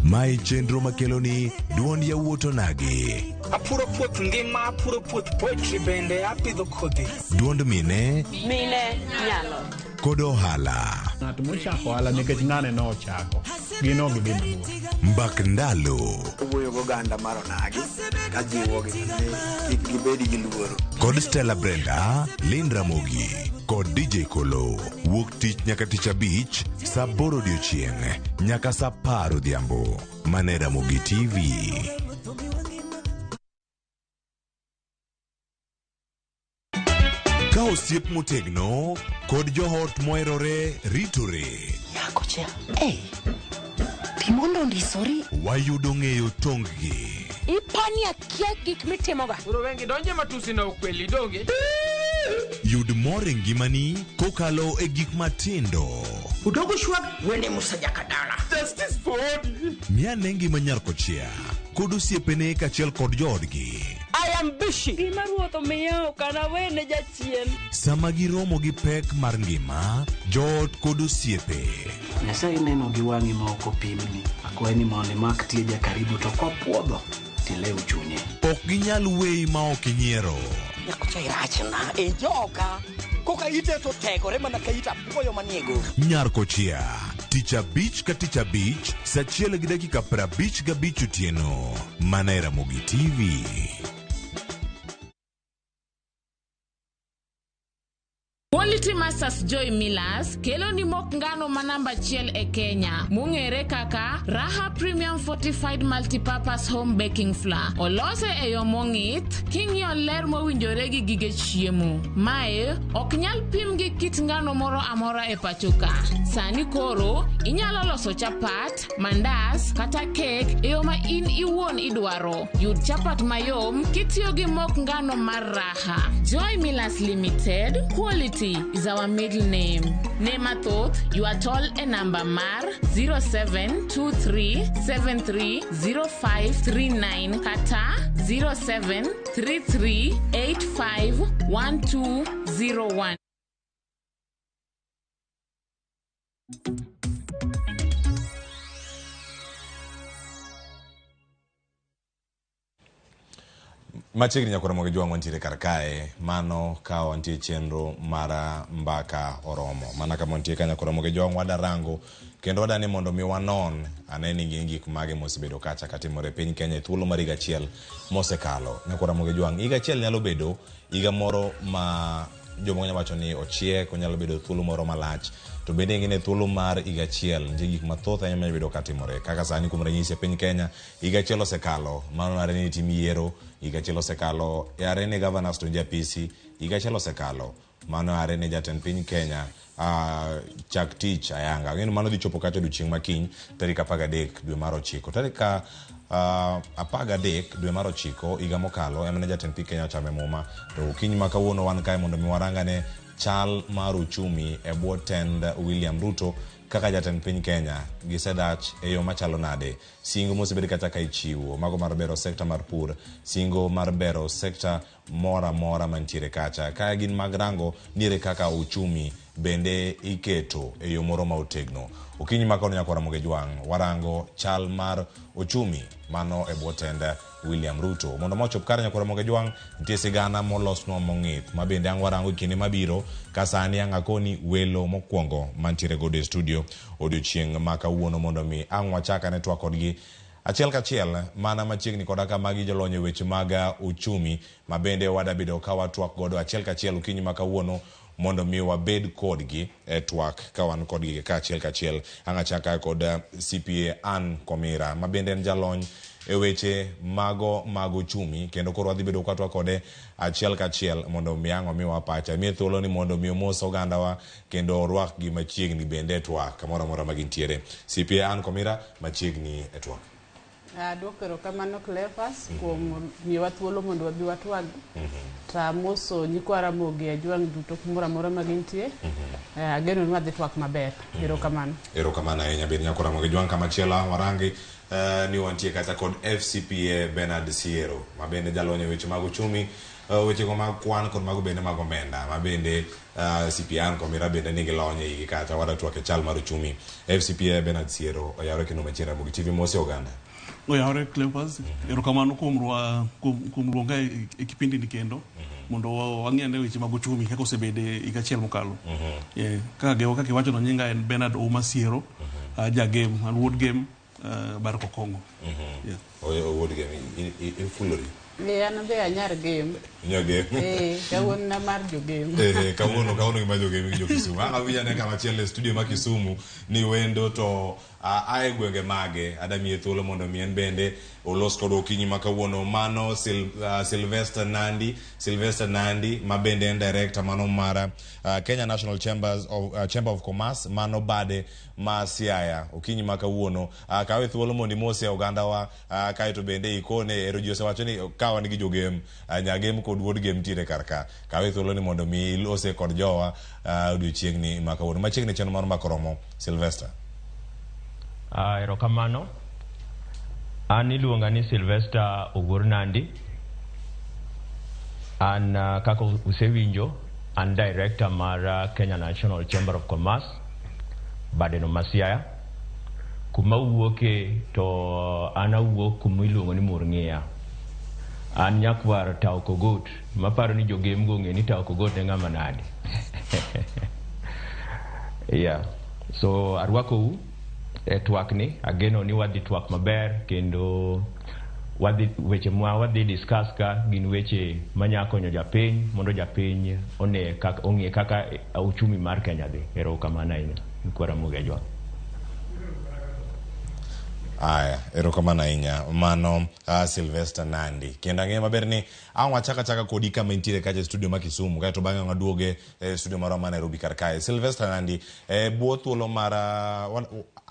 Ma e chenro makelo ni duond yawuoto nagi. Apuro puoth ngima, apuro puoth poetry bende, apidho kodhi. Duond mine. Mine nyalo. Kod ohala. Ng'at mochako ohala nikech ng'ane no ochako. Gino gi bende. Mbak ndalo. Wuoyo go ganda mar onagi. Ka jiwo gi kik gibedi gi luoro. Kod Stella Brenda, Lynn Ramogi. Kod DJ Kolo. Wuok tich nyaka tich abich, saa 8 odiochieng' nyaka saa 10 odhiambo. Mana e Ramogi TV. Ka osiep motegno kod johot moherore ritore. Nyako cha. Timondo ndisori. Wayudo ng'eyo tonggi. Ipani akia gik mitimoga. Uro wengi donje matusi na ukweli donge. Yud more ngimani kokalo e gik matindo. Udogo shwag wende musajaka dala. Justice for all. Mia nengi manyar kochia. Kod osiepene kachiel kod joodgi. I am busy. Gima ruotho miyo kana wene jachien. Sama giromo gi pek mar ngima, joot kod osiepe. Nyasaye neno gi wang'i ma ok opimni. Akwaye ni mondo imak tieja karibu to kopuodho tilew chunye. Ok ginyal weyi ma ok inyiero. Nyako cha irachna e joka. Koka ite to tegore mana ka ita puoyo maniego. Nyar kochia. Tich abich ka tich abich, saa 1:55 otieno. Mana e Ramogi TV. Quality Masters Joy Millers kelo ni mok ngano manamba chiel e Kenya mung'ere kaka Raha Premium Fortified Multipurpose Home Baking Flour. Olose e yo mong'ith king'iyo ler mowinjore gi gige chiemo. Mae ok nyal pim gi kit ngano moro amora e pachoka. Sani koro inyalo loso chapat, mandas kata kek e yo ma in iwuon idwaro. Yud chapat mayom kitiyo gi mok ngano mar Raha. Joy Millers Limited, quality is our middle name. Name athoth, you are told a number mar 0723730539 kata 0733851201. Machiegni nyakora moge jwang' wantiere kar kae, mano ka wantie chenro mara mbaka oromo. Mana ka wantie ka nyakora moge jwang' wadarango, kendo wadani mondo mi wanon, aneni gik mage mosebedo kacha katimore piny Kenya e thuolo mar higa achiel mosekalo. Nyakora moge jwang' higa achiel nyalo bedo higa moro ma jomo wacho ni ochiek onyalo bedo thuolo moro malach to bende ngine thuolo mar higa achiel nje gik mathoth anyalo bedo katimore kaka sani kuom ranyisi e piny Kenya higa achiel osekalo mano are ni tim yiero higa achiel osekalo are ne governors to japisi higa achiel osekalo mano are ne jatend piny Kenya chak tich ayanga ngeno mano dhi chopo kata odiochieng' makiny tarik 13 dwe mar 9 tarik 13 dwe mar 9 higa mokalo emane jatend piny Kenya chame muma to kiny ma kawuono wan kae mondo mi warangane chal mar uchumi e bwo tend William Ruto kaka jatend piny Kenya gisedach e yo machalo nade singo mosebed kata ka ichiwo mago mar bero sekta mar pur singo mar bero sekta mora mantiere kacha ka gin mag rango nire kaka uchumi bende iketo e yo moro ma otegno okinyi makono nyakora moge jwang warango chal mar uchumi mano e bwo tend William Ruto mondo mochop kar nyakora moge jwang nitie sigana molosno mong'ith ma bende ang warango kinde mabiro ka sani ang'akoni welo mokwongo mantiere godo e studio odiochieng' ma kawuono mondo mi ang wachaka ne twak kodgi achiel kachiel mana machiegni koda ka magi jolony weche mag uchumi ma bende wadabedo ka watwak godo achiel kachiel okinyi ma kawuono mondo mi wabed kodgi e twak ka wan kodgi ka achiel kachiel ang'achaka kod CPA Ann Komira ma bende en jalony e weche mago mag uchumi kendo koro wadhi bedo katwa kode achiel kachiel mondo miango miwa pacha mi thuolo ni mondo mi mos ogandawa kendo orwak gi machiegni bende twak kamoro amora magintiere CPA Ann Komira machiegni e twak Dwokero kamano Cleophas kuom miwa thuolo mondo wabi watwag moso nyikwa Ramogi e jwang' duto kumoro amora magintie ageno ni wadhi twak maber erokamano ahinya bed nyakwa Ramogi jwang' kamachielo warangi ni wantie kata kod FCPA Bernard Siero ma bende jalony e weche mag uchumi weche go mag kwan kod mago bende mag omenda ma bende CPA Ann Komira bende nigi lony e kata wadatwak e chal mar uchumi FCPA Bernard Siero oyawre kendo machielo Ramogi TV mose oganda oyawre Cleophas erokamano kuom luonga e kipindi ni kendo mondo wang'ane weche mag uchumi kaka osebede higa achiel mokalo kaka gewa kaka iwacho no nyinga en Bernard Ouma Siero jagame an wuod game Barko Kongo wuod game ifulori an be anyar game kawuono na mar jo game kawuono mar jo game gi jo Kisumu anga vijana kama chiel studio ma Kisumu ni wendo to ae gwenge mage adamie thuolo mondo mien bende olos kod okinyi ma kawuono mano Sylvester Nandi ma bende en director mano mar Kenya National Chamber of Commerce mano bade ma Siaya okinyi ma kawuono kawe thuolo mondo mose oganda wa kaito bende ikone ero jose wacho ni kawan gi jogem nyagem kod wuod game tire karka kawe thuolo ni mondo mi lose kod jowa odiochiengni ma kawuono machiegni chenro mar makoromo Sylvester erokamano an iluonga ni Sylvester Ogur Nandi an kaka usewinjo an director mar Kenya National Chamber of Commerce badeno Masiaya kuma wuoke to an awuok kuma iluongo ni Murng'ia an nyakwar Tao Kogot maparo ni jogem gonge ni Tao Kogot e ng'ama nade so arwakou twak ni ageno ni wadhi twak maber kendo weche mwa wadhi discuss ka gin weche manyakonyo japiny mondo japiny ong'e kaka uchumi mar Kenya dhi erokamano ahinya Nyikwa Ramogi jwang' erokamano ahinya mano Sylvester Nandi kendo ang'e maber ni ang wachaka kodi kama intiere kacha studio ma Kisumu kaito bang'e ng'aduoge studio maro ma Nairobi kar kae Sylvester Nandi bwo thuolo mar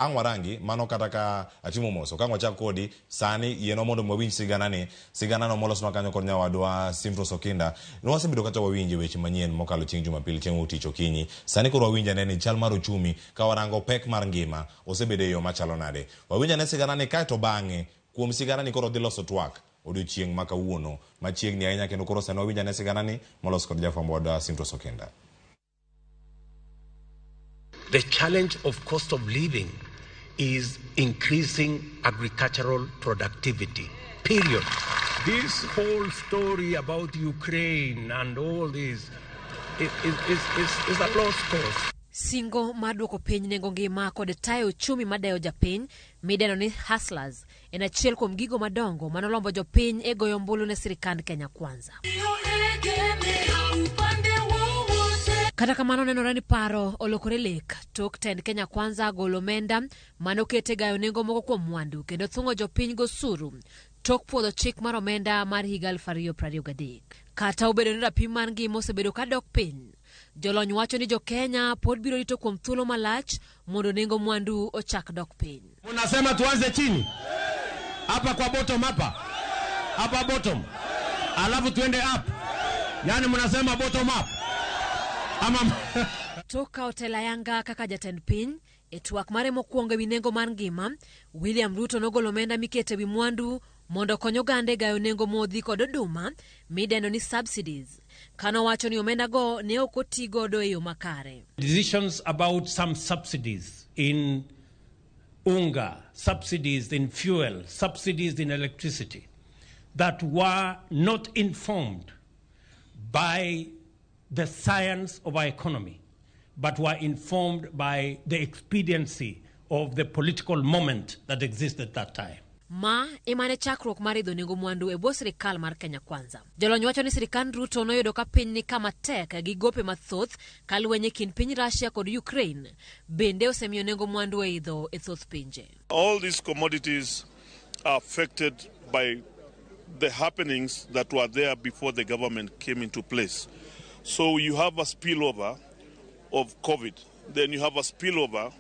ang warangi mano kata ka atimo moso ka wachaka kodi sani yeno mondo mwawinj sigana no molosnwa kanyo kod nyawadwa Simfro Sokinda nwasebedo kata wawinje weche manyien mokalo chieng' Jumapil chieng' utich okinyi sani koro wawinja ne ni chal mar uchumi ka warango pek mar ngima osebedo e yo machalo nade wawinja ne sigana ni kaito bang'e kuom sigana ni koro dhi loso twak odiochieng' ma kawuono machiegni ahinya kendo koro sani wawinja ne sigana ni molos kod jafwambo wa Simfro Sokinda. The challenge of cost of living is increasing agricultural productivity, period. This whole story about Ukraine and all this is a lost cause. Singo maduoko piny nengo ngima kod tayo uchumi madayo japiny mideno ni hustlers en achiel kuom gigo madongo manolombo jopiny e goyo ombulu ne sirikand Kenya Kwanza. Kata kamano nenore ni paro olokore lek tok tend Kenya Kwanza golo omenda manokete gayo nengo moko kuom mwandu kendo thung'o jopiny gosuru tok puodho chik mar omenda mar higa 2023. Kata obedo ni rapim mar ngima osebedo ka dok piny, jolony wacho ni jo Kenya pod biro rito kuom thuolo malach mondo nengo mwandu ochak dok piny. Munasema tuanze chini hapa kwa bottom hapa bottom, alafu tuende up, yani munasema bottom up ama toka otela yanga kaka jatend piny e twak mare mokwongo wi nengo mar ngima, William Ruto nogolo omenda mikete wi mwandu mondo konyo gande gayo nengo modhi kod oduma midendo ni subsidies. Kano wacho ni omenda go ne ok otigodo e yo makare. Decisions about some subsidies in unga, subsidies in fuel, subsidies in electricity that were not informed by the science of our economy, but were informed by the expediency of the political moment that existed at that time. Ma imane chakruok mar idho nengo mwandu e bwo sirikal mar Kenya Kwanza. Jolony wacho ni sirikand Ruto noyudo ka piny ni kama tek gi gope mathoth kalwenye kin piny Russia kod Ukraine bende osemiyo nengo mwandu e idho e thoth pinje. All these commodities are affected by the happenings that were there before the government came into place. So you have a spillover of COVID, then you have a spillover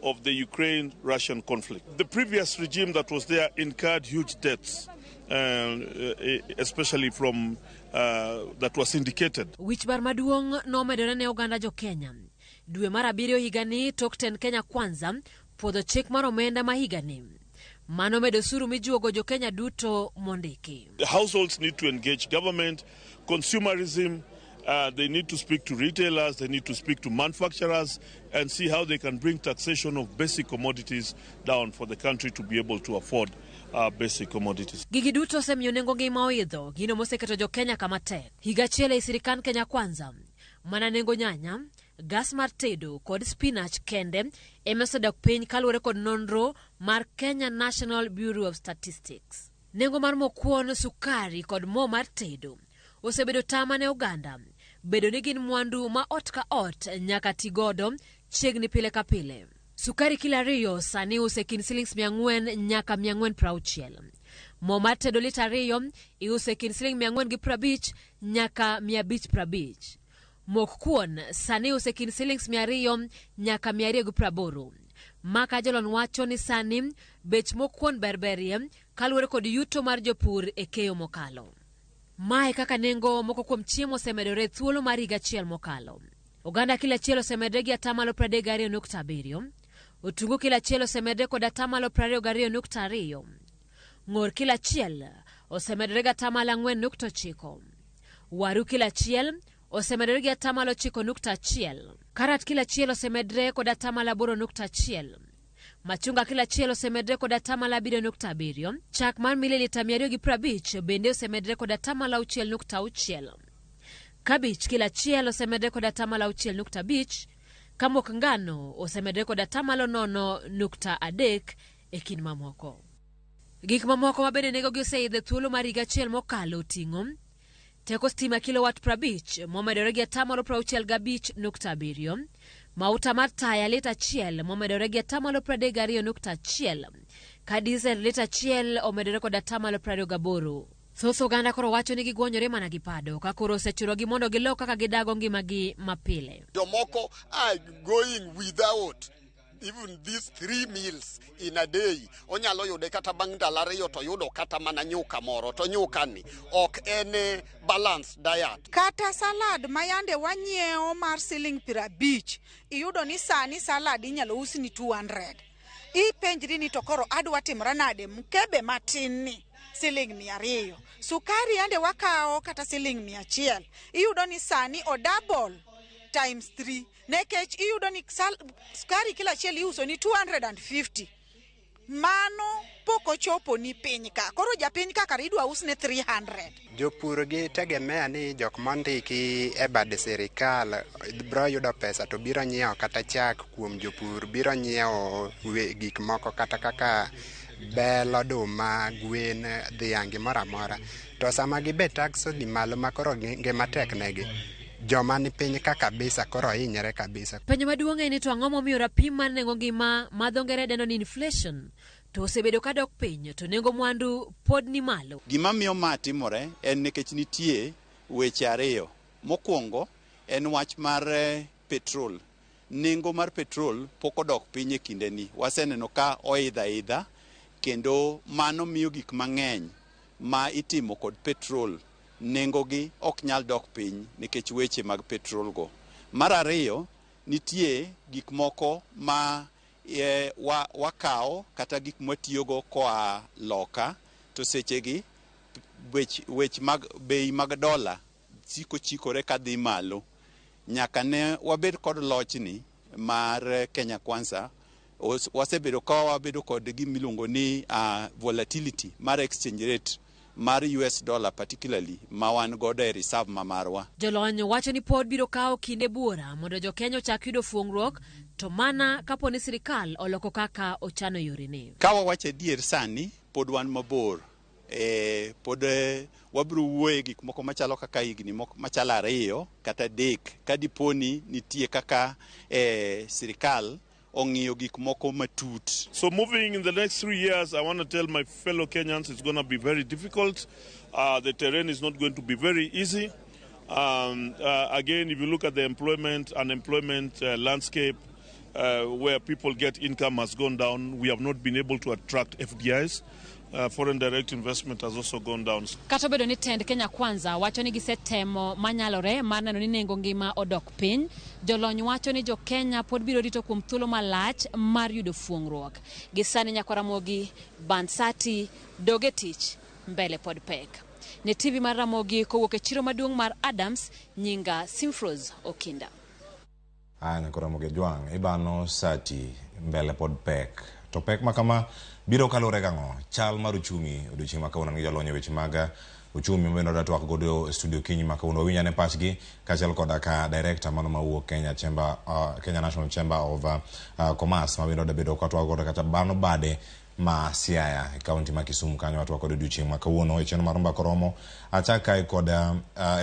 of the Ukraine-Russian conflict. The previous regime that was there incurred huge debts, especially from that was syndicated. Wich bar maduong' nomedore ne oganda jo Kenya. Dwe mar abiriyo higani tok tend Kenya Kwanza puodho chik mar omenda ma higani. Mano medo suru mijuogo jo Kenya duto mondiki. The households need to engage government, consumerism. They need to speak to retailers, they need to speak to manufacturers and see how they can bring taxation of basic commodities down for the country to be able to afford basic commodities. Gigi duto semiyo nengo ngima oidho, gino moseketo jo Kenya kama tek. Higa chiele e sirikand Kenya Kwanza, mana nengo nyanya, gas mar tedo kod spinach kende emesedok piny kaluwore kod nonro mar Kenya National Bureau of Statistics. Nengo mar mokwon, sukari kod mo mar tedo osebedo tama ne oganda bedo ni gin mwandu ma ot ka ot nyaka tigodo chiegni pile ka pile. Sukari kila riyo sani use kin shillings 400 nyaka 460. Mo mar tedo lita riyo iuse kin shillings 450 nyaka 550. Mok kuon sani use kin shillings 200 nyaka 280. Maka jolon wacho ni sani bech mok kuon berberie kaluwore kod yuto mar jopur e keyo mokalo. Mae kaka nengo moko kuom chiemo osemedore thuolo mar higa achiel mokalo. Oganda kila chielo osemedore gi 32.7. Otungu kila chielo osemedore kod 22.2. Ng'or kila chiel osemedore gi 4.9. Waru kila chiel osemedore gi 9.1. Karat kila chiel osemedore kod 8.1. Machunga kila chielo osemedore kod 7.7. Chak mar mililita 250 bende osemedore kod 6.6. Kabich kila chielo osemedore kod 6.5. Kamok ngano osemedore kod 0.3 e kin mamoko. Gik mamoko ma bende nengo gi oseidho thuolo mar higa achiel mokalo ting'o teko stima kilowatt 50 momedore gi 65.7. Mauta mar taya lita achiel momedore gi 32.1. Ka diesel lita achiel omedore kod 28. Thoth oganda koro wacho ni gigwonyore mana gi pado ka koro osechurogi mondo gilo kaka gidago ngimagi mapile. Jomoko are going without even these 3 meals in a day. Onyalo yude kata bang' ndalo ariyo to yudo kata mana nyuka moro, to nyukani ok en balanced diet. Kata salad mayande wanyiewo mar siling 50, iyudo ni sani salad inyalo usi ni 200. Ipenjri ni to koro adwa timra nade mkebe matin ni siling 200. Sukari yande wakao kata siling 100. Iyudo ni sani o double times 3. Nekech iyudo ni sukari kila chiel iuso ni 250. Mano poko chopo ni piny ka. Koro japiny ka kar idwa usne 300. Jopur gi tegemea ni jok mondiki e bad sirikal biro yudo pesa to biro nyiewo kata chak kuom jopur, biro nyiewo gik moko kata kaka bel, oduma, gwen, dhiang' gimoro amora. To sama gibe tax ni malo makoro ngima tek negi, joma ni piny ka kabisa koro hinyre kabisa. Penyo maduong' en ni to ang'o momiyo rapim mar nengo ngima ma dho ngere dendo ni inflation to osebedo ka dok piny to nengo mwandu pod ni malo. Gima miyo ma timore en nikech nitie weche ariyo. Mokwongo en wach mar petrol. Nengo mar petrol pok odok piny e kindeni. Waseneno ka oidha kendo mano miyo gik mang'eny ma itimo kod petrol nengogi ok nyal dok piny nikech weche mag petrol go. Mar ariyo, nitie gik moko ma wakawo kata gik mwatiyogo koa loka to sechegi wech mag bei mag dola chikore kadhi malo. Nyaka ne wabed kod lochni mar Kenya Kwanza, wasebedo ka wabedo kod gimiluongo ni volatility mar exchange rate mar US dollar particularly ma wan godo e reserve ma marwa. Jolony wacho ni pod biro kawo kinde buora mondo jo Kenya ochak yudo fuong'ruok to mana kapo ni sirikal oloko kaka ochano yorene. Ka wawacho adier sani pod wan mabor. Pod wabiro wuoye gik moko machalo kaka higni machalo 2 kata 3 ka diponi nitie kaka sirikal ong'iyo gik moko matut. So moving in the next 3 years, I want to tell my fellow Kenyans it's going to be very difficult. The terrain is not going to be very easy. Again, if you look at the unemployment landscape, where people get income has gone down, we have not been able to attract FDIs. Foreign direct investment has also gone down. Kata bedo ni tend Kenya Kwanza wacho ni gisetemo manyalore mar neno ni nengo ngima odok piny, jolony wacho ni jo Kenya pod biro rito kuom thuolo malach mar yudo fuong'ruok. Gisani Ramogi Bansati doge tich mbele pod pek. Ne TV mar Ramogi kowuok e chiro maduong' mar Adams, nyinga Simfros Okinda. Ana Ramogi Jwang ibano sati mbele pod pek. To pek makama biro kalore gang'o chal mar uchumi odiochieng' ma kawuono gi jolony weche mag uchumi mabende datwak godo studio kiny ma kawuono winyane pachgi kaachiel koda ka director mano mawuok Kenya National Chamber of Commerce mabende odabedo katwak godo kata bano bade ma Siaya e kaunti ma Kisumu kanyo watwak godo odiochieng' ma kawuono e chenro mar mbaka romo achak kae koda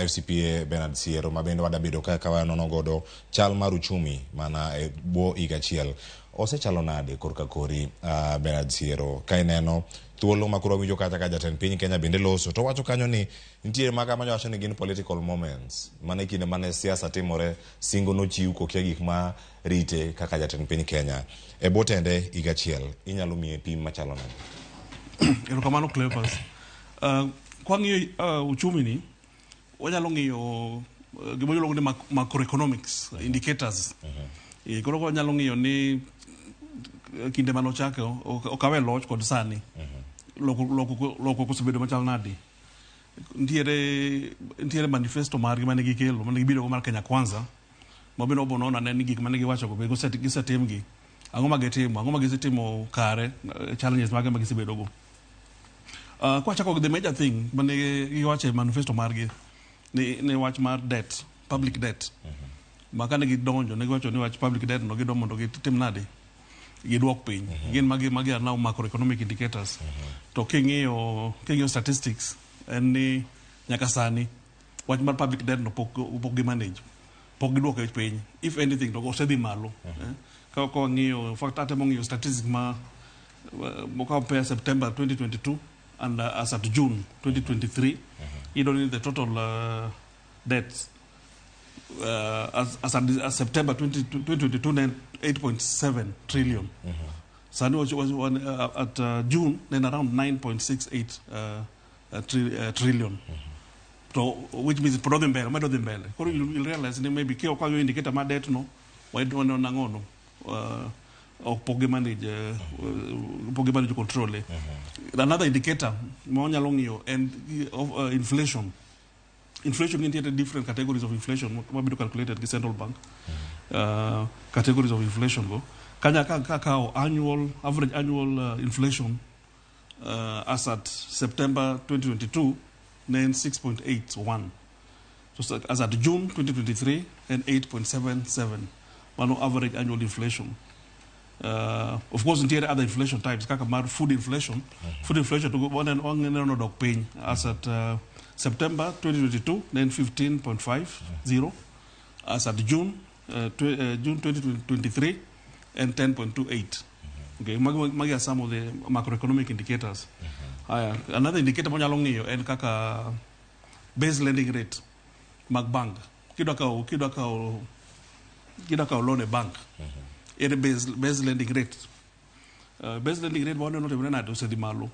FCPA Bernard Siero mabende wadabedo ka wanono godo chal mar uchumi mana e bwo higa achiel. Osechalo nade korka kori Bernard Siero ka ineno thuolo ma koro winjo kata ka jatend piny Kenya bende loso to wacho kanyo ni nitie maka manyo wacho ni gin political moments mane kinde mane siasa timore singo no chiw kokia gik ma rite kaka jatend piny Kenya e botende higa achiel inyalo miye pim machalo nade. Erokamano Cleopas. Kwa ng'iyo uchumi ni wanyalo ng'iyo gima iluongo ni macroeconomics indicators. Koro wanyalo ng'iyo ni kinde mano chake okawe loch kod sani loko kosebedo machal nadi. Ntiere manifesto margi mane gikelo mane gibiro go mar Kenya Kwanza mabende obono ne ni gik mane giwacho go gisetimgi ang'o ma gitimo ang'o ma gisetimo kare challenges mage ma gisebedo go. Kwa chako the major thing mane giwacho manifesto margi ni wach mar debt, public debt. Maka ne gidonjo ne giwacho ni wach public debt no gido mondo gitim nade gidwok piny. Gin magi are now macroeconomic indicators. To king'iyo statistics en ni nyaka sani wach mar public debt no pok gi manage pok gidwoko e piny. If anything to osedhi malo. Ka ng'iyo in fact atemo ng'iyo statistics ma compare September 2022 and as at June 2023 you don't need the total debts as September 2022 then 8.7 trillion. Sani was at June then around 9.68 trillion. So which means production mbele madothi mbele. Koro you'll realize ni maybe kio kwa indicator ma debt no waido nangono pogi manage control. Another indicator maonya longio and of inflation. Inflation in different categories of inflation what be calculated the central bank categories of inflation go kanya kakao average annual inflation as at September 2022 then 6.81 so as at June 2023 and 8.77 one average annual inflation. Of course in other inflation types kaka food inflation to go one and pain as at September 2022 then 15.50 as at June 2023 and 10.28. Okay, magi are some of the macroeconomic indicators. Another indicator mo nyalo ng'iyo en kaka base lending rate mag bank. Kidwa kao loan e bank. En base lending rate. Base lending rate mo no temre nado se di malo.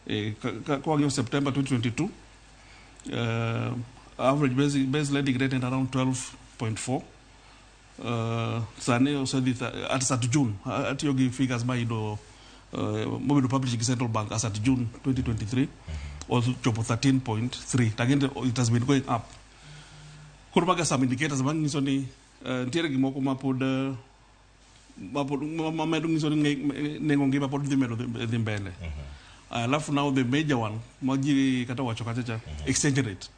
Kwa ng'iyo September 2022, average base lending rate is around 12.4. Sane also at June at your figures by the mobile publishing central bank as at June 2023 also chopo 13.3. Again it has been going up. Kurbaga some indicators bang nisoni tiere gimoko mapod mamedung nisoni nengongi mapod di mbele. Alafu now the major one magi kata wacho kacha exchange rate.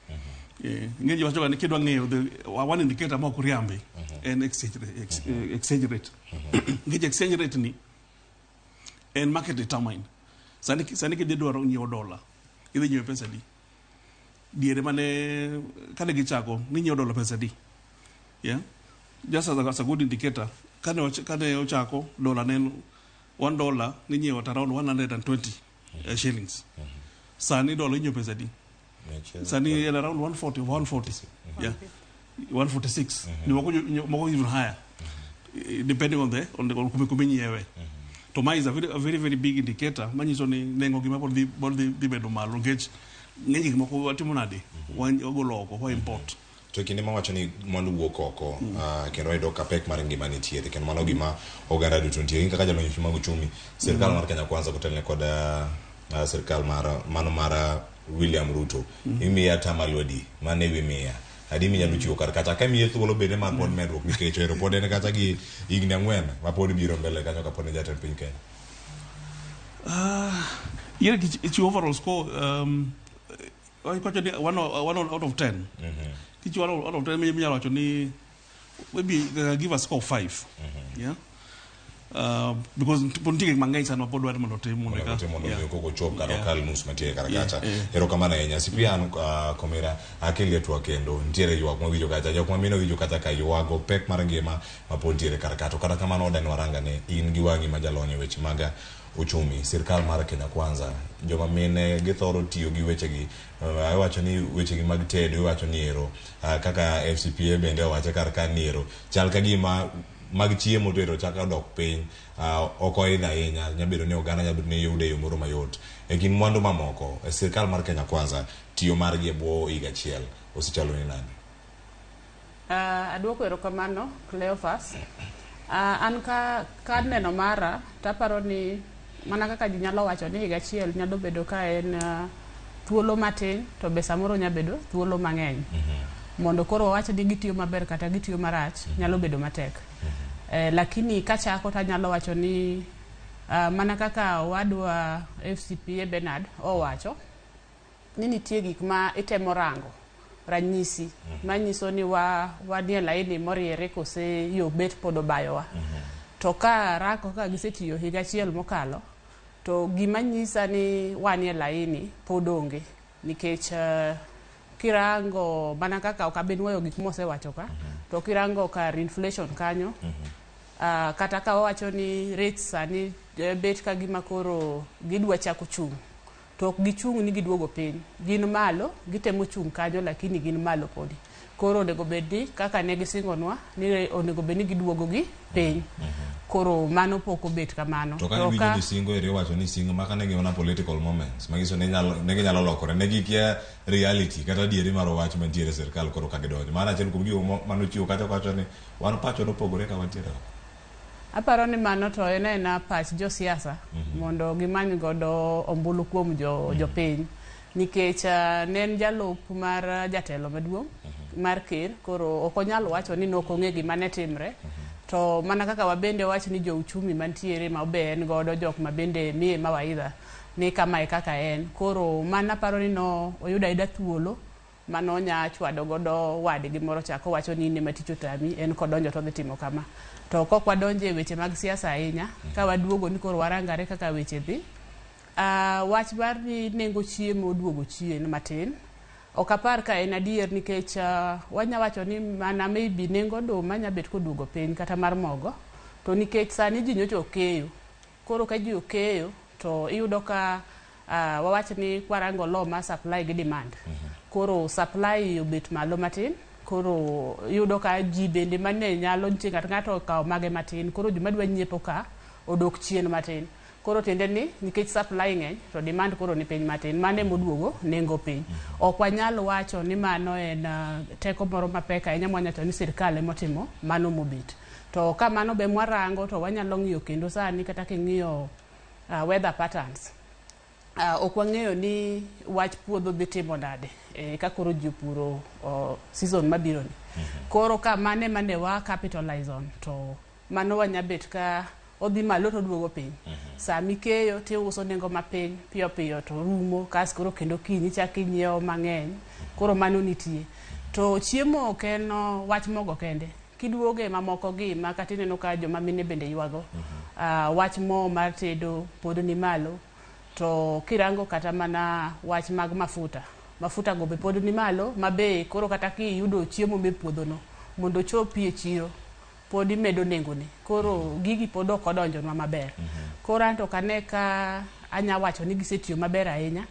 Ngeji wacho ni kidwa ng'eyo the one indicator ma kuriambe en exchange rate. Ngeji exchange rate ni en market determined. Sani kidhi dwaro ng'iewo dola idhi nyiewo pesa di. Diere mane kane gichako ni nyiewo dola pesa di. Yeah, just as a good indicator kane ochako dola ne $1 ni nyiewo at around 120 shillings. Sani dola nyiewo pesa di. Sani around 140, yeah, 146. More even higher, depending on the kumikuminyi yewe. Toma is a very big indicator. Mani soni nengo gima por di bedo malo ngech ngeji gima ko atimonade wan ogoloko wa import. To kinde ma wacho ni mwandu wuok oko kendo ido kapek mar ngima nitie kendo mano gima oganda duto nitie kaka jalony mag uchumi sirkal mar Kenya Kwanza kotelne kod sirkal mar William Ruto imiya tamalwadi mane wimiya adi minyalo chiwo kar kata ka miye thuolo bende mar pod medruok nikech ero pod en kata gi higni 4 ma pod biro mbele kanyo ka pod ne jatend piny Kenya. Yeah, it's your overall score. I got one out of 10. It's one out of 10. Maybe give a score 5. Yeah. Because politiki mangai sana podo watu manote koko chop karokal mus matie karakacha ero kamana enya sipian komera akeli yetu akendo ntiere yo akwa wijo kacha yo kwamino wijo kacha kayo wago pek marangema mapontiere karakato kata kamano odan waranga ne in giwangi majalonye weche maga uchumi sirkal mar Kenya Kwanza joma mine githoro tiyo gi weche gi wacho ni weche gi mag tedo wacho ni ero kaka FCPA bende wacho karaka niro chal ka gima mag chiemo to chaka dok piny oko ina inya nyabedo ne oganda nyabedo ne yude yo moro mayot e gin mwandu mamoko sirkal mar Kenya Kwanza tiyo mar gi bwo higa chiel osechalo ni nani. Adwoko erokamano Cleophas. An ka neno mara taparo ni mana kaka ji nyalo wacho ni higa chiel nyalo bedo ka en thuolo matin to be samoro nyabedo thuolo mang'eny. Mondo koro wacho ni gitiyo maber kata gitiyo marach nyalo bedo matek. Lakini kachako ta nyalo wacho ni mana kaka wadwa FCPA Bernard owacho ni nitie gik ma itemo rango ranyisi manyiso ni wanie laini moriere kose yo bet podo bayowa. To ka rako ka gisetiyo higa chiel mokalo to gima nyisa ni wanie laini podonge nikech kirango mana kaka okabenwayo gik mose wacho ka to kirango kar inflation kanyo kata ka wacho ni rates ani bet ka gima koro gidwa chako chung to ok gichung ni giduogo piny gin malo gitemo chung kanyo lakini gin malo podi koro onego bedni kaka ne gisingonwa ni onego bedni giduogo gi piny koro mano poko bet kamano to ka winjo ni singo ere wacho ni singo maka ne giona political moments magiso ne nyalo lokore ne gikia reality kata dieri maro wach mantiere sirkal koro ka gidonjo mana chen kum gigo mano chiwo kata wacho ni wan pacho no pogore ka wantiere. Aparo ni mano to en pach jo siasa mondo gimany godo ombulu kuom jopiny nikech nen jalup mar jatelo maduong' mar ker koro ok onyalo wacho ni nokong'e gima ne timre to mana kaka wabende wacho ni jo uchumi mantiere ma be en godo jok ma bende miye mawaidha ni kama kaka en koro mana paro ni no oyuda ida thuolo mano nya chwado godo wadgi moro chako wacho ni ne maticho tami en kodonjo to dhi timo kama to kok wadonje weche mag siasa ahinya ka waduogo ni koro warangare kaka weche dhi wach bar ni nengo chiemo duogo chien matin Ok apar ka en adier nikech wanya wacho ni mana maybe nengo oduma nya bet koduogo piny kata mar mogo, to nikech sani ji nyocha okeyo. Koro ka ji okeyo to iyudo ka wawach ni kwarango law ma supply gi demand. Koro supply obet malo matin, koro iyudo ka ji bende mane nyalo nitie ng'ato okawo mage matin, koro joma dwa nyiepo ka odok chien matin. Koro tiende ni nikech supply ng'eny to demand koro ni piny matin, mane moduogo nengo piny. Ok wanyal wacho ni mano en teko moro mapek ahinya mwanyacho ni sirkal emotimo mano mobet. To ka mano be mwarango to wanyalo ng'iyo kendo sani kata king'iyo weather patterns. Ok wang'eyo ni wach puodho dhi timo nade ka koro ji opuro season mabiro ni. Koro ka mane wa capitalize on to mano wanyabet ka odhi malo to duogo piny. Sami keyo tiuso nengo mapiny piyo piyo to rumo kas koro kendo kiny chak inyiewo mang'eny. Koro mano nitie. To chiemo ok en wach mogo kende. Kiduoge mamoko gi ma kata ineno ka joma mine bende ywago. Wach mo mar tedo pod ni malo. To kirango kata mana wach mag mafuta go be pod ni malo mabe koro kata kiyudo chiemo me puodho no mondo chopi e chiro pod imedo nengo ne. Koro gigi pod ok odonjonwa maber. Koro anto kane ka anya wacho ni gisetiyo maber ahinya,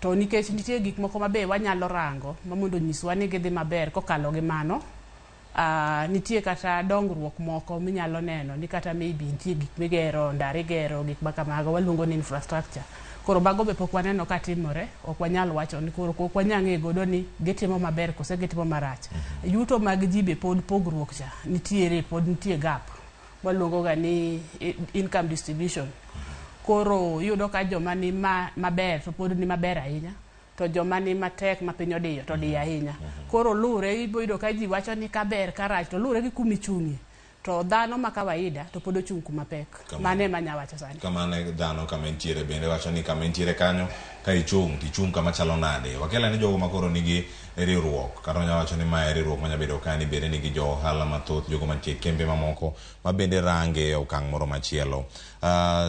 to nikech nitie gik moko mabe wanyalo rango ma mondo nyiswa ni gidhi maber kokalo gi mano. Nitie kata dongruok moko minyalo neno ni kata maybe nitie gik migero, ndare gero, gik makamago waluongo ni infrastructure. Koro bago be pok waneno ka timore, ok wanyal wacho ni koro ok wanyang'e godo ni gitimo maber kose gitimo marach. Yuto mag ji be pod pogruok cha nitiere, pod nitie gap waluongo ga ni income distribution. Koro yudo ka joma ni maber to pod ni maber ahinya, to joma ni matek ma piny odiyo to diyo ahinya. Koro lure iboyudo ka ji wacho ni kaber karach to lure gi kumichung'ie. To dhano ma kawaida to pod ochung' kuma pek. Mane manya wacho sani. Kamane dhano kama entiere bende wacho ni kama entiere kanyo ka ichung' kama chalo nade. Wakela ni jogo makoro nigi riwruok. Kata nya wacho ni ma riwruok manya bedo kani bende nigi jo ohala mathoth, jogo mantie kembe mamoko ma bende range e okang' moro machielo.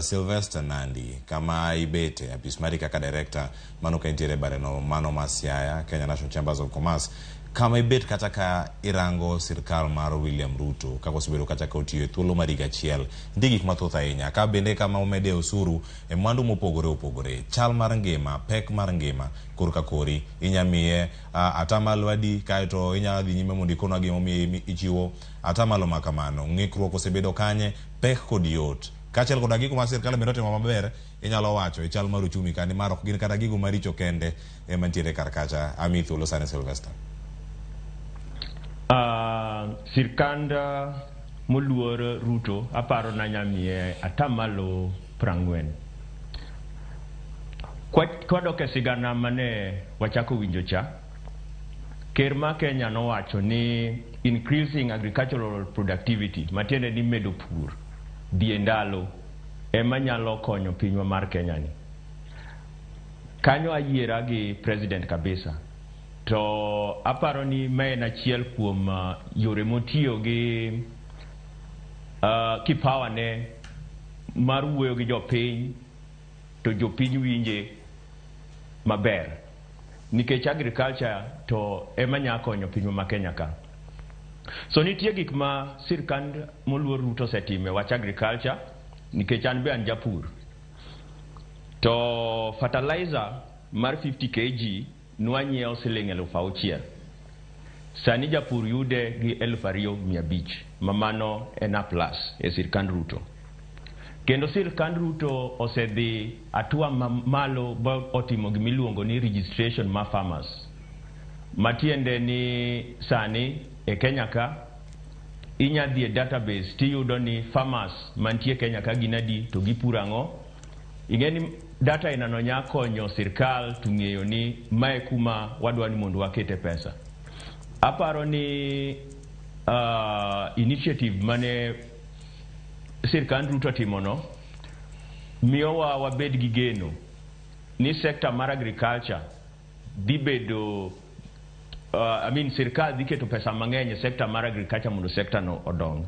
Sylvester Nandi, kama ibete apis mari kaka director mano ka entiere bareno mano ma Siaya, Kenya National Chambers of Commerce. Kama ibet kata ka irango sirkal mar William Ruto kako sebedo kata ka otiyo thuolo mar higa achiel nitie gik mathoth ahinya ka bende kama omede osuru e mwandu mopogore chal mar ngima, pek mar ngima korka kori inyamiye atamalo adi kaeto inyadhi nyime mondo ikonwa gimomiye ichiwo atamalo makamano. Ng'ikruok osebedo kanye, pek kod yot kaachiel kod gigo ma sirkal bende otimo maber inyalo wacho e chal mar uchumi kani mar ok gin kata gigo maricho kende ema nitiere kar kacha. Ami thuolo sane Sylvester. Sirkand moluor Ruto aparo na nyamie atamalo 40. Kwadok e sigana mane wachako winjo cha, ker ma Kenya nowacho ni increasing agricultural productivity matiende ni medo pur die ndalo ema nyalo konyo pinywa mar Kenya ni. Kanyo ayiera gi president kabisa. To aparo ni mae na chiel kuom yore motiyo gi kipawa ne mar wuoyo gi jopiny to jopiny winje maber. Nikech agriculture to ema nya konyo pinywa ma Kenya ka. So nitie gik ma sirkand moluor Ruto setime wach agriculture nikech an be an japur. To fertilizer mar 50 kg nwanyiewo siling 6,000. Sani japur yude gi 2,500 mamano en A+ e sirkand Ruto. Kendo sirkand Ruto osedhi atua malo ba otimo gimiluongo ni registration ma farmers. Matiende ni sani e Kenya ka inyadhi e database tiyudo ni farmers mantie Kenya ka ginadi to gipurango. Ingeni data inano nya konyo sirkal tung'eyo ni mae kuma wadwa ni mondo wakete pesa. Aparo ni initiative mane sirkand Ruto timono miyowa wabed gi geno ni sekta mar agriculture dhi bedo sirkal dhi keto pesa mang'eny e sekta mar agriculture mondo sekta no odong.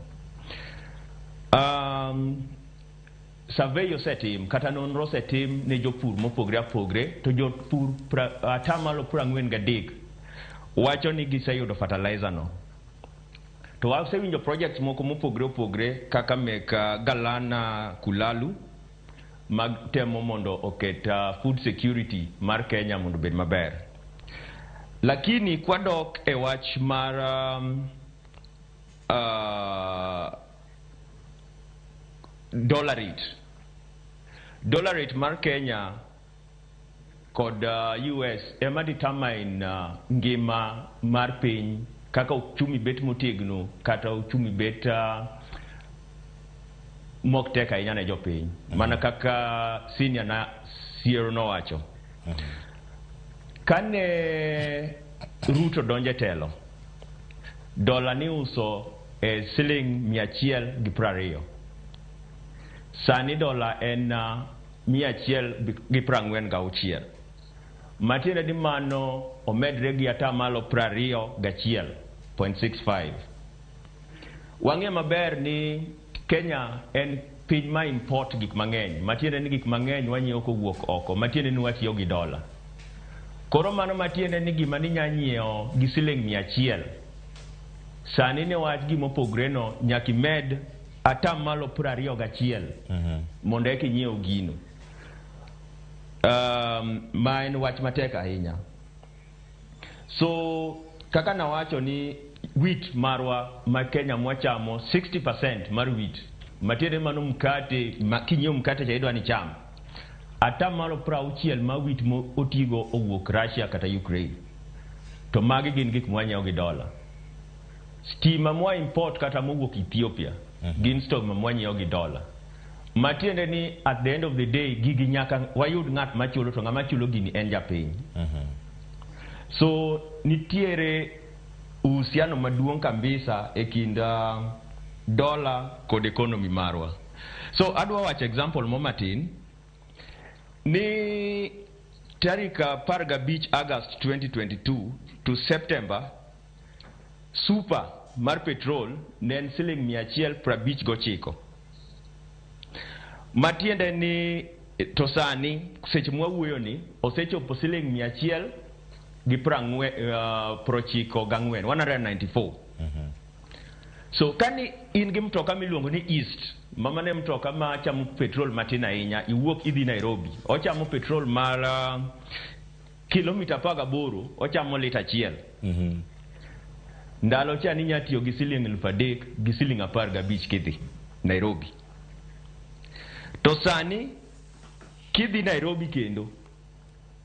Survey osetim kata nonro osetim ne jopur mopogre apogre to jopur atamalo 43 wacho ni giseyudo fertilizer no. To wasewinjo projects moko mopogre opogre kaka meka Galana Kulalu mag temo mondo oketa food security mar Kenya mondo bed maber. Lakini kwadok e wach mar dollar rate mar Kenya kod US ema determine ngima mar piny kaka uchumi bet motegno kata uchumi bet mok tek ahinya ne jopiny. Mana kaka senior na Siero nowacho. Kane Ruto donje telo, dola ni uso siling 120. Sani dola en 146. Matiende di mano omedre gi atamalo 21.65. Wang'e maber ni Kenya en piny ma import gik mang'eny. Matiende ni gik mang'eny wanyiewo kowuok oko. Matiende ni watiyo gi dola. Koro mano matiende ni gima ni nyanyiewo gi siling 100. Sani ne wach gimopogre no nyaki med atamalo 21 mondo eki nyiewo gino. Ma en wach matek ahinya. So kaka nawacho ni wheat marwa ma Kenya mwachamo 60% mar wheat. Matiende mano mkate, kinyo mkate cha idwa ni cham. Atamalo 60 ma wheat mo otigo owuok Russia kata Ukraine. To magi gin gik mwanyiewo gi dola. Stima mwa import kata mowuok Ethiopia. Gin stock mwanyiewo gi dola. Matiende ni at the end of the day gigi nyaka wayud ng'at machulo to ng'ama chulo gini en japiny. So nitiere uhusiano maduong' kabisa e kind dola kod economy marwa. So adwa wacho example mo matin ni tarika 15 August 2022 to September super mar petrol ne en siling 159. Matiende ni to sani seche mwawuoyo ni osechopo siling 194. So kani in gi mtoka miluongo ni East, mama ne mtoka ma chamo petrol matin ahinya, iwuok idhi Nairobi, ochamo petrol mar kilomita 18, ochamo lita 1. Ndalo cha ni nyatiyo gi siling 3,000 gi siling 15 kidhi Nairobi. To sani kidhi Nairobi kendo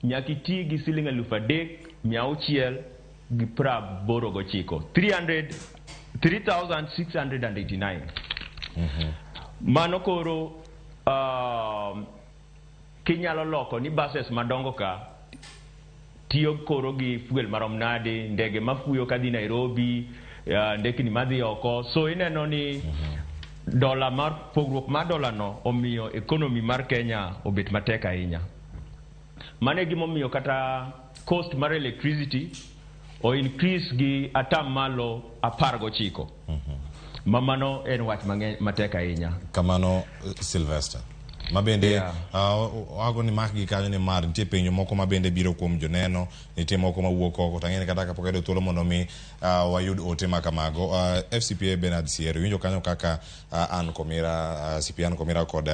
nyaki ti gi siling 3,689. 3,689. Mano koro kinyalo loko ni buses madongo ka tiyo koro gi fuel marom nade, ndege mafuyo kadhi Nairobi, ndekni madhi oko. So ineno ni dola mar pogruok mar dola no omiyo economy mar Kenya obet matek ahinya. Mane gimomiyo kata cost mar electricity o increase gi atamalo 19. Mamano en wach matek ahinya. Kamano Sylvester. Mabende wago ni mak gi kanyo ni mar nitie penjo moko mabende biro kuom joneno, nitie moko mawuok oko tang'eni kata kapok ayudo thuolo mondo mi wayud ote makamago. FCPA Bernard Siero winjo kanyo kaka Ann Komira, CP Ann Komira kod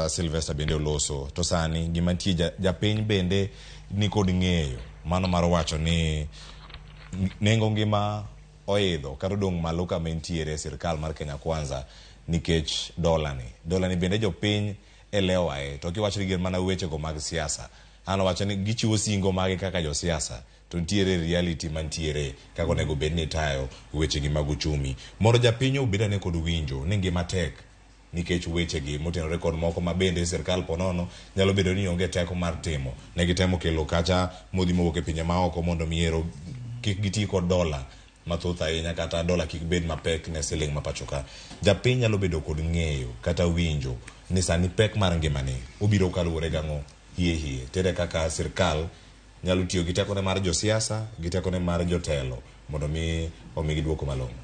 Sylvester bende oloso. To sani gima nitie japiny bende ni kod ng'eyo mano mar wacho ni nengo ngima oidho kata odong' malo kama entiere sirkal mar Kenya Kwanza nikech dola ni bende jopiny elewae. To kiwacho ni mana weche go mag siasa, an wacho ni gichiwo singo mage kaka jo siasa, to nitiere reality mantiere kako nego bed ni tayo weche gi mag uchumi. Moro japiny obeda ne kod winjo ni ngima tek nikech weche gi motenore kod moko mabende sirkal ponono nyalo bedo ni onge teko mar timo. Ne gitemo kelo kacha modhi mowuok e pinje maoko mondo miero kik giti kod dola mathoth ahinya kata dola kik bed mapek ne siling mapachoka. Japiny nyalo bedo kod ng'eyo kata winjo ni sani pek mar ngimani obiro kaluwore gang'o hie tere kaka sirkal nyalo tiyo gi tekone mar josiasa gi tekone mar jotelo mondo mi omigi duoko malong'o.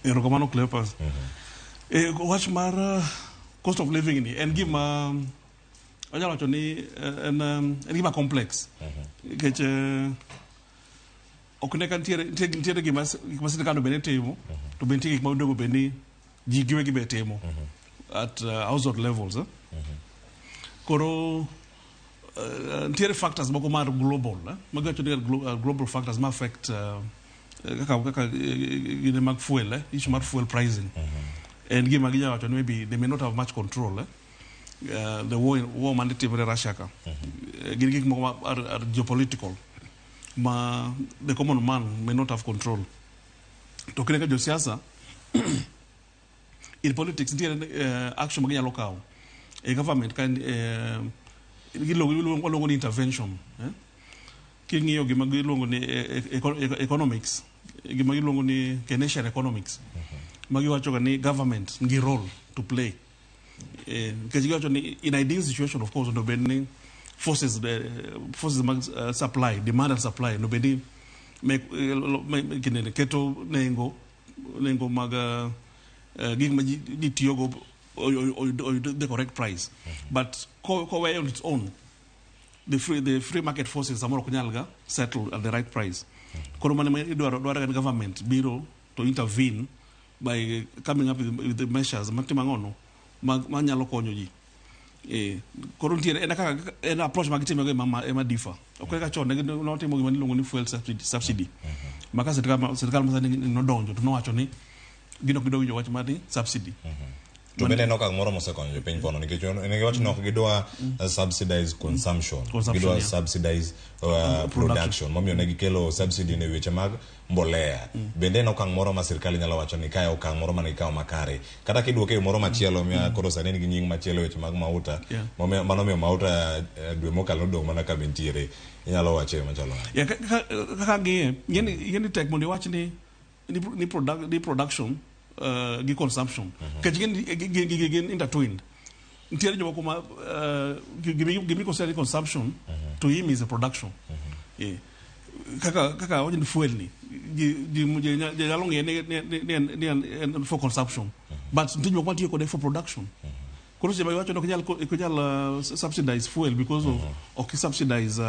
Erokamano Cleopas. Wach mar cost of living ni en gima anyalo wacho ni en gima complex. Nikech ok ne kan tiere gima sirikal bende timo to bende gik ma onego bende ji giwegi be timo at household levels koro tiere factors moko mar global magacho ni global factors ma affect kaka gine mag fuel issue mar fuel pricing and gima ginya wacho maybe they may not have much control the war man timore Russia ka gin gik moko are geopolitical ma the common man may not have control to kile ka josiasa in politics tiere action maginyalo kawo government kan giluongo ni intervention king'iyo gima giluongo ni economics gima giluongo ni Keynesian economics magiwacho ni government ngi role to play because giwacho ni in ideal situation of course no beni forces mag supply demand and supply no beni kinene keto nengo mag gik ma ji tiyogo the correct price but way on its own the free market forces amoro kunyalga settle at the right price koro mane idwaro government biro to intervene by coming up with the measures matimangono manyalo konyo ji koro ntiere en approach magitimo go ema differ ok ka chon no timo gima niluongo ni fuel subsidy maka sirikal masani nodonjo to nowacho ni gino gido winjo wach mari subsidy to bende no kang moro mosekonyo jopiny kono nikech ne giwacho ni ok gidwa subsidize consumption gidwa subsidize production momiyo ne gikelo subsidy ne weche mag mbolea bende no kang moro ma sirikal nyalo wacho ni kae okang moro mane ikawo makare kata kiduoke yo moro machielo miya koro sani nigi nying machielo weche mag mauta mano miyo mauta dwe mokalo dong mana ka bentiere inyalo wache machalo kaka gini tek mondo iwach ni production gi consumption kech gin intertwined ntiere jomoko ma gimi consider consumption to him is a production kaka wacho ni fuel ni nyalo ng'e ni for consumption but ntiere jomoko matiyo kode for production koro sema iwacho ni ok nyal subsidize fuel because of ok subsidize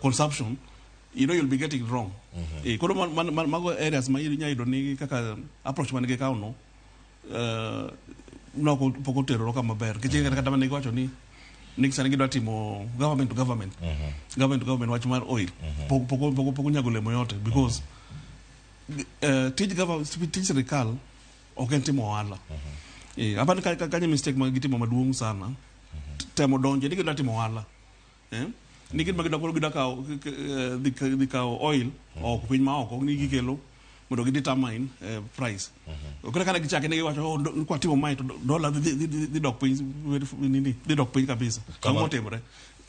consumption you know you'll be getting it wrong koro mago areas ma inyayudo ni kaka approach manige kawo no noko poko tero kama maber kichika kata mane giwacho ni sani gidwa timo government to government wach mar oil poko nyago lemo yote because tij sirikal ok en timo ohala apani kanye mistake ma gitimo maduong' sana temo donje ni gidwa timo ohala nikit magida kawo oil oko piny ma oko ni gikelo mondo gidetermine price okore kana gichake ne giwacho kwa timo mai to dollar dhi dok piny kabisa kama otimore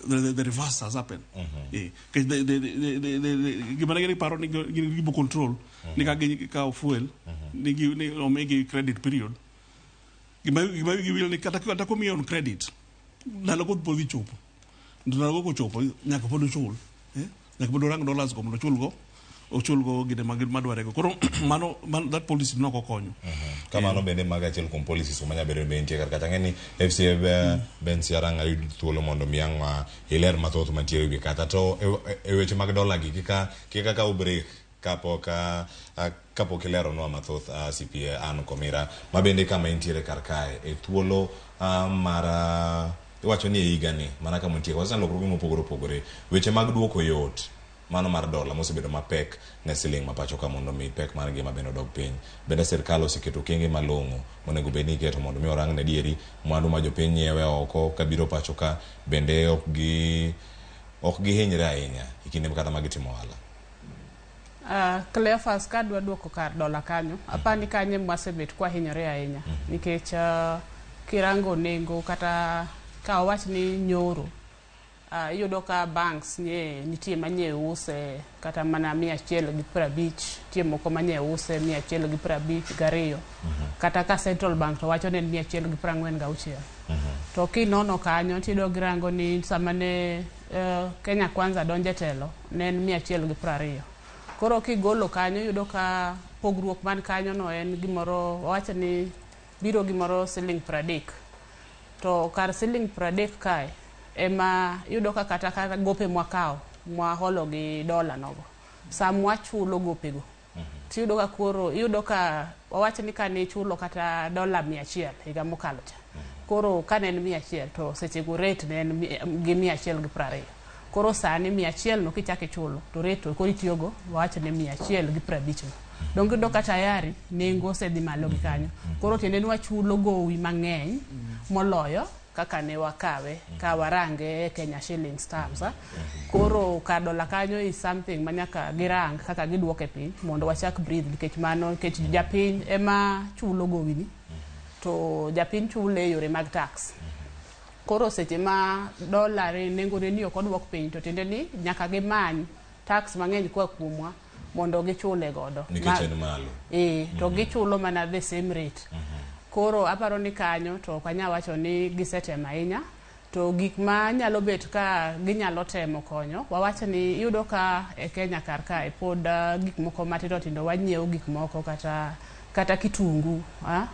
the reverse has happened because gima ne paro ni gibo control ni ka gikawo fuel ni omegi credit period gima giwil ni kata komiyo on credit ndalo ko podhi chopo ndalo ko chopo nyaka pod ochul nyaka pod rang dollars ko mondo ochulgo gide madware go koro mano that policy no konyo kamano bende maga achiel kuom policies manya bedo bentie kata ng'eni FCA ben siaranga yud thuolo mondo miang'wa iler mathoth mantiere wi kata to e weche mag dola gi kika ka break kapok ilero nwa mathoth CPA an komira mabende kama intiere karkae e thuolo mara wacho ni higa ni mana kama ntie wasan lokruoge mopogore opogore weche mag duoko yot mano mar dola mosebedo mapek ne siling mapacho ka mondo mi pek mar ngima bende dog piny bende sirkal oseketo kenge malong'o monego bed ni keto mondo mi orang ne dieri mwandu ma jopiny nyiewe oko kabiro pacho ka bende ok gihinyre ahinya ikinde kata magitimo ohala Cleophas ka dwa duoko kar dola kanyo apani kanye mwasebet kwa hinyore ahinya nikech kirango nengo kata ka wach ni nyoro iyudo ka banks nitie manye use kata mana 150 tie moko manye use 152 kata ka Central Bank to wacho ni 146 to kinono kanyo tido girango ni samane Kenya Kwanza donje telo ne 120 koro kigolo kanyo yudo ka pogruok man kanyo no en gimoro wacho ni biro gimoro siling 30 to kar siling 30 kae ema yudo ka kata gope mwakao mwaholo gi dola nogo. Samwa chulo gopego. Tiyudo ka koro, iyudo ka wawacho ni kane chulo kata dola 100 higa mokalo cha. Koro kane en 100 to seche go rate ne en gi 120. Koro sani 100 no kichake chulo to rate koro itiyogo wawacho ni 150 no. Donge iyudo ka tayari nengo osedhi malo gi kanyo. Koro tiende ni wachulo gowi mang'eny moloyo kaka ne wakawe ka warange Kenya shillings terms. Koro ka dola kanyo is something manyaka girang kaka giduoke piny mondo wachak breathe nikech mano nikech japiny ema chulo gowini to japiny chule yore mag tax. Koro seche ma dola nengo ne ni ok oduok piny to tiende ni nyaka gimany tax mang'eny kwa kuomwa mondo gichule godo. Nikech en malo. To gichulo mana the same rate. Koro aparo ni kanyo to kanya wacho ni gisetemo ahinya to gik ma nyalo bet ka ginyalo temo konyo wawacho ni yudo ka e Kenya kar kae pod gik moko matindo tindo wanyiewo gik moko kata kitungu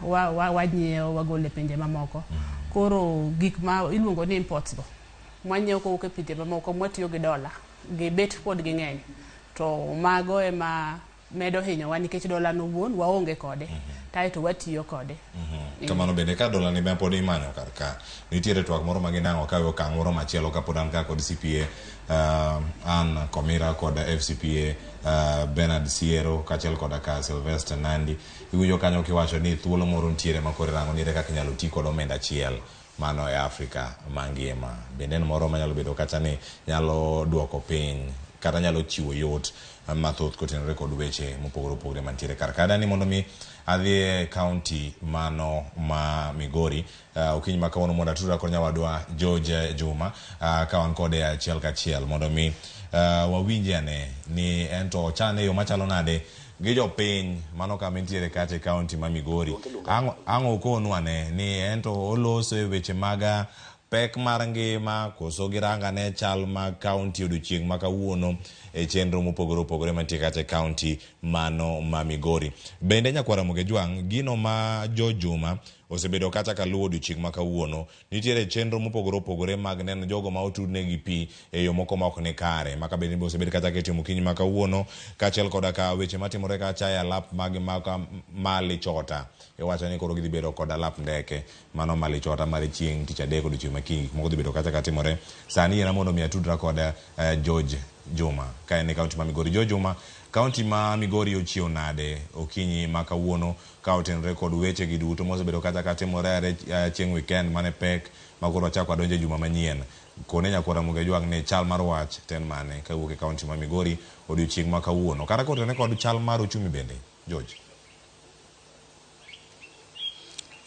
wanyiewo wagole pinje mamoko. Koro gik ma iluongo ni imports go mwanyiewo kowuok e pinje mamoko mwatiyo gi dola gi bet pod ging'eny to mago ema medo hinyowa nikech dola no wuon waonge kode taito watiyo kode. Kamano bende ka dola ni be pod imanyo kar ka nitiere twak moro maginang'o kawe okang' moro machielo ka pod an ka kod CPA an Komira kod FCPA Bernard Siero kachiel kod ka Sylvester Nandi iwinjo kanyo kiwacho ni thuolo moro nitiere makore rango nire kaka inyalo ti kod omenda achiel mano e Afrika mangima. Bende en moro manyalo bedo kata ni nyalo duoko piny kata nyalo chiwo yot mathoth kotenore kod weche mopogore opogore mantiere kar ka. Dani mondo mi adhi e county mano ma Migori okinyi ma kawuono mondo atudra kod nyawadwa George Juma ka wan kode achiel kachiel mondo mi wawinje ane ni ento chane yo machalo nade gi jopiny mano kama nitiere kate county ma Migori. Ang'o konu ane ni ento oloso e weche maga pek mar ngima koso giranga ne chal ma county odiochieng' ma kawuono e chenro mopogore opogore mantie kate county mano ma Migori. Bende nyakwara Ramogi Jwang' gino ma Jojuma osebedo kata kaluwo odiochieng' ma kawuono nitiere chenro mopogore opogore mag neno jogo ma otudne gi pi e yo moko ma ok ni kare maka bende osebed kata ketimo kinyi ma kawuono kachiel koda ka weche matimore ka chaya lap mag maka mali chota iwacho ni koro gidhi bedo kod lap ndeke mano mali chota mar chieng' tich adek odiochieng' makiny moko dhi bedo kata katimore sani yena mondo mi atudra kod George Juma ka en kaunti ma Migori. George Juma, kaunti ma Migori ochiew nade okinyi ma kawuono ka otenore kod weche gi duto mosebedo kata katimore chieng' weekend mane pek ma koro achako adonjo juma manyien kone nyakwara Ramogi Jwang' ne chal mar wach ten mane kawuok e kaunti ma Migori odiochieng' ma kawuono kata kotenore kod chal mar uchumi bende George.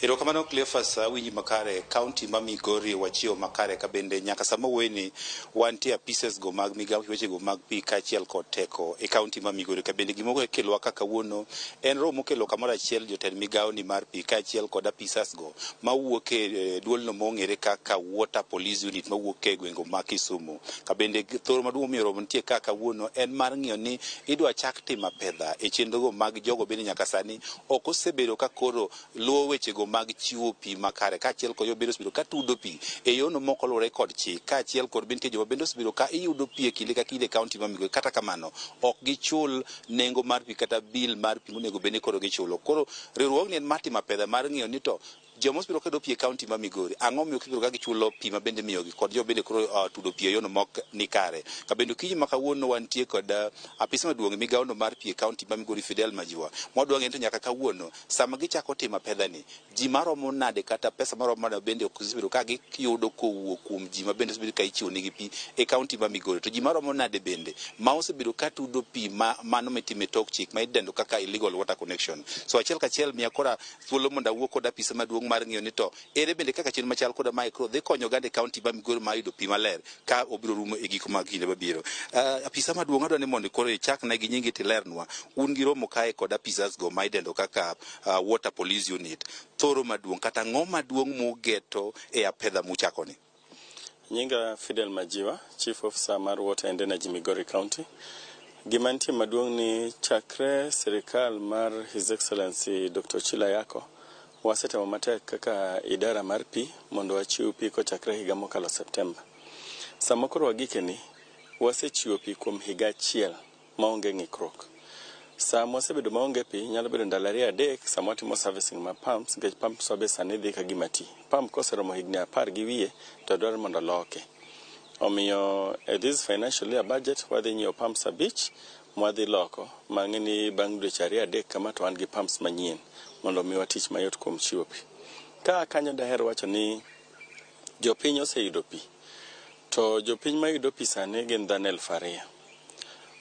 Erokamano Cleophas winji makare county ma Migori wachio makare ka bende nyaka sama weni wantie apises go mag migawo weche go mag pi kachiel kod teko e county ma Migori ka bende gimoko e kelwa kaka wuono en romo kelo kamoro achiel jotend migawo ni mar pi kachiel kod apisas go mawuok e duolno mong'ere kaka water police unit mawuok e gwengo ma Kisumu ka bende thoro maduong' miyo romo nitie kaka wuono en mar ng'iyo ni idwa chak timo pedha e chenro go mag jogo bende nyaka sani ok osebedo ka koro luwo weche go mag chiwo pi makare kachiel kod jobedo osebedo ka tudo pi e yono moko luwore kod chik kachiel kod bende joma bende osebedo ka iyudo pi e kinde ka kinde kaunti ma Migori kata kamano ok gichul nengo mar pi kata bil mar pi monego bende koro gichulo. Koro riwruogni en matimo pedha mar ng'iyo ni to joma osebedo ka do pi e kaunti ma Migori ang'o miyo kibiro ka gichulo pi ma bende miyogi kod jo bende koro tudo pi e yono mok ni kare ka bende kinyi ma kawuono wantie kod apisa maduong' migawo no mar pi e kaunti ma Migori Fidel Majiwa mwadwa ng'eyo to nyaka kawuono sama gichako timo pedha ni ji maromo nade kata pesa maromo nade bende ok osebedo ka giyudo kowuok kuom ji ma bende osebedo ka ichiwo negi pi e kaunti ma Migori to ji maromo nade bende ma osebedo ka tudo pi mano mitime tok chik ma idendo kaka illegal water connection. So achiel kachiel miya kora thuolo mondo awuo kod apisa maduong' mar ng'iyo ni to ere bende kaka chenro machal koda mae koro dhi konyo gande kaunti ma Migori ma yudo pi maler ka obiro rumo e giko mag kinde mabiro. Apisa maduong' adwa ni mondo koro ichak na gi nyingi tilernwa un gi romo kae kod apisas go ma idendo kaka water police unit thoro maduong' kata ng'o maduong' mugeto e apedha muchako ni. Nyinga Fidel Majiwa, Chief Officer mar Water and Energy Migori County. Gima nitie maduong' ni chakre sirikal mar His Excellency Dr. Chila Yako wasetemo matek kaka idara mar pi mondo wachiw pi kochakre higa mokalo Septemba. Sama koro wagikeni wasechiwo pi kuom higa achiel maonge ng'ikruok. Sama wasebedo maonge pi nyalo bedo ndalo 2-3 sama watimo servicing ma pumps nikech pumps wabe sani dhi ka gima ti. Pump koseromo higni 10 gi wiye to dwaro mondo loke. Omiyo this financial year budget wadhi nyiewo pumps 5 mwadhi loko mang'eni bang' dweche 2-3 kama to wan gi pumps manyien mondo miwa tich mayot kuom chiwo pi. Ka kanyo daher wacho ni jopiny oseyudo pi. To jopiny mayudo pi sani gin dhano 2,000.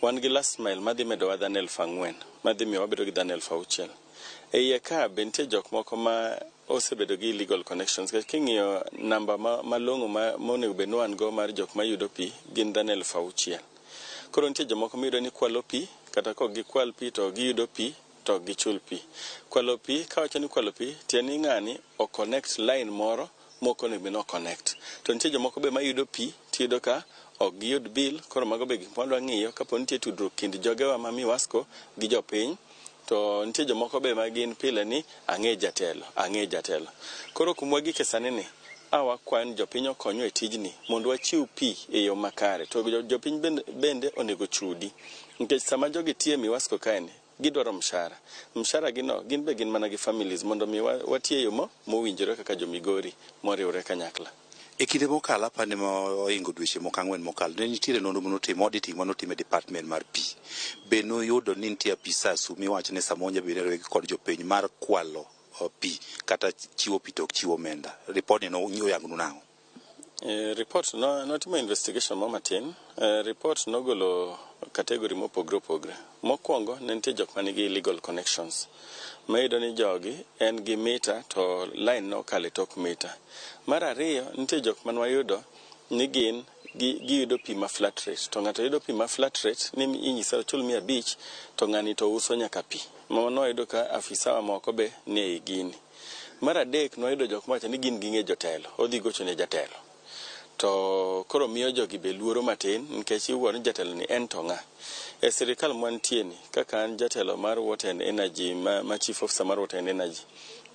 Wan gi last mile madhi medo wa dhano 4,000 madhi miyo wabedo gi dhano 6,000. E iye ka be nitie jok moko ma osebedo gi illegal connections. King'iyo namba malong'o monego bed ni wan go mar jok mayudo pi gin dhano 6,000. Koro nitie jomoko miyudo ni kwalo pi kata kok gikwal pi to giyudo pi to gichul pi. Kwalo pi, ka wacho ni kwalo pi, tiende ni ng'ani o connect line moro moko ne bino connect. To nitie jomoko be mayudo pi tiyudo ka ok giyud bill, koro mago be gik mwadwa ng'iyo kapo nitie tudruok kind jogewa ma miwasko gi jopiny. To nitie jomoko be ma gin pile ni ang'e jatelo. Koro kumwa gike sani ni wakwan jopiny okonyo e tijni mondo wachiw pi e yo makare. To jopiny bende onego chudi. Nikech sama jogi tie miwasko kaeni gidwaro mshahara. Mshahara gin be gin mana gi families mondo mi watie yo mowinjore kaka jomigori moriwre kanyakla. E kinde mokalo apani moingo dweche moko 4 mokalo ne nitiere nonro manotimo auditing manotimo e department mar pi. Be noyudo ni nitie apisas miwacho ni samonja bende kod jopiny mar kwalo pi kata chiwo pi to chiwo omenda. Ripodni noyangu nang'o? Report notimo investigation matin. Report nogolo category mopogre opogre. Mokwongo ne nitie jok manigi illegal connections. Mayudo ni jogi en gi mita to line no kale tok mita. Mar ariyo nitie jok manwayudo ni gin giyudo pi ma flat rate. To ng'ato yudo pi ma flat rate ni inyisa ochul 500 to ng'ani to uso nyaka pi. Mano yudo ka afisa wa moko be ni e gini. Mar adek nwayudo jok mawacho ni gin ging'e jotelo. Odhi gocho ne jatelo. To koro miyo jogi be luoro matin nikech iwuoro ni jatelo ni en to ng'a. E sirikal mwantie ni kaka an jatelo mar Water and Energy ma chief officer mar Water and Energy,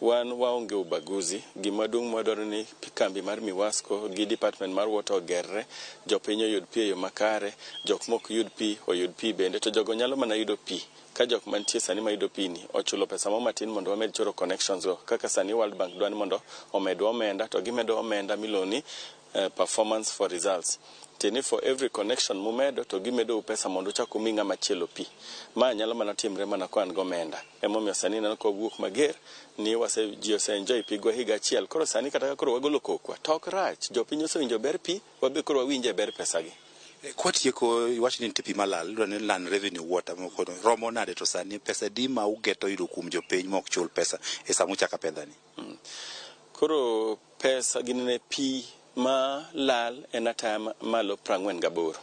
wan waonge ubaguzi. Gima duong' mwadwaro ni kambi mar miwasko gi department mar water ogerre, jopiny oyud pi e yo makare, jok mok yud pi oyud pi bende, to jogo nyalo mana yudo pi ka jok mantie sani ma yudo pi ni ochulo pesa matin mondo wamed choro connections go. Kaka sani World Bank dwani mondo omedwa omenda to gimedo omenda miloni performance for results. Tini for every connection mumedo to gimedo pesa mondo chak umi ng'ama chielo pi. Ma nyalo mana timre mana kwan gomenda. Emomiyo sani neno ko wuok mager ni ji enjoy pi gwa higa achiel. Koro sani kata koro wagolo kokwa tok rach. Jopiny osewinjo ber pi, wabe koro wawinje ber pesa gi. Kwatieko iwacho ni nitie pi malal, idwa ni land revenue water romo nade to sani pesa di ma ugeto yudo kuom jopiny mok chul pesa e sama uchaka pedhani? Koro pesa ginene pi ma lal en ataya malo 48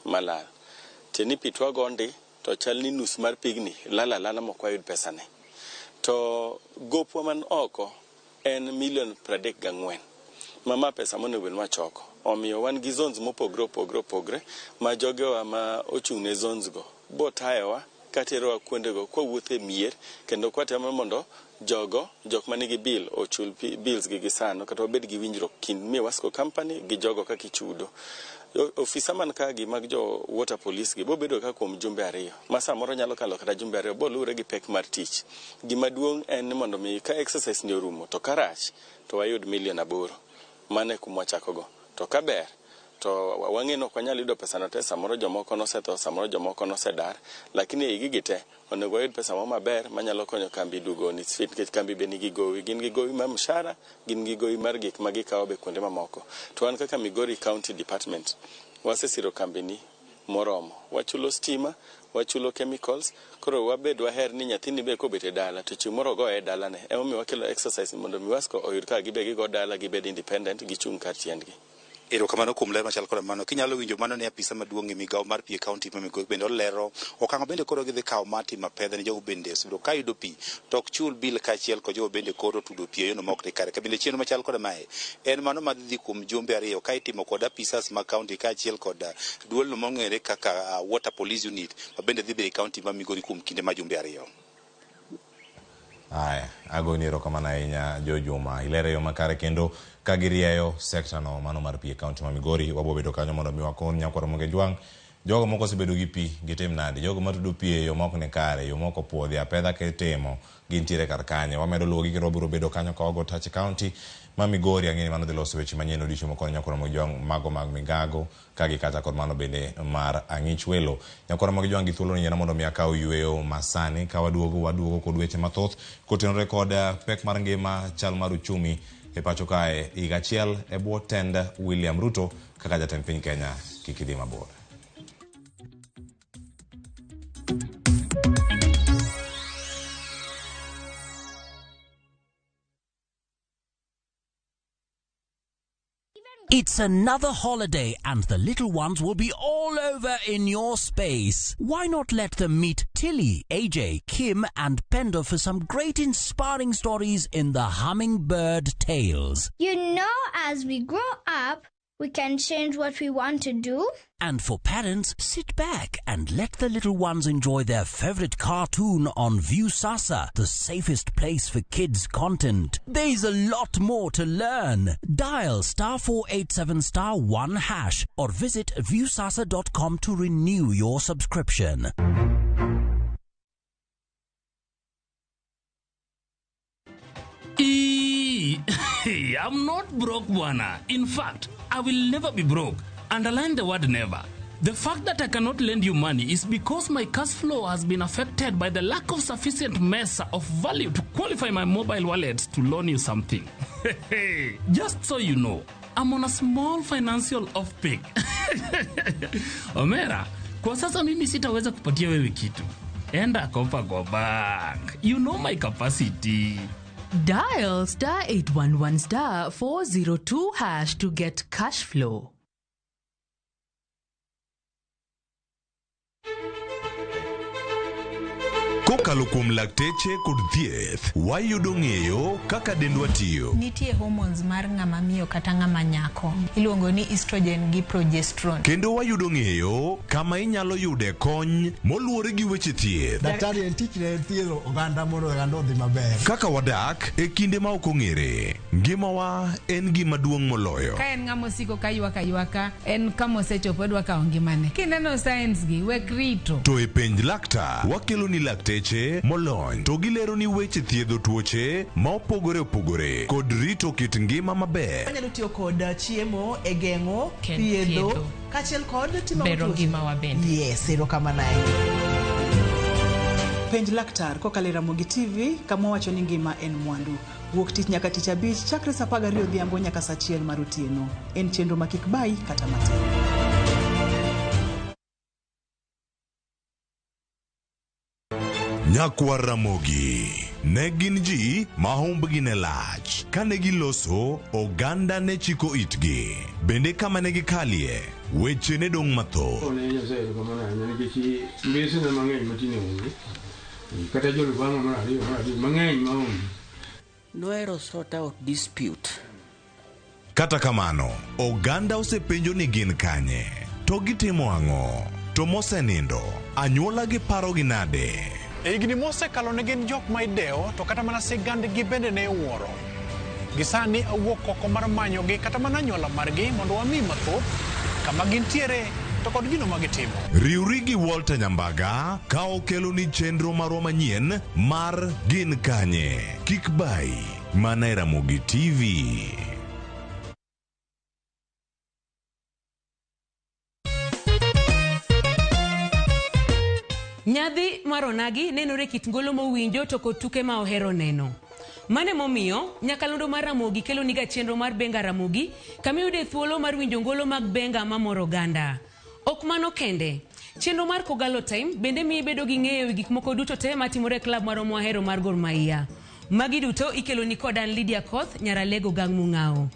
malal. Tini pi twagondi to chal ni nus mar pigni lala mok wayud pesa ne. To gopwa man oko en $34 million. Pesa monego bed wachoko. Omiyo wan gi zones mopogre ma jogewa ma ochung' ne zones go bo tayowa katerowa kuondego kwa wuotho e mier kendo kwatemo mondo jok manigi bill ochul bills gi gisano kata obed gi winjruok kind miwasko company gi jogo kaka ichudo. Ofisa man ka gi mag jo water police gi bo bedo ka kuom jumbe 2 ma samoro nyalo kalo kata jumbe 2 bo lure gi pek mar tich. Gima duong' en mondo mi ka exercise ni orumo to karach to wayud $8 million mane kumwa chakogo. To kaber to wang'eno kwa nyalo yudo pesa no te, samoro jomoko nosetho, samoro jomoko nosedar, lakini e gigi te onego wayud pesa maber manyalo konyo kambi dugo ni fit nikech kambi be nigi gowi, gin gi gowi mar mshahara, gin gi gowi mar gik ma gikawo be kuonde mamoko. To an kaka Migori County Department wasesiro kambi ni moromo, wachulo stima, wachulo chemicals, koro wabed waher ni nyathini be kobet e dala to chieng' moro go e dala ne. Emomiyo wakelo exercise mondo miwasko oyud ka gibe gigo dala gibed independent gichung' kar tiendgi. Erokamano kuom ler machal koda mano. Kinyalo winjo mano ne apisa maduong' e migawo mar pi e kaunti ma Migori bende olero okang' bende koro gidhi kawo mati mapedha ne jogo bende osudo ka yudo pi to ok chul bil kaachiel kod jogo bende koro tudo pi e yono mok ni kare. Kabinde chieno machal koda mae en mano madhi kuom jumbe 2 ka itimo kod apisas ma kaunti kaachiel kod duol no mong'ere kaka water police unit ma bende dhi bedo e kaunti ma Migori kuom kinde ma jumbe 2. Aya, ago ni erokamano ahinya Jo Juma. Ilero yo makare kendo kagirieyo sekta no mano mar pi e kaunti ma Migori. Wabobedo kanyo mondo mi wakon nyakwaro Ramogi Jwang. Jogo moko osebedo gi pi gitim nade. Jogo matudo pi e yo moko ne kare, yo moko puodhi apedha ketimo gintiere kar kanye. Wamedo luwogi kirobiro bedo kanyo ka wago Tachi County ma Migori ang'eni mano dhi loso weche manyien odiochieng' moko nyakwaro Ramogi Jwang mago mag migago kagi kata kod mano bende mar ang'ich welo. Nyakwaro Ramogi Jwang gi thuolo ni mondo mi akaw yueyo masani ka waduogo kod weche mathoth kotenore kod pek mar ngima, chal mar uchumi e pacho kae higa achiel e bwo tend William Ruto kaka jatend piny Kenya. Kik idhi mabor. It's another holiday and the little ones will be all over in your space. Why not let them meet Tilly, AJ, Kim and Pendo for some great inspiring stories in the Hummingbird Tales. You know, as we grow up, we can change what we want to do. And for parents, sit back and let the little ones enjoy their favorite cartoon on Viewsasa, the safest place for kids' content. There's a lot more to learn. Dial *487*1# or visit viewsasa.com to renew your subscription. I'm not broke, Bwana. In fact, I will never be broke. Underline the word never. The fact that I cannot lend you money is because my cash flow has been affected by the lack of sufficient measure of value to qualify my mobile wallet to loan you something. Just so you know, I'm on a small financial off-peak. Omera, kwa sasa mimi sitaweza kupatia wewe kitu. Enda kopa kwa bank. You know my capacity. Dial *811*402# to get cash flow. Kokalo kuom lakteche kod thieth, wayudo ng'eyo kaka dendwa tiyo. Nitie hormones mar ng'ama miyo kata ng'ama nyako. Iluongo ni estrogen gi progesterone. Kendo wayudo ng'eyo kama inyalo yude kony moluwore gi weche thieth. Daktari en tich ne thiedho oganda mondo oganda odhi maber. Kaka wadak e kinde ma ok ong'ere, ngimawa en gima duong' moloyo. Ka en ng'ama osiko ka ywaka, en kama osechopo dwa kawo ngimane. Kineno science gi wek rito. To e penj laktar, wakelo ni lakteche molony to gilero ni weche thiedho tuoche ma opogore opogore kod rito kit ngima maber. Wanyalo tiyo kod chiemo e geng'o thiedho kachiel kod timo bero ngima wabende. Yes, erokamano. Penj laktar kokalo Ramogi TV kama wacho ni ngima en mwandu. Wuok tich nyaka tich abich chakre saa 12 odhiambo nyaka saa 1 mar otieno. En chenro ma kik bai kata matin. Nyakwar Ramogi ne gin ji ma humbgi ne lach. Kane giloso, oganda ne chiko itgi. Bende kama ne gikalie, weche ne dong' matho. Noero sort out dispute. Kata kamano, oganda osepenjo ni gin kanye. To gitimo ang'o? To mosenindo, anyuola gi paro gi nade? E higni mosekalo ne gin jok ma idewo to kata mana sigandgi bende ne wuoro. Gisani awuok oko mar manyogi kata mana anyuola margi mondo wami mathoth kama gintiere to kod gino ma gitimo. Riwri gi Walter Nyambaga ka okelo ni chenro marwa manyien mar Gin Kanye. Kik bai, mana e Ramogi TV. Nyadhi maronagi nenore kit ngolo mowinjo to kod tuke ma ohero neno. Mane momiyo nyakalondo mar Ramogi kelo niga chenro mar Benga Ramogi kama yude thuolo mar winjo ngolo mag benga mamoro oganda. Ok mano kende, chenro mar Kogalo Time bende miyi bedo gi ng'eyo gik moko duto te matimore klab maro mohero mar Gor Mahia. Magi duto ikelo ni kodan Lydia Koth Nyaralego Gang Mung'ao.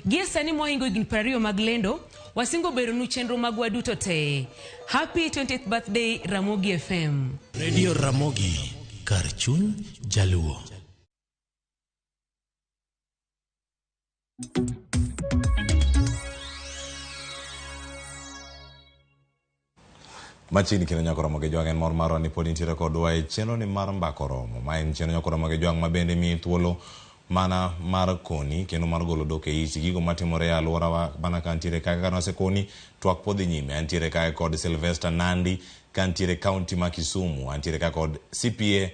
Gie sani mohingo higni 20 mag lendo, wasingo bero nu chenro magwa duto te. Happy 20th birthday Ramogi FM. Radio Ramogi, kar chuny jaluo. Machini kino nyako Ramogi Jwang en mor marwa ni pod intiere kodwa e chenro ni mar mbako romo. Ma en chenro nyako Ramogi Jwang ma bende mi thuolo mana mar koni kendo mar golo dok e isi gigo matimore e alworawa bana ka ntiere kae kaka nosekoni twak podhi nyime. Antiere kae kod Sylvester Nandi ka ntiere kaunti ma Kisumu. Antiere kae kod CPA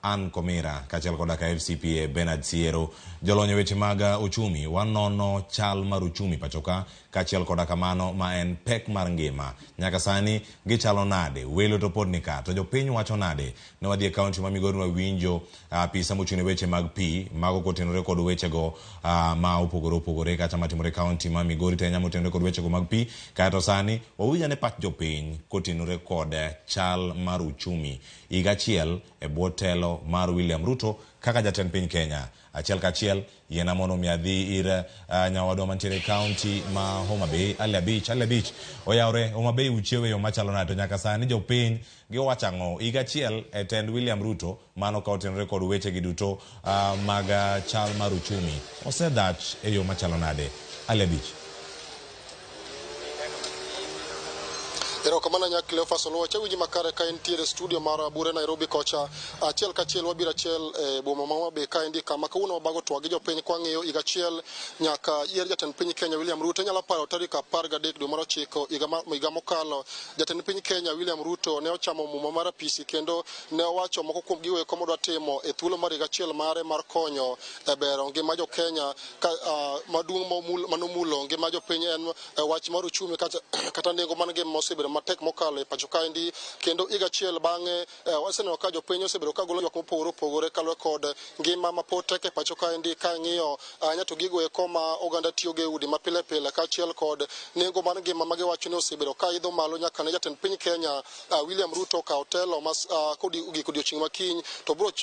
Ann Komira kaachiel koda ka FCPA Bernard Siero. Jolony weche mag uchumi wanono chal mar uchumi pachoka kaachiel koda kamano ma en pek mar ngima. Nyaka sani gichalo nade, welo to pod nika to jopiny wacho nade. Ne wadhi e kaunti ma Migori wawinjo apisa mochung' ne weche mag pi mago kotenore kod wechego ma opogore kata matimore kaunti ma Migori te nyamo tenore kod wechego mag pi. Kaeto sani wawinja ne pach jopiny kotenore kod chal mar uchumi higa achiel e bwo telo mar William Ruto kaka jatend piny Kenya. Achiel kachiel yena mono mi adhi ir nyawadwa mantiere kaunti ma Homa Bay, Ali Beach oyawre Homa Bay uchiewe yo machalo nade to nyaka sani jopiny giwacho ang'o higa achiel e tend William Ruto mano ka otenore kod weche gi duto mag chal mar uchumi osedach e yo machalo nade. Ali Beach. Ero kamana nya Cleophas Oluocha winji makare ka entiere studio mar Bure Nairobi kocha achiel kachiel wabiro achiel e boma ma Homa Bay ka indi kama kawuono wabago twak gi jopiny kwa ng'iyo higa achiel nyaka yier jatend piny Kenya William Ruto. Nyalo paro tarik 13 dwe mar 9 higa mokalo jatend piny Kenya William Ruto ne ochamo muma mar apisi kendo ne owacho moko kuom gigo eko modwa timo e thuolo mar higa achiel mare mar konyo e bero ngima jo Kenya maduong' manomulo ngima jopiny en wach mar uchumi kata nengo man ngima osebedo matek mokalo e pacho kaendi kendo higa achiel bang'e waseneno ka jopiny osebedo ka golo ywak mopogore kaluwore kod ngima mapod tek e pacho kaendi ka ng'iyo nyato gigo eko ma oganda tiyo gi udi ma pile kaachiel kod nengo mar ngima ma giwacho ni osebedo ka idho malo nyaka ne jatend piny Kenya William Ruto ka otelo giko odiochieng' makiny to biro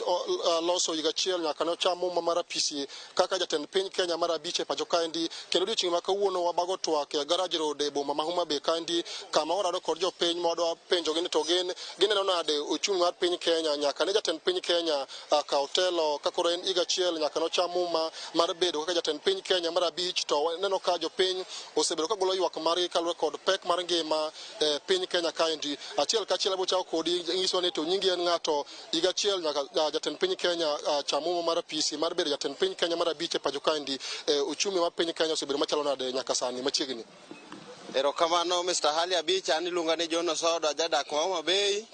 loso higa achiel nyaka ne ocham muma mar apisi kaka jatend piny Kenya mar abich e pacho kaendi kendo odiochieng' ma kawuono wabago twak e Garage Road e boma ma Homa Bay kaendi kama orado kod jopiny modwa penjo gini to gineno nade uchumi mar piny Kenya nyaka ne jatend piny Kenya ka otelo kakoro en higa achiel nyaka no cham muma mar bedo kaka jatend piny Kenya mar abich to neno ka jopiny osebedo ka golo ywak margi kaluwore kod pek mar ngima piny Kenya kaendi. Achiel kachiel abo chako kodi nyiso ni to nyingi en ng'ato higa achiel nyaka jatend piny Kenya cham muma mar apisi mar bedo jatend piny Kenya mar abich e pacho kaendi uchumi mar piny Kenya osebedo machalo nade nyaka sani machiegni. Ero kamano Mr. Hali Abich an iluonga ni John Osodo jadak ma Homa Bay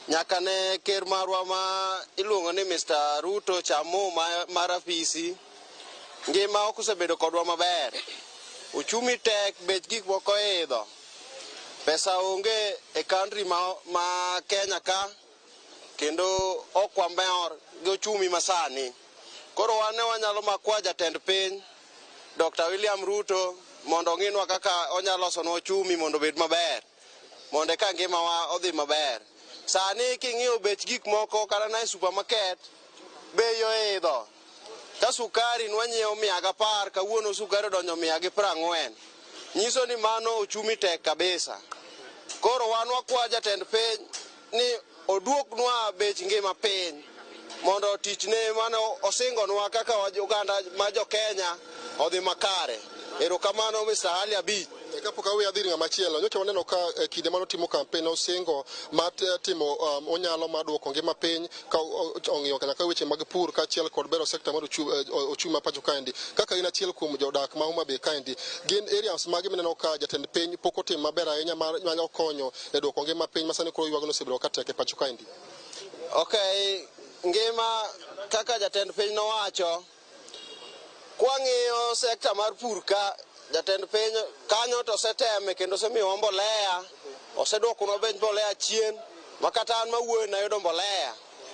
nyaka ne ker marwa ma iluongo ni Mr. Ruto chamo mar apisi ngima ok osebedo kodwa maber, uchumi tek, bech gik moko idho, pesa onge e country ma Kenya ka kendo ok wamor gi uchumi masani. Koro wan ne wanyalo makwa jatend piny Dr. William Ruto mondo ng'inwa kaka onyalo losonwa uchumi mondo obed maber, mondo ka ngimawa odhi maber. Sani king'iyo bech gik moko kata na e supermarket bei oidho. Ka sukari nwanyiewo 110 kawuono sukari odonjo 140. Nyiso ni mano uchumi tek kabisa. Koro wan wakwa jatend piny ni oduoknwa bech ngima piny mondo tichne mano osingonwa kaka oganda ma jo Kenya odhi makare. Ero kamano Mr. Hali Abich. Kapok awe adhi ng'ama chielo nyocha waneno ka kinde mano timo kampen osingo mar timo onyalo mar duoko ngima piny ka ong'iyo nyaka weche mag pur kaachiel kod bero sekta mar ochumi ma pacho kaendi kaka in achiel kuom jodak ma Homa Bay kaendi gin areas magi mineno ka jatend piny pok otimo maber ahinya mar nyalo konyo e duoko ngima piny masani koro ywagno osebedo ka tek e pacho kaendi. Okay, ngima kaka jatend piny nowacho kwang'iyo sekta mar pur ka jatend piny kanyo to oseteme kendo osemiyowa mbolea, oseduokonwa bech mbolea chien makata an mawuoyo nayudo mbolea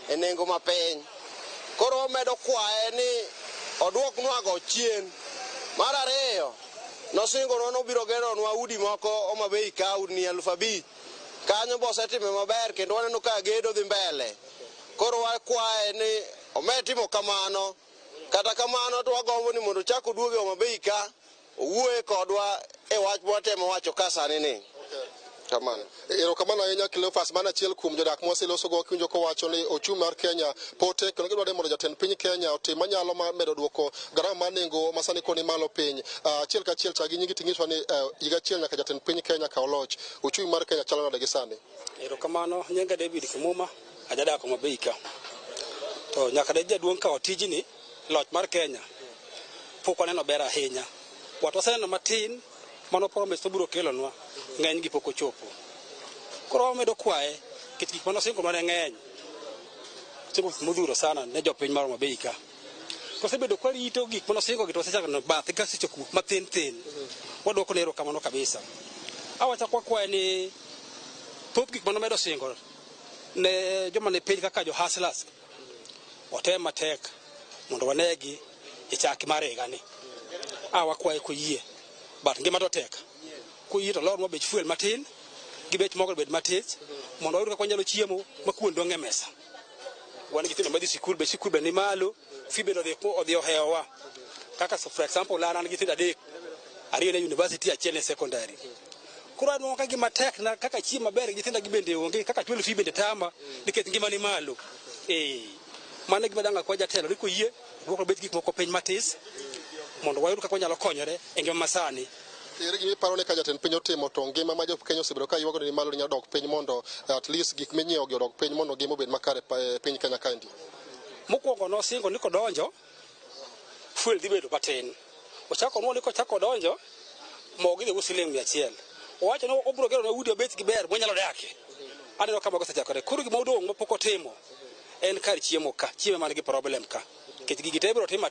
e nengo mapiny. Koro omedo kwaye ni oduoknwago chien. Mar ariyo nosingonwa nobiro geronwa udi moko Homa Bay ka udi 5,000 kanyo bo osetime maber kendo waneno ka gedo dhi mbele. Koro wakwaye ni omed timo kamano. Kata kamano to wagombo ni mondo chako duoge Homa Bay ka owuoye kodwa e wach mwatemo wacho ka sani ni. Kamano. Erokamano ahinya Cleophas, mana achiel kuom jodak moseloso go kiwinjo kowacho ni ochumi mar Kenya pote kendo gidwa mondo jatend piny Kenya otim manyalo medo duoko garama mar nengo masani koni malo piny. Achiel ka achiel chagi nyingi ting'iswa ni higa achiel nyaka jatend piny Kenya kaw loch. Ochumi mar Kenya chalo nade gi sani? Erokamano, nyinga David Kimuma, ajadak Homabay ka. To nyaka de jaduong' kawo tijni loch mar Kenya. Pok waneno ber ahinya. Wat waseneno matin mano promise to biro kelonwa ng'eny gi pok ochopo. Koro wamedo kwaye kit gik mano singo mane ng'eny. Singo modhuro sana ne jopiny mar Homabay ka. To sebedo kwa rito gik mano singo gi to sechako no bath ka seche kuok matin tin. Wadwoko ne erokamano kabisa. Awacha kwa kwaye ni thoth gik mano medo singo ne joma ne piny kaka jo hustlers otem matek mondo wanegi e chak mar higa ni. Wakwaye koyie but ngima to tek. Koyie to lornwa bech fuel matin gi bech mogo bed matich mondo wayud kaka wanyalo chiemo ma kuon dong' e mesa. Wan gi nyithindo madhi sikul, bech sikul be ni malo, fi bende odhi ohewowa. Kaka for example an gi nyithindo 3, 2 ne university, 1 ne secondary. Koro anwo ka gima tek na kaka chiemo maber nyithindo gi bende onge, kaka chulo fi bende tama nikech ngima ni malo. Mane gima danga kwa jatelo ni koyie dwoko bech gik moko piny matis mondo wayud kaka wanyalo konyore e ngima masani. Ere gima iparo ni ka jatend piny otimo to ngima ma jo Kenya osebedo ka ywago ni malo nyalo dok piny mondo at least gik minyiewo gi odok piny mondo ngima obed makare piny Kenya kaendi. Mokwongo nosingo ni kodonjo fuel dhi bedo matin. Ochako nuo ni kochako donjo mogo idhi usi siling 100. Owacho ni obiro gero na udi obet gi ber monyalo dakie. Aneno kama osechakore. Koro gima odong' mapok otimo en kar chiemo ka. Chiemo man gi problem ka. Kech gigi te biro tima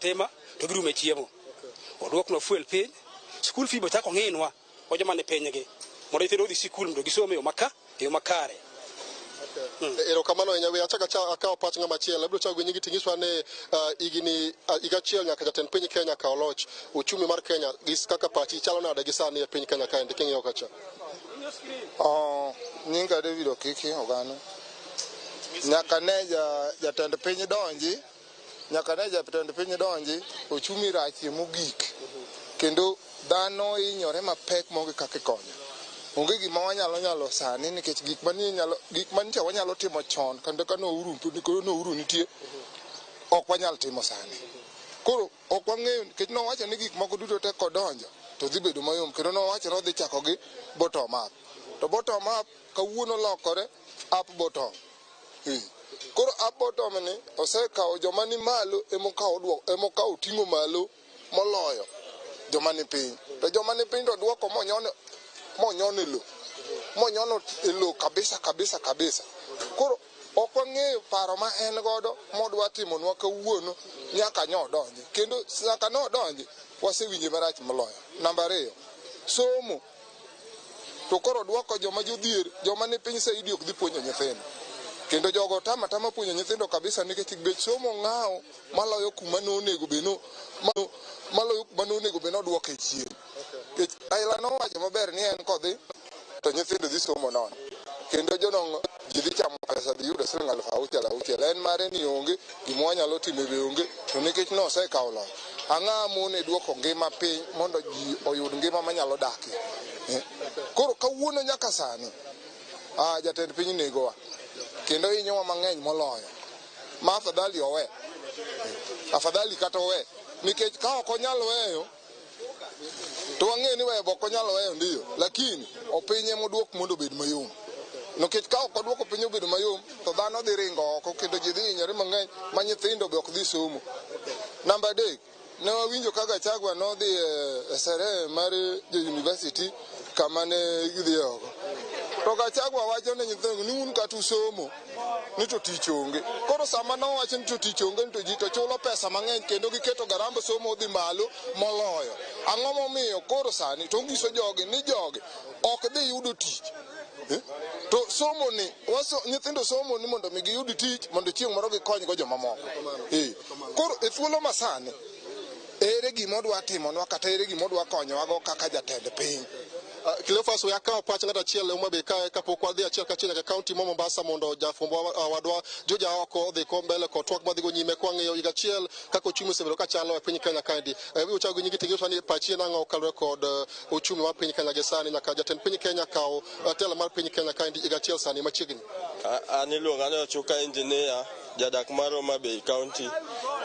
to girume chiemo. Odwokno fuel piny. School fee bochako ng'inwa o joma ne pinygi mondo nyithindo odhi sikul mondo gisome yo makare. Erokamano ahinya. We achaka akawo pach ng'ama chielo. Abiro chako gi nyingi ting'iswa ni higa achiel nyaka jatend piny Kenya kaw loch. Ochumi mar Kenya gis kaka pachi chalo nade gi sani e piny Kenya kaendi king'iyo kacha? Nyinga David Okiki Ogano. Nyaka ne jatend piny donji ochumi rachie mogik kendo dhano hinyore mapek maonge kaka ikonyo. Onge gima wanyalo sani nikech gik mantie wanyalo timo chon kendo ka nouru nitie ok wanyal timo sani. Koro ok wang'eyo nikech nowacho ni gik moko duto te kodonjo to dhi bedo mayom kendo nowacho ni odhi chako gi bottom up. To bottom up kawuono lokore up bottom. Koro up bottom ni osekawo joma ni malo emokawo ting'o malo moloyo joma ni piny. To joma ni piny to dwoko monyono lo kabisa. Koro ok wang'eyo paro ma en godo modwa timonwa kawuono nyaka nyodonji. Kendo nyaka nodonji wasewinje marach moloyo. Namba 2, somo. To koro dwoko joma jodhier, joma ni piny saidi ok dhi puonjo nyithindo. Kendo jogo tama puonjo nyithindo kabisa nikech bech somo ng'awo maloyo kuma nonego beno dwoke chien. Raila nowacho maber ni en kodhi to nyithindo dhi somo nono. Kendo jodongo ji dhi chamo pesa dhi yudo siling 6,000. En mare ni onge gima wanyalo timo be onge to nikech nosekawo loch. Ang'a mone dwoko ngima piny mondo ji oyud ngima manyalo dakie. Koro kawuono nyaka sani jatend piny negowa kendo hinyowa mang'eny moloyo. Ma afadhali kata owe nikech ka ok onyal weyo to wang'e ni weyo ok onyal weyo ndiyo lakini opinye modwok mondo obed mayom. Nikech ka ok odwoko piny obedo mayom to dhano dhi ringo oko kendo ji dhi hinyore mang'eny ma nyithindo be ok dhi somo. Namba 3, ne wawinjo ka Gachagua nodhi e sere mar university kama ne gidhi oko. To Gachagua wacho ne nyithindo ni un kata usomo ni to tich onge. Koro sama nowacho ni to tich onge to ji to chulo pesa mang'eny kendo giketo garambe somo dhi malo moloyo. Ang'o momiyo koro sani to nyiso jogi ni jogi ok dhi yudo tich. To somo ni nyithindo somo ni mondo mi giyud tich mondo chieng' moro gikony go joma moko. Koro e thuolo masani ere gima odwa timonwa kata ere gima odwa konyowa go kaka jatend piny. Cleophas we akaw pach ngata chiel uma be ka kapok wadhi achiel kachiel nyaka kaunti ma Mombasa mondo jafumbo wadwa Joja oko dhi ko mbele ko twak madhi go nyime kwa ng'eyo higa achiel kako ochumi osebedo ka chalo e piny Kenya kaendi. Wi chago nyingi tigi fani pachie nango kalre kod ochumi mar piny Kenya gesani nyaka jatend piny Kenya kaw telo mar piny Kenya kaendi higa achiel sani machiegni. An iluonga ni Ochuka engineer jadak mar Homa Bay County.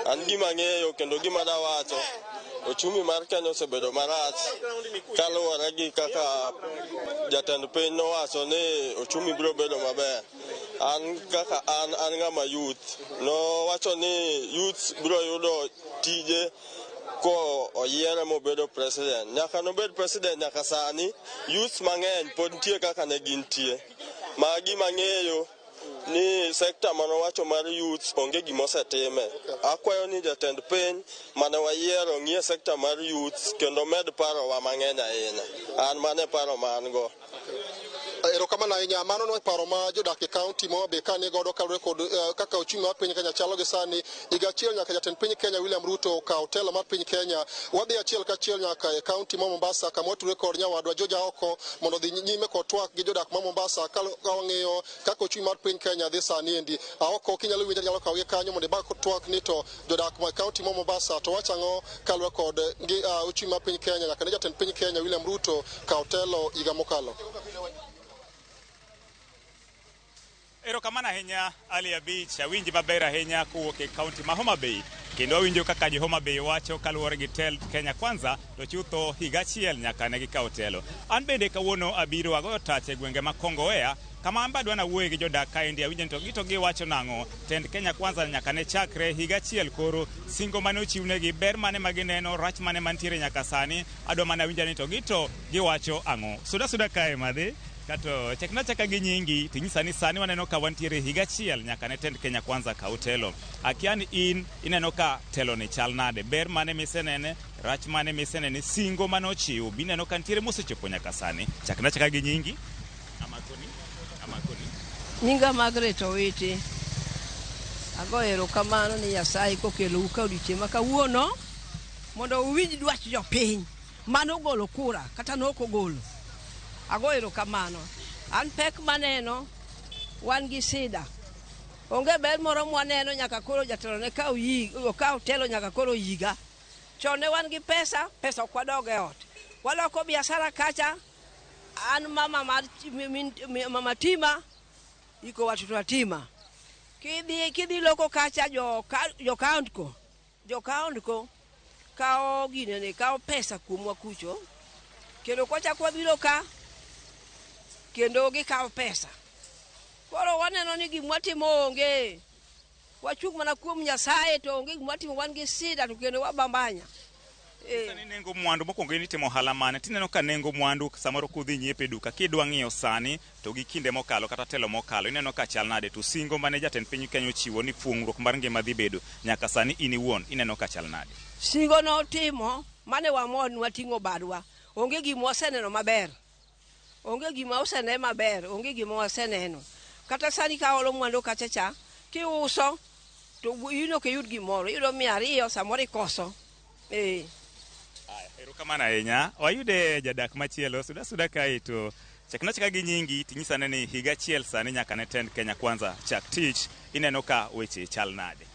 An gima ng'eyo kendo gima dawacho ochumi mar Kenya osebedo marach kaluwore gi kaka jatend piny nowacho ni ochumi biro bedo maber. An kaka an ng'ama youth nowacho ni youth biro yudo tije ko oyiere mobedo president. Nyaka nobed president nyaka sani youth mang'eny pod nitie kaka ne gintie. Magi mang'eyo ni sekta manowacho mar youth onge gimosetime. Akwayo ni jatend piny mane wayiero ng'iye sekta mar youth kendo med paro wa mang'eny ahinya. An mane paro ma an go. Erokamano ahinya mano no paro ma jodak e kaunti ma be kane godo kalre kod kaka ochumi mar piny Kenya chalo gi sani higa achiel nyaka jatend piny Kenya William Ruto kaw telo mar piny Kenya wadhi achiel kachiel nyaka e kaunti ma Mombasa kama otudore kod nyawadwa Joja oko mondo dhi nyime kod twak gi jodak ma Mombasa ka wang'iyo kaka ochumi mar piny Kenya dhi sani endi oko kinyalo winjo nyalo kaw gi kanyo mondo ba twak ni to jodak ma kaunti ma Mombasa to wachango kalre kod ochumi mar piny Kenya nyaka ne jatend piny Kenya William Ruto kaw telo higa mokalo. Erokamano ahinya Ali Abich, awinji maber ahinya kowuok e kaunti ma Homa Bay. Kendo awinjo kaka jo Homa Bay wacho kaluwore gi tel Kenya Kwanza to chutho higa achiel nyaka ne gikaw telo. An bende kawuono abiro agoyo tach e gwenge ma Kongowea kama an badwa na wuoye gi jodak kaendi awinjo to gito giwacho nang'o tend Kenya Kwanza nyaka ne chakre higa achiel koro singo mane ochiwnegi ber mane magineno rach mane mantiere nyaka sani adwa mana awinja ni to gito giwacho ang'o. Suda kae madhi kato chakna chaka gi nyingi tinyisa ni sani waneno ka wantiere higa achiel nyaka ne tend Kenya Kwanza kaw telo. Akiani ineno ka telo ni chal nade ber mane misenene rach mane misenene singo mane ochiw bineno ka ntiere mosechopo nyaka sani. Chakna chaka gi nyingi amakoni nyinga Margaret Owiti. Ago erokamano ni Nyasaye kokelo ka odiochieng' ma kawuono mondo uwinj dwach jopiny mano golo kura kata noko golo. Ago erokamano. An pek maneno wan gi sida. Onge ber moro mwaneno nyaka koro jatelo ne kaw telo nyaka koro yiga. Chon ne wan gi pesa ok wadog e ot. Waloko biashara kacha. An mama Tima iko watoto watima. Kidhi loko kacha jo count ko kao ginene kao pesa kuomwa kucho. Kendo kwacha kwa biro ka kendo gikaw pesa. Koro waneno ni gimwatimo onge. Wachung mana kuom Nyasaye to onge gimwatimo wan gi sida to kendo wabambanya. Sani nengo mwandu mokwongo ni timo ohala mane tineno ka nengo mwandu samoro kudhi nyiepe duka kidwa ng'iyo sani to gi kinde mokalo kata telo mokalo ineno ka chal nade to singo mane jatend piny Kenya ochiwo ni fungruok mar ngima dhi bedo nyaka sani in iwuon ineno ka chal nade. Singo no timo mane wamon wating'o badwa onge gima waseneno maber. Onge gima osene maber, onge gima waseneno. Kata sani ka olo mwandu kachacha, kiuso, to yuno ke yud gimoro, yudo 200 samoro ikoso. Erokamano ahinya. Wayude jadak machielo, suda kae to chakna chaka gi nyingi tinyisa ni higa achiel sani nyaka ne tend Kenya Kwanza chak tich ineno ka weche chal nade.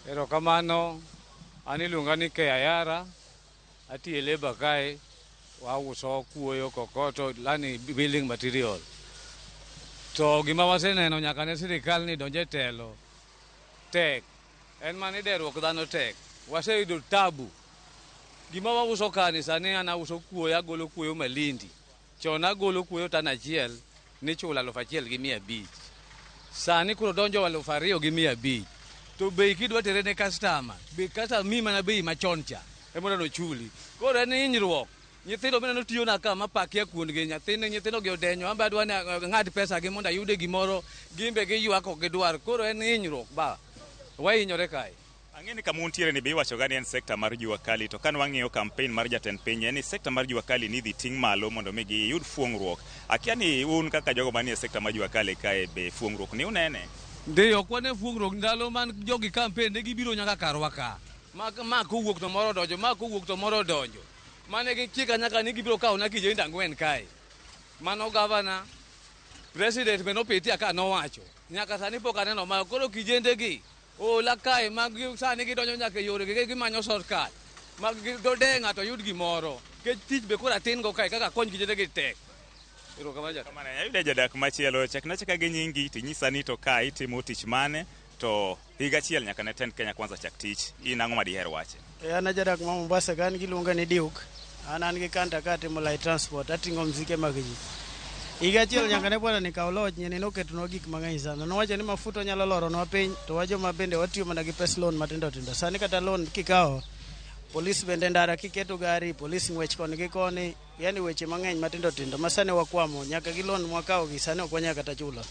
Erokamano, an iluonga ni Kayara, atiye leba kae. Wauso kuoyo kokoto lani building material. To gima waseneno nyaka ne sirikal ni donje telo tek en mani deruok dhano tek waseyudo tabu. Gima wauso kani sani an auso kuoyo agolo kuoyo Malindi chon agolo kuoyo tan achiel ni chula 1,500 sani kuro donjo 2,500 to bei kidwa tere ne customer bei kata mi mana bei machon cha emono no chuli koro en hinyruok. Nyithindo mene notiyo na kama pakia kuondgi nyithindo gi odenyo amba adwa ng'ad pesa gi mondo ayude gimoro gimbe gi ywak ok gidwar koro en hinyruok ba wahinyore kae. Ang'eni kama untiere ni be iwacho gani en sekta mar Jua Kali to kan wang'iyo campaign mar jatend piny en ni sekta mar Jua Kali ni dhi ting' malo mondo mi giyud fuong'ruok. Akia ni un kaka jogo manie sekta mar Jua Kali kae be fuong'ruok ni unene? Ndiyo kwane fuong'ruok ndalo man jogi campaign ne gibiro nyaka karwa ka. Ma kowuok to moro donjo ma kowuok to moro donjo. Mane gi chika nyaka ni gibiro kawo na kijenda ngwen kae. mano gavana president beno piti aka nowacho nyaka sani pok aneno ma koro kijende gi ola kae mag sani gidonjo nyaka yore gi gimanyo shortcut mag gode ng'ato yud gimoro ke tich be kora tin go kae kaka kony kijende gi tek. Kamane ayude jadak machielo chakna chaka gi nyingi tinyisa ni to ka itimo tich mane to higa achiel nyaka ne tend Kenya Kwanza chak tich in ang'o ma diher wache? An jadak ma Mombasa kan giluonga ni Duke. An gi kanta ka timo light transport ating'o mzike mag ji. Higa achiel nyaka ne bwana nikaw loch nyene noketonwa gik mang'eny sana. Nowacho ni mafuta nyalo loronwa piny to wajoma bende watiyo mana gi pes loan matindo tindo. Sani kata loan kikawo polis bende ndara kiketo gari polis ng'wech koni gi koni yani weche mang'eny matindo tindo masane wakwamo nyaka gi loan mwakawo gi sani ok wanyal kata chulo.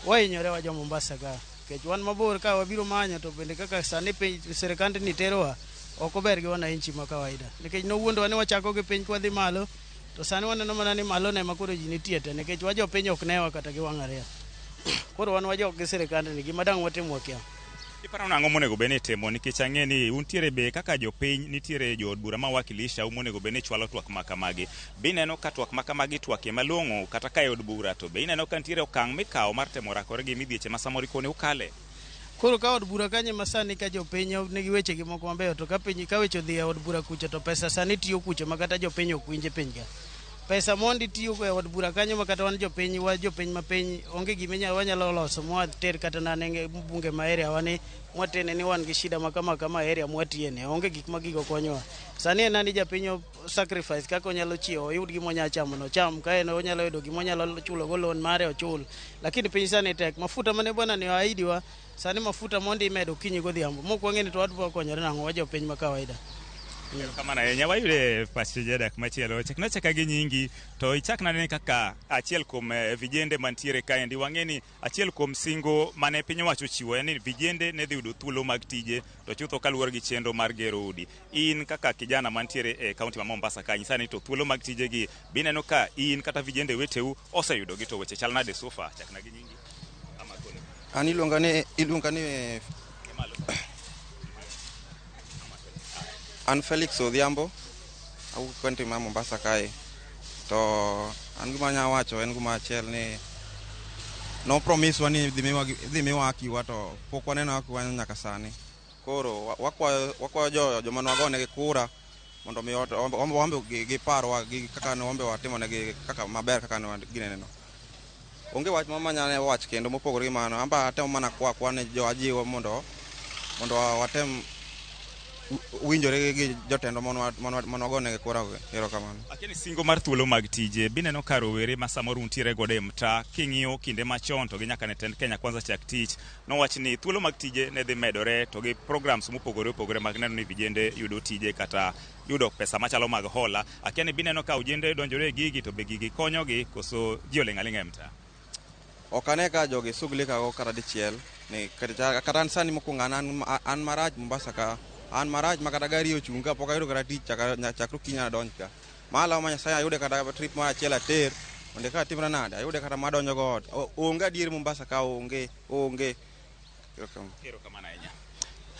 Wahinyore wa jo Mombasa ka kech wan mabor ka wabiro manyo to bende kaka sani piny sirikand ni terowa ok ober gi wananchi ma kawaida nikech nowuondowa ni wachako gi piny kwadhi malo to sani waneno mana ni malo ne makoro ji nitie te nikech wajo piny ok newa kata gi wang' ariyo. Koro wan wajok gi sirikand ni gima dang' watimo wakia. Iparo nang'o monego bed ni itimo nikech ang'e ni untiere be kaka jopiny nitiere jood bura mawakilisha monego bed ni chwalo twak makamagi. Be ineno ka twak makamagi twakie malong'o kata ka od bura to be ineno ka nitiere okang' mikawo mar temo rakore gi midhieche ma samoro ikone ukale. Koro ka od bura kanye masani ka jopiny nigi weche gi moko mabeyo to ka piny ka weche odhi e od bura kucho to pesa sani tiyo kucho ma kata jopiny ok winje piny ka. Pesa mondi tiyo e od bura kanyo ma kata wan jopiny ma piny onge gima wanyalo loso mwater kata nane bunge ma area wani mwatene ni wan gi shida ma kama area mwatiene onge gik ma gigo konyowa. Sani en ani japiny sacrifice kaka onyalo chiewo yud gima onyalo chamo no cham ka en onyalo yudo gima onyalo chulo go loan mare ochul lakini piny sani tek mafuta mane bwana ni aidiwa sani mafuta mondi medo kinyi godhiambo mok wang'eni to wadwa konyore nang'o wa jopiny ma kawaida. Kamana yenya wayude pache jadak machielo chakna chaka gi nyingi to ichakna ne kaka achiel kuom vijende mantiere kaendi wang'eni achiel kuom singo mane piny owacho chiwo en ni vijende ne dhi yudo thuolo mag tije to chutho kaluwore gi chenro mar gero udi. In kaka kijana mantiere e kaunti ma Mombasa ka nyisa ni to thuolo mag tije gi bineno ka in kata vijende weteu oseyudo gi to weche chal nade sofa chakna gi nyingi. An iluonga ni An Felix Odhiambo awuok kaunti ma Mombasa kae to an gima nya wacho en gima achiel ni no promise wa ni dhi miwa kiwa to pok waneno akiwa nyaka sani koro wakwayo joma nwagone gi kura mondo mi wambe gi parwa gi kaka no wambe watimo ne gi kaka maber kaka no gineno onge wach mamanyane wach kendo mopogore gi mano amba atemo mana kwa ne jo ajiwo mondo watem winjore gi jotendo manwagone kura ero kamano. Akini singo mar thuolo mag tije bineno ka rowere ma samoro untiere gode e mta king'iyo kinde machon to gi nyaka ne tend Kenya Kwanza chak tich nowach ni thuolo mag tije ne dhi medore to gi programs mopogore opogore mag neno ni vijende yudo tije kata yudo pesa machalo mag hola. Akiani bineno ka ujende donjore e gigi to be gigi konyogi koso ji oling' aling'a e mta. Okane ka jogi sugli ka go kata dichiel ni kata sani mokwongo an maraj Mombasa ka an maraj makata gari ochunga pok ayudo kata tich chakro kinya donj ka mala ma Nyasaye ayude kata trip mar achiel ater onde ka timra nade ayude kata madonjo go ot onge adier Mombasa ka onge Kero kamana ahinya.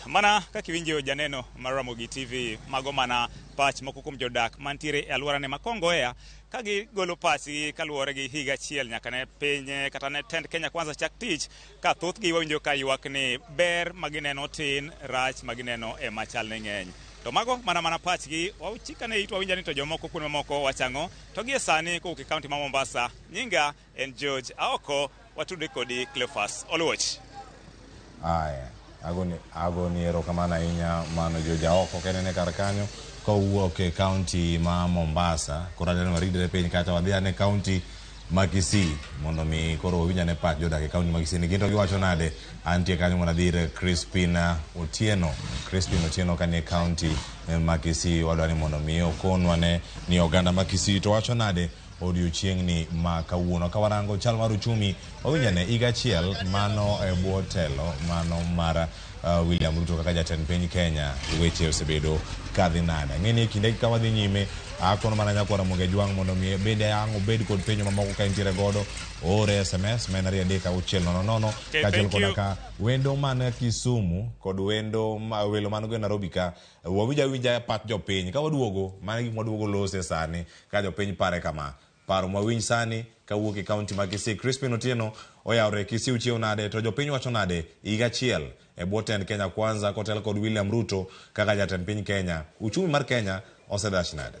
Mana kaka iwinjo janeno mar Ramogi TV mago mana pach moko kuom jodak mantiere e alwora ne Makongoea ka gigolo pachgi kaluwore gi higa achiel nyaka ne piny kata ne tend Kenya Kwanza chak tich ka thothgi wawinjo ka ywak ni ber magineno tin rach magineno e machal ne ng'eny. To mago mana pachgi wachikane it wawinja ni to jomoko kuonde mamoko wachang'o to gi e sani kowuok e kaunti ma Mombasa nyinga en George Aoko watude kodi Cleophas Oluoch. Agoni erokamano ahinya mano Joja Oko kenene kar kanyo kowuok e kaunti ma Mombasa koro aneno waridre piny kata wadhi ane kaunti ma Kisii mondo mi koro winjane pach jodak e kaunti ma Kisii ni ginto giwacho nade. Antie kanyo mondo adhi ir Crispin Otieno kanie kaunti ma Kisii wadwa ni mondo mi okonwa ni oganda ma Kisii to wacho nade odiochiengni ma kawuono ka warango chal mar uchumi owinjane higa achiel mano e bwo telo mano mar William Ruto kaka jatend piny Kenya weche osebedo kadhi nade. Ng'eni kinde ka wadhi nyime akono mana nyakwara Ramogi Jwang' mondo mi bende ang' obed kod penjo mamoko ka intiere godo ore SMS men 33600 kachiel koda ka wendo man Kisumu kod welo man go Nairobi ka wawinja pach jopiny ka waduogo mano gik mwaduogo lose sani ka jopiny pare kama paro mawiny sani kawuok e kaunti ma Kisii. Crispin Otieno oyawre Kisii uchiew nade to jopiny wacho nade higa achiel e bwo tend Kenya Kwanza kotel kod William Ruto kaka jatend piny Kenya. Uchumi mar Kenya osedash nade?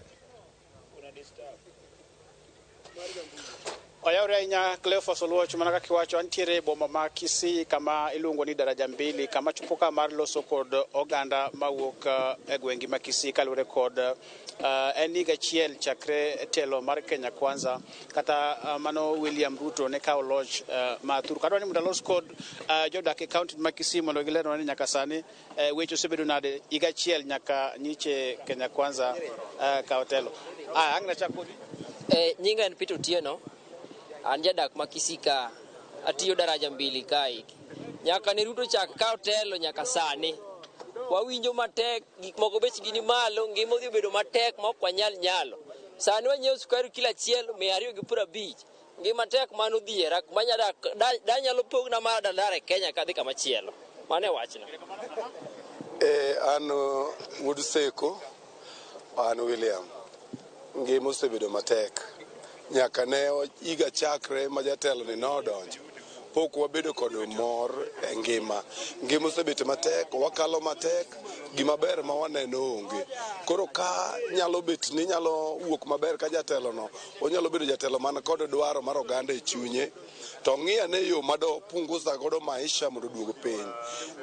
Oyawre ahinya Cleophas Oluoch, mana kaka iwacho antiere e boma ma Kisii kama iluongo ni daraja mbili kama chopo ka mar loso kod oganda mawuok e gwenge ma Kisii kaluwore kod en higa achiel chakre telo mar Kenya Kwanza kata mano William Ruto ne kawo loch mathur. Kadwa ni mondo alos kod jodak e kaunti ma Kisii mondo gilerwa ni nyaka sani weche osebedo nade higa achiel nyaka nyiche Kenya Kwanza kawo telo. Ang' nachako nyinga en Peter Otieno. An jadak ma Kisii ka, atiyo daraja mbili kae. Nyaka ne Ruto chak kawo telo nyaka sani. Wawinjo matek, gik moko bechgi ni malo, ngima odhi obedo matek ma ok wanyal nyalo. Sani wanyiewo sukari kilo achiel 250. Ngima tek mano dhiera, danyalo pogna mar dala e Kenya kadhi kama chielo. Mano e wachna. An Wuod Seko, an William. Ngima osebedo matek. Nyaka ne higa chakre ma jatelo ni nodonjo. Pok wabedo kod mor e ngima. Ngima osebedo matek, wakalo matek, gima ber ma waneno onge. Koro ka nyalo bet ni nyalo wuok maber ka jatelo no, onyalo bedo jatelo man kod dwaro mar oganda e chunye. To ng'iya ne yo mado punguza godo maisha mondo duogo piny.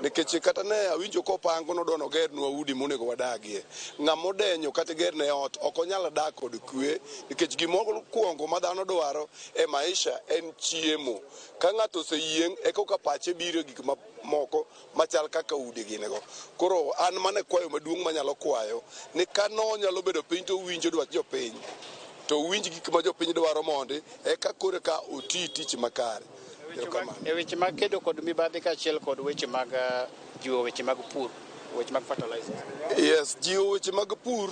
Nikech kata ne awinjo kopango nodono gernwa udi monego wadagie. Ng'amo denyo kata gerne ot ok onyal dak kod kwe nikech gimoro kuongo ma dhano dwaro e maisha en chiemo. Ka ng'ato oseyieng' e koka pache biro gik moko machal kaka udi ginego. Koro an mane kwayo maduong' manyalo kwayo ni kano nyalo bedo piny to winjo dwach jopiny. To winj gik ma jopiny dwaro mondi eka kore ka oti tich makare. E weche mag kedo kod mibadhi kaachiel kod weche mag jiwo weche mag pur, weche mag fertilizer. Yes, jiwo weche mag pur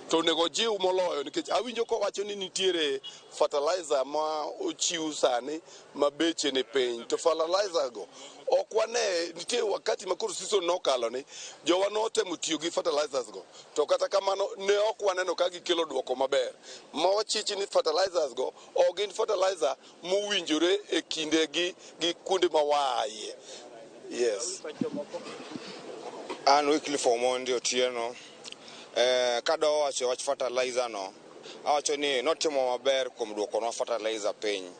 to nego jiw moloyo nikech awinjo kowacho ni nitiere fertilizer ma ochiw sani ma beche ni piny. To fertilizer go ok wane nitie wakati ma koro season nokalo ni jowa notemo tiyo gi fertilizers go to kata kamano ne ok waneno ka gikelo duoko maber. Ma wachichi ni fertilizers go o gin fertilizer mowinjore e kinde gi kuonde ma waaye. Yes. An Wycliffe Omondi Otieno. Kado wacho wach fertilizer no, awacho ni notimo maber kuom duoko no fertilizer piny.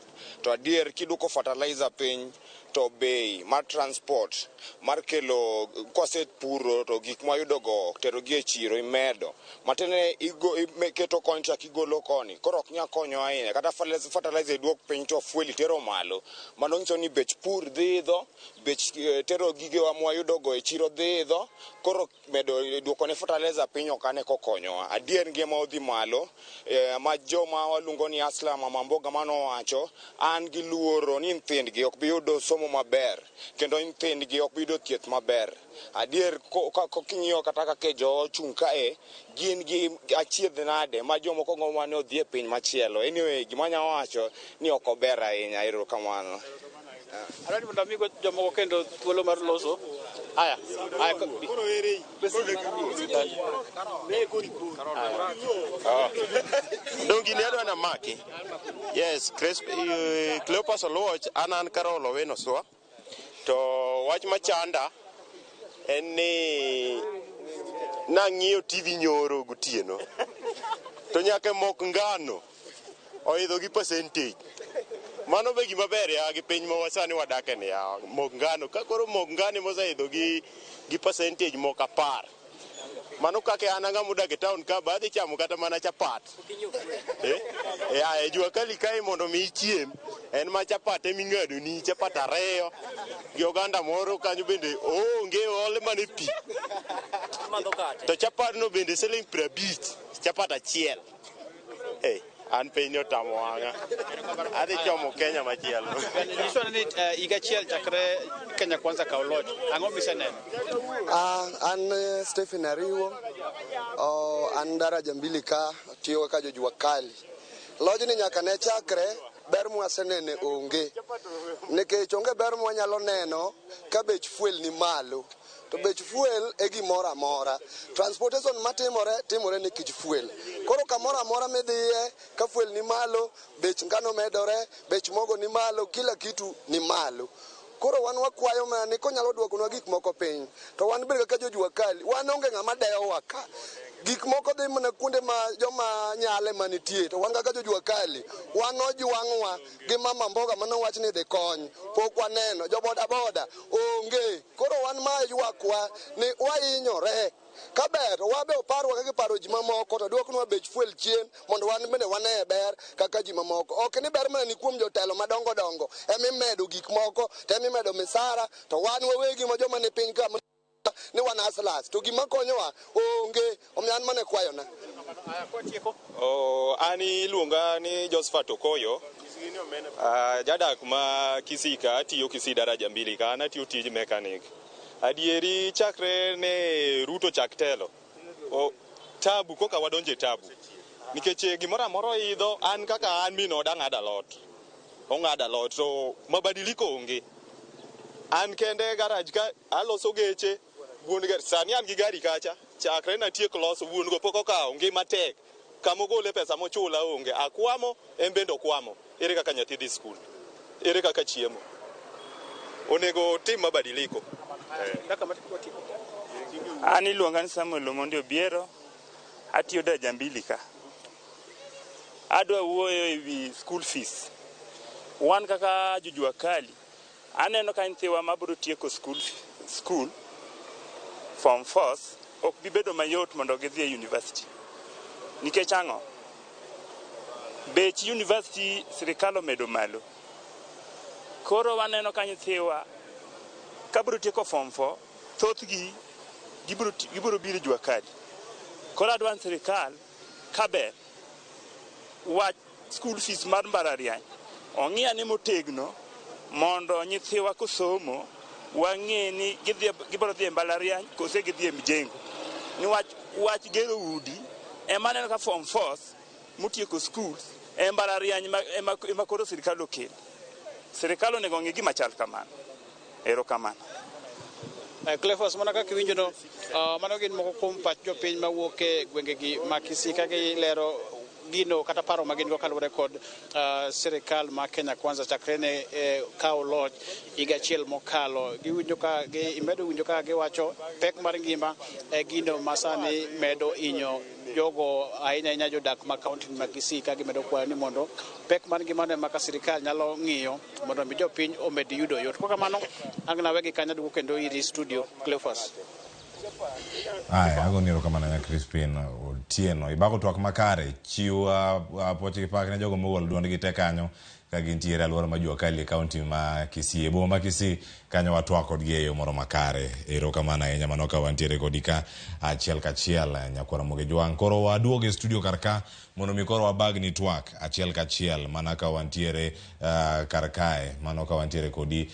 To adier kiduoko fertilizer piny to bei mar transport mar kelo kwase puro to gik ma yudo go tero gi e chiro imedo matene keto contract igolo koni koro ok nya konyo ahinya kata fertilizer duok piny to fuel tero malo mano nyiso ni bech pur dhidho bech tero gige wa mwayudo go e chiro dhidho koro medo duoko ne fertilizer piny ok ane kokonyo adier ngima odhi malo ma joma waluongo ni Asla Mama Mboga mano wacho an gi luoro ni nyithindgi ok bi yudo somo maber kendo nyithindgi ok bi yudo thieth maber. Adier koking'iyo kata kaka jo chung kae gin gi achiedh nade ma jomoko go mane odhi e piny machielo. Anyway gima nya wacho ni ok ober ahinya. Erokamano. Arani mondo amigo jomoko kendo thuolo mar loso. Aya koro ere dongi ni adwa na maki. Yes, Cleophas Oluoch an Carol Oweno Swa. To wach machanda en ni nang'iyo TV nyoro gotieno to nyaka mok ngano oidho gi percentage. Mano be gima ber ya gi piny ma wasani wadake ni ya mok ngano ka koro mok ngano moseidho gi percentage mok 10. Mano kake an anga muda ke town ka badhi chamo kata mana chapat. E jua kali kai mondo mi chiem en ma chapat eming'ado ni chapat 2 gi oganda moro kanyo bende onge ole mane pi. To chapat no bende siling 50 chapat achiel. An penyo tamo wanga. Adhi chomo Kenya machielo. Nyiso ni higa achiel chakre Kenya Kwanza kawo loch. Ang'o miseneno? An Stephen Ariwo. An daraja mbili ka tiyo ka jojua kali. Lojni nyaka ne chakre ber mwasenene onge. Nikech onge ber mwanyalo neno ka bech fuel ni malo. To bech fuel e gimoro amora. Transportation timore nikech fuel. Koro kamoro amora midhiye ka fuel ni malo, bech ngano medore, bech mogo ni malo, kila kitu ni malo. Koro wan wakwayo mani konyalo duokonwa gik moko piny. To wan bende kaka jojua kali, wan onge ng'ama dewowa ka. Gik moko dhi mana kuonde ma joma nyale manitie, to wan kaka jojua kali, wan ojwang'wa gi mama mboga manowach ni dhi kony, pok waneno, jo boda boda onge. Koro wan ma ywakwa ni wahinyore. Kaber, wabe oparwa kaka paro ji mamoko, to duoknwa bech fuel chien, mondo wan bende wane ber kaka ji mamoko. Ok ni ber mana ni kuom jotelo madongo dongo, emimedo gik moko, to emimedo misara, to wan wawegi ma joma ni piny ka ni wan aslas, to gima konyowa onge, omiyo an mane kwayona. Ani iluonga ni Josephat Okoyo, jadak ma Kisika, atiyo Kisii daraja 2 ka, an atiyo tij mekanik. Adieri chakre ne Ruto chak telo, tabu koka wadonje tabu. Nikech gimoro amora idho, an kaka an min oda ng'ada lot. Ong'ada lot, to mabadiliko onge. An kende garaj ka aloso geche, sani an gi gari kacha, chakre na tiek loso wuon go pok okawo ngima tek. Kamogole pesa mochula onge, akwamo, embendo kwamo. Ere kaka nyathi dhi skul. Ere kaka chiemo. Onego tim mabadiliko. Ani iluonga ni Samuel Omondi Obiero, atiyo daraja 2 ka. Adwa wuoyo ewi school fees. Wan kaka jojua kali, aneno ka nyithiwa mabiro tieko school form 4 ok bibedo mayot mondo gidhi e university. Nikech ang'o? Bech university sirikal omedo malo. Koro waneno ka nyithiwa kabiro tieko form 4, thothgi gibiro biro jua kali. Koro adwan sirikal kaber wach school fees mar mbalariany ong'iya ni motegno mondo nyithiwa kosomo wang'e ni gibiro dhi e mbalariany kose gidhi e mjengo. Ni wach gero udi ema neno ka form 4 mutieko schools e mbalariany ema koro sirikal okel. Sirikal onego ong'i gima chal kamano. Erokamano. Clefos mana kaka iwinjo no, mano gin moko kuom pach jopiny mawuok e gwengegi ma Kisii ka gilero gino kata paro ma gin go kaluwore kod sirikal ma Kenya Kwanza chakre ne kawo loch higa achiel mokalo. Giwinjo ka imedo winjo ka giwacho pek mar ngima gino ma sani medo inyo jogo ahinya jodak ma kaunti ma Kisii ka gimedo kwayo ni mondo pek mar ngima ne ma sirikal nyalo ng'iyo mondo mi jopiny omed yudo yot. Kwa kamano ang' nawegi kanyo dugo kendo iri studio Cleophas. Ago niro kama na Crispin Otieno ibago twak makare chiwo pochi pak ne jogo mogol duondgi te kanyo ka gintiere alwora ma jua kali county ma Kisii boma ma Kisii kanyo watwak kodgi e yo moro makare. Ero kama na enya manoka wantiere kodika achiel kachiel nyakwara moge jwang. Koro waduoge studio karka mono mikoro wabagni twak achiel kachiel manaka wantiere karkae manoka wantiere kodi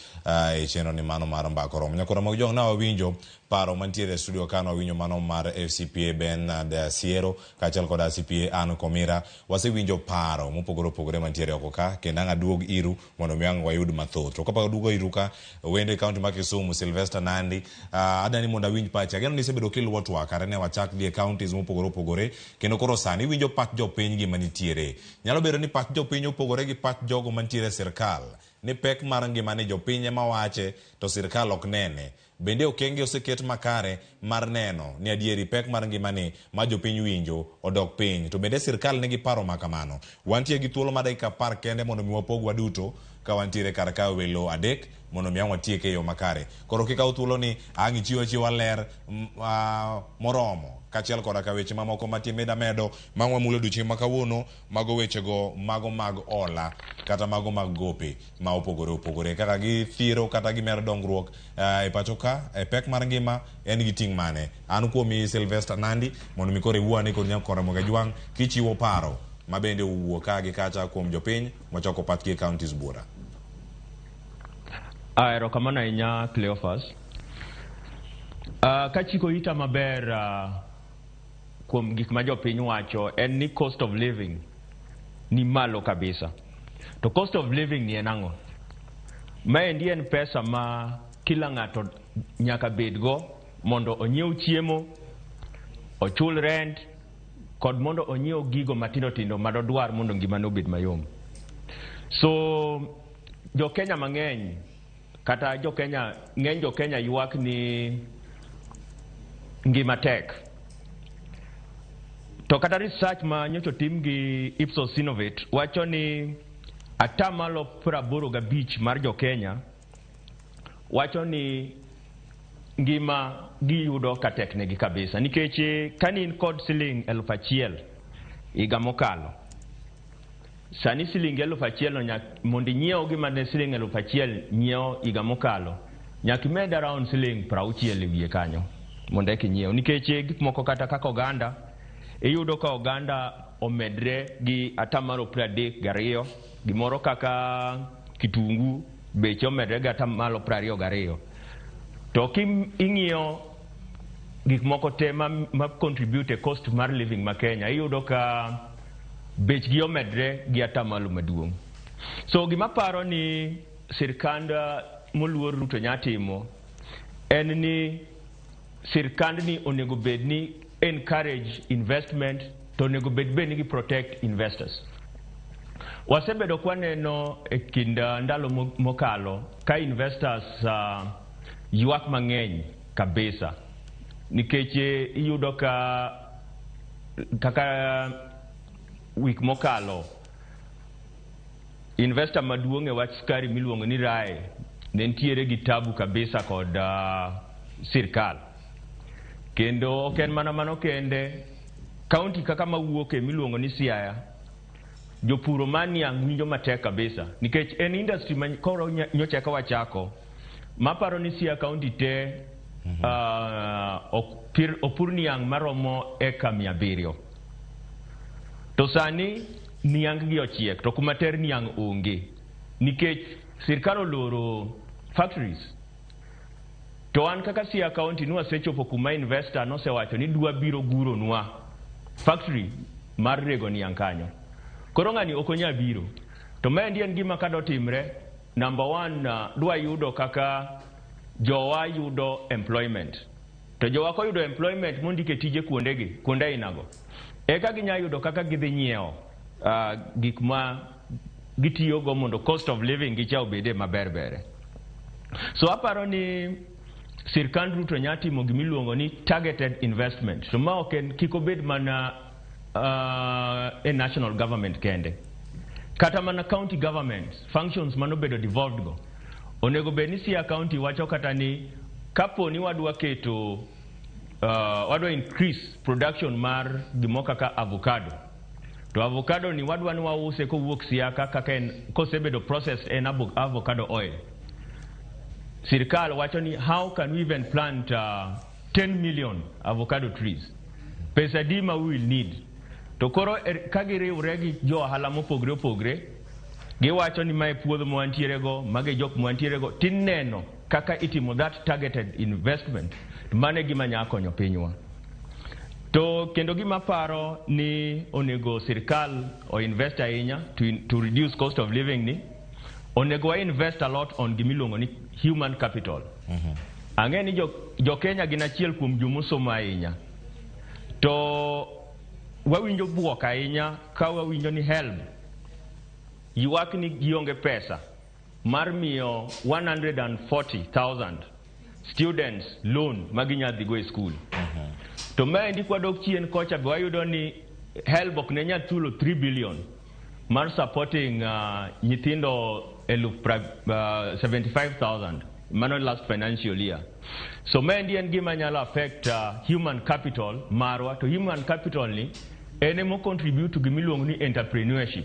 e cheno ni mano mar mbakoro nyakwara moge jwang na wawinjo paro mantiere studio kano winyo mano mar FCPA Ben de Siero kachiel koda CPA An Komira wasewinjo paro mopogore mantiere oko ka kenda ngaduog iru mondo miang wayud mathoth. To kapag duogo iru ka wende county ma Kisumu Sylvester Nandi adani monda winj pacha geno ni sebedo kiluwo twak arene wachak die counties mopogore kendo koro sani winjo pach jopiny gi manitiere. Nyalo bedo ni pach jopiny opogore gi pach jogo mantiere sirkal ni pek mar ngima ne jopiny ema wache to sirkal ok nene. Bende okenge oseket makare mar neno ni adieri pek mar ngimani ma jopiny winjo odok piny. To bende sirkal nigi paro makamano. Wantie gi thuolo ma dakika 10 kende mondo miwapog waduto ka wantiere karka welo adek mondo mi watieke yo makare. Koro kika thuolo ni ang' chiwo ler moromo kachiel koda ka weche mamoko matimeda medo mangwa mulo duche makawuono mago weche go mago mag ola kata mago mag gope ma opogore kaka gi thiro kata gi mer dongruok e pachoka e pek mar ngima en gi ting mane. An kuomi Sylvester Nandi mondo mi kore wuane kod nyakwara moge jwang kichiwo paro mabende uwuok ka gi kacha kuom jopiny mochoko pachgi counties bura. Erokamano ahinya Cleophas. Kachiko ita maber kuom gik ma jopiny wacho en ni cost of living ni malo kabisa. To cost of living ni en ang'o? Maendi en pesa ma kila ng'ato nyaka bedgo mondo onyiew chiemo, ochul rent kod mondo onyiew gigo matindo tindo madodwar mondo ngimane obed mayom. So jo Kenya mang'eny kata ng'eny jo Kenya ywak ni ngima tek. To kata research ma nyocha otim gi Ipsos Innovate wacho ni atamalo 85 mar jo Kenya wacho ni ngima giyudo ka teknegi kabisa, nikech kanin kod siling 1,000 higa mokalo, sani siling 1,000 mondo inyiew gima ne siling 1,000 nyiew higa mokalo, nyaka imed around siling 60 e wiye kanyo mondo eka inyiew, nikech gik moko kata kaka oganda iyudo ka oganda omedre gi atamalo 32, gimoro kaka kitungu beche omedre gi atamalo 22. To ing'iyo gik moko te ma contribute cost mar living ma Kenya, iyudo ka bechgi omedre gi atamalo maduong'. So gima paro ni sirkand moluor Ruto nyatimo en ni sirkand ni onego bed ni encourage investment, to onego bed ni protect investors. Wasebedo kwaneno e kind ndalo mokalo ka investors ywak mang'eny kabisa, nikech iyudo kaka wik mokalo investor maduong' e wach skari miluongo ni Rae ne ntiere gi tabu kabisa kod sirkal. Kendo ok en mana mano kende, kaunti kaka mawuoke miluongo ni Siaya, jopuro maniang' winjo matek kabisa, nikech en industry ma koro nyocha ka wachako maparo ni Siaya kaunti te opur niang' maromo eka 700. To sani niang' gi ochiek, to kuma ter niang' onge, nikech sirkal oloro factories. To an kaka Siaya kaunti nwasechopo kuma investor nosewacho ni dwa biro guro nwa factory mar rego niang' kanyo. Koro ng'ani ok onya biro. To maendi en gima kadotimre, number one, dwa yudo kaka jowa yudo employment. To jowa koyudo employment mondike tije kuonde inago, eka ginya yudo kaka gidhi nyiewo gik ma gitiyogo mondo cost of living gicha obede maberbere. So aparo ni sirkand Ruto nyatimo gimiluongo ni targeted investment. So ma ok en kik obed mana a national government kende, kata mana county governments functions manobedo devolved go. Onego bed ni Siaya county wacho kata ni kapo ni wadwa keto wadwa increase production mar gimoko kaka avocado, to avocado ni wadwa ni wause kowuok Siaya kaka en kosebedo processed en avocado oil. Sirkal wacho ni how can we even plant 10 million avocado trees? Pesa di ma we will need. To koro kagiriwre gi jo ohala mopogre opogre, giwacho ni mae puodho mwantiere go, mage jok mwantiere go, tineno kaka itimo that targeted investment, mane gima nya konyo pinywa. To kendo gima paro ni onego sirkal o invest ahinya to reduce cost of living ni, onego wa invest a lot on gimiluongo ni human capital. Ang'e ni jo Kenya gin achiel kuom jomosomo ahinya. To wawinjo buok ahinya ka wawinjo ni HELB ywak ni gionge pesa mar miyo 140,000 students loan maginyadhi go e school. To maendi kwadok chien kocha be wayudo ni HELB ok ne nyathulo 3 billion mar supporting nyithindo 75,000 mano last financial year. So maendi en gima nyalo affect human capital marwa. To human capital ni ene contribute to gimiluongo ni entrepreneurship,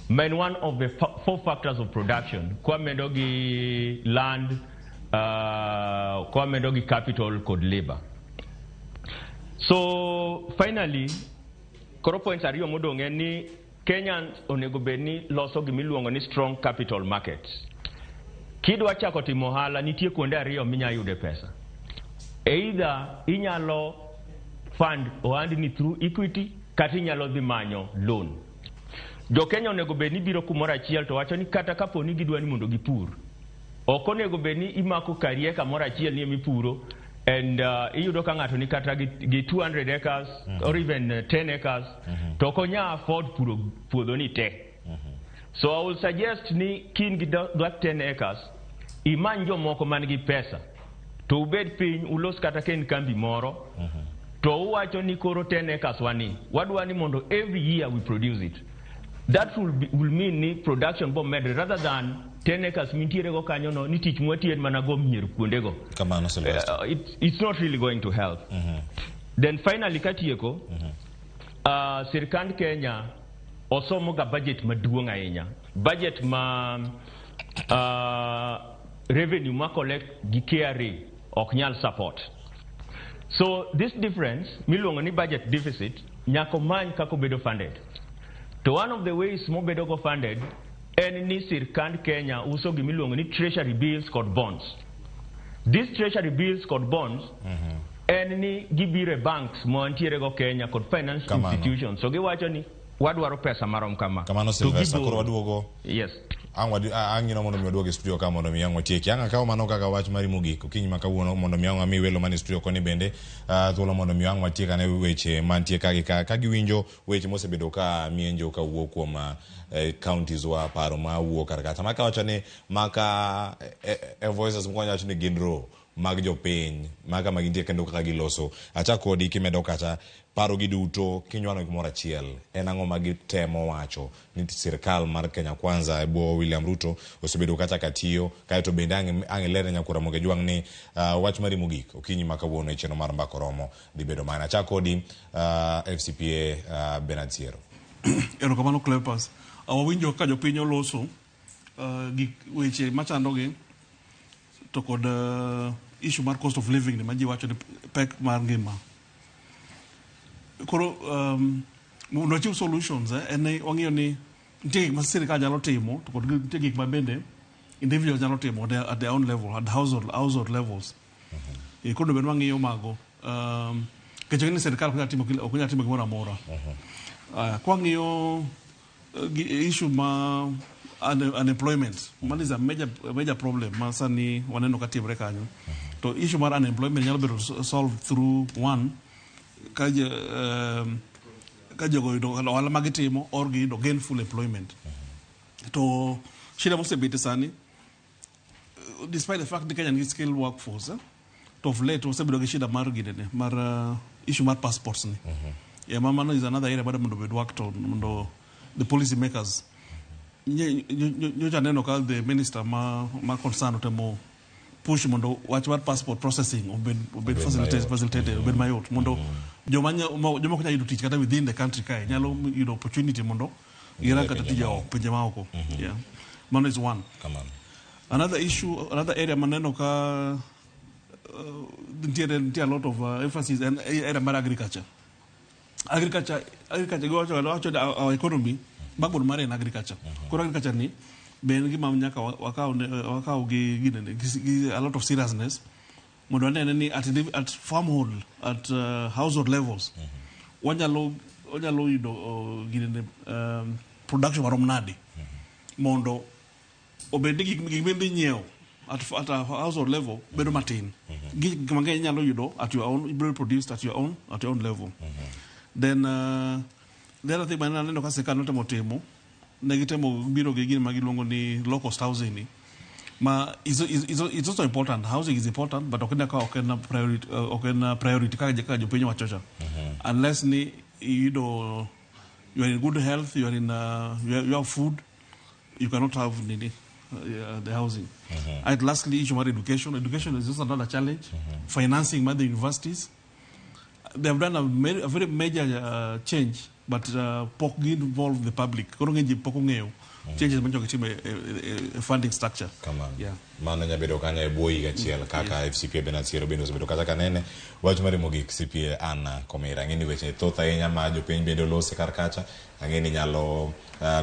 main one of the 4 factors of production, kwa medo gi land, kwa medo gi capital kod labor. So finally, koro points ariyo modong' en ni Kenyans onego bed ni loso gimiluongo ni strong capital markets. Kidwa chako timo ohala, nitie kuonde ariyo minya yude pesa. Either inyalo fund ohandi ni through equity, kata inyalo dhi manyo loan. Jo Kenya onego bed ni biro kumoro achiel to wacho ni kata kapo ni gidwa ni mondo gipur, ok onego bed ni imako karieka moro achiel ni emipuro And iyudo ka ng'ato ni kata gi 200 acres or even 10 acres to konya afford puro puodho ni te. So I will suggest ni kin gi that 10 acres imany jomoko man gi pesa to ubed piny ulos kata ken kambi moro to uwacho ni koro 10 acres wadwani mondo every year we produce it. That will mean ni production bomb med rather than 10 acres mintiere go kanyo no ni tich mwatien mana go mier kuonde go. It's not really going to help. Then finally katieko sirkand Kenya osomo ga budget maduong' ahinya. Budget ma revenue ma collect gi KRA ok nyal support. So this difference miluongo ni budget deficit nyako many kako bedo funded. To one of the ways mo bedo go funded en ni sirkand Kenya uso gi miluongo ni treasury bills kod bonds. These treasury bills kod bonds en ni gibire banks mo antiere go Kenya kod financial institutions. So giwacho ni wadwaro pesa marom kama. Kamano Sylvester koro waduogo. Yes. Angino mondo mi waduogo studio kama mondo mi yango tieki. Anga kawo mano kaka wach mari mogik. Okinyi makawuono mondo mi yango mi welo mani studio koni bende thuolo mondo mi yango tieka ne weche mantie ka giwinjo weche mosebedo ka mienjo ka wuok kuom counties wa paro ma wuok kata maka wacho ni maka voices mkonya wacho ni ginro mag jopiny maga magintie kendo kaka giloso acha kodi kimedo kata paro giduto kinywano gimoro achiel en ang'o magitemo wacho ni sirkal mar Kenya Kwanza ebo William Ruto osebedo kata katiyo kaeto bende ang'elere nyakura moge juang' ni wach mari mogik okinyi makawuono e cheno mar mbako romo dibedo mana acha kodi FCPA Bernard Siero. Erokamano Cleopas awinjo ka jopiny oloso gi weche machandogi to kod issue mar cost of living ni maji wacho ni pek mar ngima. Koro no chief solutions en wang'iyo ni nitie gik ma sirkal nyalo timo to kod nitie gik ma bende individual nyalo timo at their own level, at household levels. Koro bende wang'iyo mago kecho ni sirkal ok nyalo timo gimoro amora. Kwa ng'iyo issue ma unemployment, man is a major problem masani waneno katimre kanyo. To issue mar unemployment nyalo bedo solved through one kaje go do wala magitimo or gi do gainful employment. To shida mosebete sani despite the fact that Kenya is skilled workforce to of late osebedo gi shida mar gidene mar issue mar passports ni. Mama is another area bado mondo worked on mondo the policy makers nyocha neno ka the minister ma concern otemo push mondo wach war passport processing obed facilitated obed mayot mondo joma kunya yudo tich kata within the country kai nyalo yudo opportunity mondo gira kata tija ok pinje maoko. Yeah, mano is one. Another issue, another area maneno ka there a lot of emphasis and area mar agriculture go wacho our economy backbone mare in agriculture. Koro agriculture ni ben gima nyaka wakao gi a lot of seriousness mondo anene ni at farmhold at household levels wanyalo yudo gine production marom nadi mondo obende gik bende nyiew at a household level bedo matin gik mang'eny nyalo yudo at your own, produced at your own level. Then the other thing maneno ka sirkal notemo timo negitemo biro gi gin magiluongo ni low cost housing ni ma it's also important. Housing is important, but okena priority ka jopiny wachocha unless ni you are in good health, you are in you have food, you cannot have the housing. And lastly, issue of education is just another challenge. Financing by the universities, they have done a very major change, but pok involve the public. Changes a funding structure. Come on. Yeah. Mano nyabedo kanya eboi gachiel kaka FCPA Bernard Siero bendo sebedo kata kanene wach mari mogik CPA Anna Komera ngeni weche thotha enya ma jopiny bendo lose kar kacha ngeni nyalo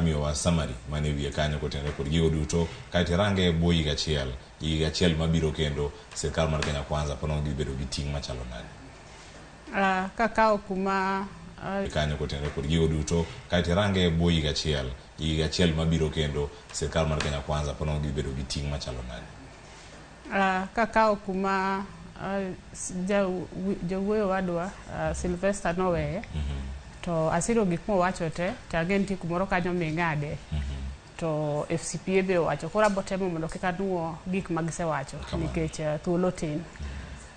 miyo wa summary mane wiye kanyo kotenore kod gigo duto kati range eboi gachiel mabiro kendo sirkal mar Kenya Kwanza pono gibedo gi ting machalo nade kakao kuma kanyo kotenore kod gigo duto kati range eboi gachiel mabiro kendo sirkal mar Kenya Kwanza pono gibedo gi ting machalo nade kakao kuma jawuoyo wadwa Sylvester noweye to asiro gik mowacho te tange nitie kumoro kanyo ming'ade to FCPA be owacho koro abotemo mondo kik anuo gik magisewacho nikech thuolo tin.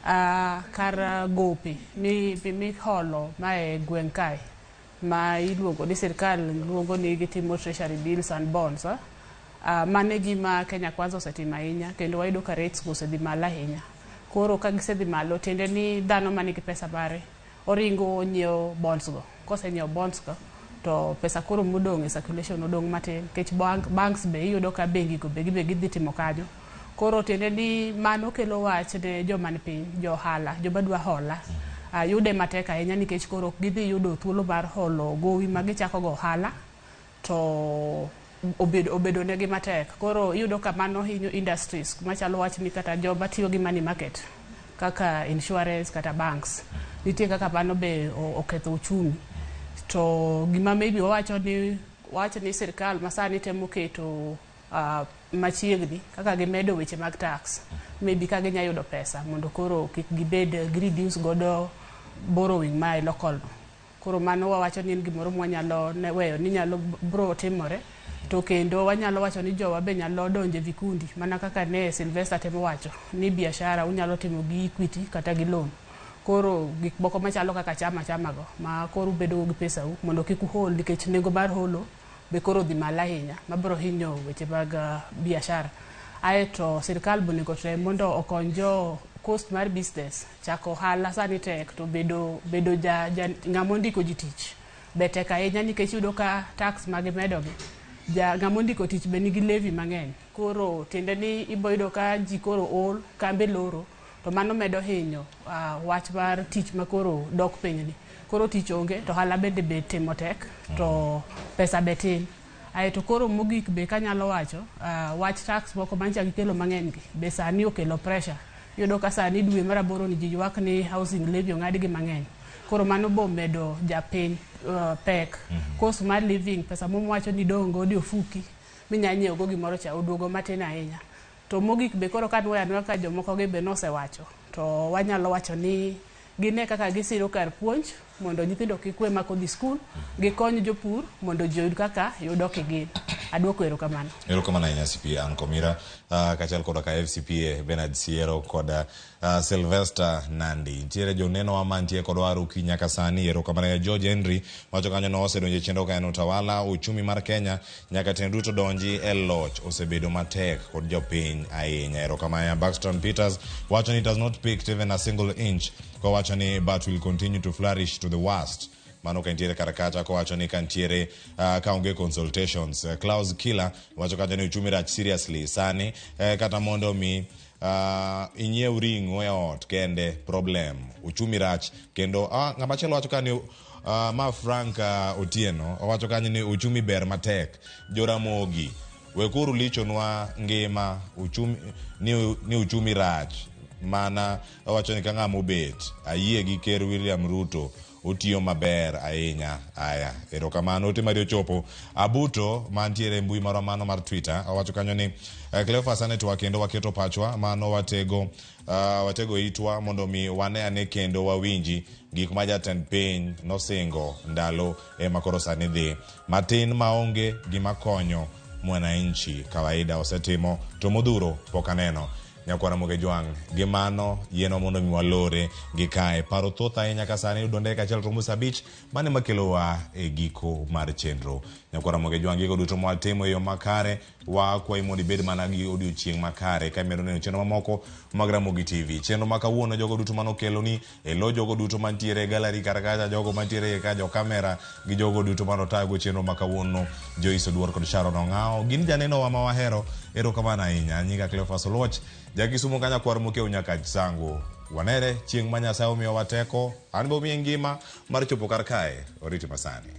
Kar gope miholo mae gweng' kae ma iluongo ni sirkal luongo ni gitimo treasury bills and bonds, mane gima Kenya Kwanza osetimo ahinya kendo wayudo ka rates osedhi malo ahinya. Koro ka gisedhi malo tiende ni dhano manigi pesa mare oringo nyiewo bonds go. Kosenyiewo bonds go to pesa koro modong' e circulation odong' matin nikech banks be iyudo ka bengi go be gidhi timo kanyo. Koro tiende ni mano kelo wach ne joma ni piny, jo ohala, joma dwa hola. Yude matek ahinya nikech koro gidhi yudo thuolo mar holo gowi ma gichako go ohala to obedo negi matek. Koro iyudo ka mano hinyo industries machalo wach ni kata joma tiyo gi money market kaka insurance kata banks. Nitie kaka mano be oketho uchumi. To gima maybe wacho ni sirkal masani temo keto machiegni kaka gimedo weche mag tax, maybe ka ginya yudo pesa mondo koro kik gibed reduce godo borrowing my local. Koro mano wawacho ni gimoro mwanyalo weyo ni nyalo bro timore. To kendo wanyalo wacho ni jowa be nyalo donje vikundi mana kaka ne Sylvester temo wacho ni biashara unyalo timo gi equity kata gi loan. Koro gik moko machalo kaka chama go ma koro bedo gi pesa u mondo kik uhol nikech nengo mar holo be koro dhi malo ahinya mabiro hinyo weche mag biashara. Aeto sirkal bonego tem mondo okony jo cost mar business chako ohala sani tek to bedo ng'ama ondiko ji tich be tek ahinya nikech yudo ka tax magimedo gi ng'ama ondiko tich be nigi levy mang'eny. Koro tiende ni iboyudo ka ji koro ol kambe loro to mano medo hinyo wach mar tich ma koro dok piny ni. Koro tich onge to hala bende be timo tek to pesa be tin. Aeto koro mogik be kanyalo wacho wach tax moko manchak kelo mang'eny gi be sani okelo pressure. Yudo ka sani dwe mar 8 ni ji ywak ni housing levy ong'ad gi mang'eny. Koro mano bo medo japiny pek. Cost mar living pesa momwacho ni dongo di ofuki minya nyiewo go gimoro cha oduogo matin ahinya. To mogik be koro kanwa ka jomoko gi be nosewacho to wanyalo wacho ni gine kaka gisiro kar puonj mondo nyithindo kik we mako dhi skul, gikony jopur mondo joyud kaka yudo kigin. Aduoko erokamano. Erokamano ahinya CPA an Komira kachal koda ka FCPA Bernard Siero koda Sylvester Nandi. Ntiere joneno wa mantie kodwa Aruki nyaka sani. Erokamano ya George Henry wacho kanyo no osedonje chendo ka en utawala uchumi mar Kenya nyaka ten duto donji e loch osebedo matek kod jopiny ahinya. Erokamano ya Baxton Peters wacho ni it has not picked even a single inch kwa wacho ni but will continue to flourish to the worst. Mano kantiere karakacha ko wacho ni kantiere kaonge consultations. Klaus Killer wacho kanyo ni uchumi rach seriously sani kata mondo mi inyiew ring'o e ot kende problem uchumi rach kendo ng'ama chielo wacho kani ma Frank Otieno wacho kanyo ni uchumi ber matek Joramogi wekuru lichonwa ngima uchumi ni uchumi rach mana wacho ni kang'ama obet ayie gi Ker William Ruto otiyo maber ahinya. Aya erokamano ote mari ochopo Abuto mantiere mbui maro mano mar Twitter owacho kanyo ni Cleophas ane to kendo waketo pachwa mano watego itwa mondo mi wane ane kendo wawinji gik ma jatend piny nosingo ndalo makoro sani dhi matin maonge gima konyo mwananchi kawaida osetimo to modhuro pokaneno. Nyakwara Moge Jwang gimano yeno mondo mi walore gikae paro thotha ahinya ka sani udonde kachiel to musa beach mane makelowa e giko mar chenro. Nyakwara Moge Jwang gigo duto mwatimo e yo makare wa kwa imoni bed mana gi odiochieng' makare ka medo neno chenro mamoko mag Ramogi TV. Chenro makawuono jogo duto manokelo ni elo jogo duto mantiere gallery karakacha jogo mantiere ka jo kamera gi jogo duto manotago chenro makawuono Joyce Oduor kod Sharon Ong'ao gin janeno wa mawahero. Erokamano ahinya nyinga Cleophas Oluoch jakisumo kanya kwar mokeo nyaka sango wanere chieng' ma Nyasaye omiyo wateko an bo miye ngima mar chopo kar kae oriti masani.